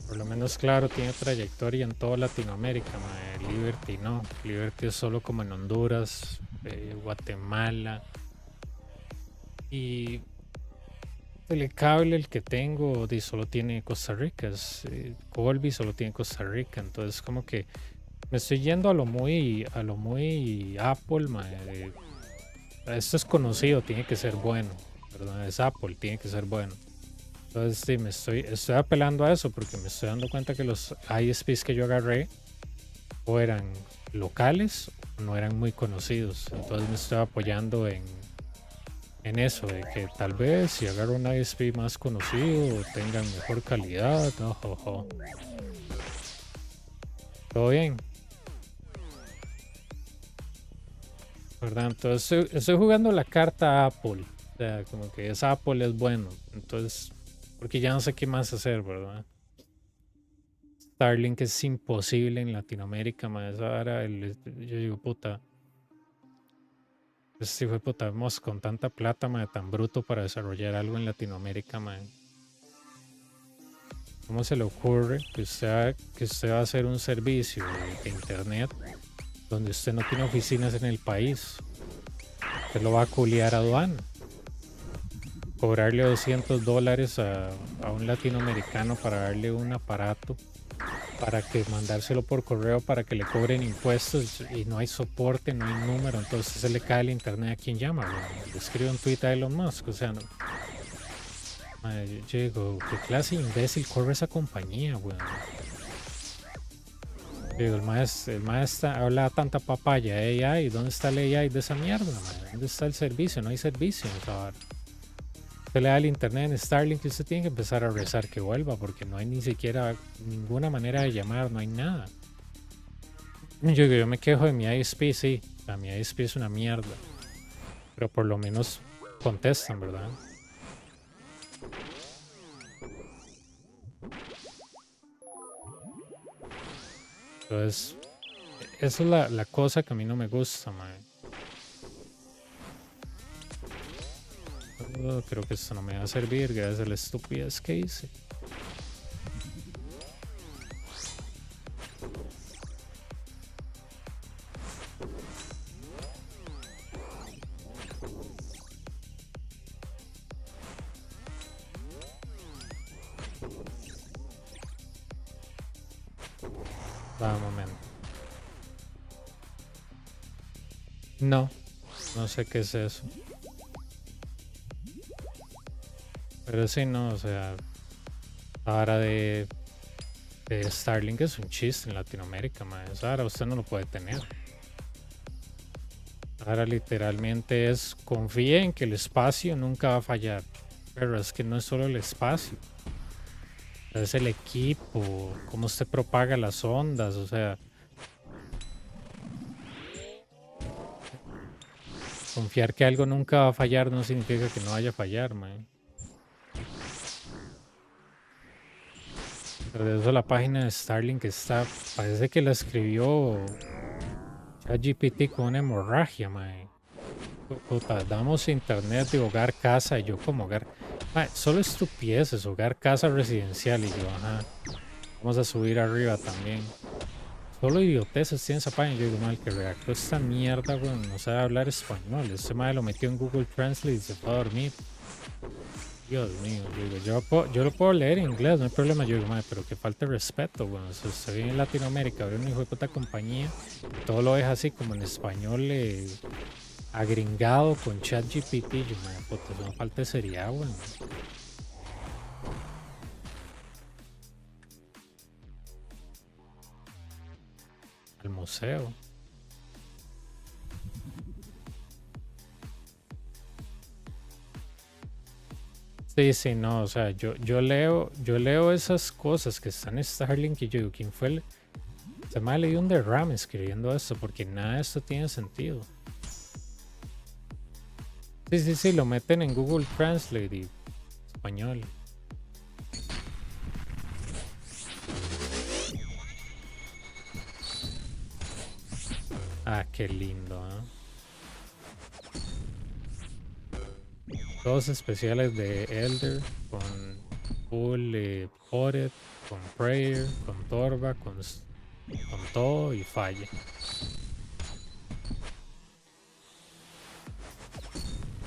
S1: Por lo menos claro, tiene trayectoria en toda Latinoamérica, mae. Liberty no. Liberty es solo como en Honduras, Guatemala. Y el cable, el que tengo, solo tiene Costa Rica. Colby solo tiene Costa Rica. Entonces como que me estoy yendo a lo muy Apple, mae. Esto es conocido, tiene que ser bueno. Perdón, es Apple, tiene que ser bueno. Entonces sí, estoy apelando a eso porque me estoy dando cuenta que los ISPs que yo agarré o eran locales o no eran muy conocidos. Entonces me estoy apoyando en eso, de que tal vez si agarro un ISP más conocido tengan mejor calidad. No, jojo. Todo bien. ¿Verdad? Entonces estoy jugando la carta Apple. O sea, como que es Apple, es bueno. Entonces, porque ya no sé qué más hacer, ¿verdad? Starlink es imposible en Latinoamérica, más ahora yo digo, puta. Este hijo de puta, vemos con tanta plata, tan bruto para desarrollar algo en Latinoamérica, ¿Cómo se le ocurre que usted va a hacer un servicio de internet donde usted no tiene oficinas en el país? Usted lo va a culiar a aduana. Cobrarle $200 a un latinoamericano para darle un aparato para que mandárselo por correo para que le cobren impuestos y no hay soporte, no hay número, entonces se le cae el internet a quien llama, weón. Le escribe un tweet a Elon Musk, o sea, no. Madre, yo digo, ¿qué clase de imbécil corre esa compañía, weón? Digo, el maestro habla tanta papaya de AI, ¿dónde está el AI de esa mierda, madre? ¿Dónde está el servicio? No hay servicio, o sea, usted le da el internet en Starlink y usted tiene que empezar a rezar que vuelva porque no hay ni siquiera ninguna manera de llamar, no hay nada. Yo me quejo de mi ISP, sí, o sea, mi ISP es una mierda, pero por lo menos contestan, ¿verdad? Entonces, esa es la cosa que a mí no me gusta, man. Creo que esto no me va a servir gracias a la estupidez que hice. Va, un momento. No, no sé qué es eso. Pero sí, no, o sea, ahora de Starlink es un chiste en Latinoamérica, man. Ahora usted no lo puede tener. Ahora literalmente es confíe en que el espacio nunca va a fallar. Pero es que no es solo el espacio. Es el equipo, cómo usted propaga las ondas, o sea, confiar que algo nunca va a fallar no significa que no vaya a fallar, man. Pero de eso la página de Starlink está, parece que la escribió ChatGPT con una hemorragia, man. Puta, damos internet de hogar, casa, y yo como hogar. Solo estupideces, hogar, casa, residencial, y yo, ajá. Vamos a subir arriba también. Solo idioteces tiene esa página. Yo digo, mal, que redactó esta mierda, weón, no sabe hablar español. Este madre lo metió en Google Translate y se fue a dormir. Dios mío, yo digo, yo lo puedo leer en inglés, no hay problema. Yo digo, madre, pero que falta de respeto, weón. O sea, usted vive en Latinoamérica, abre una hijo de puta compañía, y todo lo deja así como en español agringado con ChatGPT. Yo, madre, puta, eso no falta de seriedad, weón. Al museo. Sí, sí, no, o sea, yo leo esas cosas que están en Starlink y yo digo, ¿quién fue el? Se me ha leído un derrame escribiendo esto porque nada de esto tiene sentido. Sí, sí, sí, lo meten en Google Translate y español. Ah, qué lindo, ¿eh? Todos especiales de Elder con Full Potted, con Prayer, con Torva, con todo y falla.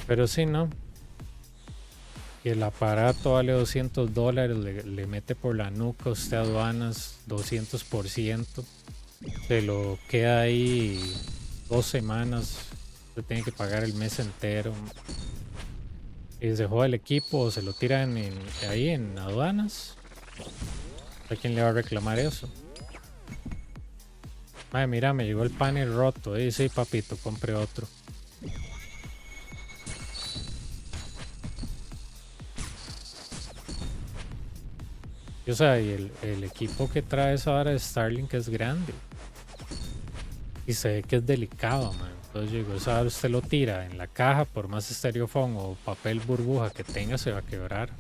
S1: Pero sí, ¿no? Y el aparato vale $200, le mete por la nuca a usted aduanas 200%. Se lo queda ahí 2 semanas. Se tiene que pagar el mes entero. Y se juega el equipo o se lo tiran ahí en aduanas. ¿A quién le va a reclamar eso? Madre, mira, me llegó el panel roto. Sí, papito, compre otro. Y, o sea, y el equipo que trae esa hora de Starlink es grande. Y se ve que es delicado, man. Entonces yo digo, esa hora usted lo tira en la caja, por más estereofón o papel burbuja que tenga, se va a quebrar.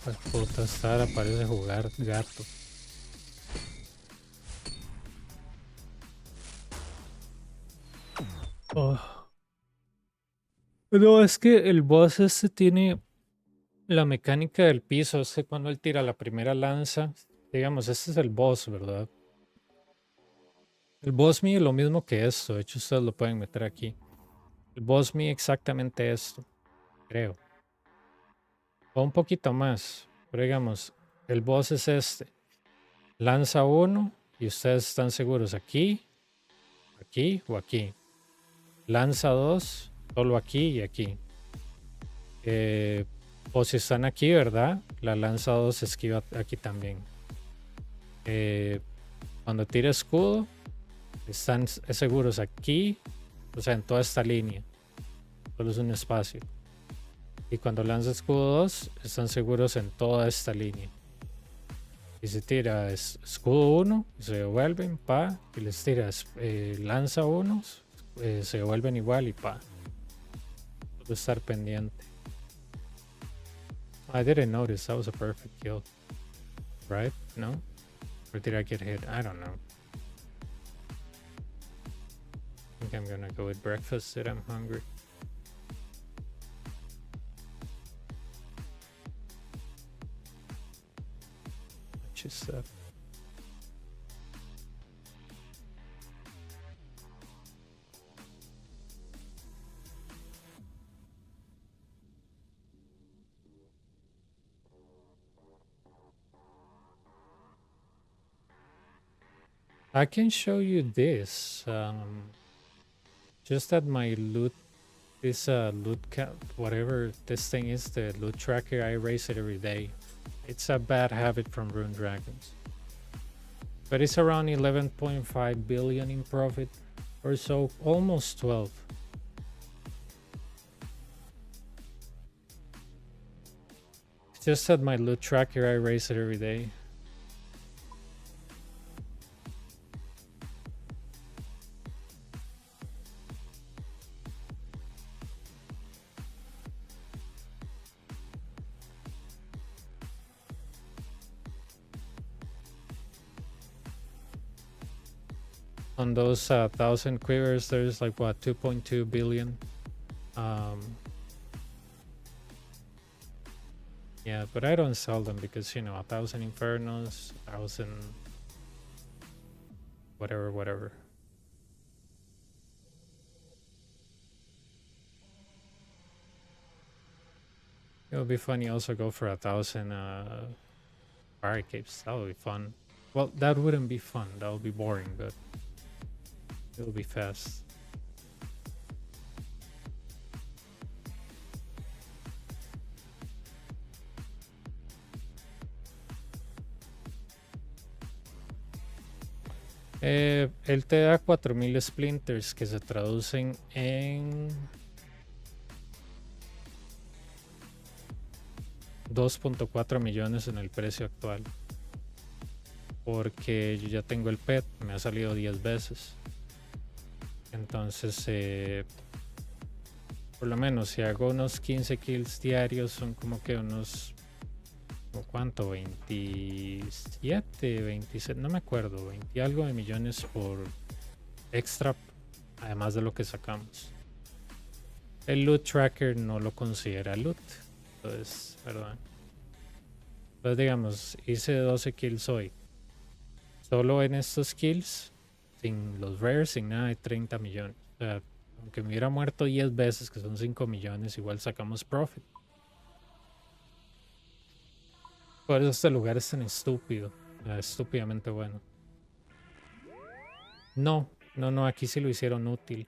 S1: Pues puta, esta hora parece jugar gato. Oh. No, es que el boss este tiene la mecánica del piso. Es que cuando él tira la primera lanza, digamos, este es el boss, ¿verdad? El boss mide lo mismo que esto. De hecho, ustedes lo pueden meter aquí. El boss mide exactamente esto, creo. O un poquito más. Pero digamos, el boss es este. Lanza uno y ustedes están seguros aquí, aquí o aquí. Lanza dos, solo aquí y aquí. O si están aquí, ¿verdad? La lanza 2 esquiva aquí también. Cuando tira escudo, están seguros aquí, o sea, en toda esta línea. Solo es un espacio. Y cuando lanza escudo 2, están seguros en toda esta línea. Y si tira escudo 1, se devuelven, pa. Y les tira lanza 1, se devuelven igual y pa. Solo estar pendiente. I didn't notice that was a perfect kill. Right? No? Or did I get hit? I don't know. I think I'm gonna go with breakfast that I'm hungry. Much is that? I can show you this. Just that my loot, this loot count, whatever this thing is, the loot tracker, I erase it every day. It's a bad habit from Rune Dragons. But it's around 11.5 billion in profit or so, almost 12. It's just that my loot tracker, I erase it every day. On those 1,000 quivers, there's like what, 2.2 billion. Yeah, but I don't sell them because, you know, 1,000 infernos, 1,000 whatever. It would be funny also go for 1,000 fire capes. That would be fun. Well, that wouldn't be fun. That would be boring, but it will be fast. Él te da 4,000 splinters que se traducen en 2.4 millones en el precio actual. Porque yo ya tengo el pet, me ha salido 10 veces. Entonces, por lo menos si hago unos 15 kills diarios, son como que unos, ¿cuánto? 27, 26, no me acuerdo, 20 y algo de millones por extra, además de lo que sacamos. El loot tracker no lo considera loot, entonces, ¿verdad? Entonces, digamos, hice 12 kills hoy. Solo en estos kills, sin los rares, sin nada, de 30 millones. O sea, aunque me hubiera muerto 10 veces, que son 5 millones, igual sacamos profit. Por eso este lugar es tan estúpido. Estúpidamente bueno. No, aquí sí lo hicieron útil.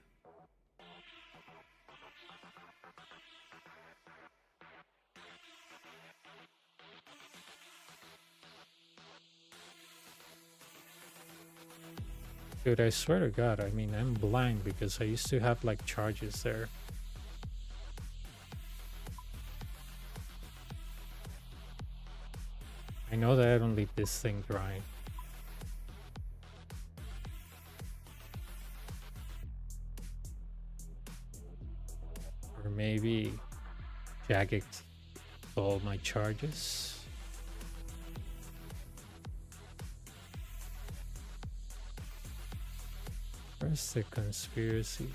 S1: Dude, I swear to God, I mean, I'm blind because I used to have like charges there. I know that I don't leave this thing dry. Or maybe Jagex stole my charges. Where's the conspiracy?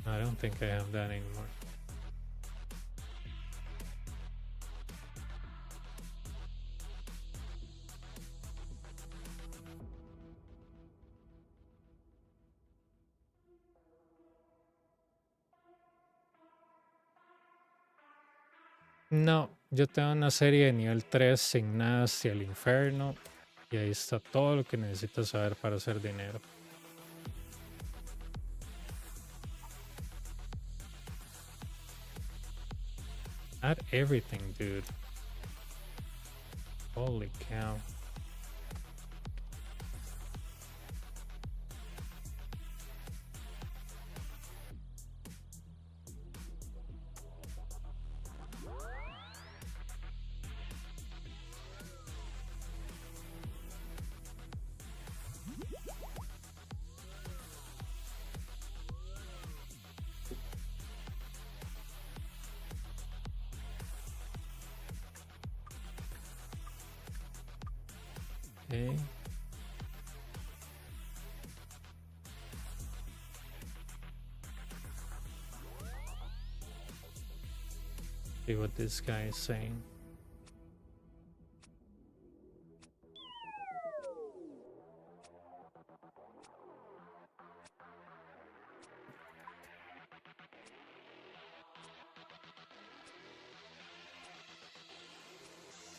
S1: I don't think I have that anymore. No, yo tengo una serie de nivel 3 sin nada hacia el infierno. Y ahí está todo lo que necesito saber para hacer dinero. Not everything, dude. Holy cow. Okay. See what this guy is saying.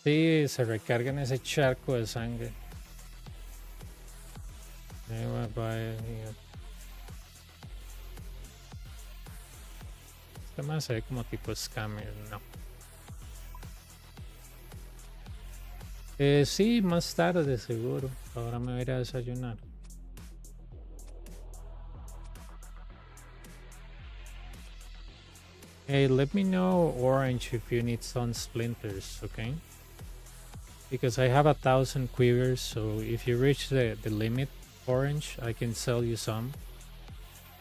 S1: Sí, se recarga en ese charco de sangre. Ahí va, este más se ve como tipo scammer, no. Sí, más tarde seguro. Ahora me voy a ir a desayunar. Hey, let me know, Orange, if you need some splinters, okay? Because I have 1,000 quivers, so if you reach the limit, Orange, I can sell you some.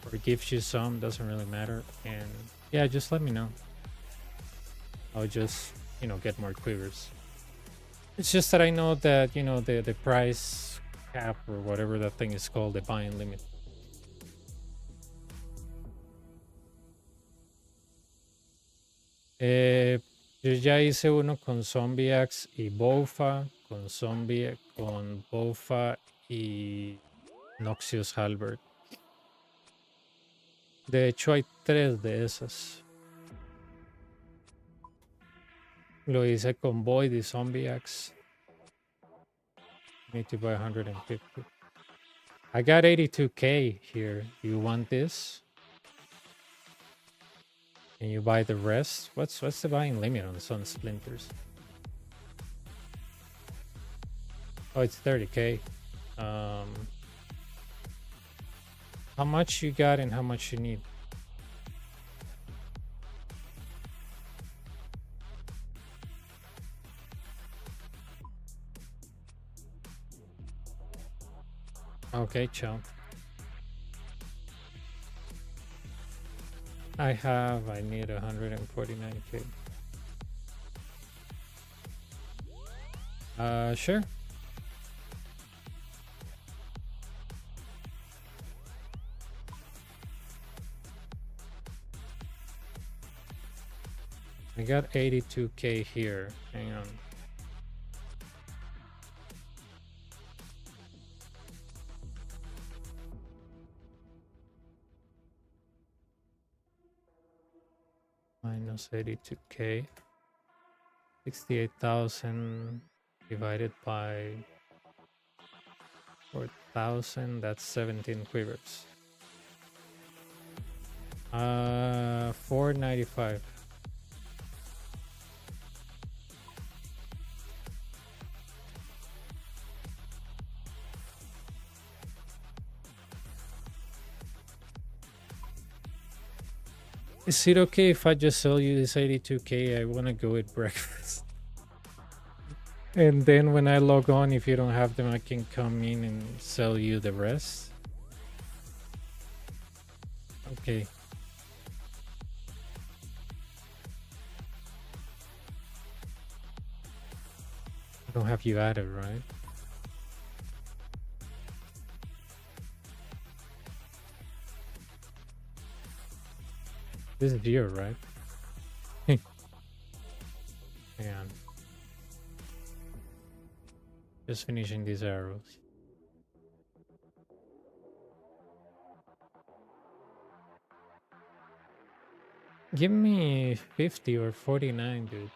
S1: Or give you some, doesn't really matter. And yeah, just let me know. I'll just, get more quivers. It's just that I know that, the price cap or whatever that thing is called, the buying limit. Yo ya hice uno con Zombie Axe y Bofa, con Bofa y Noxious Halberd. De hecho hay 3 de esas. Lo hice con Void y Zombie Axe. Need to buy 150. I got 82k here. You want this? Can you buy the rest? What's the buying limit on Sun Splinters? Oh, it's 30k. How much you got and how much you need? Okay, chill. I need 149k. Sure. I got 82k here. Hang on. Minus 82k. 68,000 divided by 4,000. That's 17 quivers. 495. Is it okay if I just sell you this 82k? I want to go eat breakfast. And then when I log on, if you don't have them, I can come in and sell you the rest. Okay. don't have you added, right? This is you, right? Hang on. Just finishing these arrows. Give me 50 or 49, dude.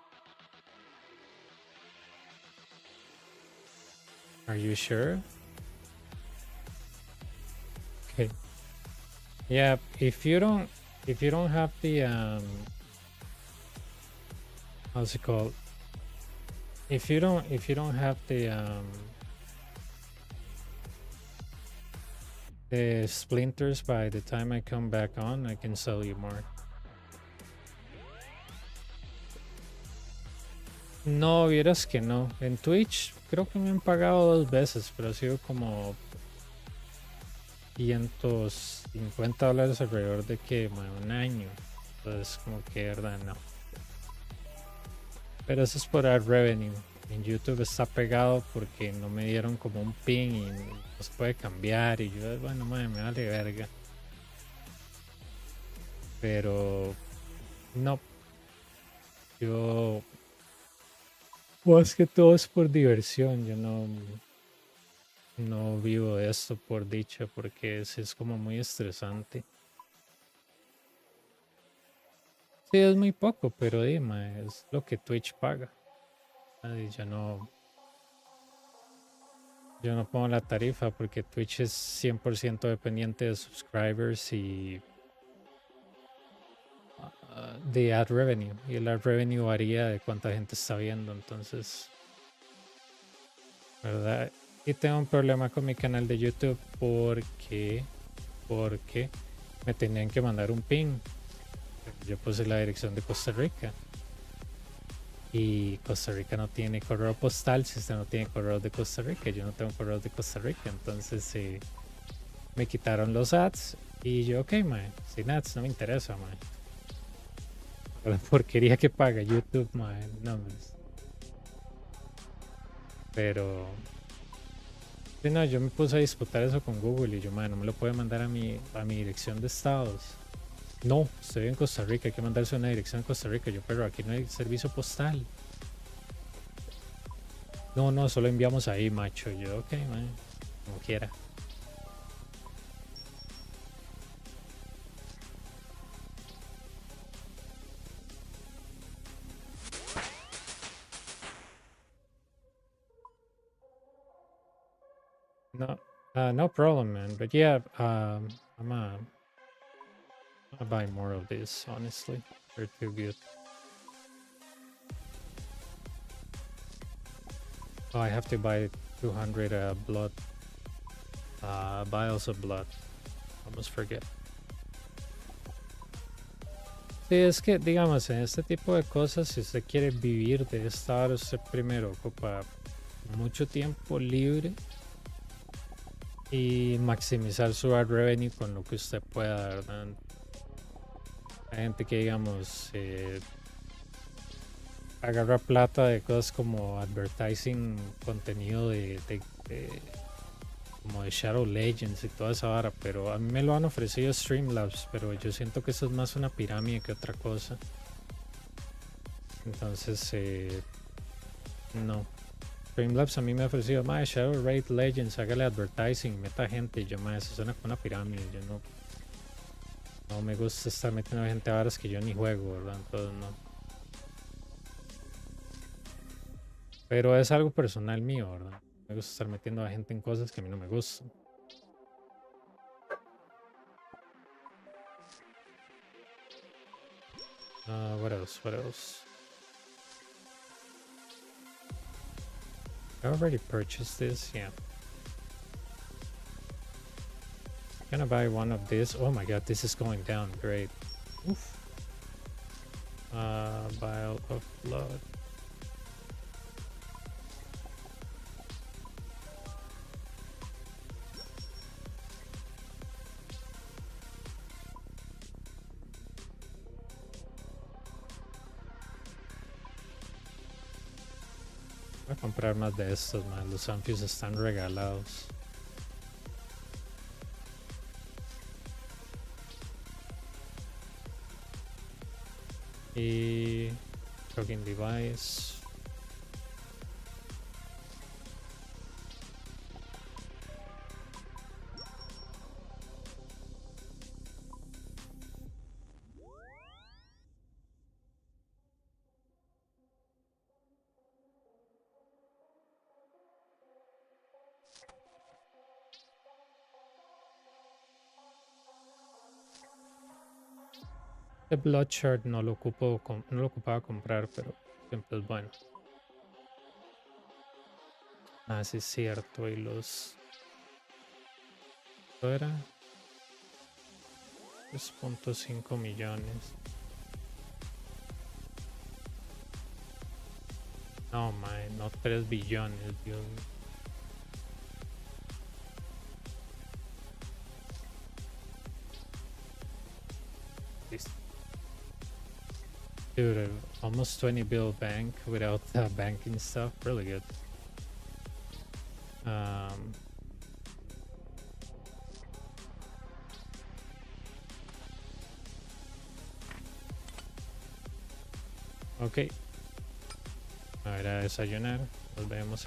S1: Are you sure? Okay. Yeah, if you don't have the how's it called? If you don't have the splinters by the time I come back on, I can sell you more. No, vieras que no. En Twitch creo que me han pagado 2 veces, pero ha sido como $550 alrededor de que un año. Entonces como que verdad no. Pero eso es por ad revenue. En YouTube está pegado porque no me dieron como un pin y no se puede cambiar. Y yo, bueno, madre, me vale verga. Pero no. Yo. Pues que todo es por diversión. Yo no vivo de esto por dicha porque es como muy estresante. Sí, es muy poco, pero dime, es lo que Twitch paga. Yo no pongo la tarifa porque Twitch es 100% dependiente de subscribers y de ad revenue. Y el ad revenue varía de cuánta gente está viendo, entonces, ¿verdad? Y tengo un problema con mi canal de YouTube porque me tenían que mandar un pin. Yo puse la dirección de Costa Rica. Y Costa Rica no tiene correo postal si usted no tiene correo de Costa Rica. Yo no tengo correo de Costa Rica. Entonces me quitaron los ads. Y yo, ok, mae, sin ads no me interesa, mae. La porquería que paga YouTube, mae, no más. Pero sí, no, yo me puse a disputar eso con Google. Y yo, mae, no me lo puede mandar a mi dirección de estados. No, estoy en Costa Rica, hay que mandarse una dirección en Costa Rica. Yo, pero aquí no hay servicio postal. No, solo enviamos ahí, macho. Yo, ok, man, como quiera. No, no problem, man. But yeah, I'm gonna buy more of this, honestly. They're too good. Oh, I have to buy 200 blood vials of blood. Almost forget. Sí, es que, digamos, en este tipo de cosas, si usted quiere vivir de esta hora, usted primero ocupa mucho tiempo libre y maximizar su ad revenue con lo que usted pueda, ¿verdad? Hay gente que, digamos, agarra plata de cosas como advertising, contenido como de Shadow Legends y toda esa vara, pero a mí me lo han ofrecido Streamlabs, pero yo siento que eso es más una pirámide que otra cosa. Entonces, no. Streamlabs a mí me ha ofrecido, más Shadow Raid Legends, hágale advertising, meta gente, y yo, más eso suena como una pirámide, yo no me gusta estar metiendo gente a varas que yo ni juego, ¿verdad? Entonces no. Pero es algo personal mío, ¿verdad? Me gusta estar metiendo a gente en cosas que a mí no me gustan. What else? What else? I already purchased this, yeah. I'm gonna buy one of this. Oh my god, this is going down great. Oof. Vial of blood. Voy a comprar más de estos, man. Los Amphis están regalados. Y Talking Device. El Bloodshard no lo no lo ocupaba comprar, pero siempre es bueno. Ah, sí es cierto. Y los... ¿Cuánto era? 3.5 millones. No, man, no 3 billones, Dios mío. Listo. Dude, almost 20 bill bank without banking stuff. Really good. Ok. A ver, a desayunar. Nos vemos.